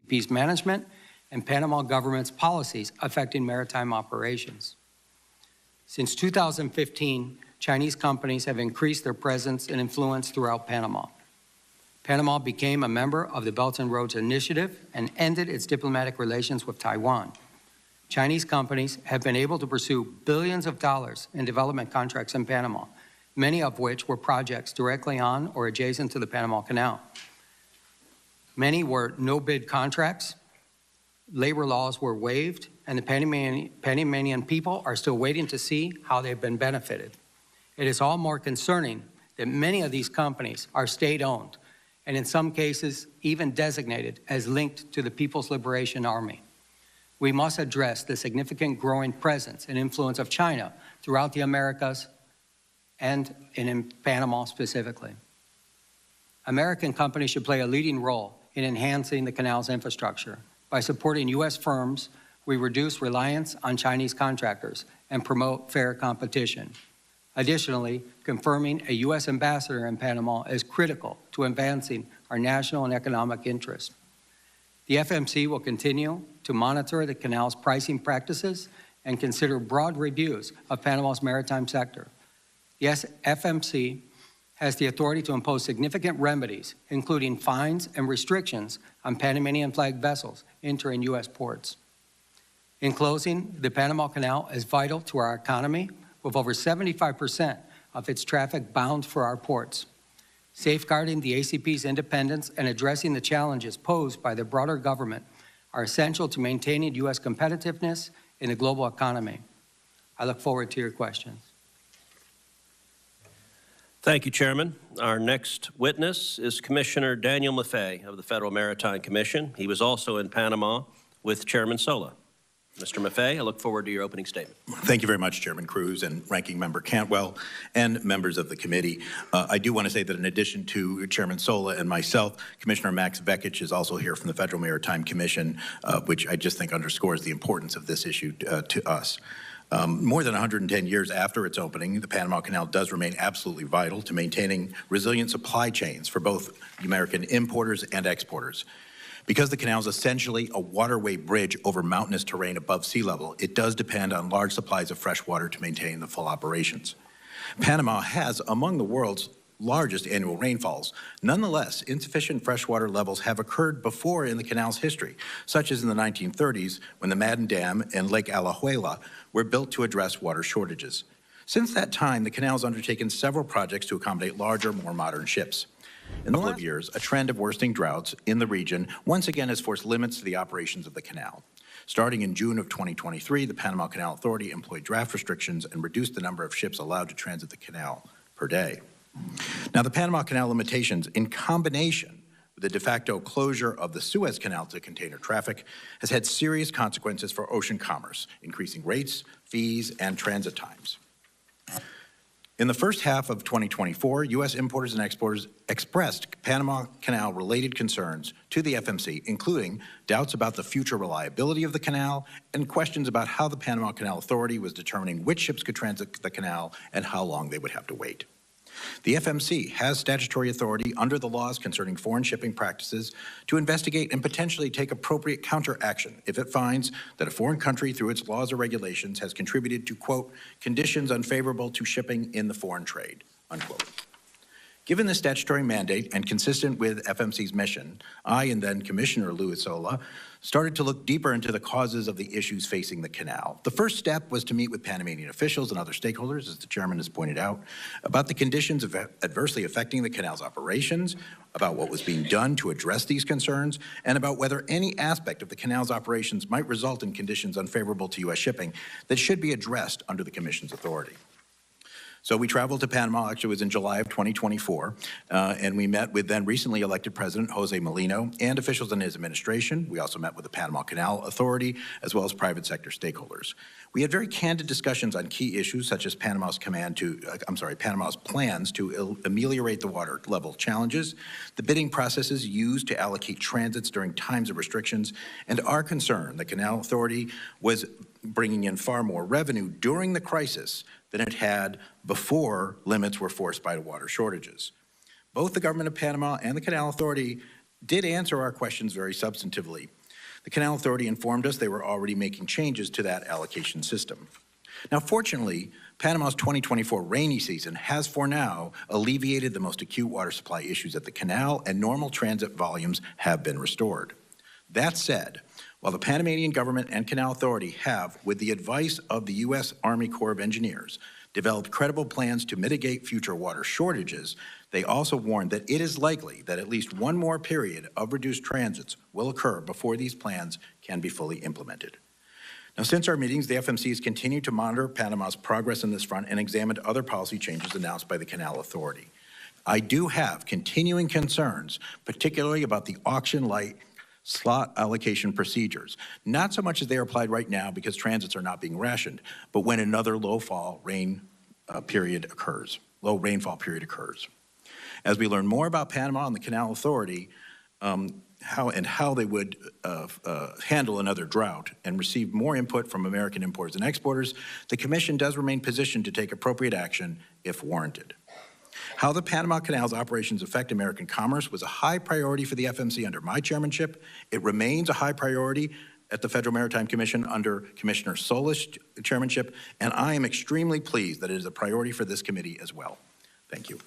Peace management and Panama government's policies affecting maritime operations. Since 2015, Chinese companies have increased their presence and influence throughout Panama. Panama became a member of the Belt and Road Initiative and ended its diplomatic relations with Taiwan. Chinese companies have been able to pursue billions of dollars in development contracts in Panama, many of which were projects directly on or adjacent to the Panama Canal. Many were no-bid contracts labor laws were waived, and the Panamanian people are still waiting to see how they've been benefited. It is all more concerning that many of these companies are state-owned, and in some cases even designated as linked to the People's Liberation Army. We must address the significant growing presence and influence of China throughout the Americas and in Panama specifically. American companies should play a leading role in enhancing the canal's infrastructure. By supporting U.S. firms, we reduce reliance on Chinese contractors and promote fair competition. Additionally, confirming a U.S. ambassador in Panama is critical to advancing our national and economic interests. The FMC will continue to monitor the canal's pricing practices and consider broad reviews of Panama's maritime sector. The FMC has the authority to impose significant remedies, including fines and restrictions on Panamanian flagged vessels entering U.S. ports. In closing, the Panama Canal is vital to our economy, with over 75% of its traffic bound for our ports. Safeguarding the ACP's independence and addressing the challenges posed by the broader government are essential to maintaining U.S. competitiveness in the global economy. I look forward to your questions. Thank you, Chairman. Our next witness is Commissioner Daniel Maffei of the Federal Maritime Commission. He was also in Panama with Chairman Sola. Mr. Maffei, I look forward to your opening statement. Thank you very much, Chairman Cruz and Ranking Member Cantwell and members of the committee. I do want to say that in addition to Chairman Sola and myself, Commissioner Max Vekic is also here from the Federal Maritime Commission, which I just think underscores the importance of this issue to us. More than 110 years after its opening, the Panama Canal does remain absolutely vital to maintaining resilient supply chains for both American importers and exporters. Because the canal is essentially a waterway bridge over mountainous terrain above sea level, it does depend on large supplies of fresh water to maintain the full operations. Panama has among the world's largest annual rainfalls. Nonetheless, insufficient freshwater levels have occurred before in the canal's history, such as in the 1930s when the Madden Dam and Lake Alajuela were built to address water shortages. Since that time, the canal has undertaken several projects to accommodate larger, more modern ships. In the last years, a trend of worsening droughts in the region once again has forced limits to the operations of the canal. Starting in June of 2023, the Panama Canal Authority employed draft restrictions and reduced the number of ships allowed to transit the canal per day. Now, the Panama Canal limitations, in combination with the de facto closure of the Suez Canal to container traffic, has had serious consequences for ocean commerce, increasing rates, fees, and transit times. In the first half of 2024, U.S. importers and exporters expressed Panama Canal-related concerns to the FMC, including doubts about the future reliability of the canal and questions about how the Panama Canal Authority was determining which ships could transit the canal and how long they would have to wait. The FMC has statutory authority under the laws concerning foreign shipping practices to investigate and potentially take appropriate counteraction if it finds that a foreign country through its laws or regulations has contributed to, quote, conditions unfavorable to shipping in the foreign trade, unquote. Given the statutory mandate and consistent with FMC's mission, I and then Commissioner Luis Sola started to look deeper into the causes of the issues facing the canal. The first step was to meet with Panamanian officials and other stakeholders, as the chairman has pointed out, about the conditions adversely affecting the canal's operations, about what was being done to address these concerns, and about whether any aspect of the canal's operations might result in conditions unfavorable to U.S. shipping that should be addressed under the Commission's authority. So we traveled to Panama, actually it was in July of 2024, and we met with then recently elected President Jose Molino and officials in his administration. We also met with the Panama Canal Authority, as well as private sector stakeholders. We had very candid discussions on key issues such as Panama's plans to ameliorate the water level challenges, the bidding processes used to allocate transits during times of restrictions, and our concern the Canal Authority was bringing in far more revenue during the crisis than it had before limits were forced by the water shortages. Both the government of Panama and the Canal Authority did answer our questions very substantively. The Canal Authority informed us they were already making changes to that allocation system. Now, fortunately, Panama's 2024 rainy season has for now alleviated the most acute water supply issues at the canal, and normal transit volumes have been restored. That said, while the Panamanian government and Canal Authority have, with the advice of the U.S. Army Corps of Engineers, developed credible plans to mitigate future water shortages, they also warned that it is likely that at least one more period of reduced transits will occur before these plans can be fully implemented. Now, since our meetings, the FMC has continued to monitor Panama's progress in this front and examined other policy changes announced by the Canal Authority. I do have continuing concerns, particularly about the auction-like slot allocation procedures, not so much as they are applied right now because transits are not being rationed, but when another low rainfall period occurs. As we learn more about Panama and the Canal Authority, how they would handle another drought and receive more input from American importers and exporters, the Commission does remain positioned to take appropriate action if warranted. How the Panama Canal's operations affect American commerce was a high priority for the FMC under my chairmanship. It remains a high priority at the Federal Maritime Commission under Commissioner Sola's chairmanship, and I am extremely pleased that it is a priority for this committee as well. Thank you.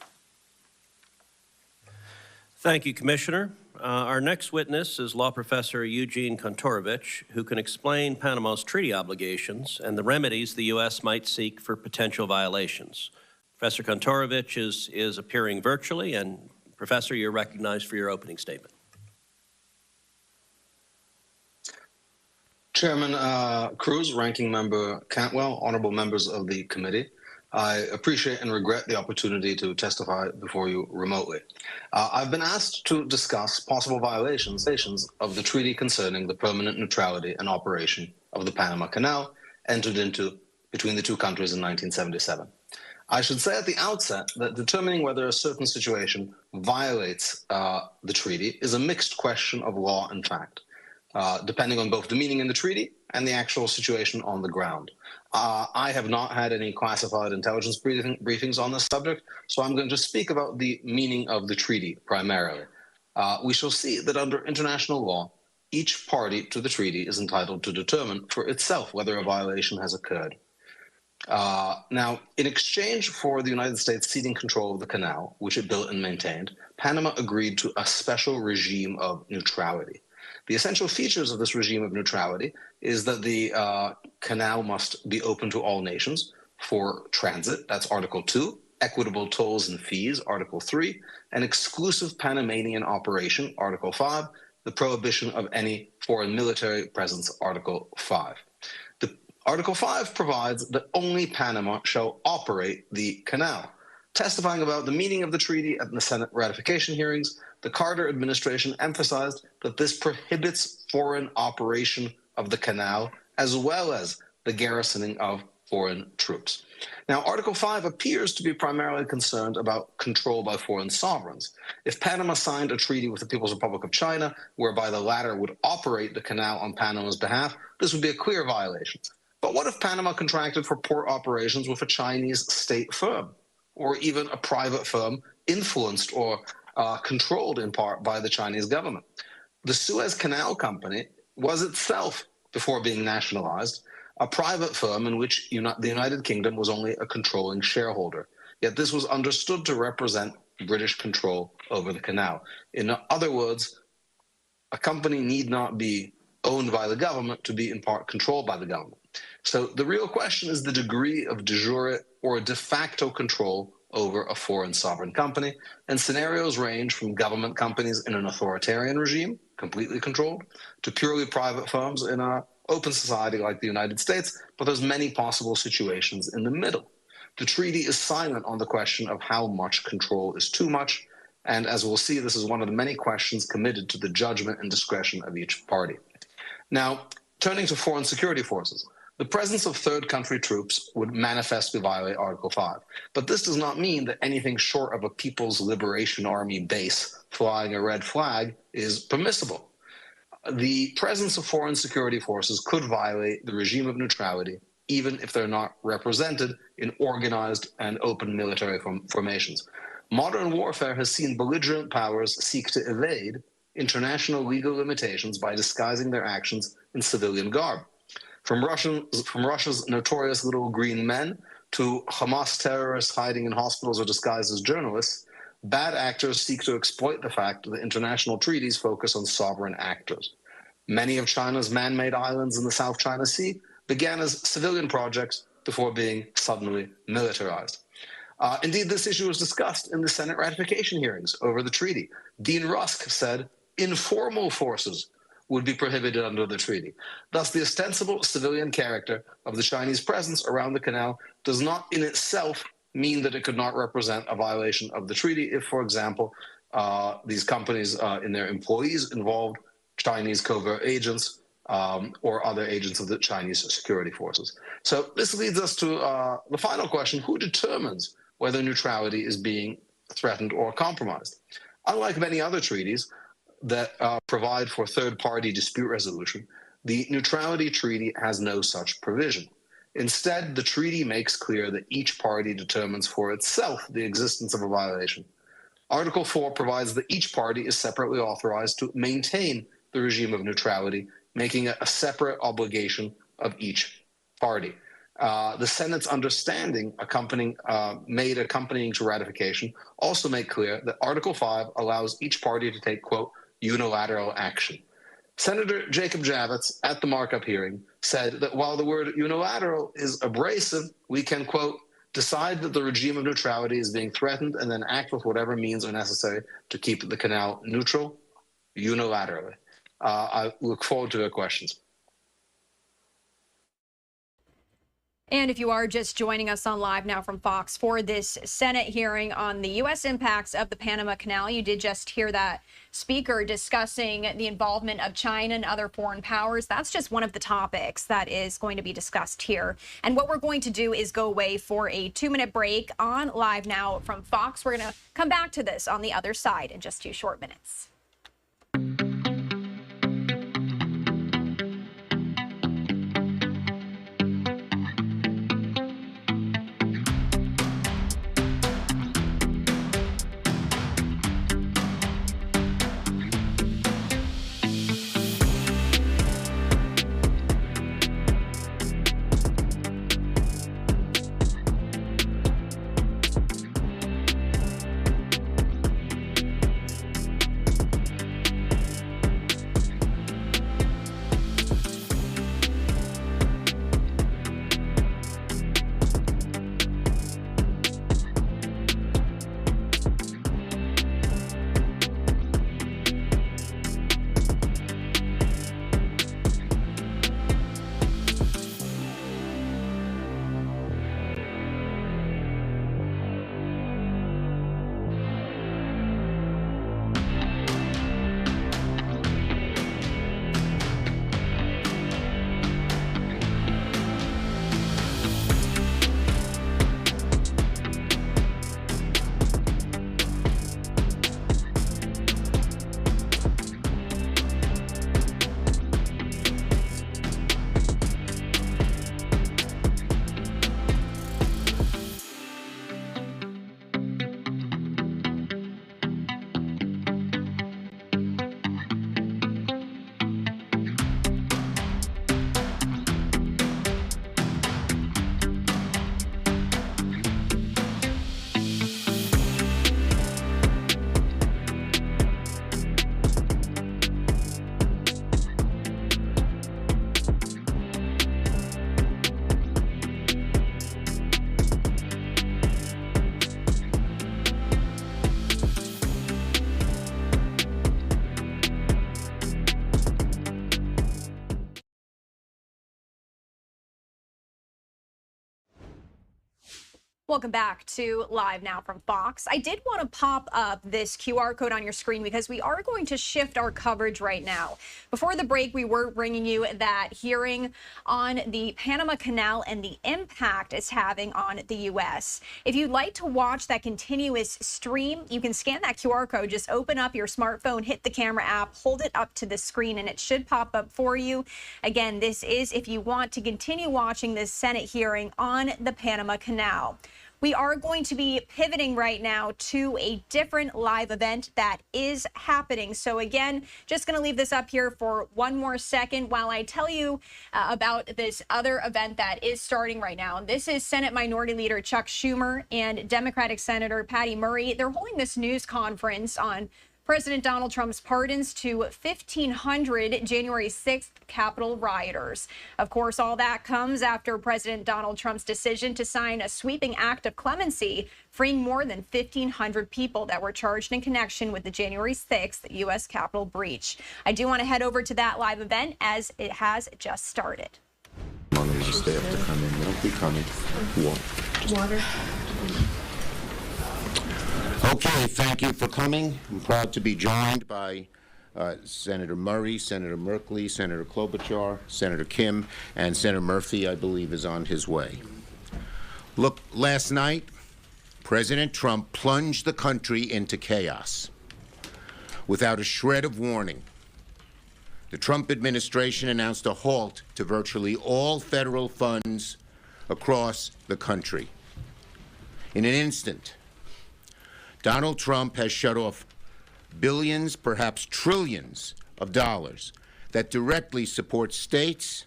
Thank you, Commissioner. Our next witness is law professor Eugene Kontorovich, who can explain Panama's treaty obligations and the remedies the U.S. might seek for potential violations. Professor Kontorovich is appearing virtually, and Professor, you're recognized for your opening statement. Chairman Cruz, Ranking Member Cantwell, honorable members of the committee, I appreciate and regret the opportunity to testify before you remotely. I've been asked to discuss possible violations of the treaty concerning the permanent neutrality and operation of the Panama Canal entered into between the two countries in 1977. I should say at the outset that determining whether a certain situation violates the treaty is a mixed question of law and fact, depending on both the meaning in the treaty and the actual situation on the ground. I have not had any classified intelligence briefings on this subject, so I'm going to speak about the meaning of the treaty primarily. We shall see that under international law, each party to the treaty is entitled to determine for itself whether a violation has occurred. Now, in exchange for the United States ceding control of the canal, which it built and maintained, Panama agreed to a special regime of neutrality. The essential features of this regime of neutrality is that the canal must be open to all nations for transit, that's Article 2, equitable tolls and fees, Article 3, an exclusive Panamanian operation, Article 5, the prohibition of any foreign military presence, Article 5. Article 5 provides that only Panama shall operate the canal. Testifying about the meaning of the treaty at the Senate ratification hearings, the Carter administration emphasized that this prohibits foreign operation of the canal as well as the garrisoning of foreign troops. Now, Article 5 appears to be primarily concerned about control by foreign sovereigns. If Panama signed a treaty with the People's Republic of China, whereby the latter would operate the canal on Panama's behalf, this would be a clear violation. But what if Panama contracted for port operations with a Chinese state firm, or even a private firm influenced or controlled in part by the Chinese government? The Suez Canal Company was itself, before being nationalized, a private firm in which the United Kingdom was only a controlling shareholder. Yet this was understood to represent British control over the canal. In other words, a company need not be owned by the government to be in part controlled by the government. So the real question is the degree of de jure or de facto control over a foreign sovereign company, and scenarios range from government companies in an authoritarian regime, completely controlled, to purely private firms in an open society like the United States, but there's many possible situations in the middle. The treaty is silent on the question of how much control is too much, and as we'll see, this is one of the many questions committed to the judgment and discretion of each party. Now, turning to foreign security forces, the presence of third country troops would manifestly violate Article 5. But this does not mean that anything short of a People's Liberation Army base flying a red flag is permissible. The presence of foreign security forces could violate the regime of neutrality, even if they're not represented in organized and open military formations. Modern warfare has seen belligerent powers seek to evade international legal limitations by disguising their actions in civilian garb. From Russia's notorious little green men to Hamas terrorists hiding in hospitals or disguised as journalists, bad actors seek to exploit the fact that international treaties focus on sovereign actors. Many of China's man-made islands in the South China Sea began as civilian projects before being suddenly militarized. Indeed, this issue was discussed in the Senate ratification hearings over the treaty. Dean Rusk said informal forces would be prohibited under the treaty. Thus, the ostensible civilian character of the Chinese presence around the canal does not in itself mean that it could not represent a violation of the treaty if, for example, these companies and their employees involved Chinese covert agents or other agents of the Chinese security forces. So this leads us to the final question: who determines whether neutrality is being threatened or compromised? Unlike many other treaties that provide for third-party dispute resolution, the neutrality treaty has no such provision. Instead, the treaty makes clear that each party determines for itself the existence of a violation. Article 4 provides that each party is separately authorized to maintain the regime of neutrality, making it a separate obligation of each party. The Senate's understanding made accompanying to ratification also make clear that Article 5 allows each party to take, quote, unilateral action. Senator Jacob Javits, at the markup hearing, said that while the word unilateral is abrasive, we can, quote, decide that the regime of neutrality is being threatened and then act with whatever means are necessary to keep the canal neutral unilaterally. I look forward to your questions. And if you are just joining us on Live Now from Fox for this Senate hearing on the U.S. impacts of the Panama Canal, you did just hear that speaker discussing the involvement of China and other foreign powers. That's just one of the topics that is going to be discussed here. And what we're going to do is go away for a 2-minute break on Live Now from Fox. We're going to come back to this on the other side in just 2 short minutes. Welcome back to Live Now from Fox. I did want to pop up this QR code on your screen because we are going to shift our coverage right now. Before the break, we were bringing you that hearing on the Panama Canal and the impact it's having on the U.S. If you'd like to watch that continuous stream, you can scan that QR code. Just open up your smartphone, hit the camera app, hold it up to the screen, and it should pop up for you. Again, this is if you want to continue watching this Senate hearing on the Panama Canal. We are going to be pivoting right now to a different live event that is happening. So again, just going to leave this up here for one more second while I tell you about this other event that is starting right now. This is Senate Minority Leader Chuck Schumer and Democratic Senator Patty Murray. They're holding this news conference on President Donald Trump's pardons to 1,500 January 6th Capitol rioters. Of course, all that comes after President Donald Trump's decision to sign a sweeping act of clemency, freeing more than 1,500 people that were charged in connection with the January 6th U.S. Capitol breach. I do want to head over to that live event as it has just started. One of my staff to come in. They'll be coming. Water. Okay, thank you for coming. I'm proud to be joined by Senator Murray, Senator Merkley, Senator Klobuchar, Senator Kim, and Senator Murphy, I believe, is on his way. Look, last night, President Trump plunged the country into chaos without a shred of warning. The Trump administration announced a halt to virtually all federal funds across the country. In an instant, Donald Trump has shut off billions, perhaps trillions of dollars that directly support states,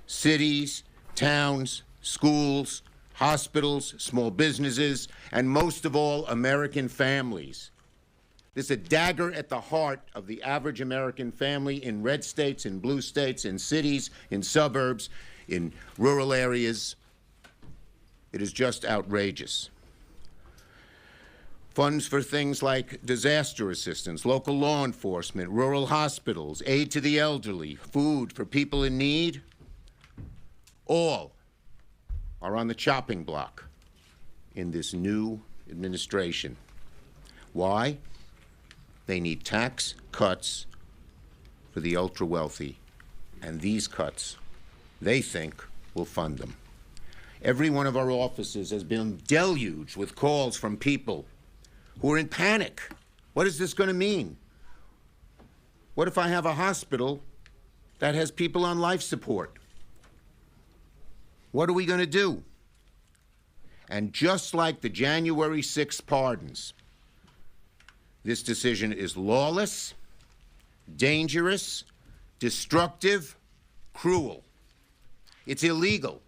cities, towns, schools, hospitals, small businesses, and most of all, American families. This is a dagger at the heart of the average American family in red states, in blue states, in cities, in suburbs, in rural areas. It is just outrageous. Funds for things like disaster assistance, local law enforcement, rural hospitals, aid to the elderly, food for people in need, all are on the chopping block in this new administration. Why? They need tax cuts for the ultra-wealthy, and these cuts, they think, will fund them. Every one of our offices has been deluged with calls from people who are in panic. What is this going to mean? What if I have a hospital that has people on life support? What are we going to do? And just like the January 6th pardons, this decision is lawless, dangerous, destructive, cruel. It's illegal.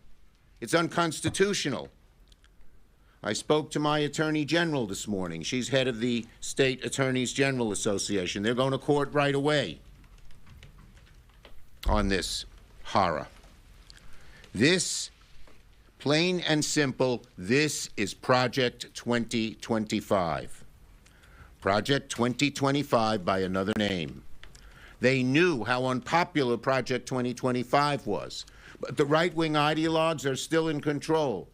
It's unconstitutional. I spoke to my Attorney General this morning. She's head of the State Attorneys General Association. They're going to court right away on this horror. This, plain and simple, this is Project 2025. Project 2025 by another name. They knew how unpopular Project 2025 was, but the right-wing ideologues are still in control.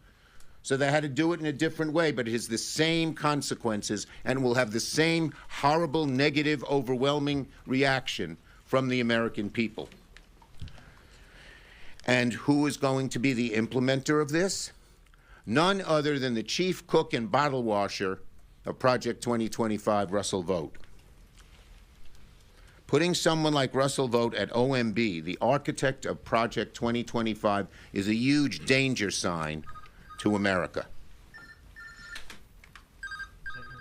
So they had to do it in a different way, but it has the same consequences and will have the same horrible, negative, overwhelming reaction from the American people. And who is going to be the implementer of this? None other than the chief cook and bottle washer of Project 2025, Russell Vought. Putting someone like Russell Vought at OMB, the architect of Project 2025, is a huge danger sign to America.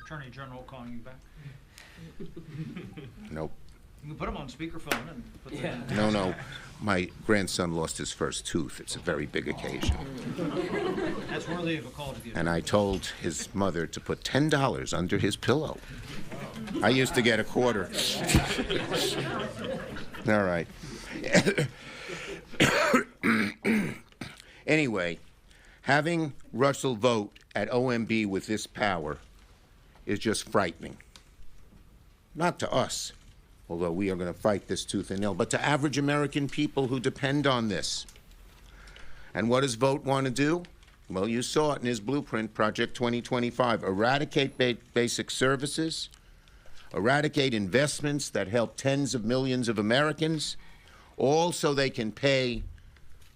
Attorney General calling you back? Nope. You can put them on speakerphone and put them in. No. My grandson lost his first tooth. It's a very big occasion. That's worthy of a call to give. And I told his mother to put $10 under his pillow. I used to get a quarter. All right. Anyway, having Russell Vought at OMB with this power is just frightening. Not to us, although we are going to fight this tooth and nail, but to average American people who depend on this. And what does Vought want to do? Well, you saw it in his blueprint, Project 2025. Eradicate basic services, eradicate investments that help tens of millions of Americans, all so they can pay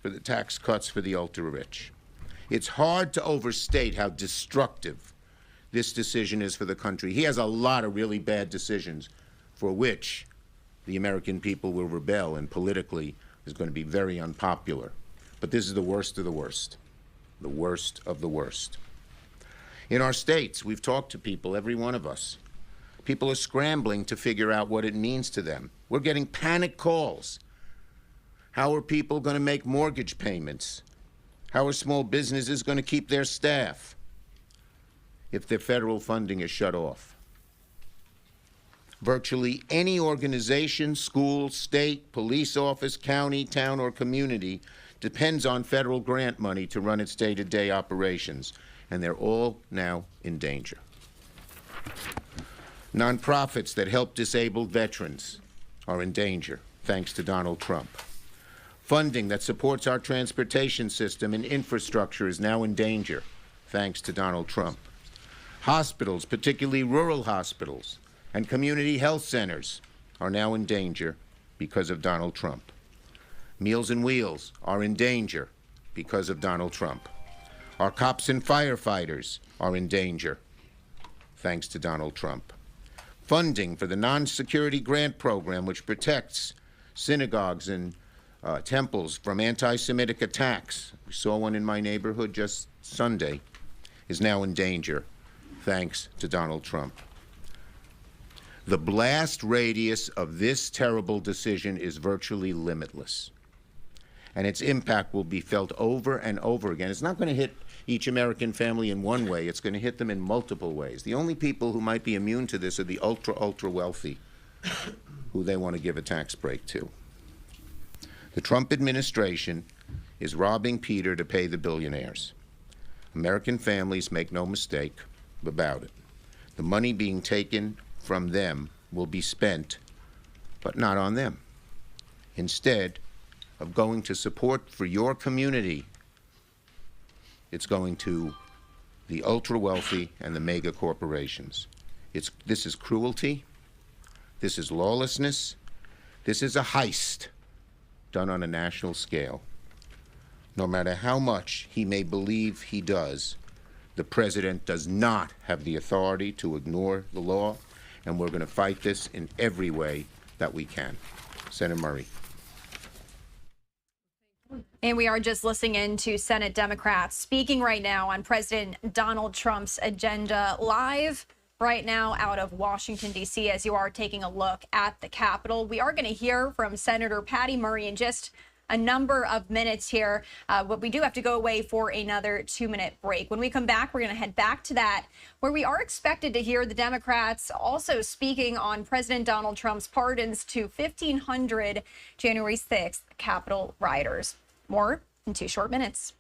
for the tax cuts for the ultra-rich. It's hard to overstate how destructive this decision is for the country. He has a lot of really bad decisions for which the American people will rebel, and politically is going to be very unpopular. But this is the worst of the worst. The worst of the worst. In our states, we've talked to people, every one of us. People are scrambling to figure out what it means to them. We're getting panic calls. How are people going to make mortgage payments? How are small businesses going to keep their staff if their federal funding is shut off? Virtually any organization, school, state, police office, county, town, or community depends on federal grant money to run its day-to-day operations, and they're all now in danger. Nonprofits that help disabled veterans are in danger, thanks to Donald Trump. Funding that supports our transportation system and infrastructure is now in danger, thanks to Donald Trump. Hospitals, particularly rural hospitals, and community health centers are now in danger because of Donald Trump. Meals and Wheels are in danger because of Donald Trump. Our cops and firefighters are in danger thanks to Donald Trump. Funding for the non-security grant program, which protects synagogues and temples from anti-Semitic attacks, we saw one in my neighborhood just Sunday, is now in danger thanks to Donald Trump. The blast radius of this terrible decision is virtually limitless, and its impact will be felt over and over again. It's not going to hit each American family in one way. It's going to hit them in multiple ways. The only people who might be immune to this are the ultra wealthy, who they want to give a tax break to. The Trump administration is robbing Peter to pay the billionaires. American families, make no mistake about it. The money being taken from them will be spent, but not on them. Instead of going to support for your community, it's going to the ultra-wealthy and the mega corporations. This is cruelty. This is lawlessness. This is a heist done on a national scale. No matter how much he may believe he does, the president does not have the authority to ignore the law, and we're going to fight this in every way that we can. Senator Murray. And we are just listening in to Senate Democrats speaking right now on President Donald Trump's agenda, live right now out of Washington, D.C., as you are taking a look at the Capitol. We are going to hear from Senator Patty Murray in just a number of minutes here, but we do have to go away for another 2-minute break. When we come back, we're going to head back to that, where we are expected to hear the Democrats also speaking on President Donald Trump's pardons to 1,500 January 6th Capitol rioters. More in 2 short minutes.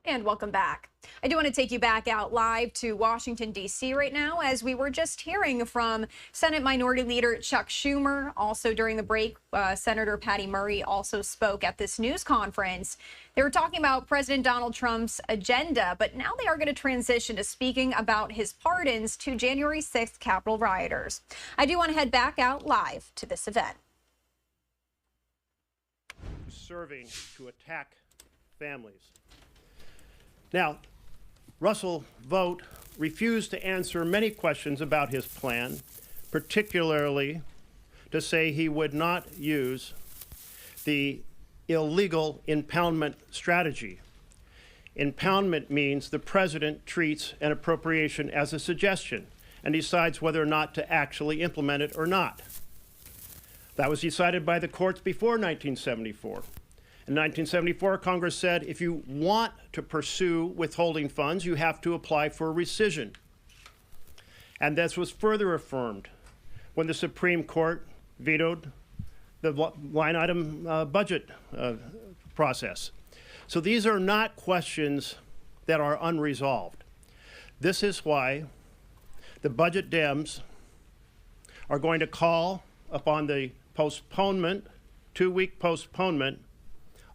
And welcome back. I do want to take you back out live to Washington, D.C. right now, as we were just hearing from Senate Minority Leader Chuck Schumer. Also during the break, Senator Patty Murray also spoke at this news conference. They were talking about President Donald Trump's agenda, but now they are going to transition to speaking about his pardons to January 6th Capitol rioters. I do want to head back out live to this event. Serving to attack families. Now, Russell Vogt refused to answer many questions about his plan, particularly to say he would not use the illegal impoundment strategy. Impoundment means the president treats an appropriation as a suggestion and decides whether or not to actually implement it or not. That was decided by the courts before 1974. In 1974, Congress said if you want to pursue withholding funds, you have to apply for rescission. And this was further affirmed when the Supreme Court vetoed the line item budget process. So these are not questions that are unresolved. This is why the budget Dems are going to call upon the postponement, 2-week postponement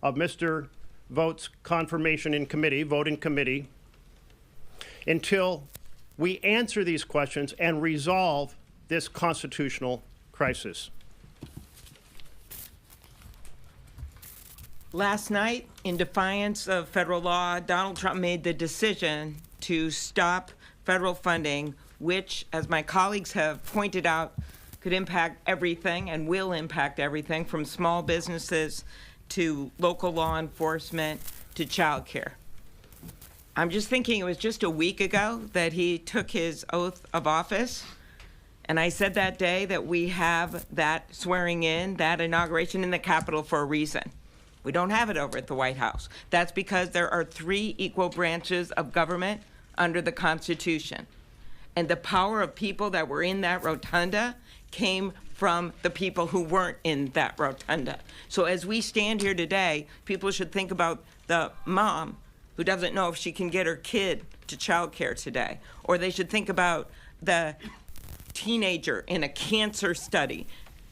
of Mr. Vogt's confirmation in committee, vote in committee, until we answer these questions and resolve this constitutional crisis. Last night, in defiance of federal law, Donald Trump made the decision to stop federal funding, which, as my colleagues have pointed out, could impact everything and will impact everything from small businesses to local law enforcement to child care. I'm just thinking it was just a week ago that he took his oath of office. And I said that day that we have that swearing in, that inauguration in the Capitol for a reason. We don't have it over at the White House. That's because there are 3 equal branches of government under the Constitution. And the power of people that were in that rotunda came from the people who weren't in that rotunda. So as we stand here today, people should think about the mom who doesn't know if she can get her kid to childcare today. Or they should think about the teenager in a cancer study,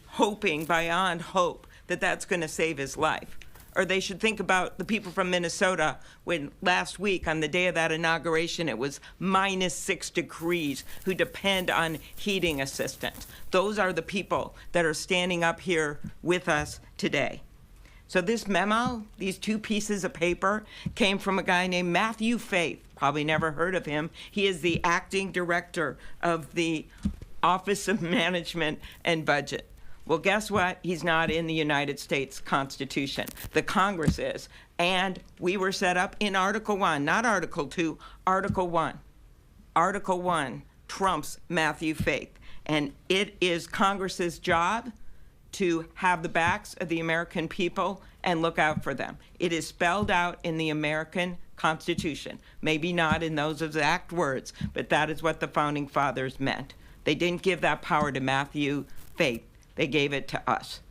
hoping beyond hope that that's going to save his life. Or they should think about the people from Minnesota when last week on the day of that inauguration it was -6 degrees who depend on heating assistance. Those are the people that are standing up here with us today. So this memo, these 2 pieces of paper, came from a guy named Matthew Faith. Probably never heard of him. He is the acting director of the Office of Management and Budget. Well, guess what? He's not in the United States Constitution. The Congress is. And we were set up in Article 1, not Article 2, Article 1. Article 1 trumps Matthew Faith. And it is Congress's job to have the backs of the American people and look out for them. It is spelled out in the American Constitution. Maybe not in those exact words, but that is what the Founding Fathers meant. They didn't give that power to Matthew Faith. They gave it to us.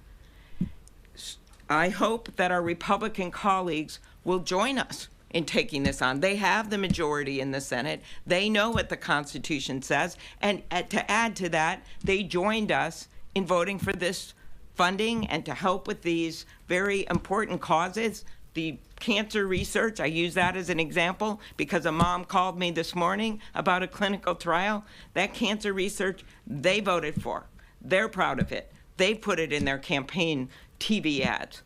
I hope that our Republican colleagues will join us in taking this on. They have the majority in the Senate. They know what the Constitution says. And to add to that, they joined us in voting for this funding and to help with these very important causes. The cancer research, I use that as an example because a mom called me this morning about a clinical trial. That cancer research, they voted for. They're proud of it. They put it in their campaign TV ads.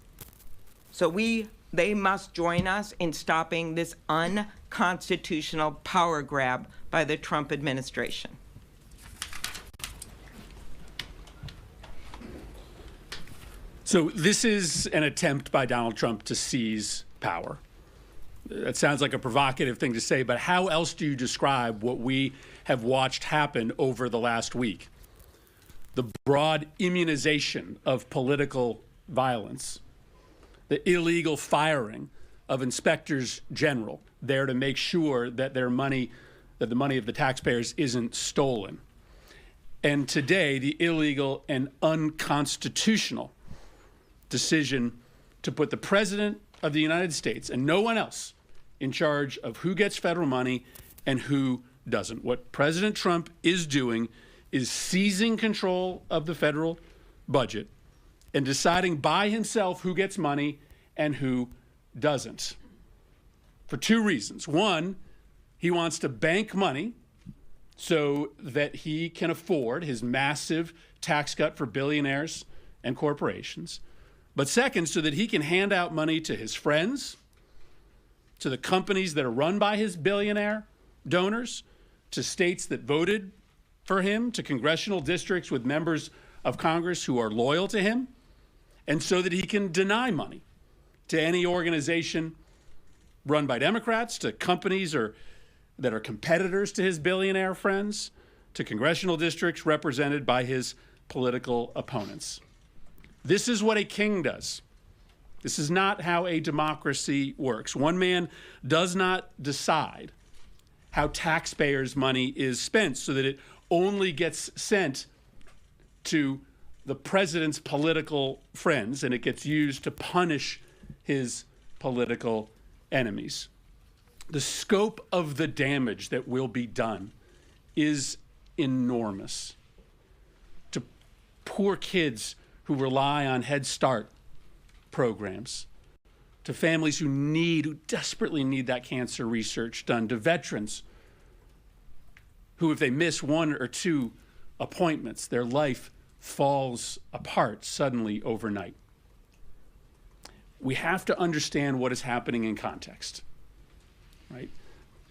So they must join us in stopping this unconstitutional power grab by the Trump administration. So this is an attempt by Donald Trump to seize power. That sounds like a provocative thing to say, but how else do you describe what we have watched happen over the last week? The broad immunization of political violence, the illegal firing of inspectors general there to make sure that the money of the taxpayers isn't stolen. And today, the illegal and unconstitutional decision to put the President of the United States and no one else in charge of who gets federal money and who doesn't. What President Trump is doing is seizing control of the federal budget and deciding by himself who gets money and who doesn't. For two reasons. One, he wants to bank money so that he can afford his massive tax cut for billionaires and corporations. But second, so that he can hand out money to his friends, to the companies that are run by his billionaire donors, to states that voted for him, to congressional districts with members of Congress who are loyal to him, and so that he can deny money to any organization run by Democrats, to companies that are competitors to his billionaire friends, to congressional districts represented by his political opponents. This is what a king does. This is not how a democracy works. One man does not decide how taxpayers' money is spent so that it only gets sent to the president's political friends and it gets used to punish his political enemies. The scope of the damage that will be done is enormous. To poor kids who rely on Head Start programs, to families who desperately need that cancer research done, to veterans who, if they miss one or two appointments, their life falls apart suddenly overnight. We have to understand what is happening in context, right?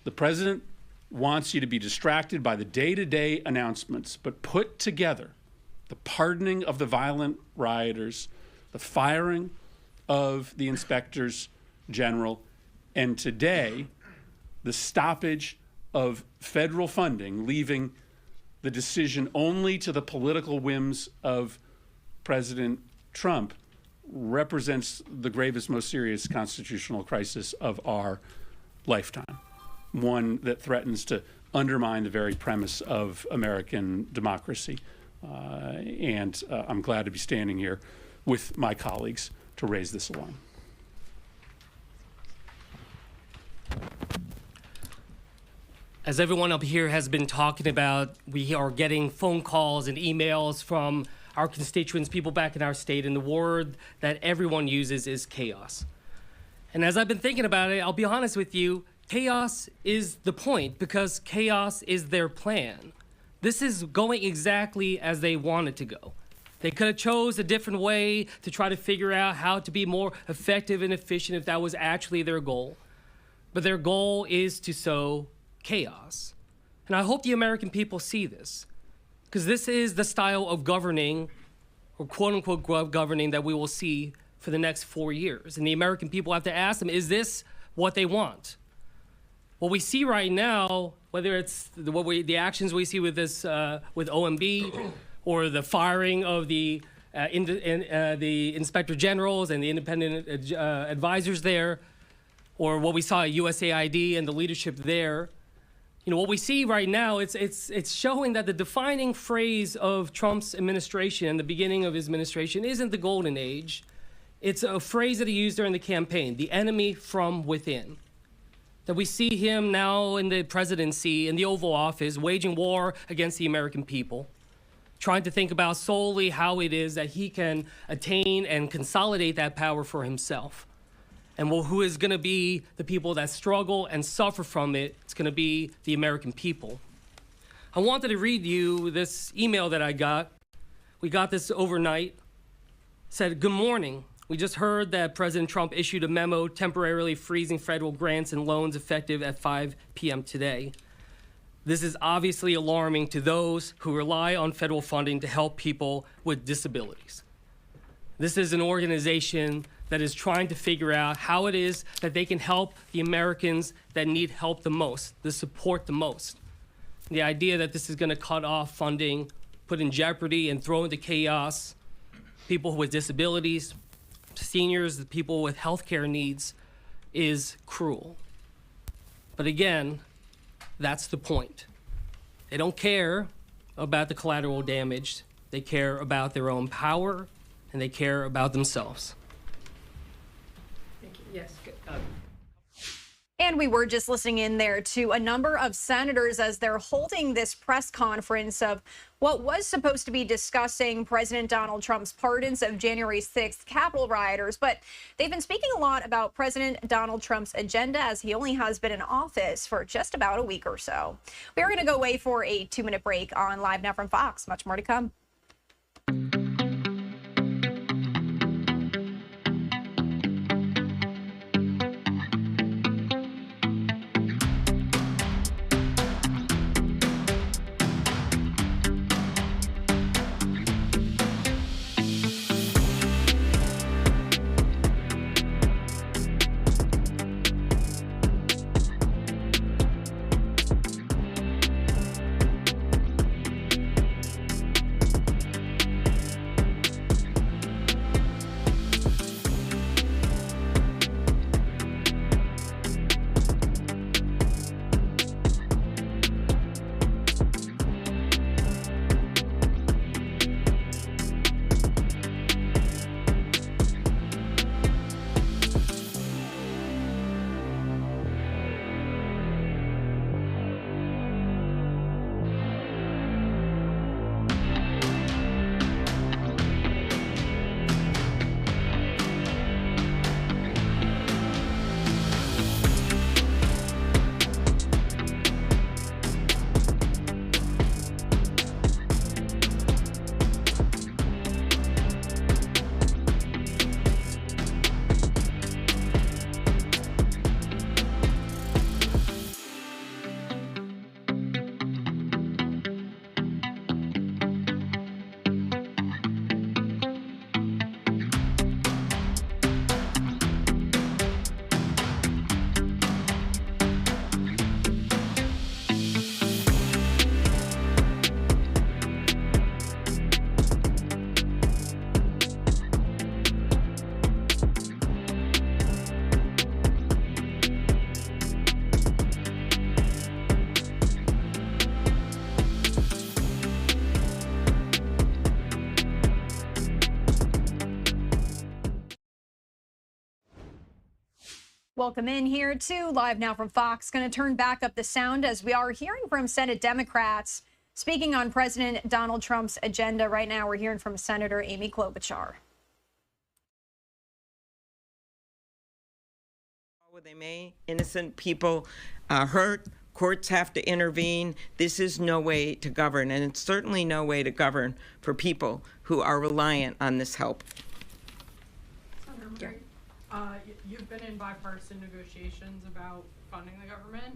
The president wants you to be distracted by the day-to-day announcements, but put together the pardoning of the violent rioters, the firing of the inspectors general, and today, the stoppage of federal funding, leaving the decision only to the political whims of President Trump, represents the gravest, most serious constitutional crisis of our lifetime, one that threatens to undermine the very premise of American democracy. I'm glad to be standing here with my colleagues to raise this alarm. As everyone up here has been talking about, we are getting phone calls and emails from our constituents, people back in our state, and the word that everyone uses is chaos. And as I've been thinking about it, I'll be honest with you, chaos is the point because chaos is their plan. This is going exactly as they want it to go. They could have chose a different way to try to figure out how to be more effective and efficient if that was actually their goal. But their goal is to sow chaos. And I hope the American people see this, because this is the style of governing, or quote unquote governing, that we will see for the next 4 years. And the American people have to ask them, is this what they want? What we see right now, whether it's the actions we see with this, with OMB, or the firing of the inspector generals and the independent advisors there, or what we saw at USAID and the leadership there. You know, what we see right now, it's showing that the defining phrase of Trump's administration and the beginning of his administration isn't the golden age. It's a phrase that he used during the campaign, the enemy from within. That we see him now in the presidency, in the Oval Office, waging war against the American people, trying to think about solely how it is that he can attain and consolidate that power for himself. And who is going to be the people that struggle and suffer from it? It's going to be the American people. I wanted to read you this email that I got. We got this overnight. It said, "Good morning. We just heard that President Trump issued a memo temporarily freezing federal grants and loans effective at 5 p.m. today. This is obviously alarming to those who rely on federal funding to help people with disabilities. This is an organization that is trying to figure out how it is that they can help the Americans that need help the most, the support the most. The idea that this is going to cut off funding, put in jeopardy and throw into chaos people with disabilities, seniors, the people with healthcare needs, is cruel. But again, that's the point. They don't care about the collateral damage. They care about their own power, and they care about themselves." Thank you. Yes. And we were just listening in there to a number of senators as they're holding this press conference of what was supposed to be discussing President Donald Trump's pardons of January 6th Capitol rioters. But they've been speaking a lot about President Donald Trump's agenda, as he only has been in office for just about a week or so. We are going to go away for a 2-minute break on Live Now from Fox. Much more to come. Welcome in here to Live Now from Fox. Going to turn back up the sound as we are hearing from Senate Democrats speaking on President Donald Trump's agenda. Right now, we're hearing from Senator Amy Klobuchar. They may, innocent people hurt. Courts have to intervene. This is no way to govern, and it's certainly no way to govern for people who are reliant on this help. You've been in bipartisan negotiations about funding the government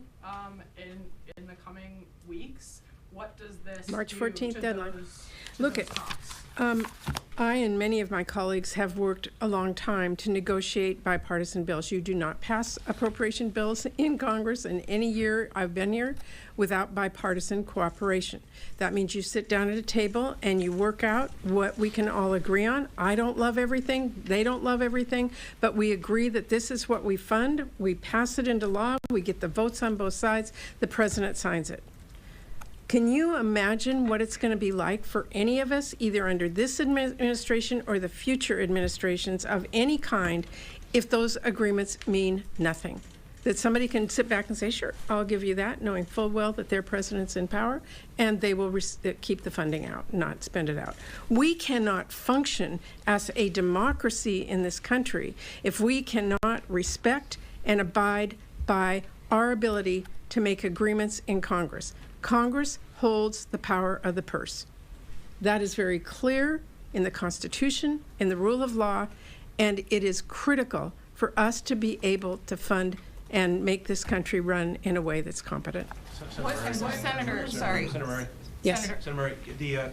in the coming weeks. What does this March do 14th to deadline. those I and many of my colleagues have worked a long time to negotiate bipartisan bills. You do not pass appropriation bills in Congress in any year I've been here without bipartisan cooperation. That means you sit down at a table and you work out what we can all agree on. I don't love everything, they don't love everything, but we agree that this is what we fund. We pass it into law, we get the votes on both sides, the president signs it. Can you imagine what it's going to be like for any of us, either under this administration or the future administrations of any kind, if those agreements mean nothing? That somebody can sit back and say, sure, I'll give you that, knowing full well that their president's in power, and they will keep the funding out, not spend it out. We cannot function as a democracy in this country if we cannot respect and abide by our ability to make agreements in Congress. Congress holds the power of the purse. That is very clear in the Constitution, in the rule of law, and it is critical for us to be able to fund and make this country run in a way that's competent. Senator, sorry. Senator Murray. Yes. Senator Murray, the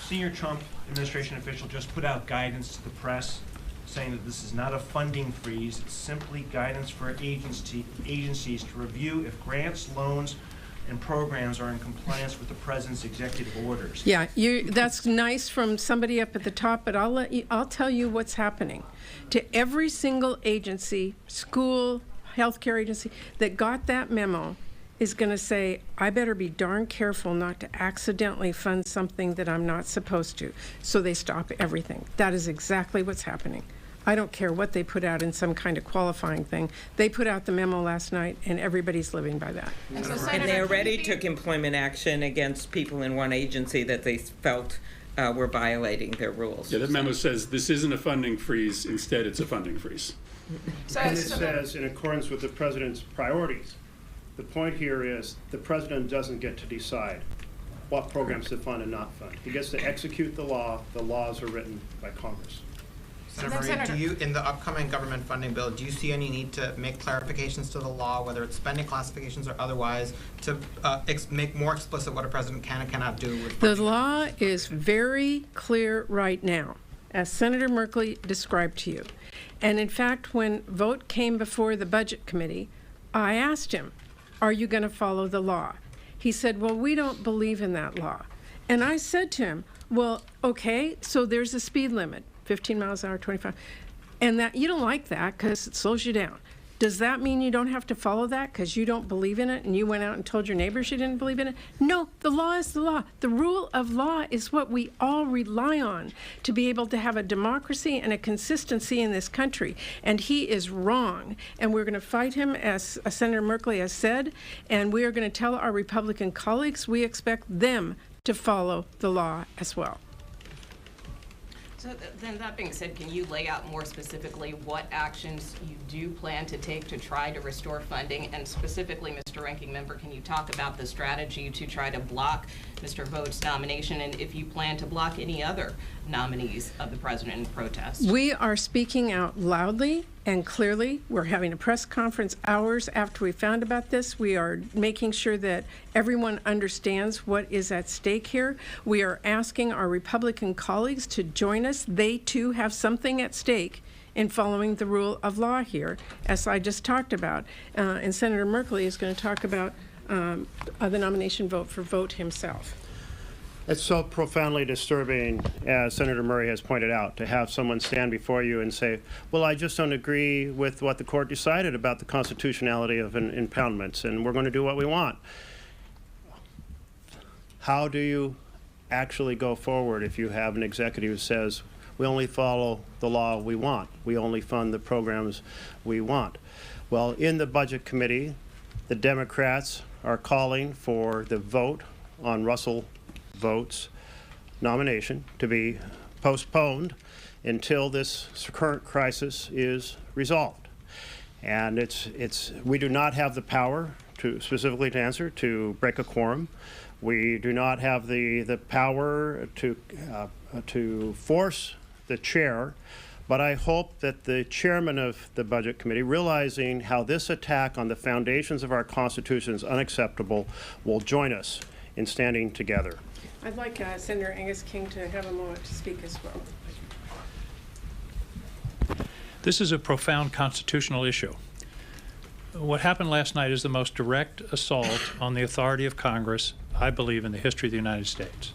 senior Trump administration official just put out guidance to the press saying that this is not a funding freeze, it's simply guidance for agencies to review if grants, loans, and programs are in compliance with the president's executive orders. Yeah, that's nice from somebody up at the top, but I'll tell you what's happening. To every single agency, school, healthcare agency that got that memo is going to say, I better be darn careful not to accidentally fund something that I'm not supposed to. So they stop everything. That is exactly what's happening. I don't care what they put out in some kind of qualifying thing. They put out the memo last night, and everybody's living by that. And they already took employment action against people in one agency that they felt were violating their rules. Yeah, that memo says this isn't a funding freeze. Instead, it's a funding freeze. And it says, in accordance with the president's priorities. The point here is the president doesn't get to decide what programs to fund and not fund. He gets to execute the law. The laws are written by Congress. Senator Murray, do you, in the upcoming government funding bill, do you see any need to make clarifications to the law, whether it's spending classifications or otherwise, to make more explicit what a president can and cannot do with funding? The law is very clear right now, as Senator Merkley described to you. And in fact, when vote came before the Budget Committee, I asked him, are you going to follow the law? He said, well, we don't believe in that law. And I said to him, well, okay, so there's a speed limit. 15 miles an hour, 25. And that you don't like that because it slows you down. Does that mean you don't have to follow that because you don't believe in it and you went out and told your neighbors you didn't believe in it? No, the law is the law. The rule of law is what we all rely on to be able to have a democracy and a consistency in this country. And he is wrong. And we're going to fight him, as Senator Merkley has said, and we are going to tell our Republican colleagues we expect them to follow the law as well. So then that being said, can you lay out more specifically what actions you do plan to take to try to restore funding? And specifically, Mr. Ranking Member, can you talk about the strategy to try to block Mr. Vogt's nomination, and if you plan to block any other nominees of the president in protest? We are speaking out loudly and clearly. We're having a press conference hours after we found about this. We are making sure that everyone understands what is at stake here. We are asking our Republican colleagues to join us. They too have something at stake in following the rule of law here, as I just talked about. And Senator Merkley is going to talk about the nomination vote for Vogt himself. It's so profoundly disturbing, as Senator Murray has pointed out, to have someone stand before you and say, well, I just don't agree with what the court decided about the constitutionality of impoundments, and we're going to do what we want. How do you actually go forward if you have an executive who says, we only follow the law we want, we only fund the programs we want? Well, in the Budget Committee, the Democrats are calling for the vote on Russell Vogt's nomination to be postponed until this current crisis is resolved. And we do not have the power to specifically to answer to break a quorum. We do not have the power to force the chair, but I hope that the chairman of the Budget Committee, realizing how this attack on the foundations of our Constitution is unacceptable, will join us in standing together. I'd like Senator Angus King to have a moment to speak as well. This is a profound constitutional issue. What happened last night is the most direct assault on the authority of Congress, I believe, in the history of the United States.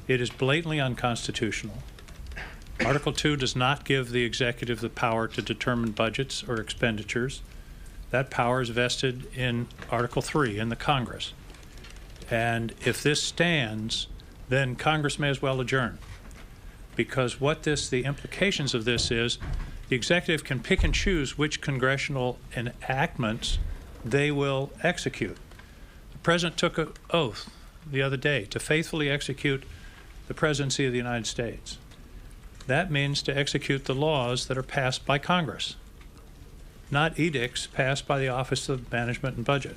It is blatantly unconstitutional. Article 2 does not give the executive the power to determine budgets or expenditures. That power is vested in Article 3 in the Congress. And if this stands, then Congress may as well adjourn. Because the implications of this is, the executive can pick and choose which congressional enactments they will execute. The president took an oath the other day to faithfully execute the presidency of the United States. That means to execute the laws that are passed by Congress, not edicts passed by the Office of Management and Budget.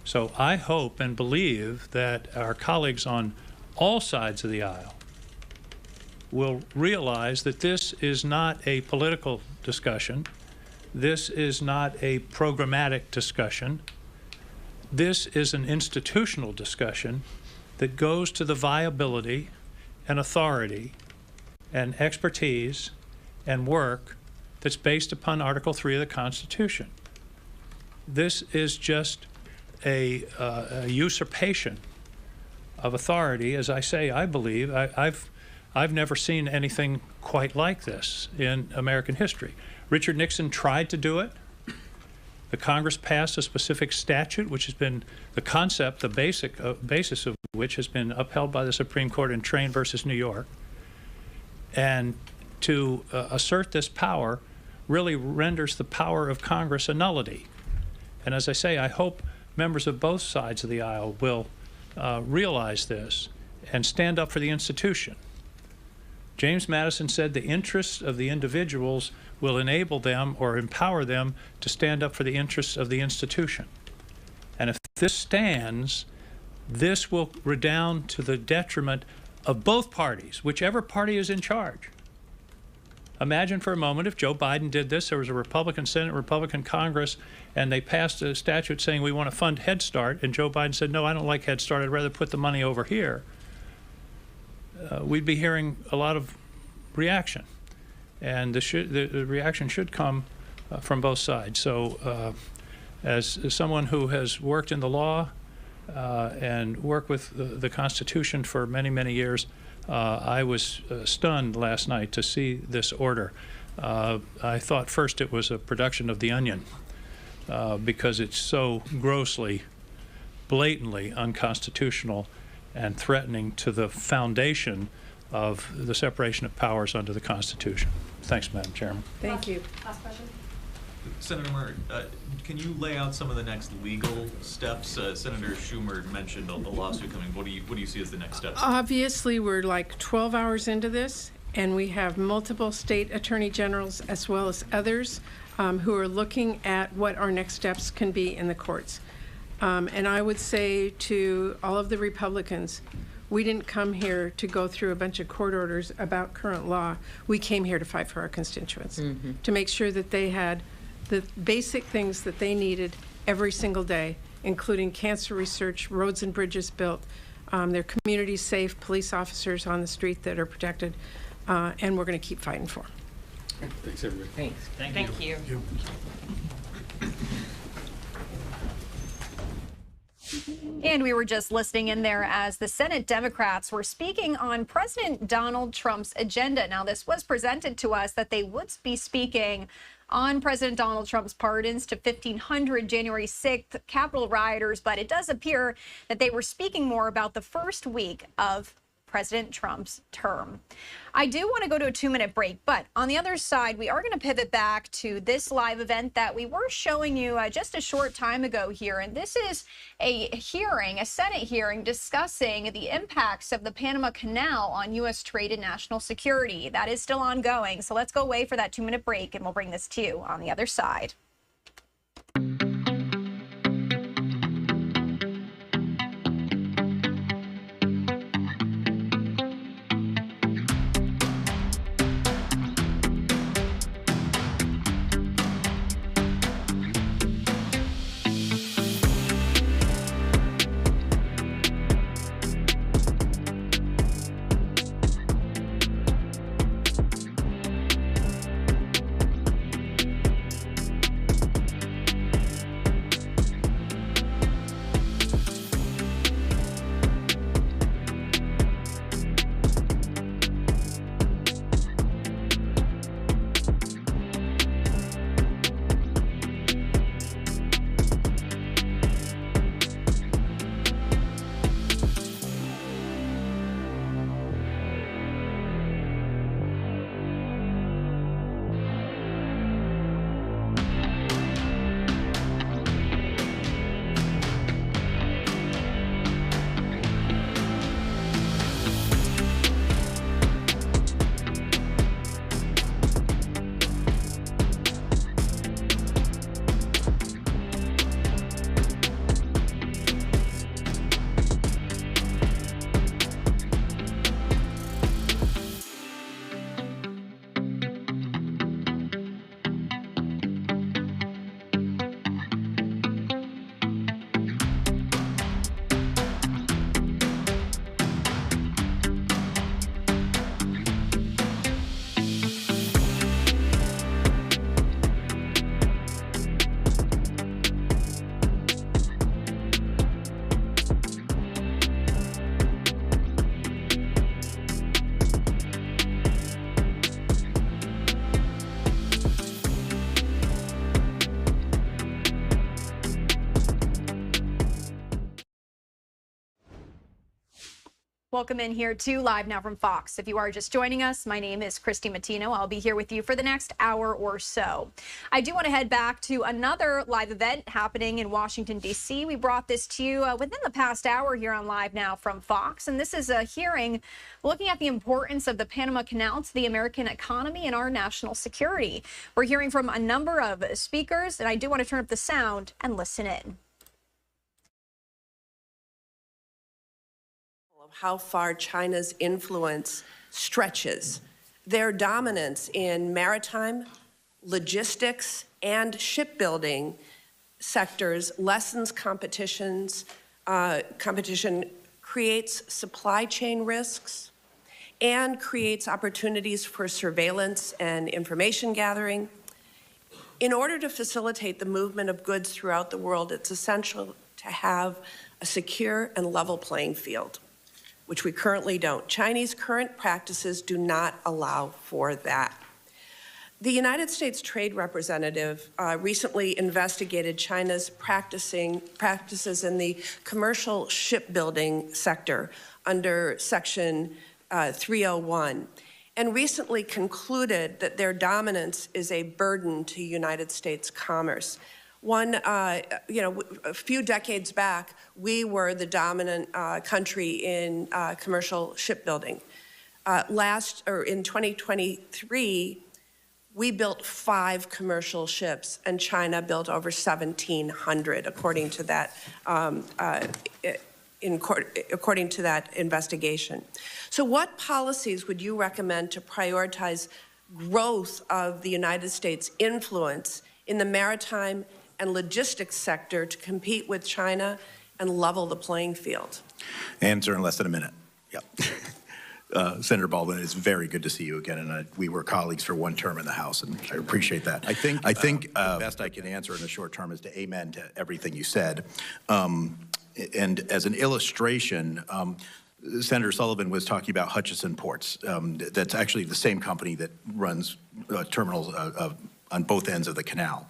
So I hope and believe that our colleagues on all sides of the aisle will realize that this is not a political discussion. This is not a programmatic discussion. This is an institutional discussion that goes to the viability and authority and expertise and work that's based upon Article 3 of the Constitution. This is just a usurpation of authority. As I say, I believe, I've never seen anything quite like this in American history. Richard Nixon tried to do it. The Congress passed a specific statute, which has been the concept, the basis of which has been upheld by the Supreme Court in Train versus New York. And to assert this power really renders the power of Congress a nullity. And as I say, I hope members of both sides of the aisle will realize this and stand up for the institution. James Madison said the interests of the individuals will enable them or empower them to stand up for the interests of the institution. And if this stands, this will redound to the detriment of both parties, whichever party is in charge. Imagine for a moment if Joe Biden did this, there was a Republican Senate, Republican Congress, and they passed a statute saying we want to fund Head Start, and Joe Biden said, no, I don't like Head Start, I'd rather put the money over here. We'd be hearing a lot of reaction, and the reaction should come from both sides. So as someone who has worked in the law and worked with the Constitution for many, many years, I was stunned last night to see this order. I thought first it was a production of The Onion because it's so grossly, blatantly unconstitutional and threatening to the foundation of the separation of powers under the Constitution. Thanks, Madam Chairman. Thank you. Last question. Senator Murray, can you lay out some of the next legal steps? Senator Schumer mentioned a lawsuit coming. What do you see as the next steps? Obviously, we're like 12 hours into this, and we have multiple state attorney generals as well as others who are looking at what our next steps can be in the courts. And I would say to all of the Republicans, we didn't come here to go through a bunch of court orders about current law. We came here to fight for our constituents, to make sure that they had the basic things that they needed every single day, including cancer research, roads and bridges built, their communities safe, police officers on the street that are protected, and we're going to keep fighting for them. Thanks, everybody. Thanks. Thank you. And we were just listening in there as the Senate Democrats were speaking on President Donald Trump's agenda. Now, this was presented to us that they would be speaking on President Donald Trump's pardons to 1,500 January 6th Capitol rioters, but it does appear that they were speaking more about the first week of President Trump's term. I do want to go to a 2-minute break, but on the other side, we are going to pivot back to this live event that we were showing you just a short time ago here. And this is a hearing, a Senate hearing discussing the impacts of the Panama Canal on U.S. trade and national security. That is still ongoing. So let's go away for that 2-minute break, and we'll bring this to you on the other side. Welcome in here to Live Now from Fox. If you are just joining us, my name is Christy Matino. I'll be here with you for the next hour or so. I do want to head back to another live event happening in Washington, D.C. We brought this to you within the past hour here on Live Now from Fox. And this is a hearing looking at the importance of the Panama Canal to the American economy and our national security. We're hearing from a number of speakers, and I do want to turn up the sound and listen in. How far China's influence stretches. Their dominance in maritime, logistics, and shipbuilding sectors lessens competition, creates supply chain risks, and creates opportunities for surveillance and information gathering. In order to facilitate the movement of goods throughout the world, it's essential to have a secure and level playing field, which we currently don't. Chinese current practices do not allow for that. The United States Trade Representative recently investigated China's practices in the commercial shipbuilding sector under Section 301, and recently concluded that their dominance is a burden to United States commerce. A few decades back, we were the dominant country in commercial shipbuilding. In 2023, we built 5 commercial ships, and China built over 1,700, according to that investigation. So, what policies would you recommend to prioritize growth of the United States' influence in the maritime and logistics sector to compete with China and level the playing field? Answer in less than a minute. Yep. Senator Baldwin, it's very good to see you again, and we were colleagues for one term in the House, and I appreciate that. I think the best I can answer in the short term is to amen to everything you said. And as an illustration, Senator Sullivan was talking about Hutchison Ports. That's actually the same company that runs terminals on both ends of the canal.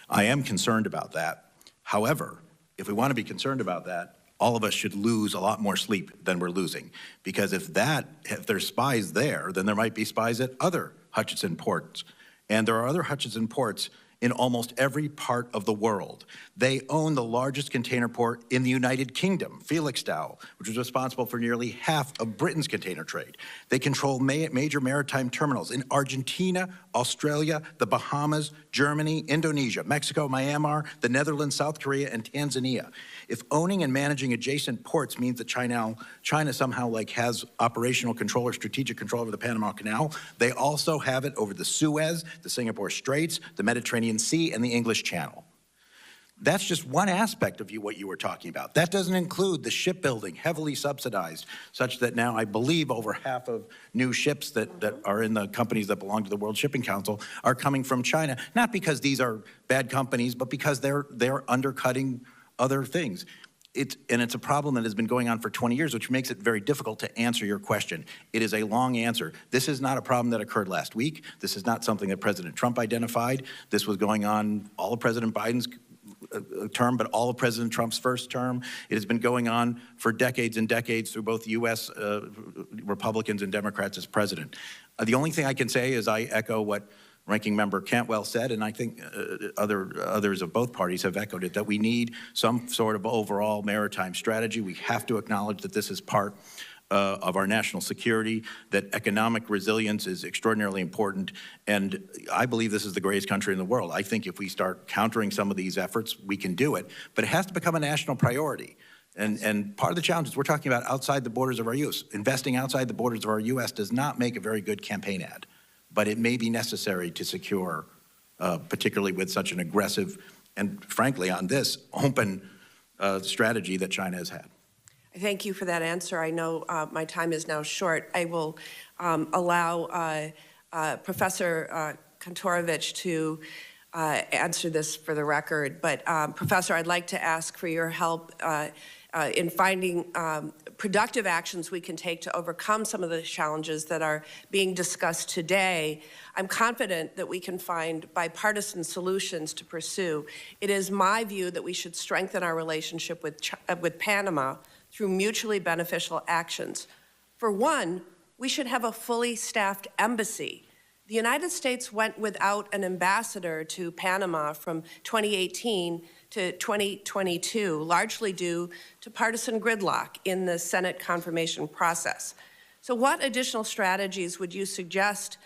I am concerned about that. However, if we want to be concerned about that, all of us should lose a lot more sleep than we're losing. Because if there's spies there, then there might be spies at other Hutchison ports. And there are other Hutchison ports in almost every part of the world. They own the largest container port in the United Kingdom, Felixstowe, which is responsible for nearly half of Britain's container trade. They control major maritime terminals in Argentina, Australia, the Bahamas, Germany, Indonesia, Mexico, Myanmar, the Netherlands, South Korea, and Tanzania. If owning and managing adjacent ports means that China somehow has operational control or strategic control over the Panama Canal, they also have it over the Suez, the Singapore Straits, the Mediterranean Sea, and the English Channel. That's just one aspect of what you were talking about. That doesn't include the shipbuilding, heavily subsidized, such that now I believe over half of new ships that are in the companies that belong to the World Shipping Council are coming from China, not because these are bad companies, but because they're undercutting other things. It's a problem that has been going on for 20 years, which makes it very difficult to answer your question. It is a long answer. This is not a problem that occurred last week. This is not something that President Trump identified. This was going on all of President Biden's term, but all of President Trump's first term. It has been going on for decades and decades through both U.S. Republicans and Democrats as president. The only thing I can say is I echo what Ranking Member Cantwell said, and I think others of both parties have echoed it, that we need some sort of overall maritime strategy. We have to acknowledge that this is part of our national security, that economic resilience is extraordinarily important, and I believe this is the greatest country in the world. I think if we start countering some of these efforts, we can do it, but it has to become a national priority. And part of the challenge is we're talking about outside the borders of our U.S. Investing outside the borders of our U.S. does not make a very good campaign ad, but it may be necessary to secure, particularly with such an aggressive and, frankly, on this, open strategy that China has had. Thank you for that answer. I know my time is now short. I will allow Professor Kantorovich to answer this for the record. But Professor, I'd like to ask for your help in finding productive actions we can take to overcome some of the challenges that are being discussed today. I'm confident that we can find bipartisan solutions to pursue. It is my view that we should strengthen our relationship with Panama through mutually beneficial actions. For one, we should have a fully staffed embassy. The United States went without an ambassador to Panama from 2018 to 2022, largely due to partisan gridlock in the Senate confirmation process. So what additional strategies would you suggest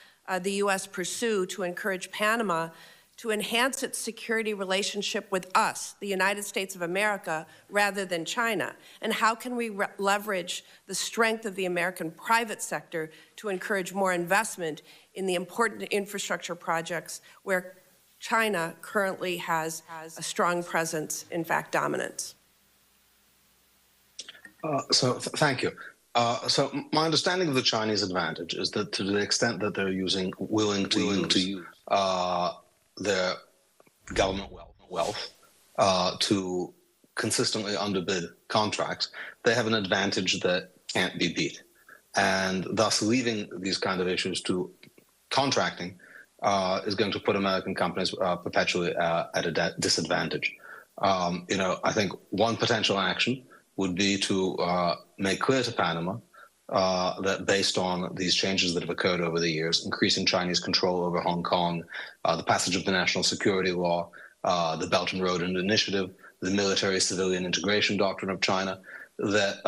the U.S. pursue to encourage Panama to enhance its security relationship with us, the United States of America, rather than China? And how can we leverage the strength of the American private sector to encourage more investment in the important infrastructure projects where China currently has a strong presence, in fact, dominance? Thank you. So my understanding of the Chinese advantage is that to the extent that they're willing to use their government wealth to consistently underbid contracts, they have an advantage that can't be beat. And thus leaving these kind of issues to contracting is going to put American companies perpetually at a disadvantage. I think one potential action would be to make clear to Panama that based on these changes that have occurred over the years, increasing Chinese control over Hong Kong, the passage of the National Security Law, the Belt and Road Initiative, the military-civilian integration doctrine of China, that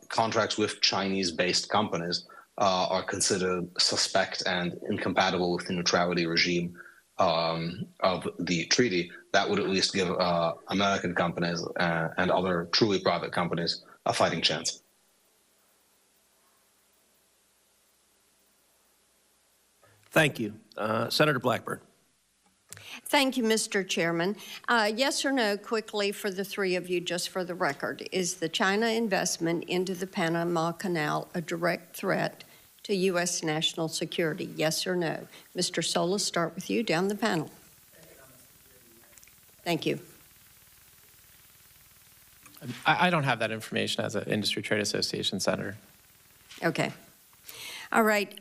contracts with Chinese-based companies are considered suspect and incompatible with the neutrality regime of the treaty. That would at least give American companies and other truly private companies a fighting chance. Thank you. Senator Blackburn. Thank you, Mr. Chairman. Yes or no, quickly for the three of you, just for the record, is the China investment into the Panama Canal a direct threat to U.S. national security? Yes or no? Mr. Solis, start with you down the panel. Thank you. I don't have that information as an industry trade association senator. Okay. All right.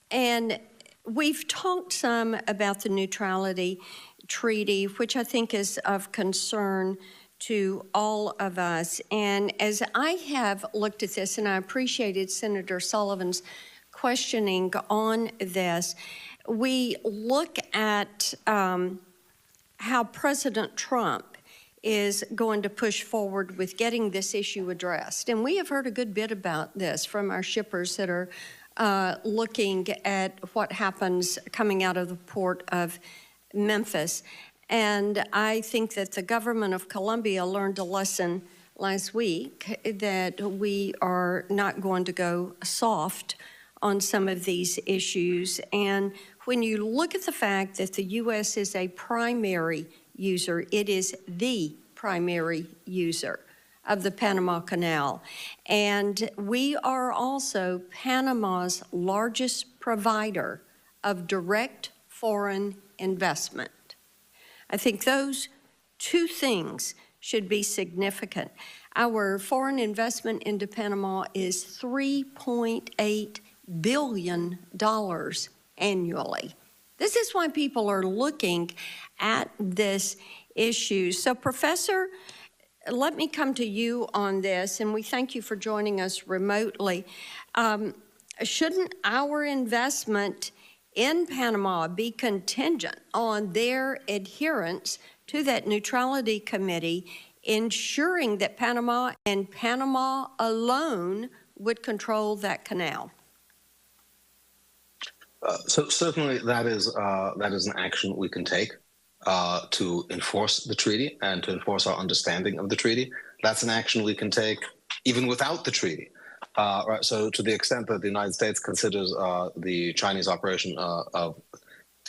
And we've talked some about the neutrality treaty, which I think is of concern to all of us. And as I have looked at this, and I appreciated Senator Sullivan's questioning on this, we look at how President Trump is going to push forward with getting this issue addressed. And we have heard a good bit about this from our shippers that are looking at what happens coming out of the port of Memphis. And I think that the government of Colombia learned a lesson last week that we are not going to go soft on some of these issues. And when you look at the fact that the U.S. is a primary user, it is the primary user of the Panama Canal. And we are also Panama's largest provider of direct foreign investment. I think those two things should be significant. Our foreign investment into Panama is $3.8 billion annually. This is why people are looking at this issue. So, Professor, let me come to you on this, and we thank you for joining us remotely. Shouldn't our investment in Panama be contingent on their adherence to that neutrality committee, ensuring that Panama and Panama alone would control that canal? So certainly that is an action we can take to enforce the treaty and to enforce our understanding of the treaty. That's an action we can take even without the treaty. Right. So to the extent that the United States considers the Chinese operation of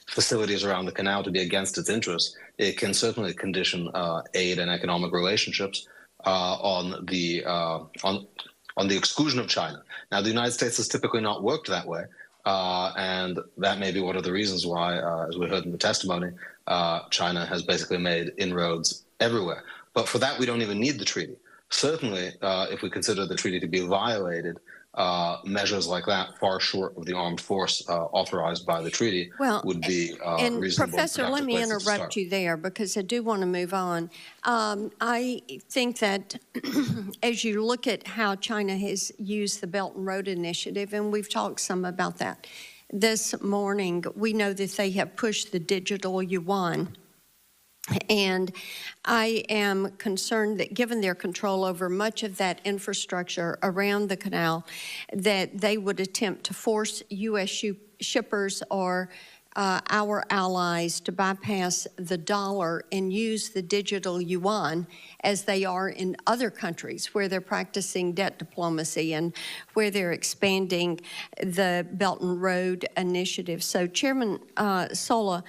facilities around the canal to be against its interests, it can certainly condition aid and economic relationships on the exclusion of China. Now, the United States has typically not worked that way. And that may be one of the reasons why, as we heard in the testimony, China has basically made inroads everywhere. But for that, we don't even need the treaty. Certainly, if we consider the treaty to be violated, measures like that, far short of the armed force authorized by the treaty, would be And reasonable. Professor, let me interrupt you there because I do want to move on. I think that as you look at how China has used the Belt and Road Initiative, and we've talked some about that this morning, we know that they have pushed the digital yuan. And I am concerned that given their control over much of that infrastructure around the canal, that they would attempt to force U.S. shippers or our allies to bypass the dollar and use the digital yuan as they are in other countries where they're practicing debt diplomacy and where they're expanding the Belt and Road Initiative. So Chairman Sola,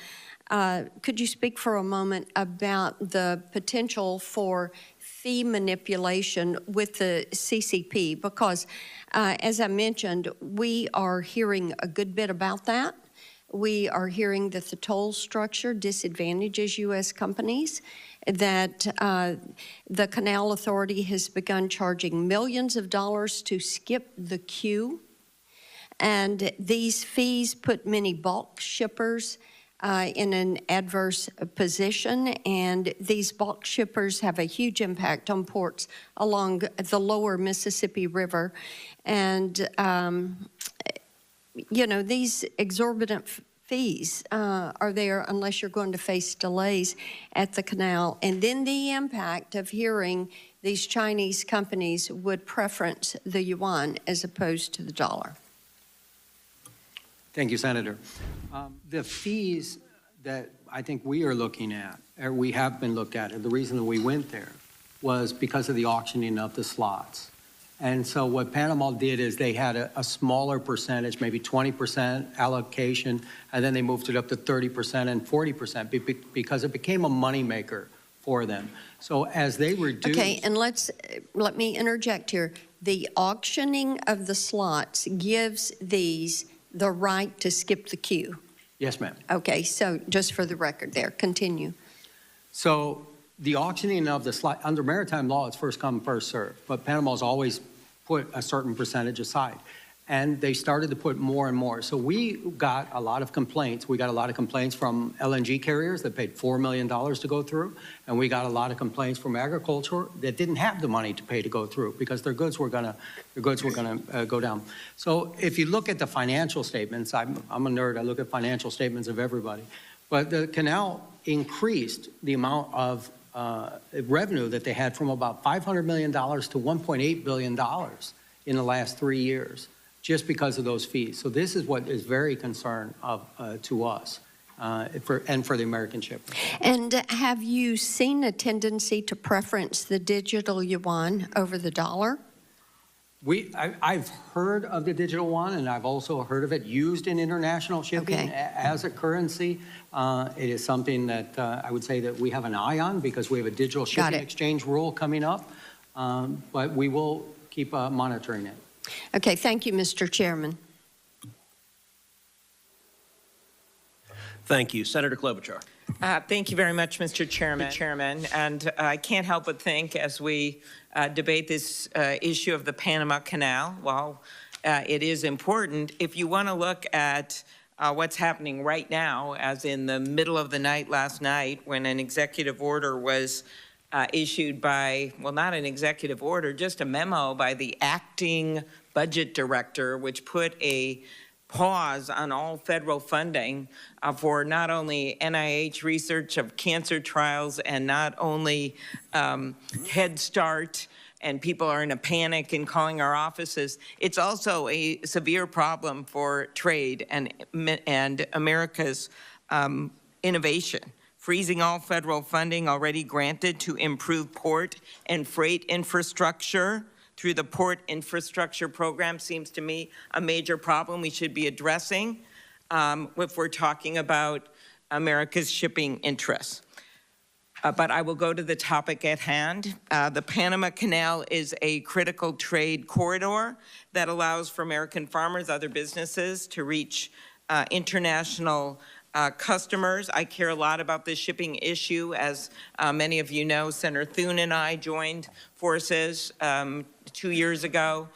could you speak for a moment about the potential for fee manipulation with the CCP? Because, as I mentioned, we are hearing a good bit about that. We are hearing that the toll structure disadvantages U.S. companies, that the Canal Authority has begun charging millions of dollars to skip the queue, and these fees put many bulk shippers in an adverse position, and these bulk shippers have a huge impact on ports along the lower Mississippi River. And, you know, these exorbitant fees are there unless you're going to face delays at the canal. And then the impact of hearing these Chinese companies would preference the yuan as opposed to the dollar. Thank you, Senator. The fees that I think we are looking at, or we have been looked at, and the reason that we went there was because of the auctioning of the slots. And so what Panama did is they had a smaller percentage, maybe 20% allocation, and then they moved it up to 30% and 40% because it became a moneymaker for them. So as they reduced... Okay, and let me interject here. The auctioning of the slots gives these the right to skip the queue. Yes, ma'am. Okay, so just for the record there, continue. So the auctioning of the slot, under maritime law, it's first come, first served, but Panama's always put a certain percentage aside. And they started to put more and more. So we got a lot of complaints. We got a lot of complaints from LNG carriers that paid $4 million to go through. And we got a lot of complaints from agriculture that didn't have the money to pay to go through because their goods were gonna go down. So if you look at the financial statements, I'm a nerd, I look at financial statements of everybody. But the canal increased the amount of revenue that they had from about $500 million to $1.8 billion in the last 3 years, just because of those fees. So this is what is very concerned to us and for the American shipper. And have you seen a tendency to preference the digital yuan over the dollar? I've heard of the digital yuan, and I've also heard of it used in international shipping as a currency. It is something that I would say that we have an eye on because we have a digital shipping exchange rule coming up, but we will keep monitoring it. Okay, thank you, Mr. Chairman. Thank you. Senator Klobuchar. Thank you very much, Mr. Chairman. And I can't help but think as we debate this issue of the Panama Canal, while it is important, if you want to look at what's happening right now, as in the middle of the night last night when an executive order was issued by, well, not an executive order, just a memo by the acting budget director, which put a pause on all federal funding for not only NIH research of cancer trials and not only Head Start, and people are in a panic and calling our offices. It's also a severe problem for trade and America's innovation. Freezing all federal funding already granted to improve port and freight infrastructure through the Port Infrastructure Program seems to me a major problem we should be addressing if we're talking about America's shipping interests. But I will go to the topic at hand. The Panama Canal is a critical trade corridor that allows for American farmers, other businesses to reach international customers. I care a lot about this shipping issue. As many of you know, Senator Thune and I joined forces 2 years ago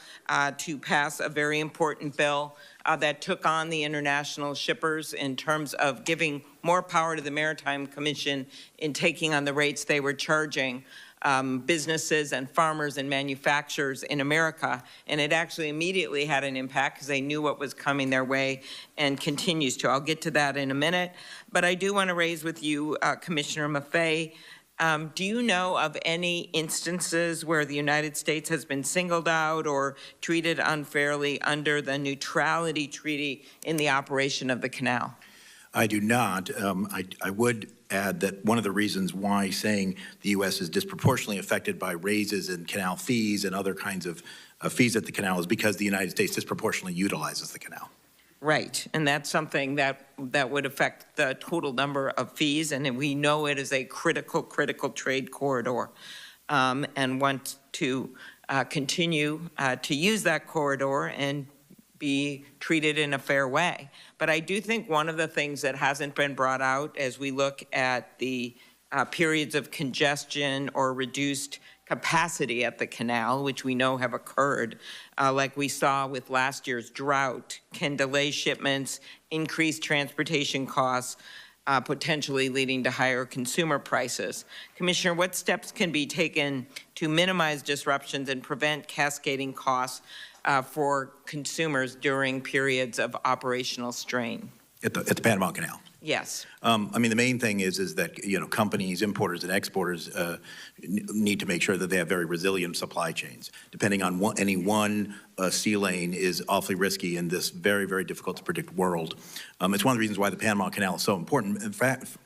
to pass a very important bill that took on the international shippers in terms of giving more power to the Maritime Commission in taking on the rates they were charging businesses and farmers and manufacturers in America. And it actually immediately had an impact because they knew what was coming their way and continues to. I'll get to that in a minute. But I do want to raise with you, Commissioner Maffei, do you know of any instances where the United States has been singled out or treated unfairly under the neutrality treaty in the operation of the canal? I do not. I would add that one of the reasons why saying the U.S. is disproportionately affected by raises in canal fees and other kinds of fees at the canal is because the United States disproportionately utilizes the canal. Right, and that's something that would affect the total number of fees, and we know it is a critical trade corridor, and want to continue to use that corridor and be treated in a fair way. But I do think one of the things that hasn't been brought out as we look at the periods of congestion or reduced capacity at the canal, which we know have occurred, like we saw with last year's drought, can delay shipments, increase transportation costs, potentially leading to higher consumer prices. Commissioner, what steps can be taken to minimize disruptions and prevent cascading costs for consumers during periods of operational strain? At the Panama Canal? Yes. I mean, the main thing is that, companies, importers and exporters need to make sure that they have very resilient supply chains. Depending on any one sea lane is awfully risky in this very, very difficult to predict world. It's one of the reasons why the Panama Canal is so important.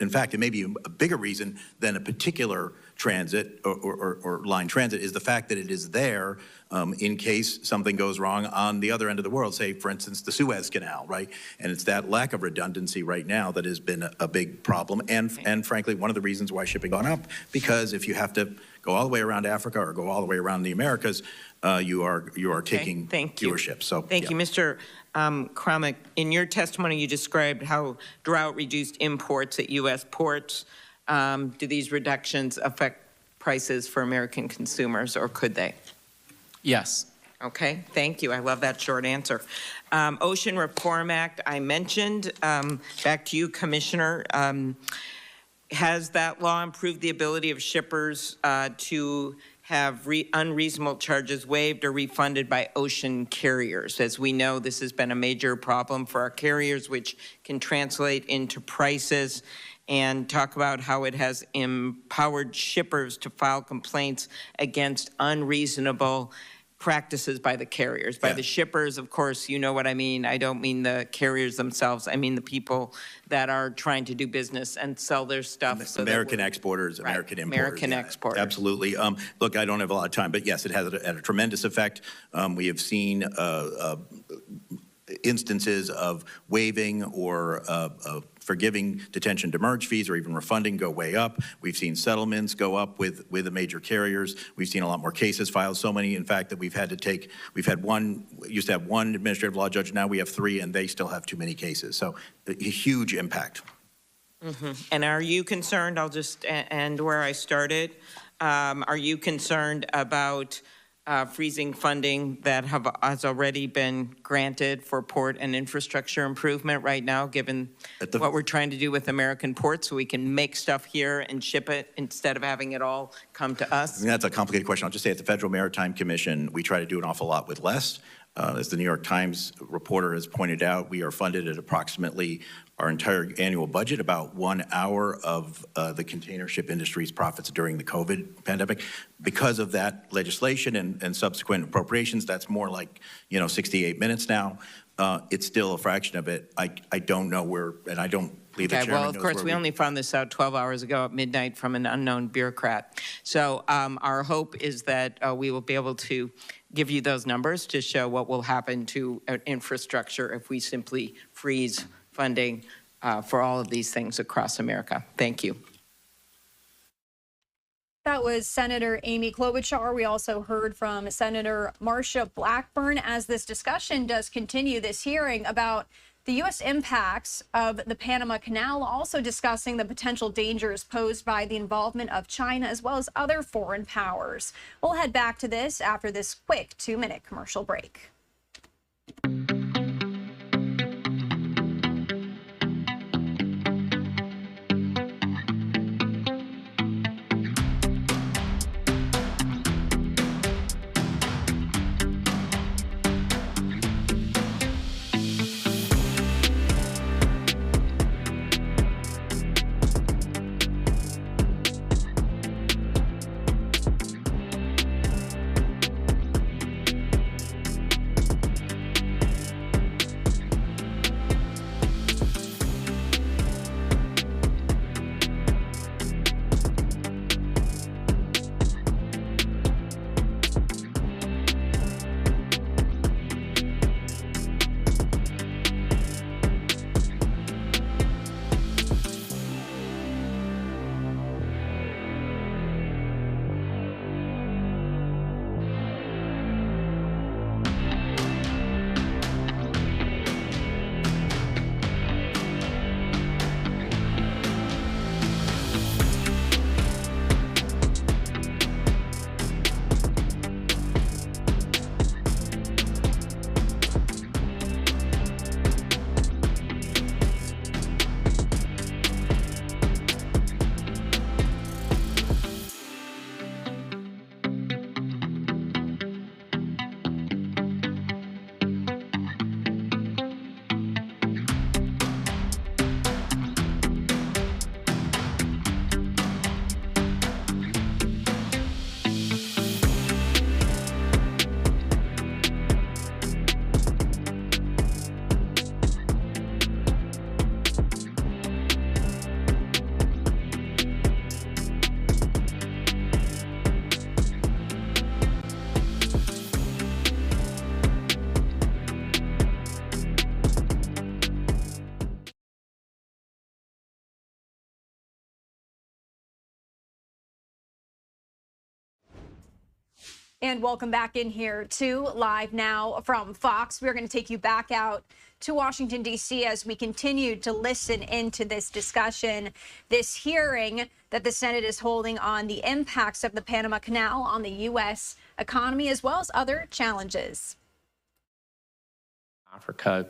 In fact, it may be a bigger reason than a particular transit or line transit is the fact that it is there in case something goes wrong on the other end of the world, say, for instance, the Suez Canal, right? And it's that lack of redundancy right now that has been a big problem. And frankly, one of the reasons why shipping gone up, because if you have to go all the way around Africa or go all the way around the Americas, you are taking fewer ships. So Thank you, Mr. Kromick. In your testimony, you described how drought reduced imports at U.S. ports. Do these reductions affect prices for American consumers, or could they? Yes. Okay, thank you. I love that short answer. Ocean Reform Act, I mentioned. Back to you, Commissioner. Has that law improved the ability of shippers to have unreasonable charges waived or refunded by ocean carriers? As we know, this has been a major problem for our carriers, which can translate into prices. And talk about how it has empowered shippers to file complaints against unreasonable practices by the carriers. By the shippers, of course, you know what I mean. I don't mean the carriers themselves. I mean the people that are trying to do business and sell their stuff. So American exporters, right. American importers. American exporters. Absolutely. Look, I don't have a lot of time, but yes, it has had a tremendous effect. We have seen instances of waiving or forgiving detention demurrage fees or even refunding go way up. We've seen settlements go up with the major carriers. We've seen a lot more cases filed, so many, in fact, that we've had used to have one administrative law judge, now we have 3, and they still have too many cases. So a huge impact. Mm-hmm. And are you concerned, I'll just end where I started, are you concerned about freezing funding that has already been granted for port and infrastructure improvement right now, given what we're trying to do with American ports, so we can make stuff here and ship it instead of having it all come to us? I mean, that's a complicated question. I'll just say at the Federal Maritime Commission, we try to do an awful lot with less. As the New York Times reporter has pointed out, we are funded at approximately our entire annual budget, about 1 hour of the container ship industry's profits during the COVID pandemic. Because of that legislation and subsequent appropriations, that's more like, 68 minutes now. It's still a fraction of it. I don't know where, and I don't believe the chairman knows. Well, of course, we only found this out 12 hours ago at midnight from an unknown bureaucrat. So our hope is that we will be able to give you those numbers to show what will happen to infrastructure if we simply freeze funding for all of these things across America. Thank you. That was Senator Amy Klobuchar. We also heard from Senator Marsha Blackburn as this discussion does continue, this hearing about The U.S. impacts of the Panama Canal, also discussing the potential dangers posed by the involvement of China as well as other foreign powers. We'll head back to this after this quick 2-minute commercial break. And welcome back in here to Live Now from Fox. We're going to take you back out to Washington, D.C. as we continue to listen into this discussion, this hearing that the Senate is holding on the impacts of the Panama Canal on the U.S. economy, as well as other challenges. Africa,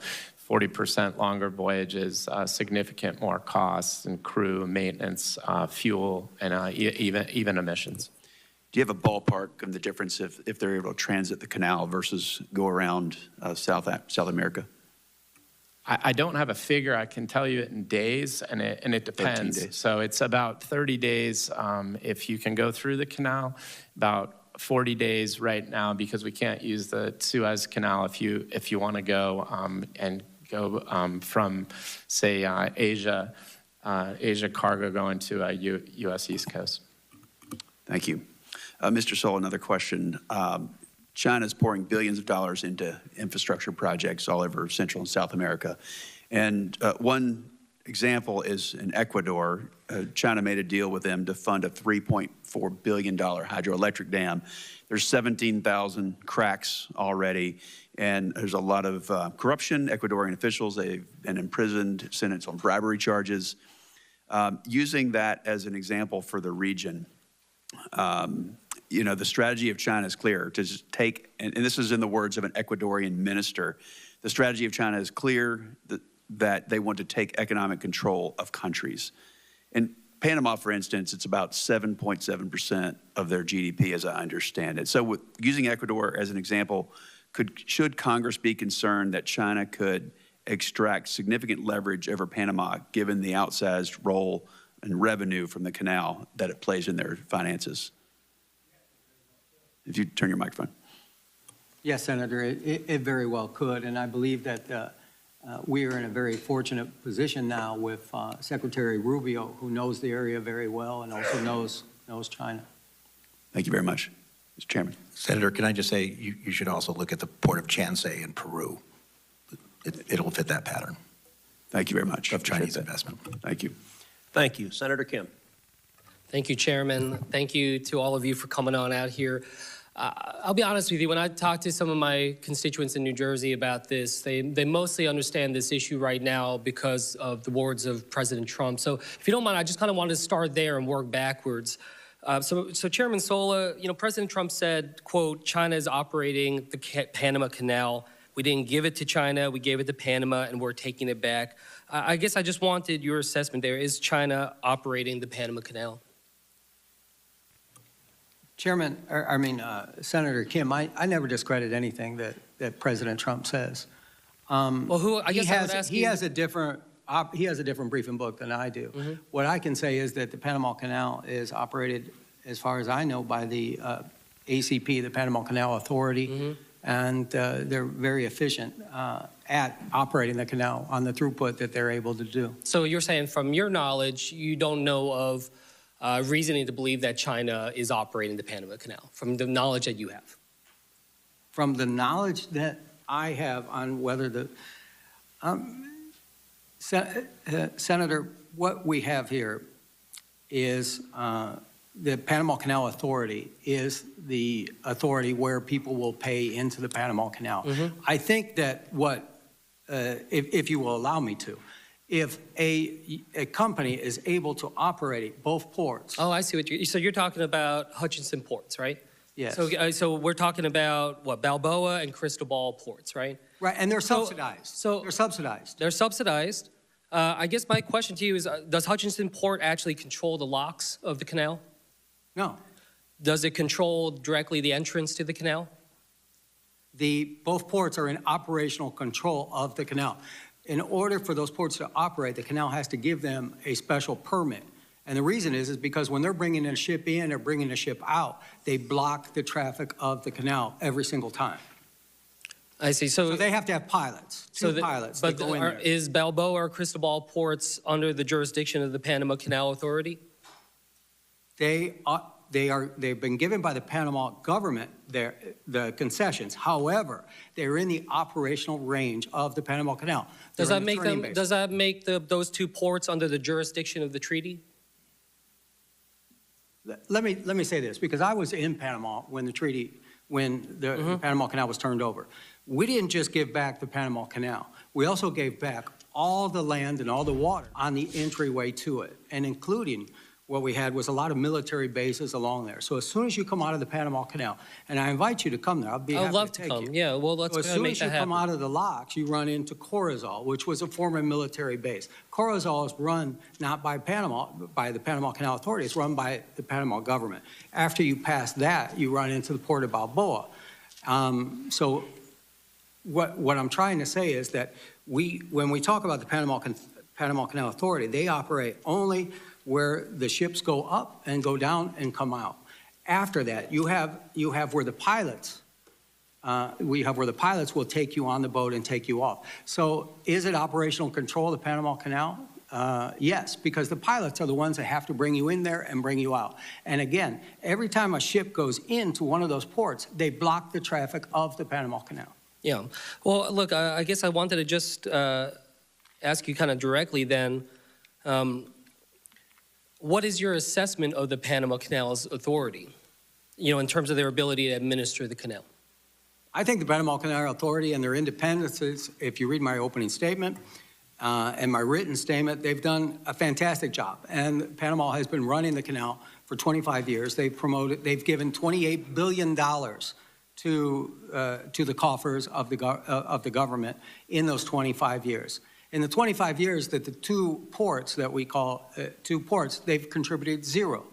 40% longer voyages, significant more costs in crew, maintenance, fuel, and even emissions. Do you have a ballpark of the difference if they're able to transit the canal versus go around South America? I don't have a figure. I can tell you it in days, and it depends. 13 days. So it's about 30 days if you can go through the canal, about 40 days right now because we can't use the Suez Canal if you want to go and go from, say, Asia cargo going to U.S. East Coast. Thank you. Mr. Soul, another question. China's pouring billions of dollars into infrastructure projects all over Central and South America. And one example is in Ecuador. China made a deal with them to fund a $3.4 billion hydroelectric dam. There's 17,000 cracks already, and there's a lot of corruption. Ecuadorian officials, they've been imprisoned, sentenced on bribery charges. Using that as an example for the region, you know, the strategy of China is clear to just take, and this is in the words of an Ecuadorian minister, the strategy of China is clear that they want to take economic control of countries. In Panama, for instance, it's about 7.7% of their GDP, as I understand it. So using Ecuador as an example, should Congress be concerned that China could extract significant leverage over Panama, given the outsized role and revenue from the canal that it plays in their finances? If you turn your microphone. Yes, Senator, it very well could, and I believe that we are in a very fortunate position now with Secretary Rubio, who knows the area very well and also knows China. Thank you very much, Mr. Chairman. Senator, can I just say you should also look at the port of Chansay in Peru. It'll fit that pattern. Thank you very much. Of Chinese investment. Thank you. Thank you. Senator Kim. Thank you, Chairman. Thank you to all of you for coming on out here. I'll be honest with you, when I talk to some of my constituents in New Jersey about this, they mostly understand this issue right now because of the words of President Trump. So if you don't mind, I just kind of wanted to start there and work backwards. So Chairman Sola, President Trump said, quote, China is operating the Panama Canal. We didn't give it to China, we gave it to Panama, and we're taking it back. I guess I just wanted your assessment there. Is China operating the Panama Canal? Chairman, Senator Kim, I never discredit anything that President Trump says. Well, I guess I would ask he has a different briefing book than I do. Mm-hmm. What I can say is that the Panama Canal is operated, as far as I know, by the ACP, the Panama Canal Authority, Mm-hmm. and they're very efficient at operating the canal on the throughput that they're able to do. So you're saying, from your knowledge, you don't know of reasoning to believe that China is operating the Panama Canal, from the knowledge that you have? From the knowledge that I have on whether the Senator, what we have here is the Panama Canal Authority is the authority where people will pay into the Panama Canal. Mm-hmm. I think that if you will allow me to, if a company is able to operate both ports. Oh, I see what so you're talking about Hutchinson ports, right? Yes. So we're talking about what, Balboa and Cristobal ports, right? Right, and they're subsidized. They're subsidized. They're subsidized. I guess my question to you is, does Hutchinson Port actually control the locks of the canal? No. Does it control directly the entrance to the canal? Both ports are in operational control of the canal. In order for those ports to operate, the canal has to give them a special permit. And the reason is because when they're bringing a ship in or bringing a ship out, they block the traffic of the canal every single time. I see. So they have to have pilots, pilots that go in there. Is Balboa or Cristobal ports under the jurisdiction of the Panama Canal Authority? They've been given by the Panama government the concessions. However, they're in the operational range of the Panama Canal. Does that make those two ports under the jurisdiction of the treaty? Let me say this, because I was in Panama when the Panama Canal was turned over. We didn't just give back the Panama Canal. We also gave back all the land and all the water on the entryway to it, and including what we had was a lot of military bases along there. So as soon as you come out of the Panama Canal, and I invite you to come there, I'll be happy to take you. I'd love to come. Yeah, well, let's so go as ahead and soon make as that you happen. come out of the locks, you run into Corozal, which was a former military base. Corozal is run not by the Panama Canal Authority, it's run by the Panama government. After you pass that, you run into the port of Balboa. So what I'm trying to say is that when we talk about the Panama Canal Authority, they operate only where the ships go up and go down and come out. After that, you have where the pilots, will take you on the boat and take you off. So is it operational control of the Panama Canal? Yes, because the pilots are the ones that have to bring you in there and bring you out. And again, every time a ship goes into one of those ports, they block the traffic of the Panama Canal. Yeah. Well, look, I guess I wanted to just ask you kind of directly then, what is your assessment of the Panama Canal's authority, in terms of their ability to administer the canal? I think the Panama Canal Authority and their independence, if you read my opening statement and my written statement, they've done a fantastic job. And Panama has been running the canal for 25 years. They've given $28 billion to the coffers of the government in those 25 years. In the 25 years that the two ports that we call two ports, they've contributed zero.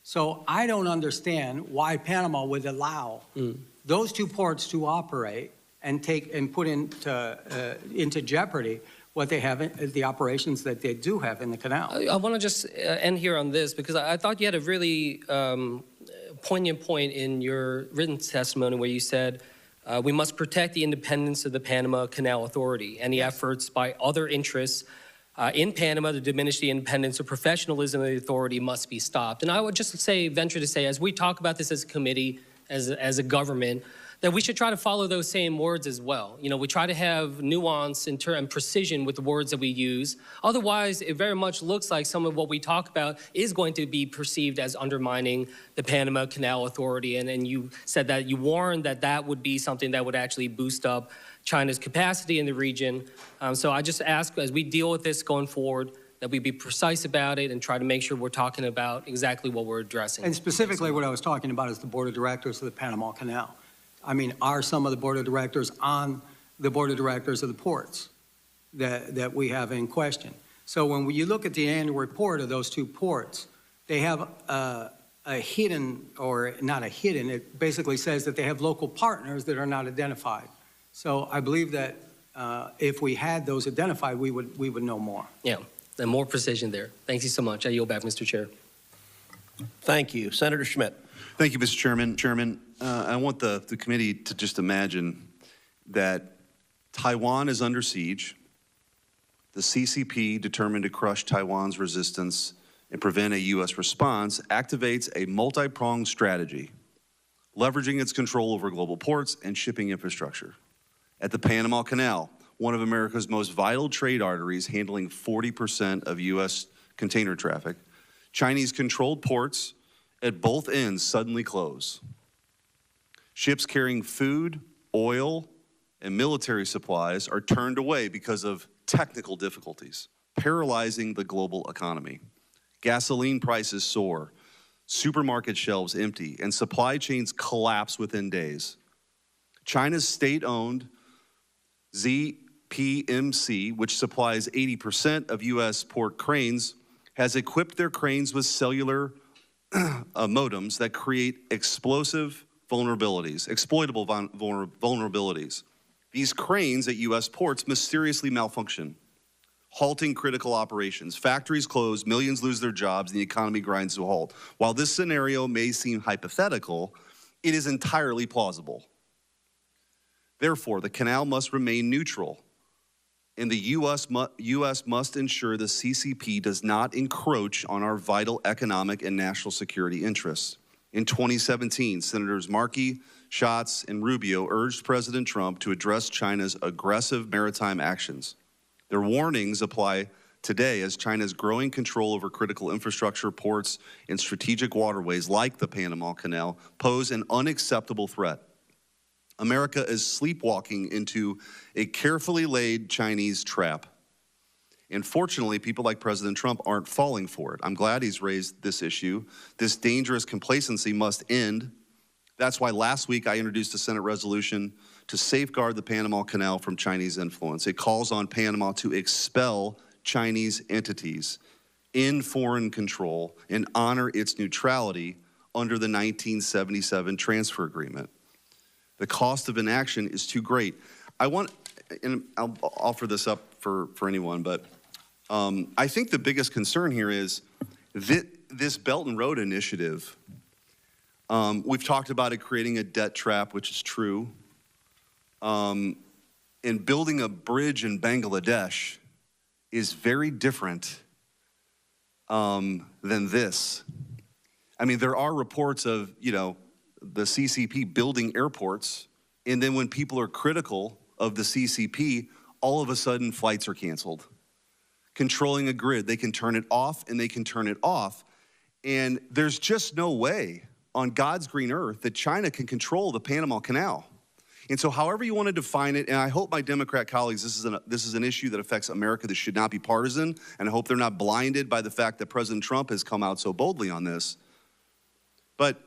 So I don't understand why Panama would allow those two ports to operate and put into jeopardy what they have, the operations that they do have in the canal. I want to just end here on this, because I thought you had a really poignant point in your written testimony where you said, we must protect the independence of the Panama Canal Authority. Any efforts by other interests in Panama to diminish the independence or professionalism of the authority must be stopped. And I would just venture to say, as we talk about this as a committee, as a government, that we should try to follow those same words as well. You know, we try to have nuance and precision with the words that we use. Otherwise, it very much looks like some of what we talk about is going to be perceived as undermining the Panama Canal Authority. And you said that you warned that that would be something that would actually boost up China's capacity in the region. So I just ask, as we deal with this going forward, that we be precise about it and try to make sure we're talking about exactly what we're addressing. And specifically what I was talking about is the board of directors of the Panama Canal. I mean, are some of the board of directors on the board of directors of the ports that we have in question? So when you look at the annual report of those two ports, they have a hidden, or not a hidden, it basically says that they have local partners that are not identified. So I believe that if we had those identified, we would know more. Yeah, and more precision there. Thank you so much. I yield back, Mr. Chair. Thank you. Senator Schmidt. Thank you, Mr. Chairman. I want the committee to just imagine that Taiwan is under siege. The CCP, determined to crush Taiwan's resistance and prevent a U.S. response, activates a multi-pronged strategy, leveraging its control over global ports and shipping infrastructure. At the Panama Canal, one of America's most vital trade arteries, handling 40% of U.S. container traffic, Chinese-controlled ports at both ends suddenly close. Ships carrying food, oil, and military supplies are turned away because of technical difficulties, paralyzing the global economy. Gasoline prices soar, supermarket shelves empty, and supply chains collapse within days. China's state-owned ZPMC, which supplies 80% of U.S. port cranes, has equipped their cranes with cellular modems that create exploitable vulnerabilities. These cranes at U.S. ports mysteriously malfunction, halting critical operations. Factories close, millions lose their jobs, and the economy grinds to a halt. While this scenario may seem hypothetical, it is entirely plausible. Therefore, the canal must remain neutral, and the U.S. must ensure the CCP does not encroach on our vital economic and national security interests. In 2017, Senators Markey, Schatz, and Rubio urged President Trump to address China's aggressive maritime actions. Their warnings apply today as China's growing control over critical infrastructure, ports, and strategic waterways like the Panama Canal pose an unacceptable threat. America is sleepwalking into a carefully laid Chinese trap. And fortunately, people like President Trump aren't falling for it. I'm glad he's raised this issue. This dangerous complacency must end. That's why last week I introduced a Senate resolution to safeguard the Panama Canal from Chinese influence. It calls on Panama to expel Chinese entities in foreign control and honor its neutrality under the 1977 transfer agreement. The cost of inaction is too great. And I'll offer this up for anyone, but I think the biggest concern here is this Belt and Road Initiative. We've talked about it creating a debt trap, which is true. And building a bridge in Bangladesh is very different than this. I mean, there are reports of, the CCP building airports, and then when people are critical of the CCP, all of a sudden flights are canceled. Controlling a grid, they can turn it off and they can turn it off. And there's just no way on God's green earth that China can control the Panama Canal. And so however you want to define it, and I hope my Democrat colleagues, this is an issue that affects America that should not be partisan, and I hope they're not blinded by the fact that President Trump has come out so boldly on this. But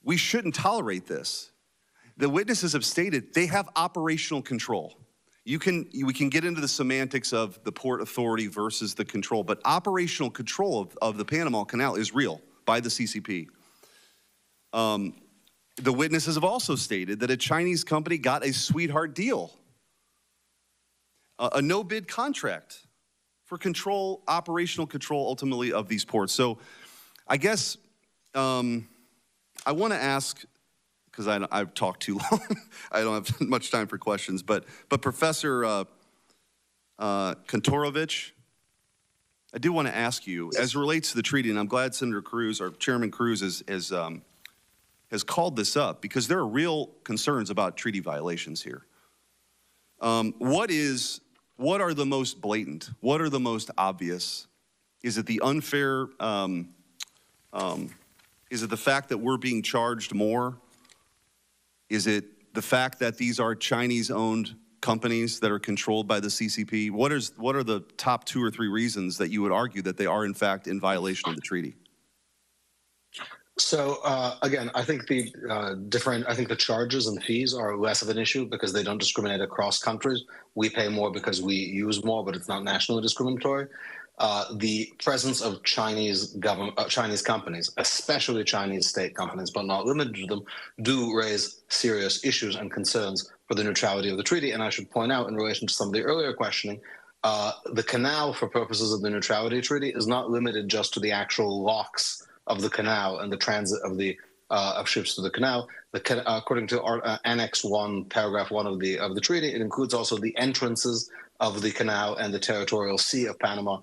we shouldn't tolerate this. The witnesses have stated they have operational control. We can get into the semantics of the Port Authority versus the control, but operational control of the Panama Canal is real by the CCP. The witnesses have also stated that a Chinese company got a sweetheart deal, a no-bid contract for control, operational control ultimately of these ports. So I guess I want to ask, because I've talked too long, I don't have much time for questions, but Professor Kantorovich, I do want to ask you, as it relates to the treaty, and I'm glad Senator Cruz, or Chairman Cruz, has has called this up because there are real concerns about treaty violations here. What are the most blatant? What are the most obvious? Is it the unfair, is it the fact that we're being charged more? Is it the fact that these are Chinese-owned companies that are controlled by the CCP? What are the top 2 or 3 reasons that you would argue that they are in fact in violation of the treaty? So again, I think the charges and fees are less of an issue because they don't discriminate across countries. We pay more because we use more, but it's not nationally discriminatory. The presence of Chinese companies, especially Chinese state companies, but not limited to them, do raise serious issues and concerns for the neutrality of the treaty. And I should point out, in relation to some of the earlier questioning, the canal, for purposes of the neutrality treaty, is not limited just to the actual locks of the canal and the transit of the of ships through the canal. According to Annex 1, Paragraph 1 of the treaty, it includes also the entrances of the canal and the territorial sea of Panama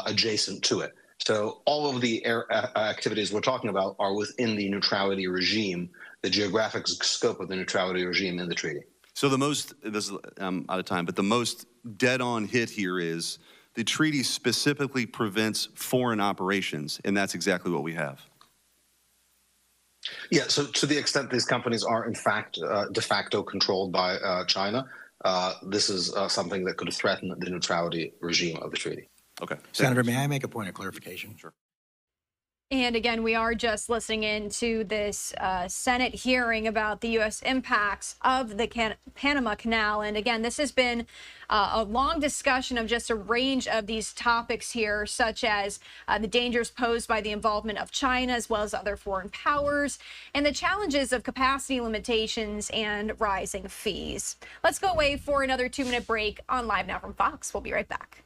adjacent to it. So all of the activities we're talking about are within the neutrality regime, the geographic scope of the neutrality regime in the treaty. So the most, I'm out of time, but the most dead-on hit here is the treaty specifically prevents foreign operations, and that's exactly what we have. Yeah, so to the extent these companies are in fact de facto controlled by China, this is something that could threaten the neutrality regime of the treaty. Okay. Senator, may I make a point of clarification? Sure. And again, we are just listening in to this Senate hearing about the U.S. impacts of the Panama Canal. And again, this has been a long discussion of just a range of these topics here, such as the dangers posed by the involvement of China as well as other foreign powers, and the challenges of capacity limitations and rising fees. Let's go away for another 2-minute break on Live Now from Fox. We'll be right back.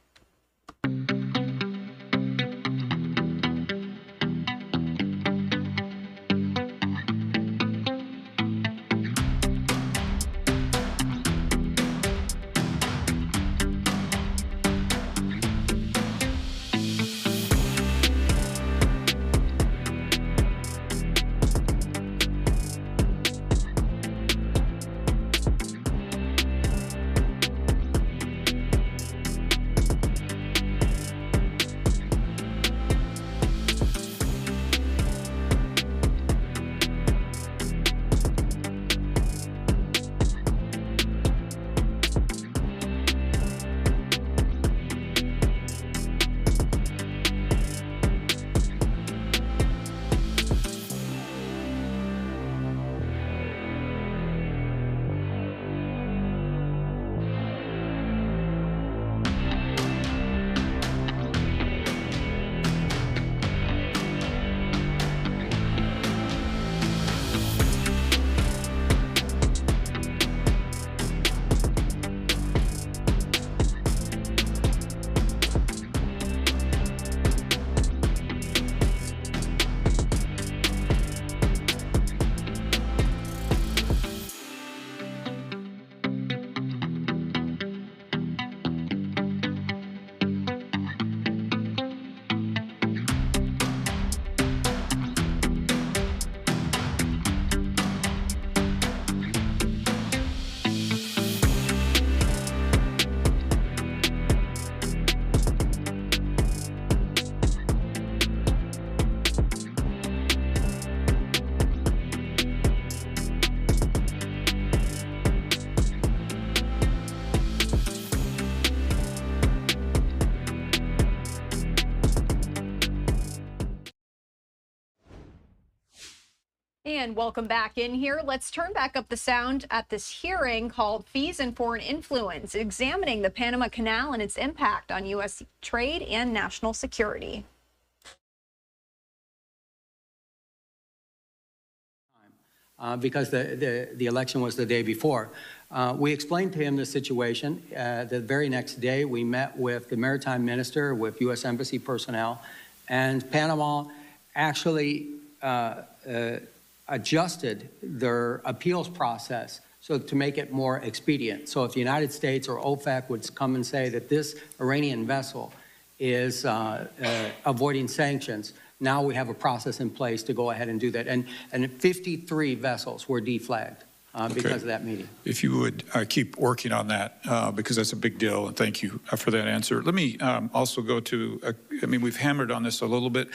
And welcome back in here. Let's turn back up the sound at this hearing called Fees and Foreign Influence, examining the Panama Canal and its impact on U.S. trade and national security. Because the election was the day before. We explained to him the situation. The very next day, we met with the maritime minister, with U.S. Embassy personnel, and Panama actually adjusted their appeals process so to make it more expedient. So if the United States or OFAC would come and say that this Iranian vessel is avoiding sanctions, Now we have a process in place to go ahead and do that. And 53 vessels were deflagged because of that meeting. If you would keep working on that, because that's a big deal, and thank you for that answer. Let me also go to, I mean, we've hammered on this a little bit,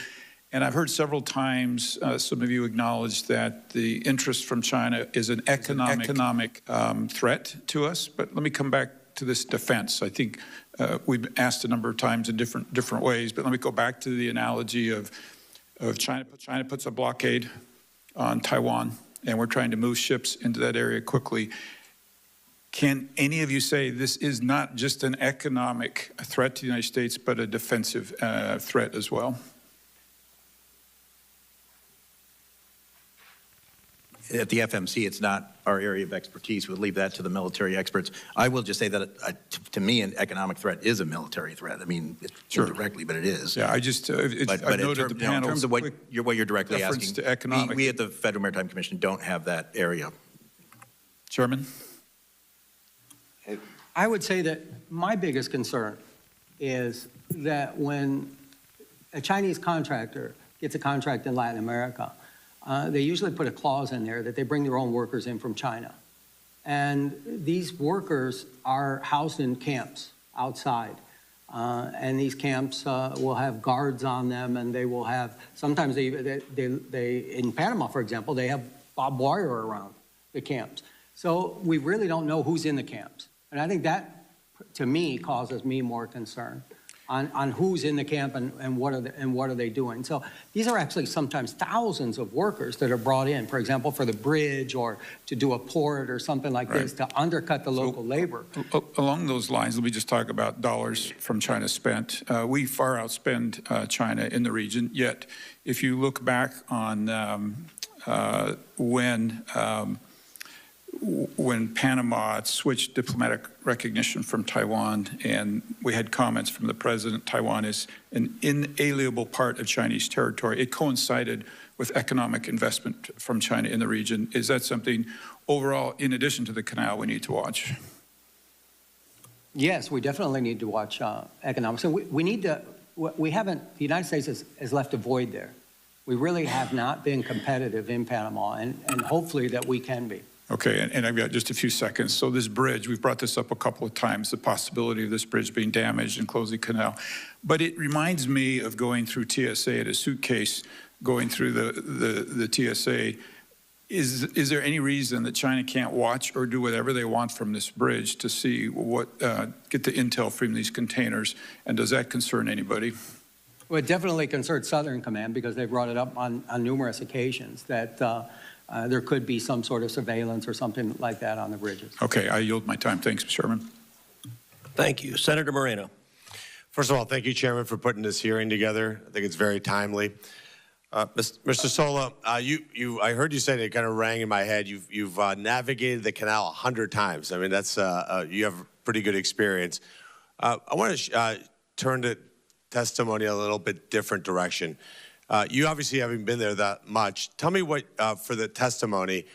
and I've heard several times some of you acknowledge that the interest from China is an economic threat to us. But let me come back to this defense. I think we've asked a number of times in different ways, but let me go back to the analogy of China. China puts a blockade on Taiwan, and we're trying to move ships into that area quickly. Can any of you say this is not just an economic threat to the United States, but a defensive threat as well? At the FMC, it's not our area of expertise. We'll leave that to the military experts. I will just say that, to me, an economic threat is a military threat. I mean, Sure. indirectly, but it is. Yeah, I just, But I noted the in terms of what you're directly reference asking, to economic. we at the Federal Maritime Commission don't have that area. Chairman? I would say that my biggest concern is that when a Chinese contractor gets a contract in Latin America, they usually put a clause in there that they bring their own workers in from China. And these workers are housed in camps outside. And these camps will have guards on them, and they will have, sometimes they in Panama, for example, they have barbed wire around the camps. So we really don't know who's in the camps. And I think that, to me, causes me more concern on who's in the camp and what are they doing. So these are actually sometimes thousands of workers that are brought in, for example, for the bridge or to do a port or something like this to undercut the local labor. Along those lines, let me just talk about dollars from China spent. We far outspend China in the region, yet if you look back on when Panama switched diplomatic recognition from Taiwan, and we had comments from the president, Taiwan is an inalienable part of Chinese territory. It coincided with economic investment from China in the region. Is that something overall, in addition to the canal, we need to watch? Yes, we definitely need to watch economics. And we need to, we haven't, the United States has left a void there. We really have not been competitive in Panama, and hopefully that we can be. Okay, and I've got just a few seconds. So this bridge, we've brought this up a couple of times, the possibility of this bridge being damaged and closing canal. But it reminds me of going through TSA at a suitcase, going through the TSA. Is there any reason that China can't watch or do whatever they want from this bridge to see what, get the intel from these containers? And does that concern anybody? Well, it definitely concerns Southern Command because they brought it up on numerous occasions that there could be some sort of surveillance or something like that on the bridges. Okay, I yield my time. Thanks, Mr. Chairman. Thank you. Senator Moreno. First of all, thank you, Chairman, for putting this hearing together. I think it's very timely. Mr. Sola, I heard you say, it kind of rang in my head, you've navigated the canal 100 times. I mean, that's, you have pretty good experience. I want to turn to testimony a little bit different direction. You obviously haven't been there that much. Tell me what, for the testimony,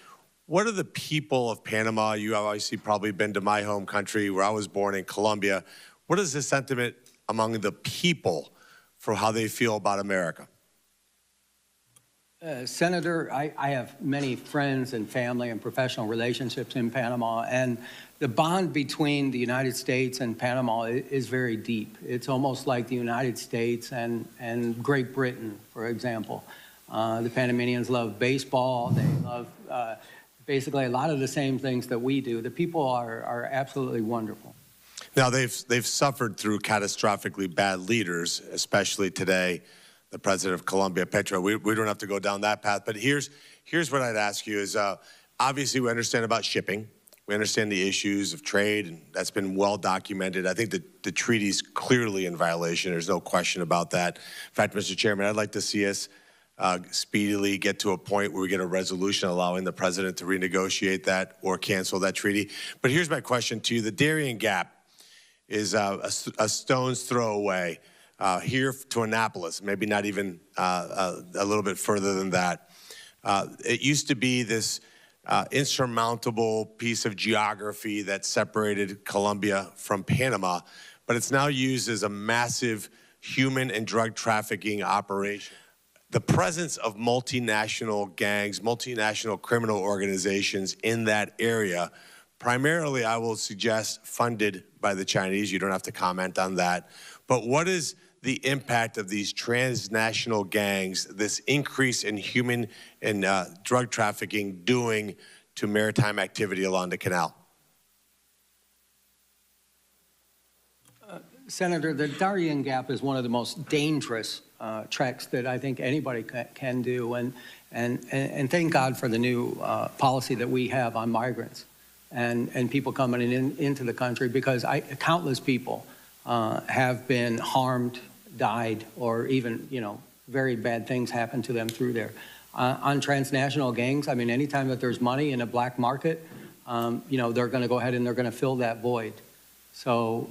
what are the people of Panama? You have obviously probably been to my home country where I was born in Colombia. What is the sentiment among the people for how they feel about America? Senator, I have many friends and family and professional relationships in Panama, and the bond between the United States and Panama is very deep. It's almost like the United States and Great Britain, for example. The Panamanians love baseball. They love basically a lot of the same things that we do. The people are absolutely wonderful. Now, they've suffered through catastrophically bad leaders, especially today, the president of Colombia, Petro. We don't have to go down that path, but here's what I'd ask you is, obviously we understand about shipping. We understand the issues of trade, and that's been well documented. I think that the treaty's clearly in violation. There's no question about that. In fact, Mr. Chairman, I'd like to see us speedily get to a point where we get a resolution allowing the president to renegotiate that or cancel that treaty. But here's my question to you. The Darien Gap is a stone's throw away. Here to Annapolis, maybe not even a little bit further than that. It used to be this insurmountable piece of geography that separated Colombia from Panama, but it's now used as a massive human and drug trafficking operation. the presence of multinational gangs, multinational criminal organizations in that area, primarily, I will suggest, funded by the Chinese. You don't have to comment on that. But what is the impact of these transnational gangs, this increase in human and drug trafficking doing to maritime activity along the canal? Senator, the Darien Gap is one of the most dangerous treks that I think anybody can do, and thank God for the new policy that we have on migrants and people coming into the country, because countless people have been harmed, died, or even, very bad things happen to them through there. On transnational gangs, I mean, anytime that there's money in a black market, they're going to go ahead and they're going to fill that void. So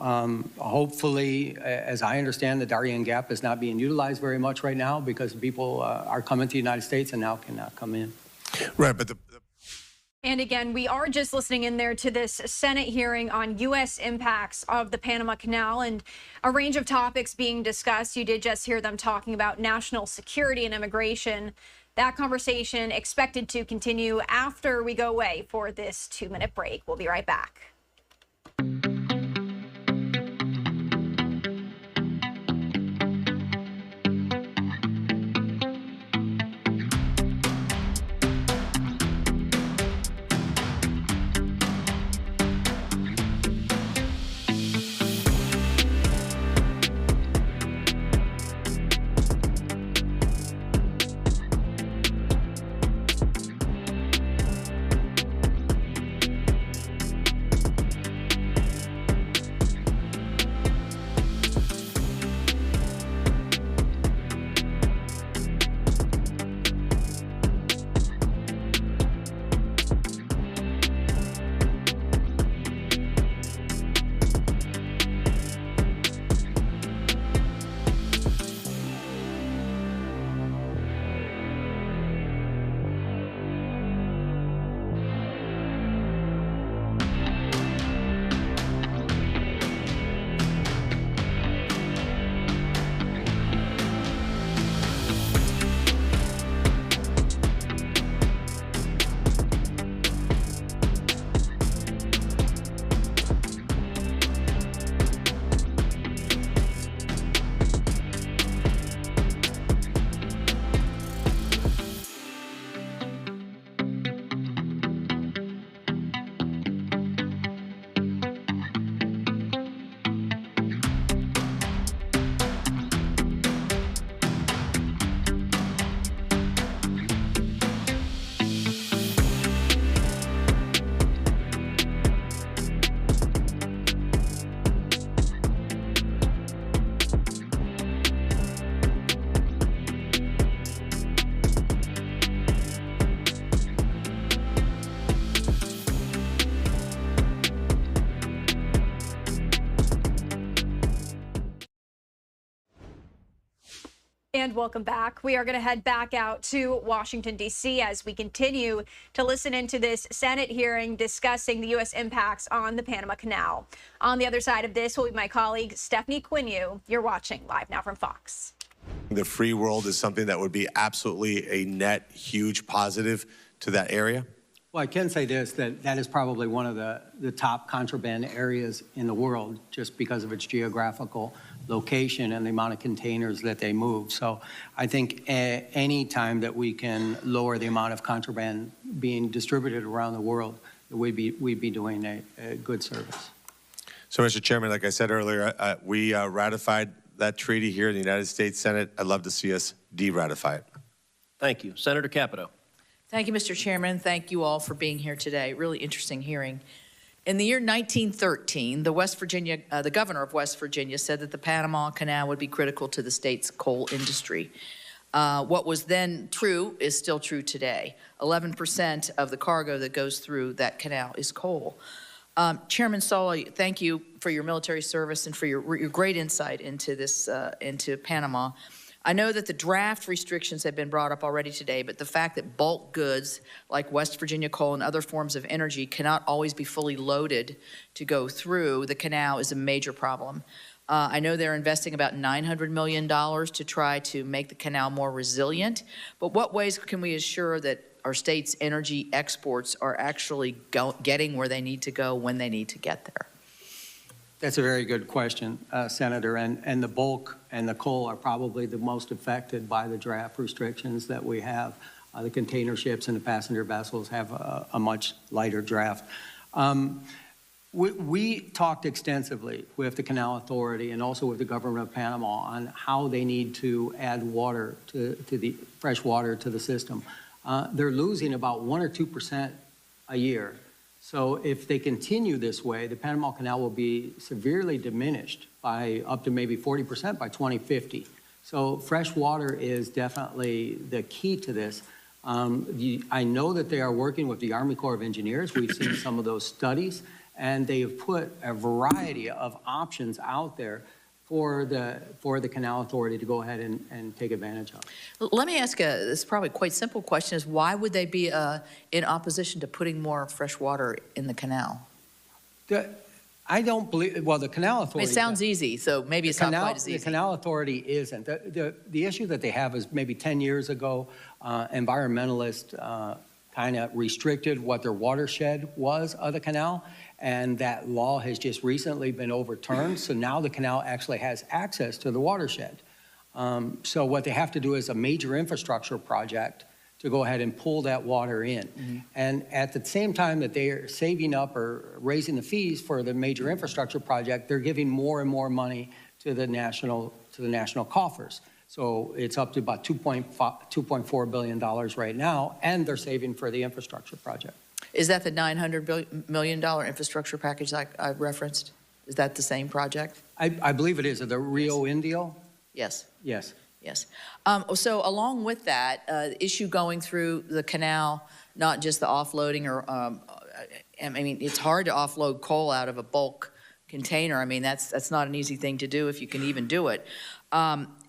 hopefully, as I understand, the Darien Gap is not being utilized very much right now because people are coming to the United States and now cannot come in. Right, but And again, we are just listening in there to this Senate hearing on U.S. impacts of the Panama Canal and a range of topics being discussed. You did just hear them talking about national security and immigration. That conversation expected to continue after we go away for this 2-minute break. We'll be right back. And welcome back. We are going to head back out to Washington, D.C. as we continue to listen into this Senate hearing discussing the U.S. impacts on the Panama Canal. On the other side of this will be my colleague, Stephanie Quinue. You're watching Live Now from Fox. The free world is something that would be absolutely a net huge positive to that area? Well, I can say this, that is probably one of the top contraband areas in the world just because of its geographical location and the amount of containers that they move. So I think any time that we can lower the amount of contraband being distributed around the world, we'd be doing a good service. So, Mr. Chairman, like I said earlier, we ratified that treaty here in the United States Senate. I'd love to see us de-ratify it. Thank you. Senator Capito. Thank you, Mr. Chairman. Thank you all for being here today. Really interesting hearing. In the year 1913, the governor of West Virginia said that the Panama Canal would be critical to the state's coal industry. What was then true is still true today. 11% of the cargo that goes through that canal is coal. Chairman Sola, thank you for your military service and for your great insight into this, into Panama. I know that the draft restrictions have been brought up already today, but the fact that bulk goods like West Virginia coal and other forms of energy cannot always be fully loaded to go through the canal is a major problem. I know they're investing about $900 million to try to make the canal more resilient, but what ways can we assure that our state's energy exports are actually getting where they need to go when they need to get there? That's a very good question, Senator, and the bulk and the coal are probably the most affected by the draft restrictions that we have. The container ships and the passenger vessels have a much lighter draft. We talked extensively with the Canal Authority and also with the government of Panama on how they need to add water to the fresh water to the system. They're losing about 1 or 2% a year. So if they continue this way, the Panama Canal will be severely diminished by up to maybe 40% by 2050. So fresh water is definitely the key to this. I know that they are working with the Army Corps of Engineers. We've seen some of those studies, and they have put a variety of options out there for the Canal Authority to go ahead and take advantage of. Let me ask this probably quite simple question is why would they be in opposition to putting more fresh water in the canal? I don't believe, well, the Canal Authority. I mean, it sounds easy, so maybe it's not quite as easy. The Canal Authority isn't. The issue that they have is maybe 10 years ago, environmentalists kind of restricted what their watershed was of the canal, and that law has just recently been overturned, so now the canal actually has access to the watershed. So what they have to do is a major infrastructure project to go ahead and pull that water in. Mm-hmm. And at the same time that they are saving up or raising the fees for the major infrastructure project, they're giving more and more money to the national coffers. So it's up to about $2.4 billion right now, and they're saving for the infrastructure project. Is that the $900 million infrastructure package that I referenced? Is that the same project? I believe it is. The Rio Indio? Yes. Yes. Yes. So along with that, issue going through the canal, not just the offloading or, I mean, it's hard to offload coal out of a bulk container. I mean, that's not an easy thing to do if you can even do it.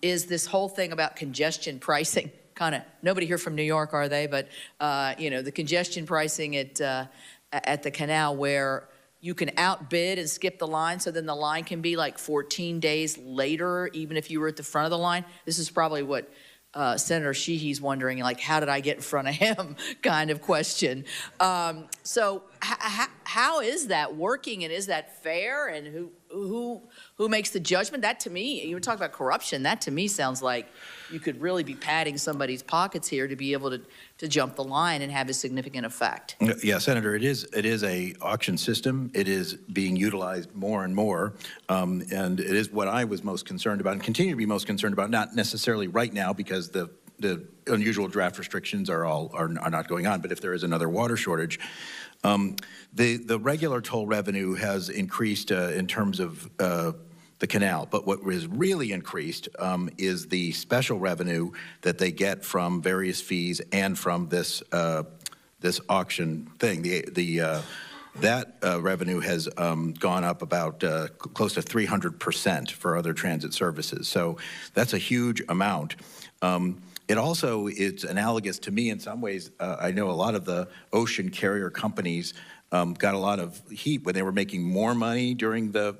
Is this whole thing about congestion pricing kind of, nobody here from New York, are they? But, you know, the congestion pricing at the canal where you can outbid and skip the line, so then the line can be like 14 days later, even if you were at the front of the line. This is probably what Senator Sheehy's wondering, like, how did I get in front of him kind of question. So how is that working, and is that fair, and who makes the judgment? That to me, you were talking about corruption, that to me sounds like you could really be padding somebody's pockets here to be able to jump the line and have a significant effect. Yeah, Senator, it is a auction system. It is being utilized more and more, and it is what I was most concerned about and continue to be most concerned about, not necessarily right now because the unusual draft restrictions are not going on, but if there is another water shortage, the regular toll revenue has increased in terms of the canal, but what is really increased is the special revenue that they get from various fees and from this auction thing. That revenue has gone up about close to 300% for other transit services. So that's a huge amount. It's analogous to me in some ways. I know a lot of the ocean carrier companies got a lot of heat when they were making more money during the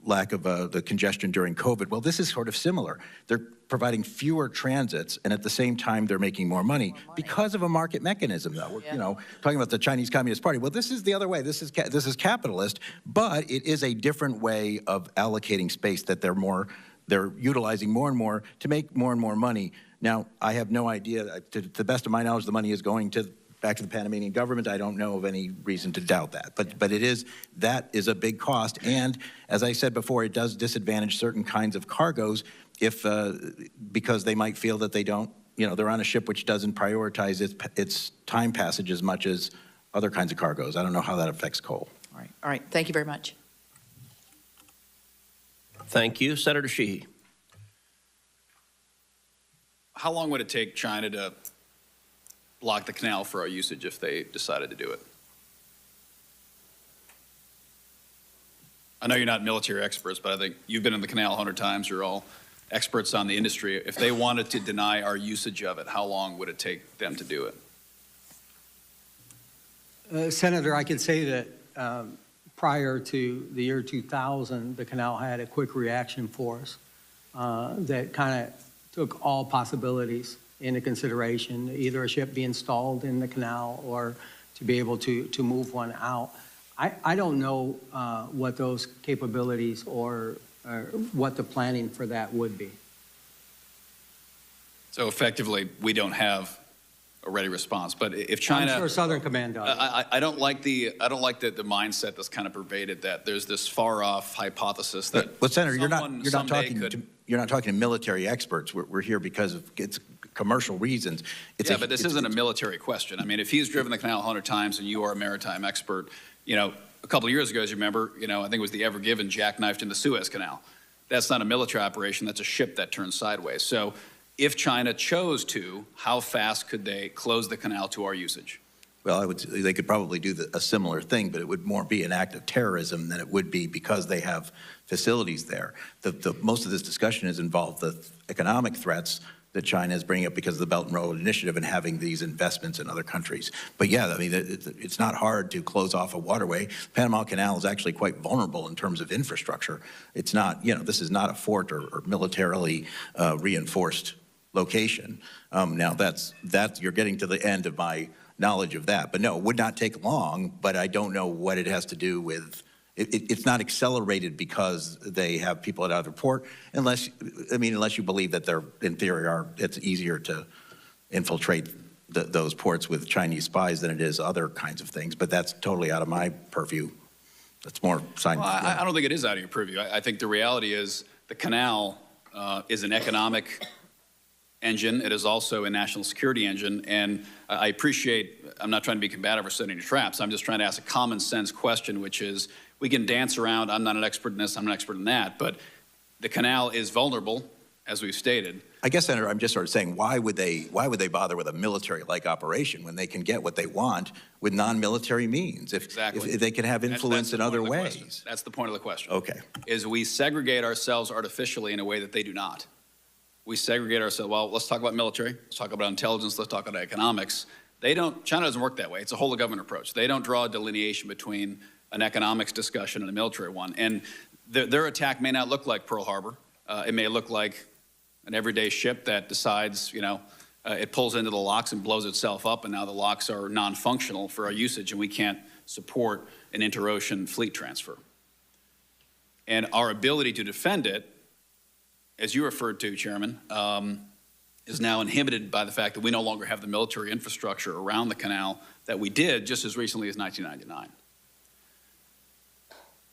lack of the congestion during COVID. Well, this is sort of similar. They're providing fewer transits, and at the same time, they're making more money because of a market mechanism, though. We're, you know, talking about the Chinese Communist Party. Well, this is the other way. This is capitalist, but it is a different way of allocating space that they're utilizing more and more to make more and more money. Now, I have no idea. To the best of my knowledge, the money is going back to the Panamanian government. I don't know of any reason to doubt that. But that is a big cost. And as I said before, it does disadvantage certain kinds of cargoes because they might feel that they don't, they're on a ship which doesn't prioritize its time passage as much as other kinds of cargoes. I don't know how that affects coal. All right. Thank you very much. Thank you. Senator Sheehy. How long would it take China to block the canal for our usage if they decided to do it? I know you're not military experts, but I think you've been in the canal 100 times. You're all experts on the industry. If they wanted to deny our usage of it, how long would it take them to do it? Senator, I could say that prior to the year 2000, the canal had a quick reaction force that kind of took all possibilities into consideration, either a ship be installed in the canal or to be able to move one out. I don't know what those capabilities or what the planning for that would be. So effectively, we don't have a ready response. But if China, I'm sure Southern Command does. I don't like the mindset that's kind of pervaded that there's this far off hypothesis that. But Senator, you're not someday talking to military experts. We're here because of it's commercial reasons. But this isn't a military question. I mean, if he's driven the canal 100 times and you are a maritime expert, a couple of years ago, as you remember, I think it was the Ever Given jackknifed in the Suez Canal. That's not a military operation. That's a ship that turned sideways. So if China chose to, how fast could they close the canal to our usage? Well, they could probably do a similar thing, but it would more be an act of terrorism than it would be because they have facilities there. Most of this discussion has involved the economic threats that China is bringing up because of the Belt and Road Initiative and having these investments in other countries. But yeah, I mean, it's not hard to close off a waterway. Panama Canal is actually quite vulnerable in terms of infrastructure. It's not, this is not a fort or militarily reinforced location. Now that's you're getting to the end of my knowledge of that. But no, it would not take long, but I don't know what it has to do with, it's not accelerated because they have people at other port, unless you believe that they're, in theory, it's easier to infiltrate those ports with Chinese spies than it is other kinds of things. But that's totally out of my purview. That's more scientific. Well, I don't think it is out of your purview. I think the reality is the canal is an economic engine. It is also a national security engine. And I appreciate, I'm not trying to be combative or setting any traps. I'm just trying to ask a common sense question, which is, we can dance around, I'm not an expert in this, I'm not an expert in that, but the canal is vulnerable, as we've stated. I guess, Senator, I'm just sort of saying, why would they bother with a military-like operation when they can get what they want with non-military means? If they can have influence in other ways. That's the point of the question. Okay. Is we segregate ourselves artificially in a way that they do not. We segregate ourselves, well, let's talk about military, let's talk about intelligence, let's talk about economics. China doesn't work that way. It's a whole of government approach. They don't draw a delineation between an economics discussion and a military one. And their attack may not look like Pearl Harbor. It may look like an everyday ship that decides, it pulls into the locks and blows itself up, and now the locks are non-functional for our usage, and we can't support an inter-ocean fleet transfer. And our ability to defend it, as you referred to, Chairman, is now inhibited by the fact that we no longer have the military infrastructure around the canal that we did just as recently as 1999.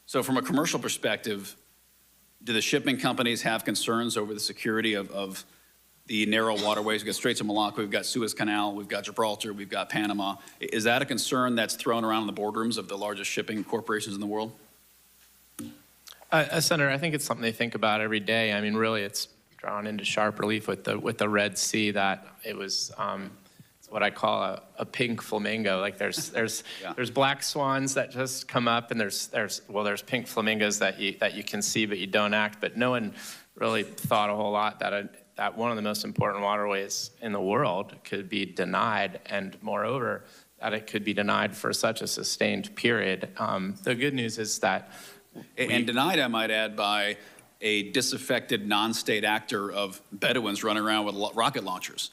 So from a commercial perspective, do the shipping companies have concerns over the security of the narrow waterways? We've got Straits of Malacca, we've got Suez Canal, we've got Gibraltar, we've got Panama. Is that a concern that's thrown around in the boardrooms of the largest shipping corporations in the world? Senator, I think it's something they think about every day. I mean, really, it's drawn into sharp relief with the Red Sea that it was it's what I call a pink flamingo. Like there's black swans that just come up, and there's pink flamingos that you can see but you don't act. But no one really thought a whole lot that one of the most important waterways in the world could be denied, and moreover, that it could be denied for such a sustained period. The good news is that and denied, I might add, by a disaffected non-state actor of Bedouins running around with rocket launchers.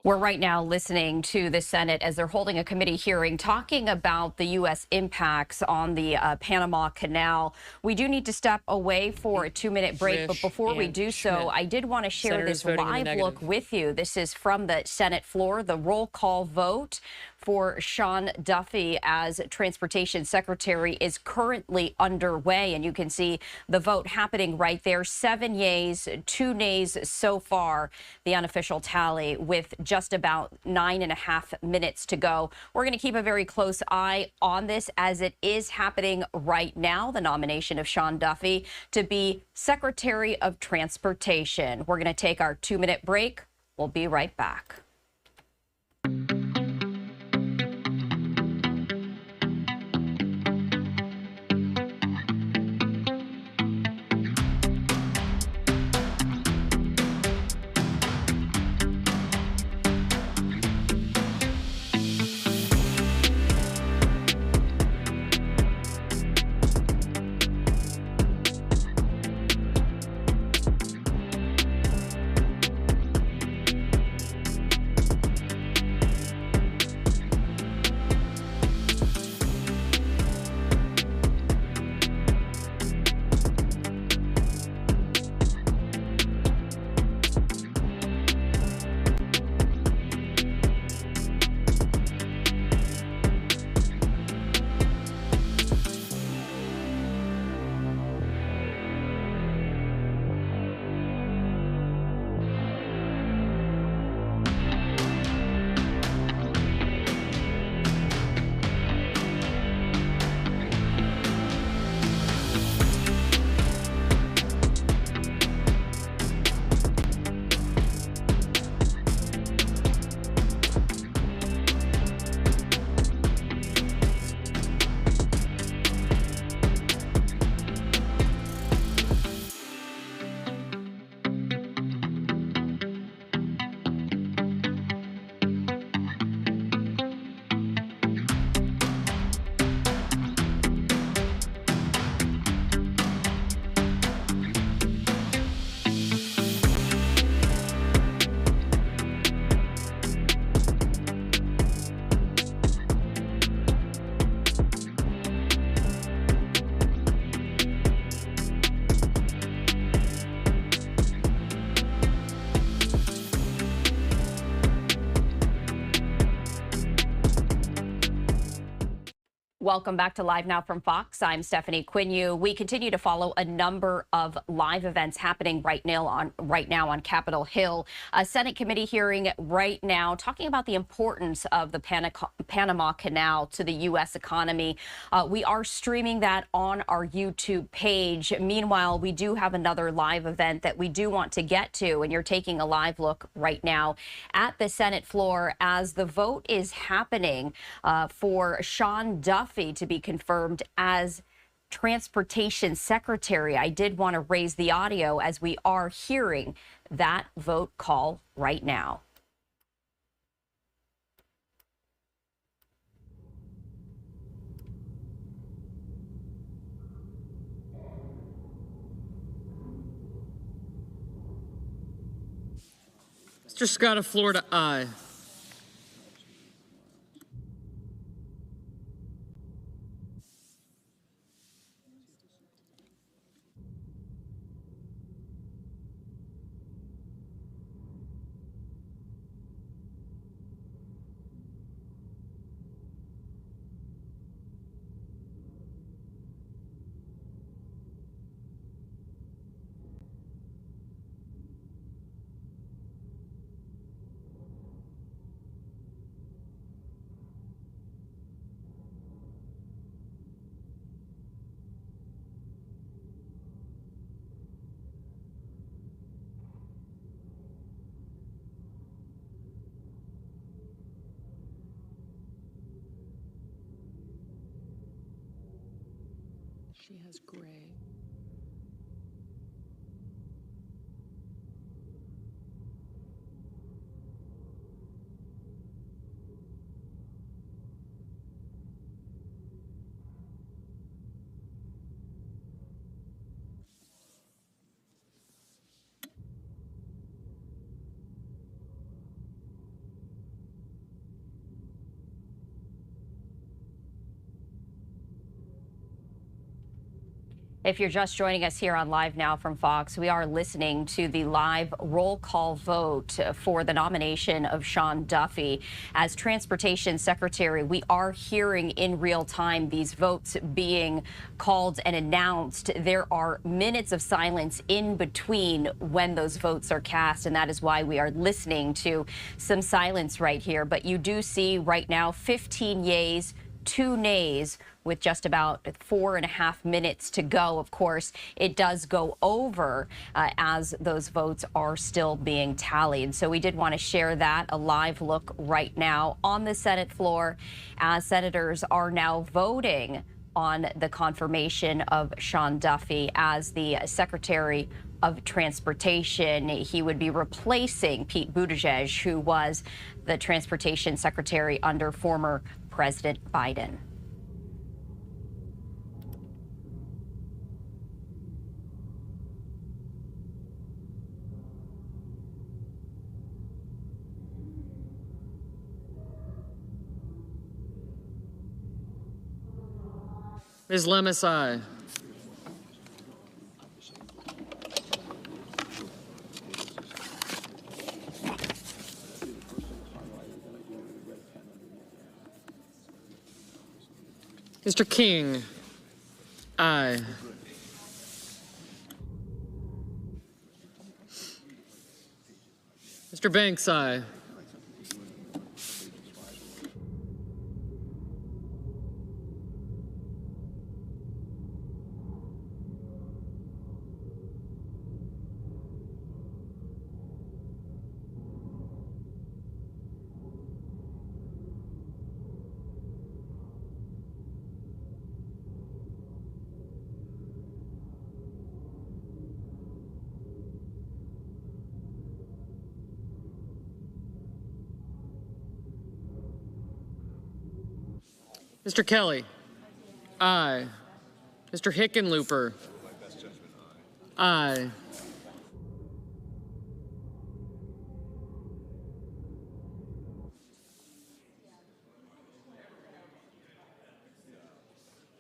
We're right now listening to the Senate as they're holding a committee hearing talking about the U.S. impacts on the Panama Canal. We do need to step away for a 2-minute break, but before we do so, I did want to share this live look with you. This is from the Senate floor, the roll call vote for Sean Duffy as Transportation Secretary is currently underway, and you can see the vote happening right there. 7 yeas, 2 nays so far, the unofficial tally, with just about 9.5 minutes to go. We're going to keep a very close eye on this as it is happening right now, the nomination of Sean Duffy to be Secretary of Transportation. We're going to take our 2-minute break. We'll be right back. Welcome back to Live Now from Fox. I'm Stephanie Quinu. We continue to follow a number of live events happening right now on Capitol Hill. A Senate committee hearing right now talking about the importance of the Panama Canal to the U.S. economy. We are streaming that on our YouTube page. Meanwhile, we do have another live event that we do want to get to, and you're taking a live look right now at the Senate floor as the vote is happening for Sean Duffy to be confirmed as Transportation Secretary. I did want to raise the audio as we are hearing that vote call right now. Mr. Scott of Florida, aye. She has gray. If you're just joining us here on Live Now from Fox, we are listening to the live roll call vote for the nomination of Sean Duffy as Transportation Secretary. We are hearing in real time these votes being called and announced. There are minutes of silence in between when those votes are cast, and that is why we are listening to some silence right here. But you do see right now 15 yeas, 2 nays, with just about 4.5 minutes to go. Of course, it does go over as those votes are still being tallied. So we did want to share that, a live look right now on the Senate floor as senators are now voting on the confirmation of Sean Duffy as the Secretary of Transportation. He would be replacing Pete Buttigieg, who was the Transportation Secretary under former President Biden. Ms. Lemus, aye. Mr. King, aye. Mr. Banks, aye. Mr. Kelly, aye. Mr. Hickenlooper, aye.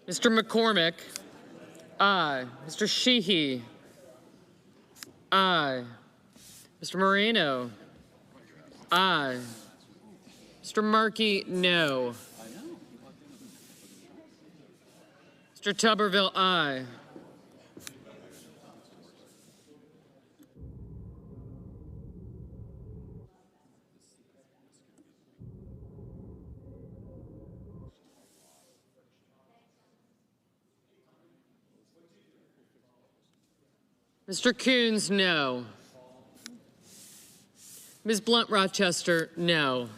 Mr. McCormick, aye. Mr. Sheehy, aye. Mr. Moreno, aye. Mr. Markey, no. Mr. Tuberville, aye. Mr. Coons, no. Ms. Blunt Rochester, no.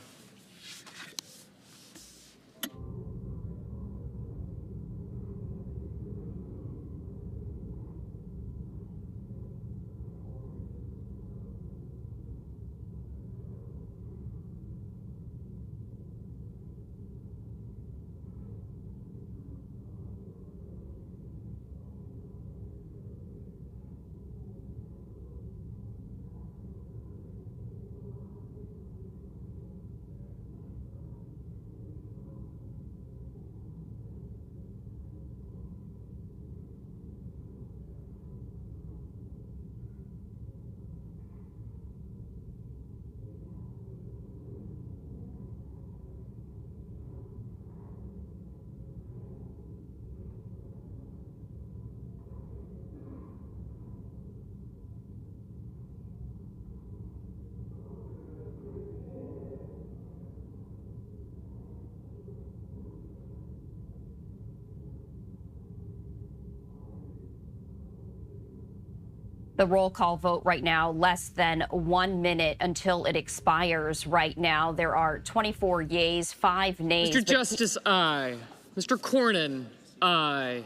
The roll call vote right now, less than 1 minute until it expires right now. There are 24 yeas, 5 nays. Mr. Justice, aye. Mr. Cornyn, aye.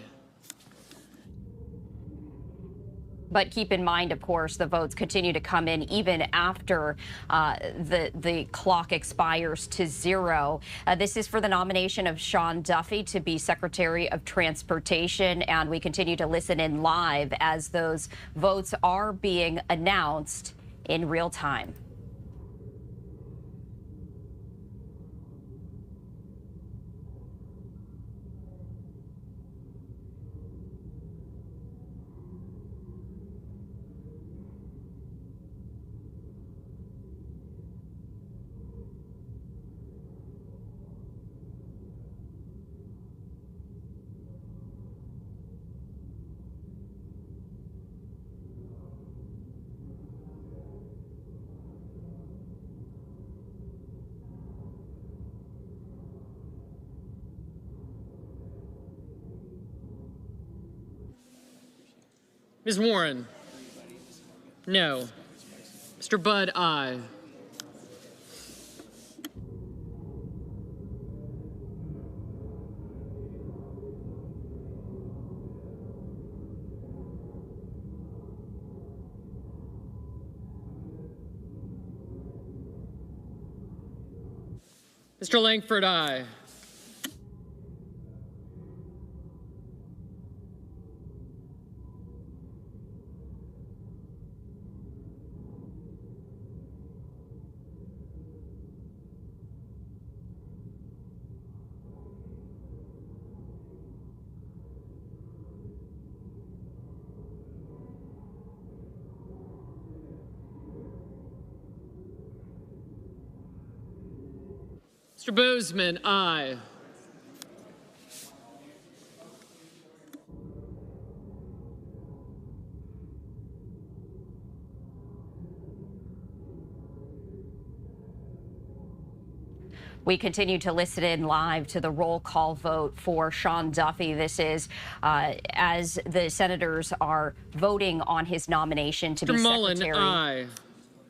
But keep in mind, of course, the votes continue to come in even after the clock expires to 0. This is for the nomination of Sean Duffy to be Secretary of Transportation, and we continue to listen in live as those votes are being announced in real time. Ms. Warren, no. Mr. Budd, aye. Mr. Langford, aye. Mr. Boozman, aye. We continue to listen in live to the roll call vote for Sean Duffy. This is as the senators are voting on his nomination to be Secretary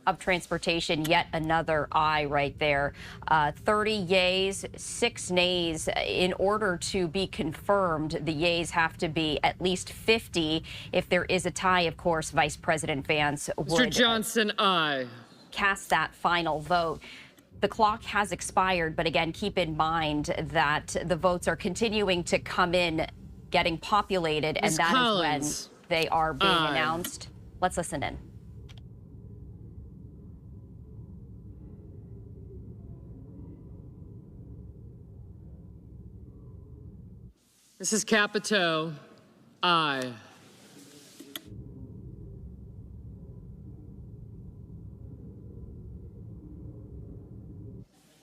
of Transportation. Yet another aye right there. 30 yeas, 6 nays. In order to be confirmed, the yeas have to be at least 50. If there is a tie, of course, Vice President Vance would Mr. Johnson, aye. Cast that final vote. The clock has expired, but again, keep in mind that the votes are continuing to come in, getting populated, and that is when they are being announced. Let's listen in. Mrs. Capito, aye.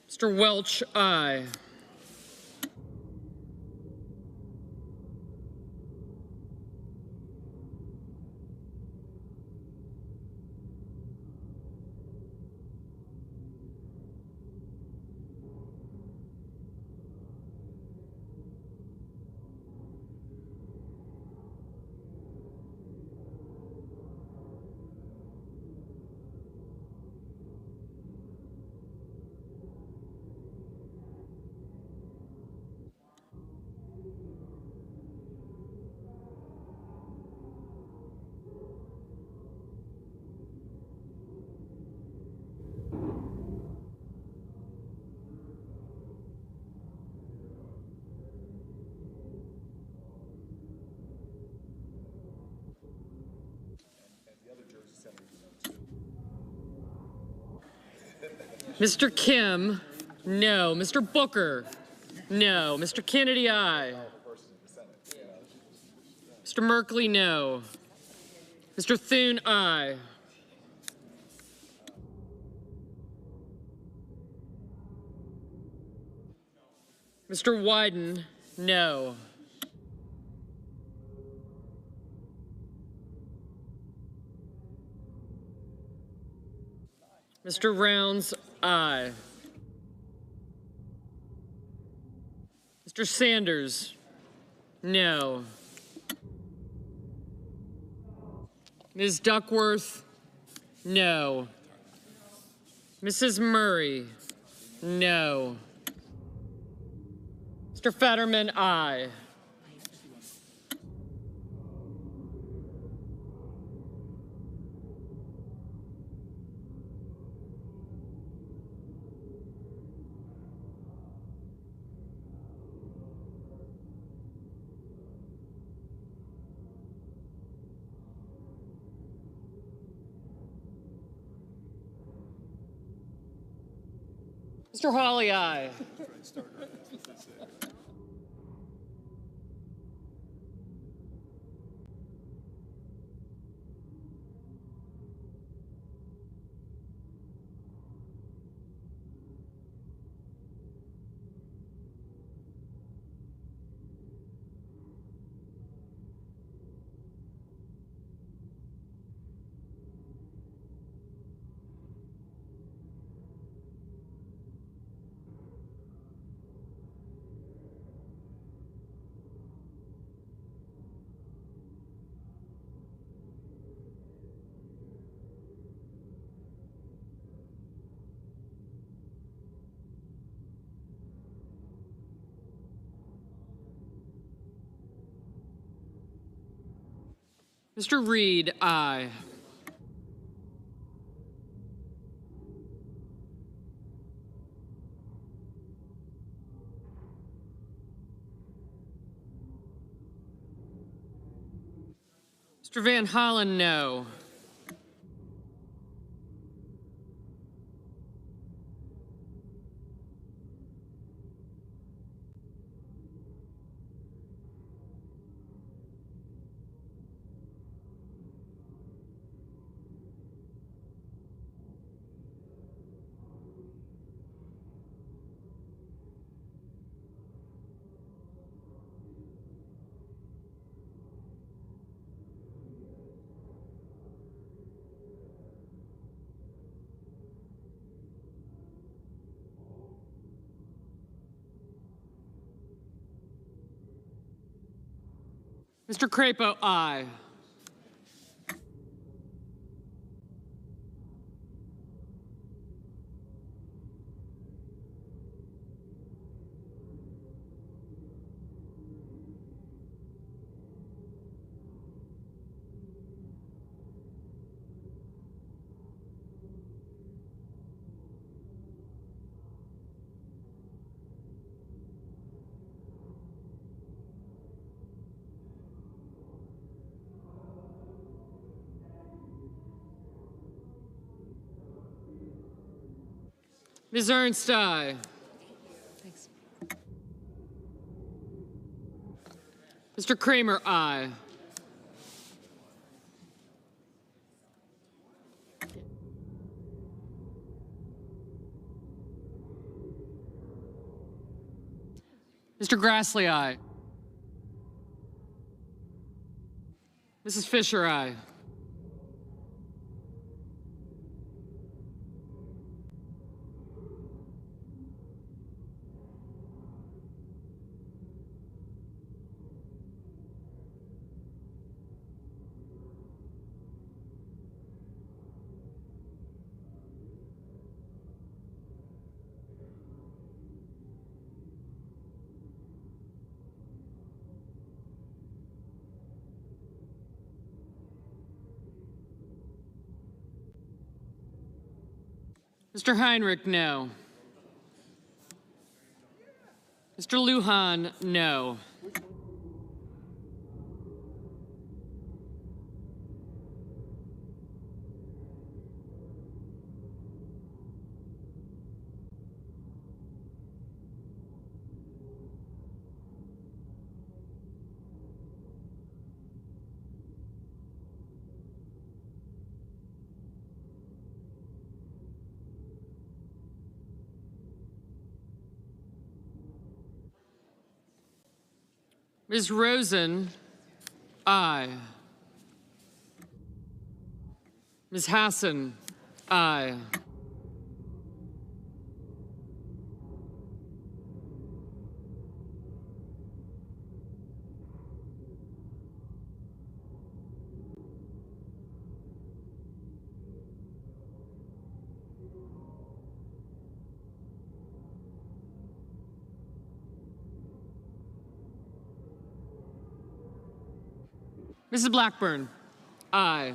Mr. Welch, aye. Mr. Kim, no. Mr. Booker, no. Mr. Kennedy, aye. Mr. Merkley, no. Mr. Thune, aye. Mr. Wyden, no. Mr. Rounds, aye. Mr. Sanders, no. Ms. Duckworth, no. Mrs. Murray, no. Mr. Fetterman, aye. Mr. Hawley, aye. Mr. Reed, aye. Mr. Van Hollen, no. Mr. Crapo, aye. Ms. Ernst, aye. Thanks. Mr. Kramer, aye. Mr. Grassley, aye. Mrs. Fisher, aye. Mr. Heinrich, no. Mr. Lujan, no. Ms. Rosen, aye. Ms. Hassan, aye. Mrs. Blackburn, aye.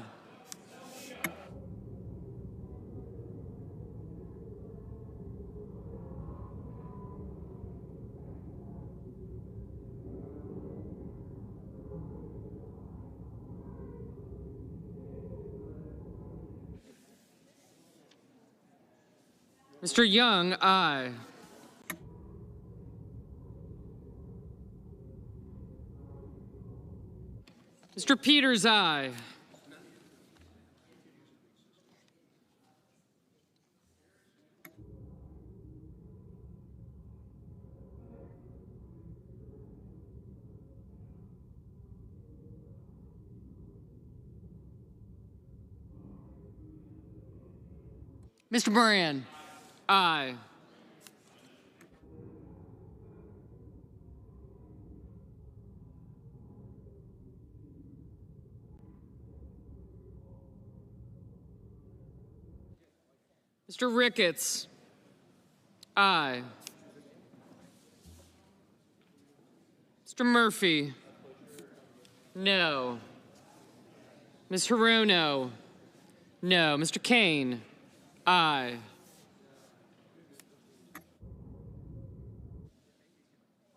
Mr. Young, aye. Mr. Peters, aye. Mr. Moran, aye. Mr. Ricketts, aye. Mr. Murphy, no. Ms. Hirono, no. Mr. Kane, aye.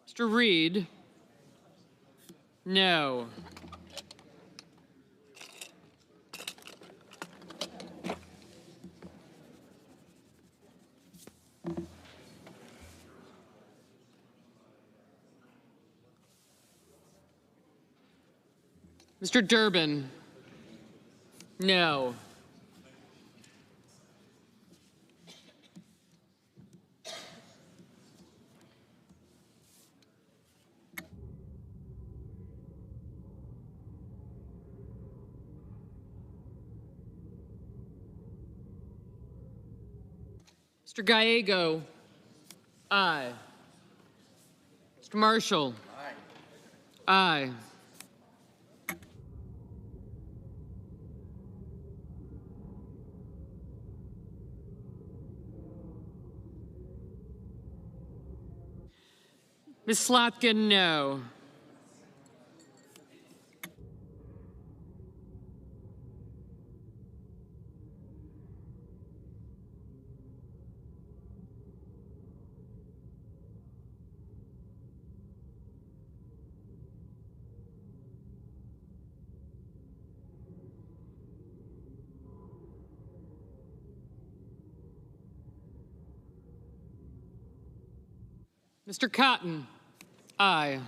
Mr. Reed, no. Mr. Durbin, no. Mr. Gallego, aye. Mr. Marshall, aye. Ms. Slotkin, no. Mr. Cotton, aye.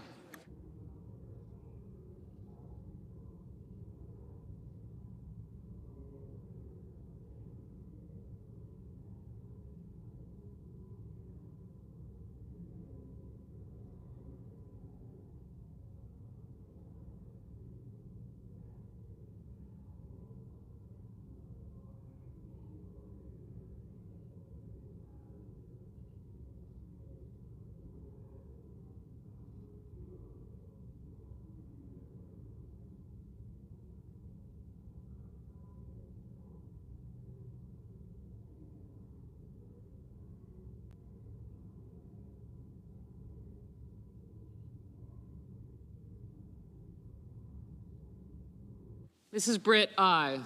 Mrs. Britt, aye.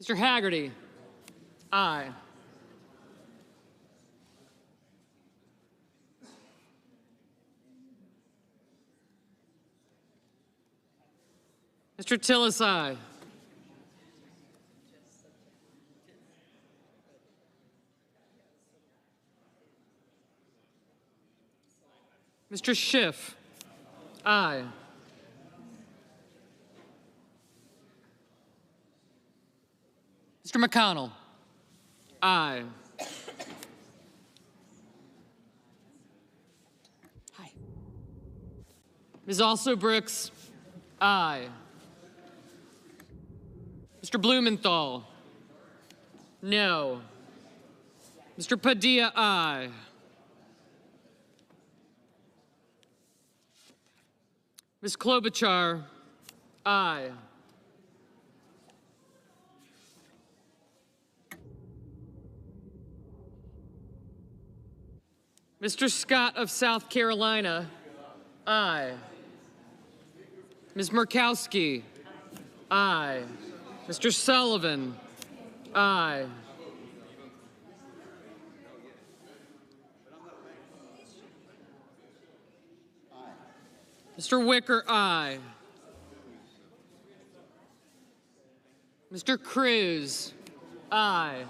Mr. Haggerty. Aye. Mr. Tillis, aye. Mr. Schiff, aye. Mr. McConnell, aye. Hi. Ms. Also Brooks, aye. Mr. Blumenthal, no. Mr. Padilla, aye. Ms. Klobuchar, aye. Mr. Scott of South Carolina, aye. Ms. Murkowski, aye. Mr. Sullivan, aye. Mr. Wicker, aye. Mr. Cruz, aye.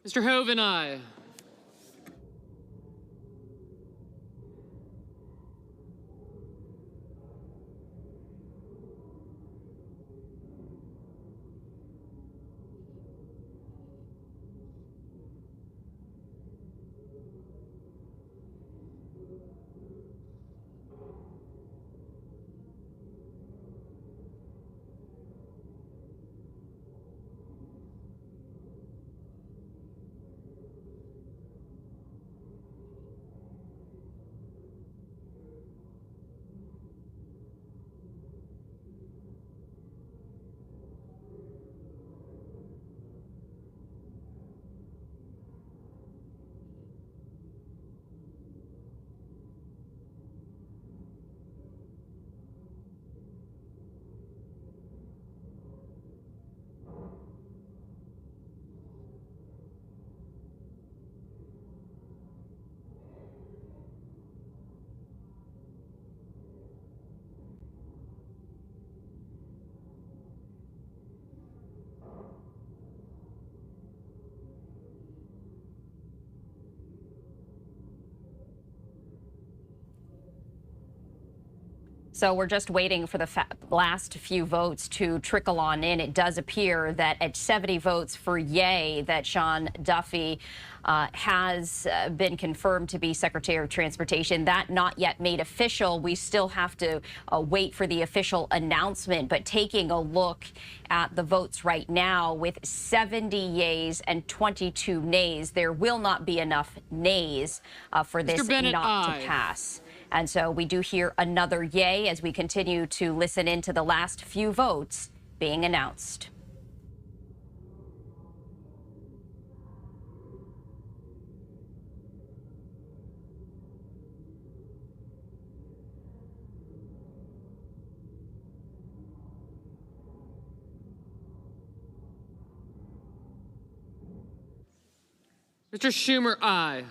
Mr. Hoven, aye. So we're just waiting for the last few votes to trickle on in. It does appear that at 70 votes for yay, that Sean Duffy has been confirmed to be Secretary of Transportation. That not yet made official. We still have to wait for the official announcement. But taking a look at the votes right now, with 70 yays and 22 nays, there will not be enough nays for this not to pass. And so we do hear another yay as we continue to listen into the last few votes being announced. Mr. Schumer, aye.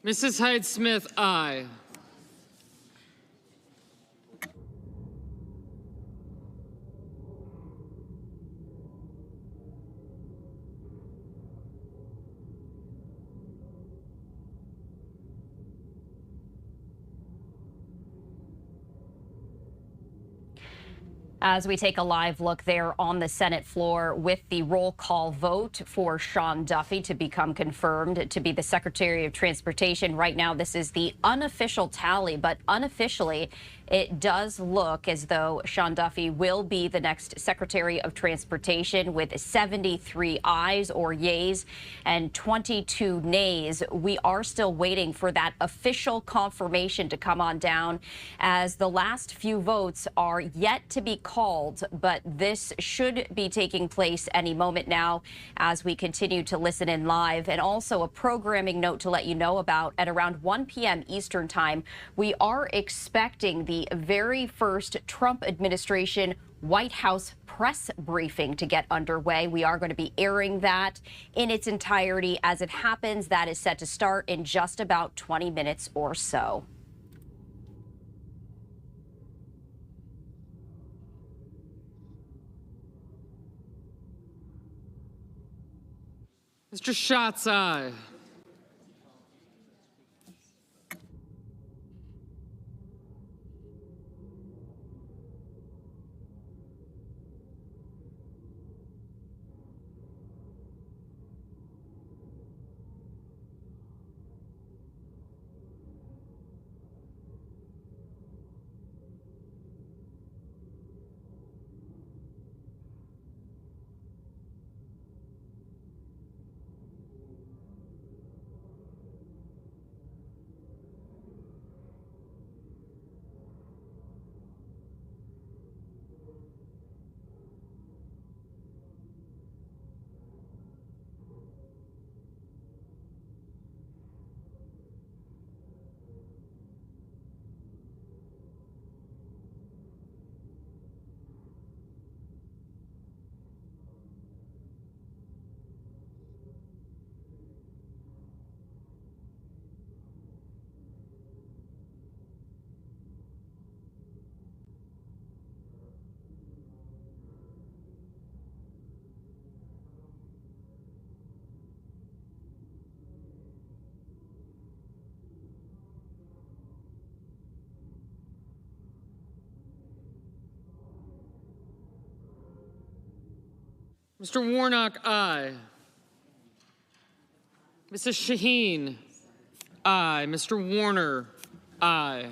Mrs. Hyde-Smith, aye. As we take a live look there on the Senate floor with the roll call vote for Sean Duffy to become confirmed to be the Secretary of Transportation. Right now, this is the unofficial tally, but unofficially, it does look as though Sean Duffy will be the next Secretary of Transportation with 73 ayes or yays and 22 nays. We are still waiting for that official confirmation to come on down, as the last few votes are yet to be called, but this should be taking place any moment now as we continue to listen in live. And also a programming note to let you know about: at around 1 p.m. Eastern time, we are expecting the very first Trump administration White House press briefing to get underway. We are going to be airing that in its entirety as it happens. That is set to start in just about 20 minutes or so. Mr. Schatz, aye. Mr. Warnock, aye. Mrs. Shaheen, aye. Mr. Warner, aye.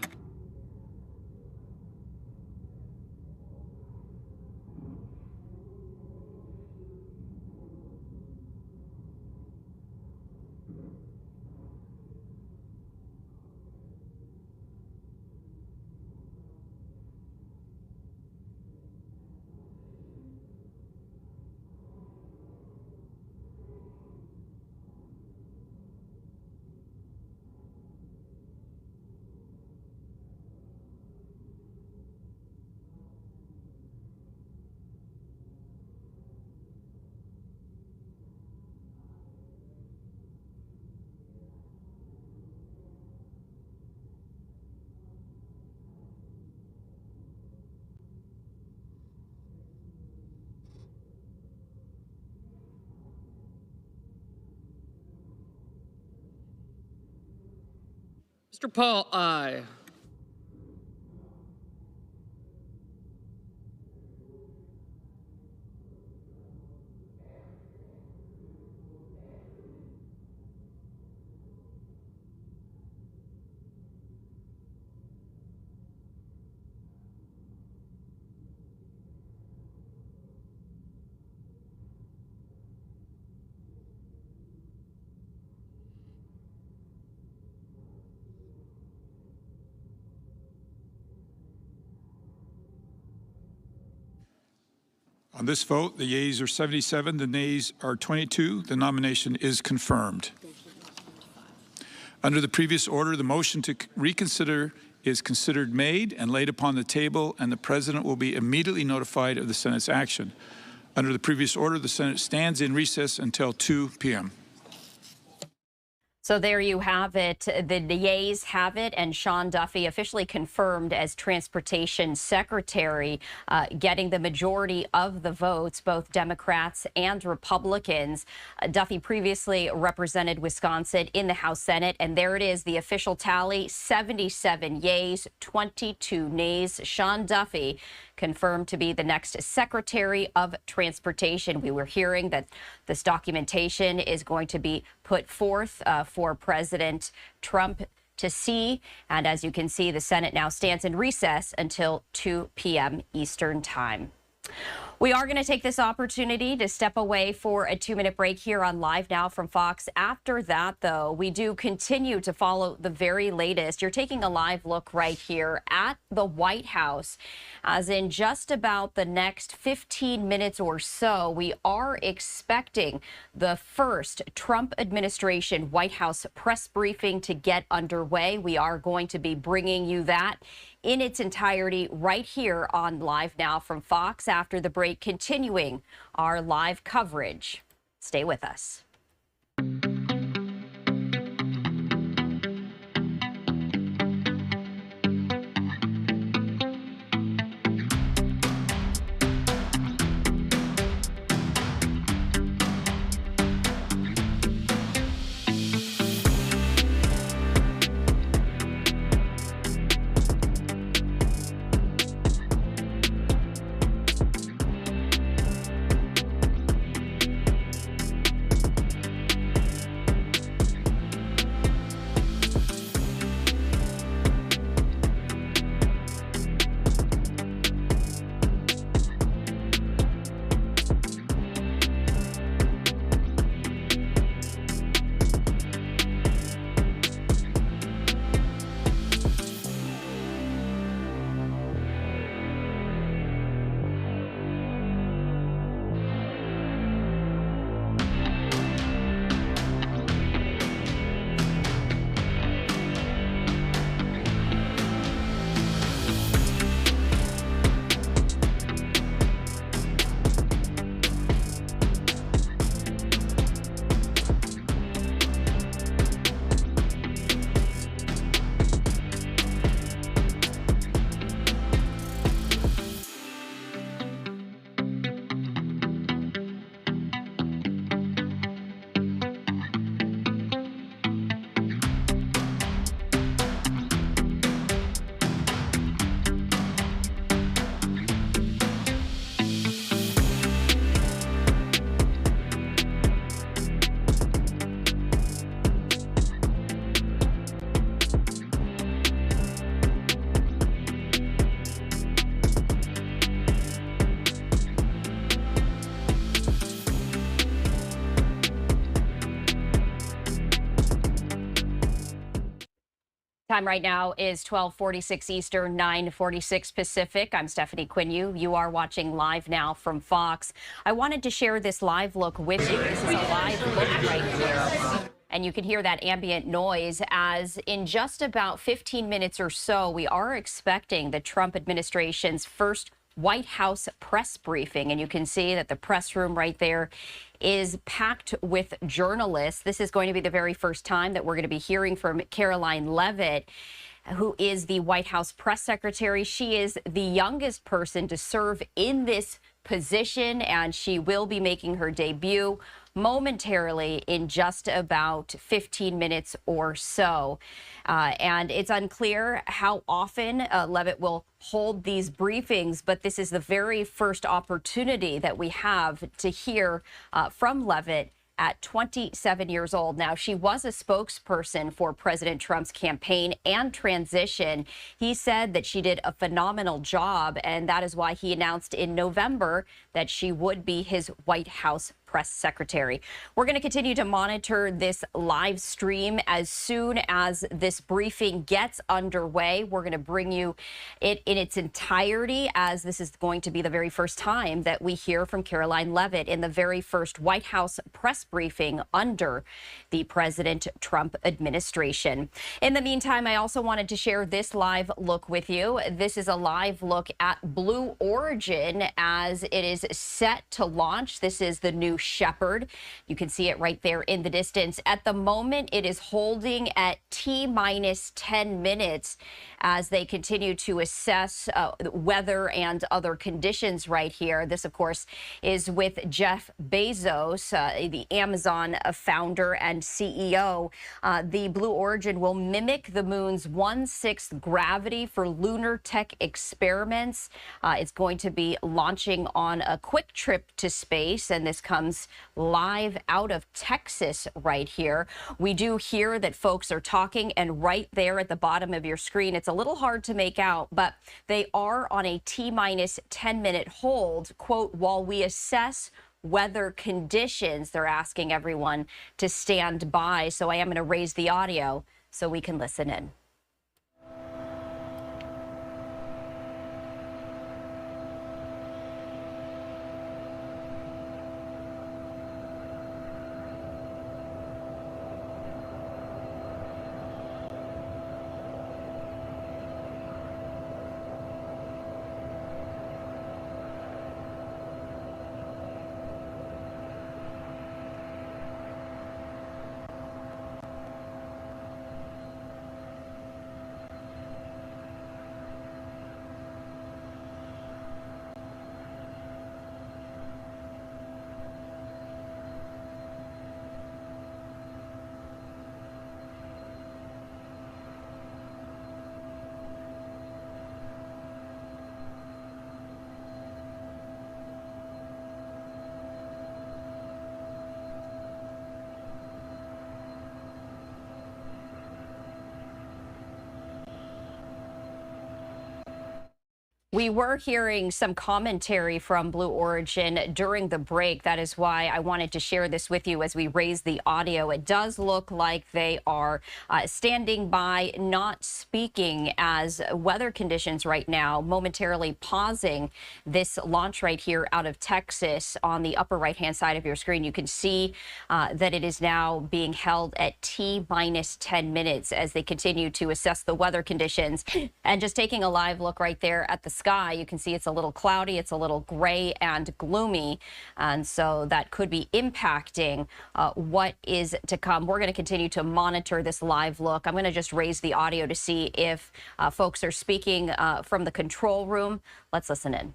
Mr. Paul, aye. On this vote, the yeas are 77, the nays are 22. The nomination is confirmed. Under the previous order, the motion to reconsider is considered made and laid upon the table, and the President will be immediately notified of the Senate's action. Under the previous order, the Senate stands in recess until 2 p.m. So there you have it. The yeas have it, and Sean Duffy officially confirmed as Transportation Secretary, getting the majority of the votes, both Democrats and Republicans. Duffy previously represented Wisconsin in the House Senate, and there it is, the official tally, 77 yeas, 22 nays. Sean Duffy confirmed to be the next Secretary of Transportation. We were hearing that this documentation is going to be put forth for President Trump to see. And as you can see, the Senate now stands in recess until 2 p.m. Eastern Time. We are going to take this opportunity to step away for a 2-minute break here on Live Now from Fox. After that, though, we do continue to follow the very latest. You're taking a live look right here at the White House, as in just about the next 15 minutes or so, we are expecting the first Trump administration White House press briefing to get underway. We are going to be bringing you that in its entirety right here on Live Now from Fox after the break, continuing our live coverage. Stay with us. Time right now is 12:46 Eastern, 9:46 Pacific. I'm Stephanie Quinu. You are watching Live Now from Fox. I wanted to share this live look with you. This is a live look right here. And you can hear that ambient noise as in just about 15 minutes or so, we are expecting the Trump administration's first White House press briefing. And you can see that the press room right there is packed with journalists. This is going to be the very first time that we're going to be hearing from Caroline Leavitt, who is the White House press secretary. She is the youngest person to serve in this position, and she will be making her debut momentarily in just about 15 minutes or so. And it's unclear how often Leavitt will hold these briefings, but this is the very first opportunity that we have to hear from Leavitt at 27 years old. Now, she was a spokesperson for President Trump's campaign and transition. He said that she did a phenomenal job, and that is why he announced in November that she would be his White House press secretary. We're going to continue to monitor this live stream. As soon as this briefing gets underway, we're going to bring you it in its entirety, as this is going to be the very first time that we hear from Caroline Leavitt in the very first White House press briefing under the President Trump administration. In the meantime, I also wanted to share this live look with you. This is a live look at Blue Origin as it is set to launch. This is the new Shepard. You can see it right there in the distance. At the moment, it is holding at T-minus 10 minutes as they continue to assess weather and other conditions right here. This, of course, is with Jeff Bezos, the Amazon founder and CEO. The Blue Origin will mimic the moon's 1/6 gravity for lunar tech experiments. It's going to be launching on a quick trip to space, and this comes live out of Texas right here. We do hear that folks are talking, and right there at the bottom of your screen, it's a little hard to make out, but they are on a T-minus 10-minute hold, quote, while we assess weather conditions. They're asking everyone to stand by. So I am going to raise the audio so we can listen in. We were hearing some commentary from Blue Origin during the break. That is why I wanted to share this with you as we raise the audio. It does look like they are standing by, not speaking, as weather conditions right now, momentarily pausing this launch right here out of Texas. On the upper right-hand side of your screen, you can see that it is now being held at T-minus 10 minutes as they continue to assess the weather conditions. And just taking a live look right there at the sky, you can see it's a little cloudy, it's a little gray and gloomy, and so that could be impacting what is to come. We're going to continue to monitor this live look. I'm going to just raise the audio to see if folks are speaking from the control room. Let's listen in.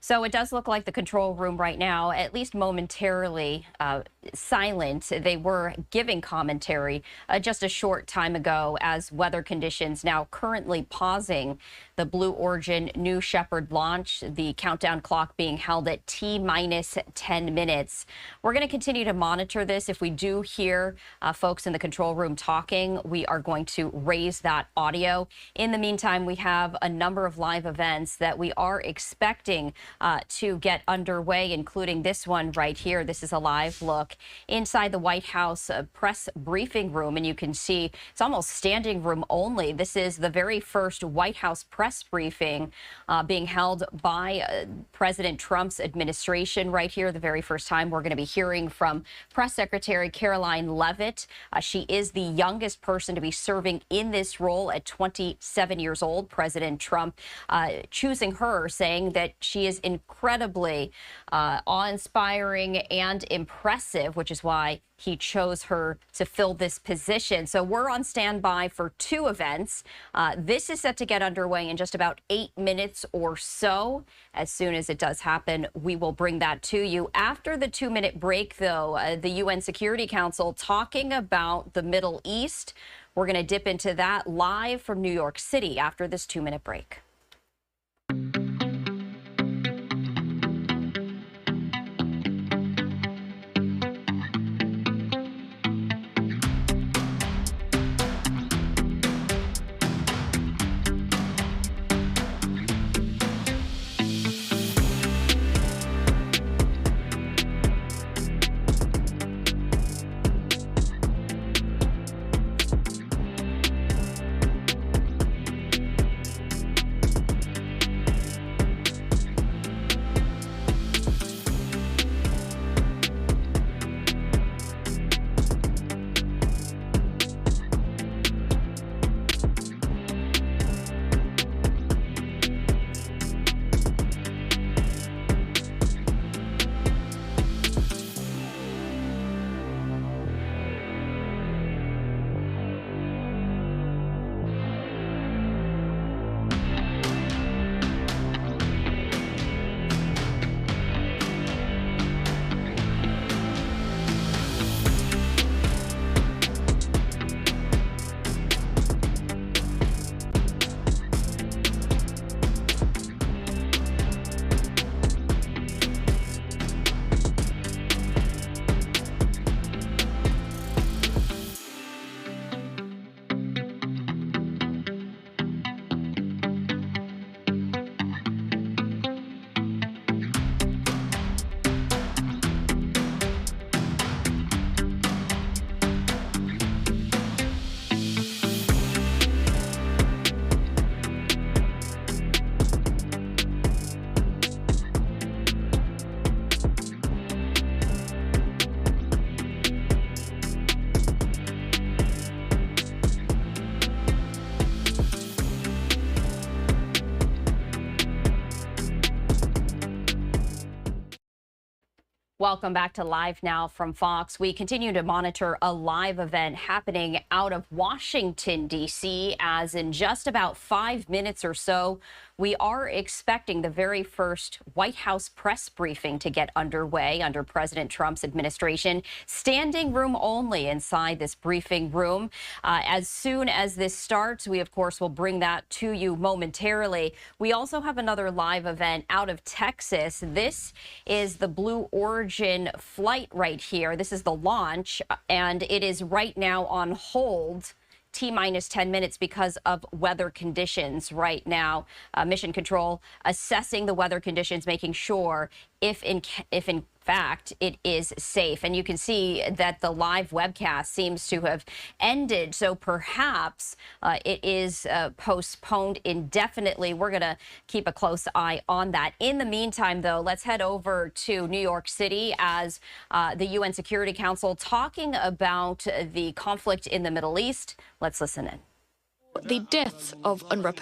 So it does look like the control room right now, at least momentarily, silent. They were giving commentary just a short time ago as weather conditions now currently pausing the Blue Origin New Shepard launch, the countdown clock being held at T-minus 10 minutes. We're going to continue to monitor this. If we do hear folks in the control room talking, we are going to raise that audio. In the meantime, we have a number of live events that we are expecting to get underway, including this one right here. This is a live look inside the White House press briefing room, and you can see it's almost standing room only. This is the very first White House press briefing being held by President Trump's administration right here. The very first time we're going to be hearing from Press Secretary Caroline Leavitt. She is the youngest person to be serving in this role at 27 years old. President Trump choosing her, saying that she is incredibly awe-inspiring and impressive, which is why he chose her to fill this position. So we're on standby for two events. This is set to get underway in just about 8 minutes or so. As soon as it does happen, we will bring that to you. After the 2-minute break, though, the UN Security Council talking about the Middle East. We're going to dip into that live from New York City after this 2-minute break. Welcome back to Live Now from Fox. We continue to monitor a live event happening out of Washington, D.C., as in just about 5 minutes or so, we are expecting the very first White House press briefing to get underway under President Trump's administration. Standing room only inside this briefing room. As soon as this starts, we, of course, will bring that to you momentarily. We also have another live event out of Texas. This is the Blue Origin flight right here. This is the launch, and it is right now on hold. T-minus 10 minutes because of weather conditions right now. Mission Control assessing the weather conditions, making sure if in fact it is safe. And you can see that the live webcast seems to have ended, so perhaps it is postponed indefinitely. We're going to keep a close eye on that. In the meantime, though, let's head over to New York City as the UN Security Council talking about the conflict in the Middle East. Let's listen in. The death of unreported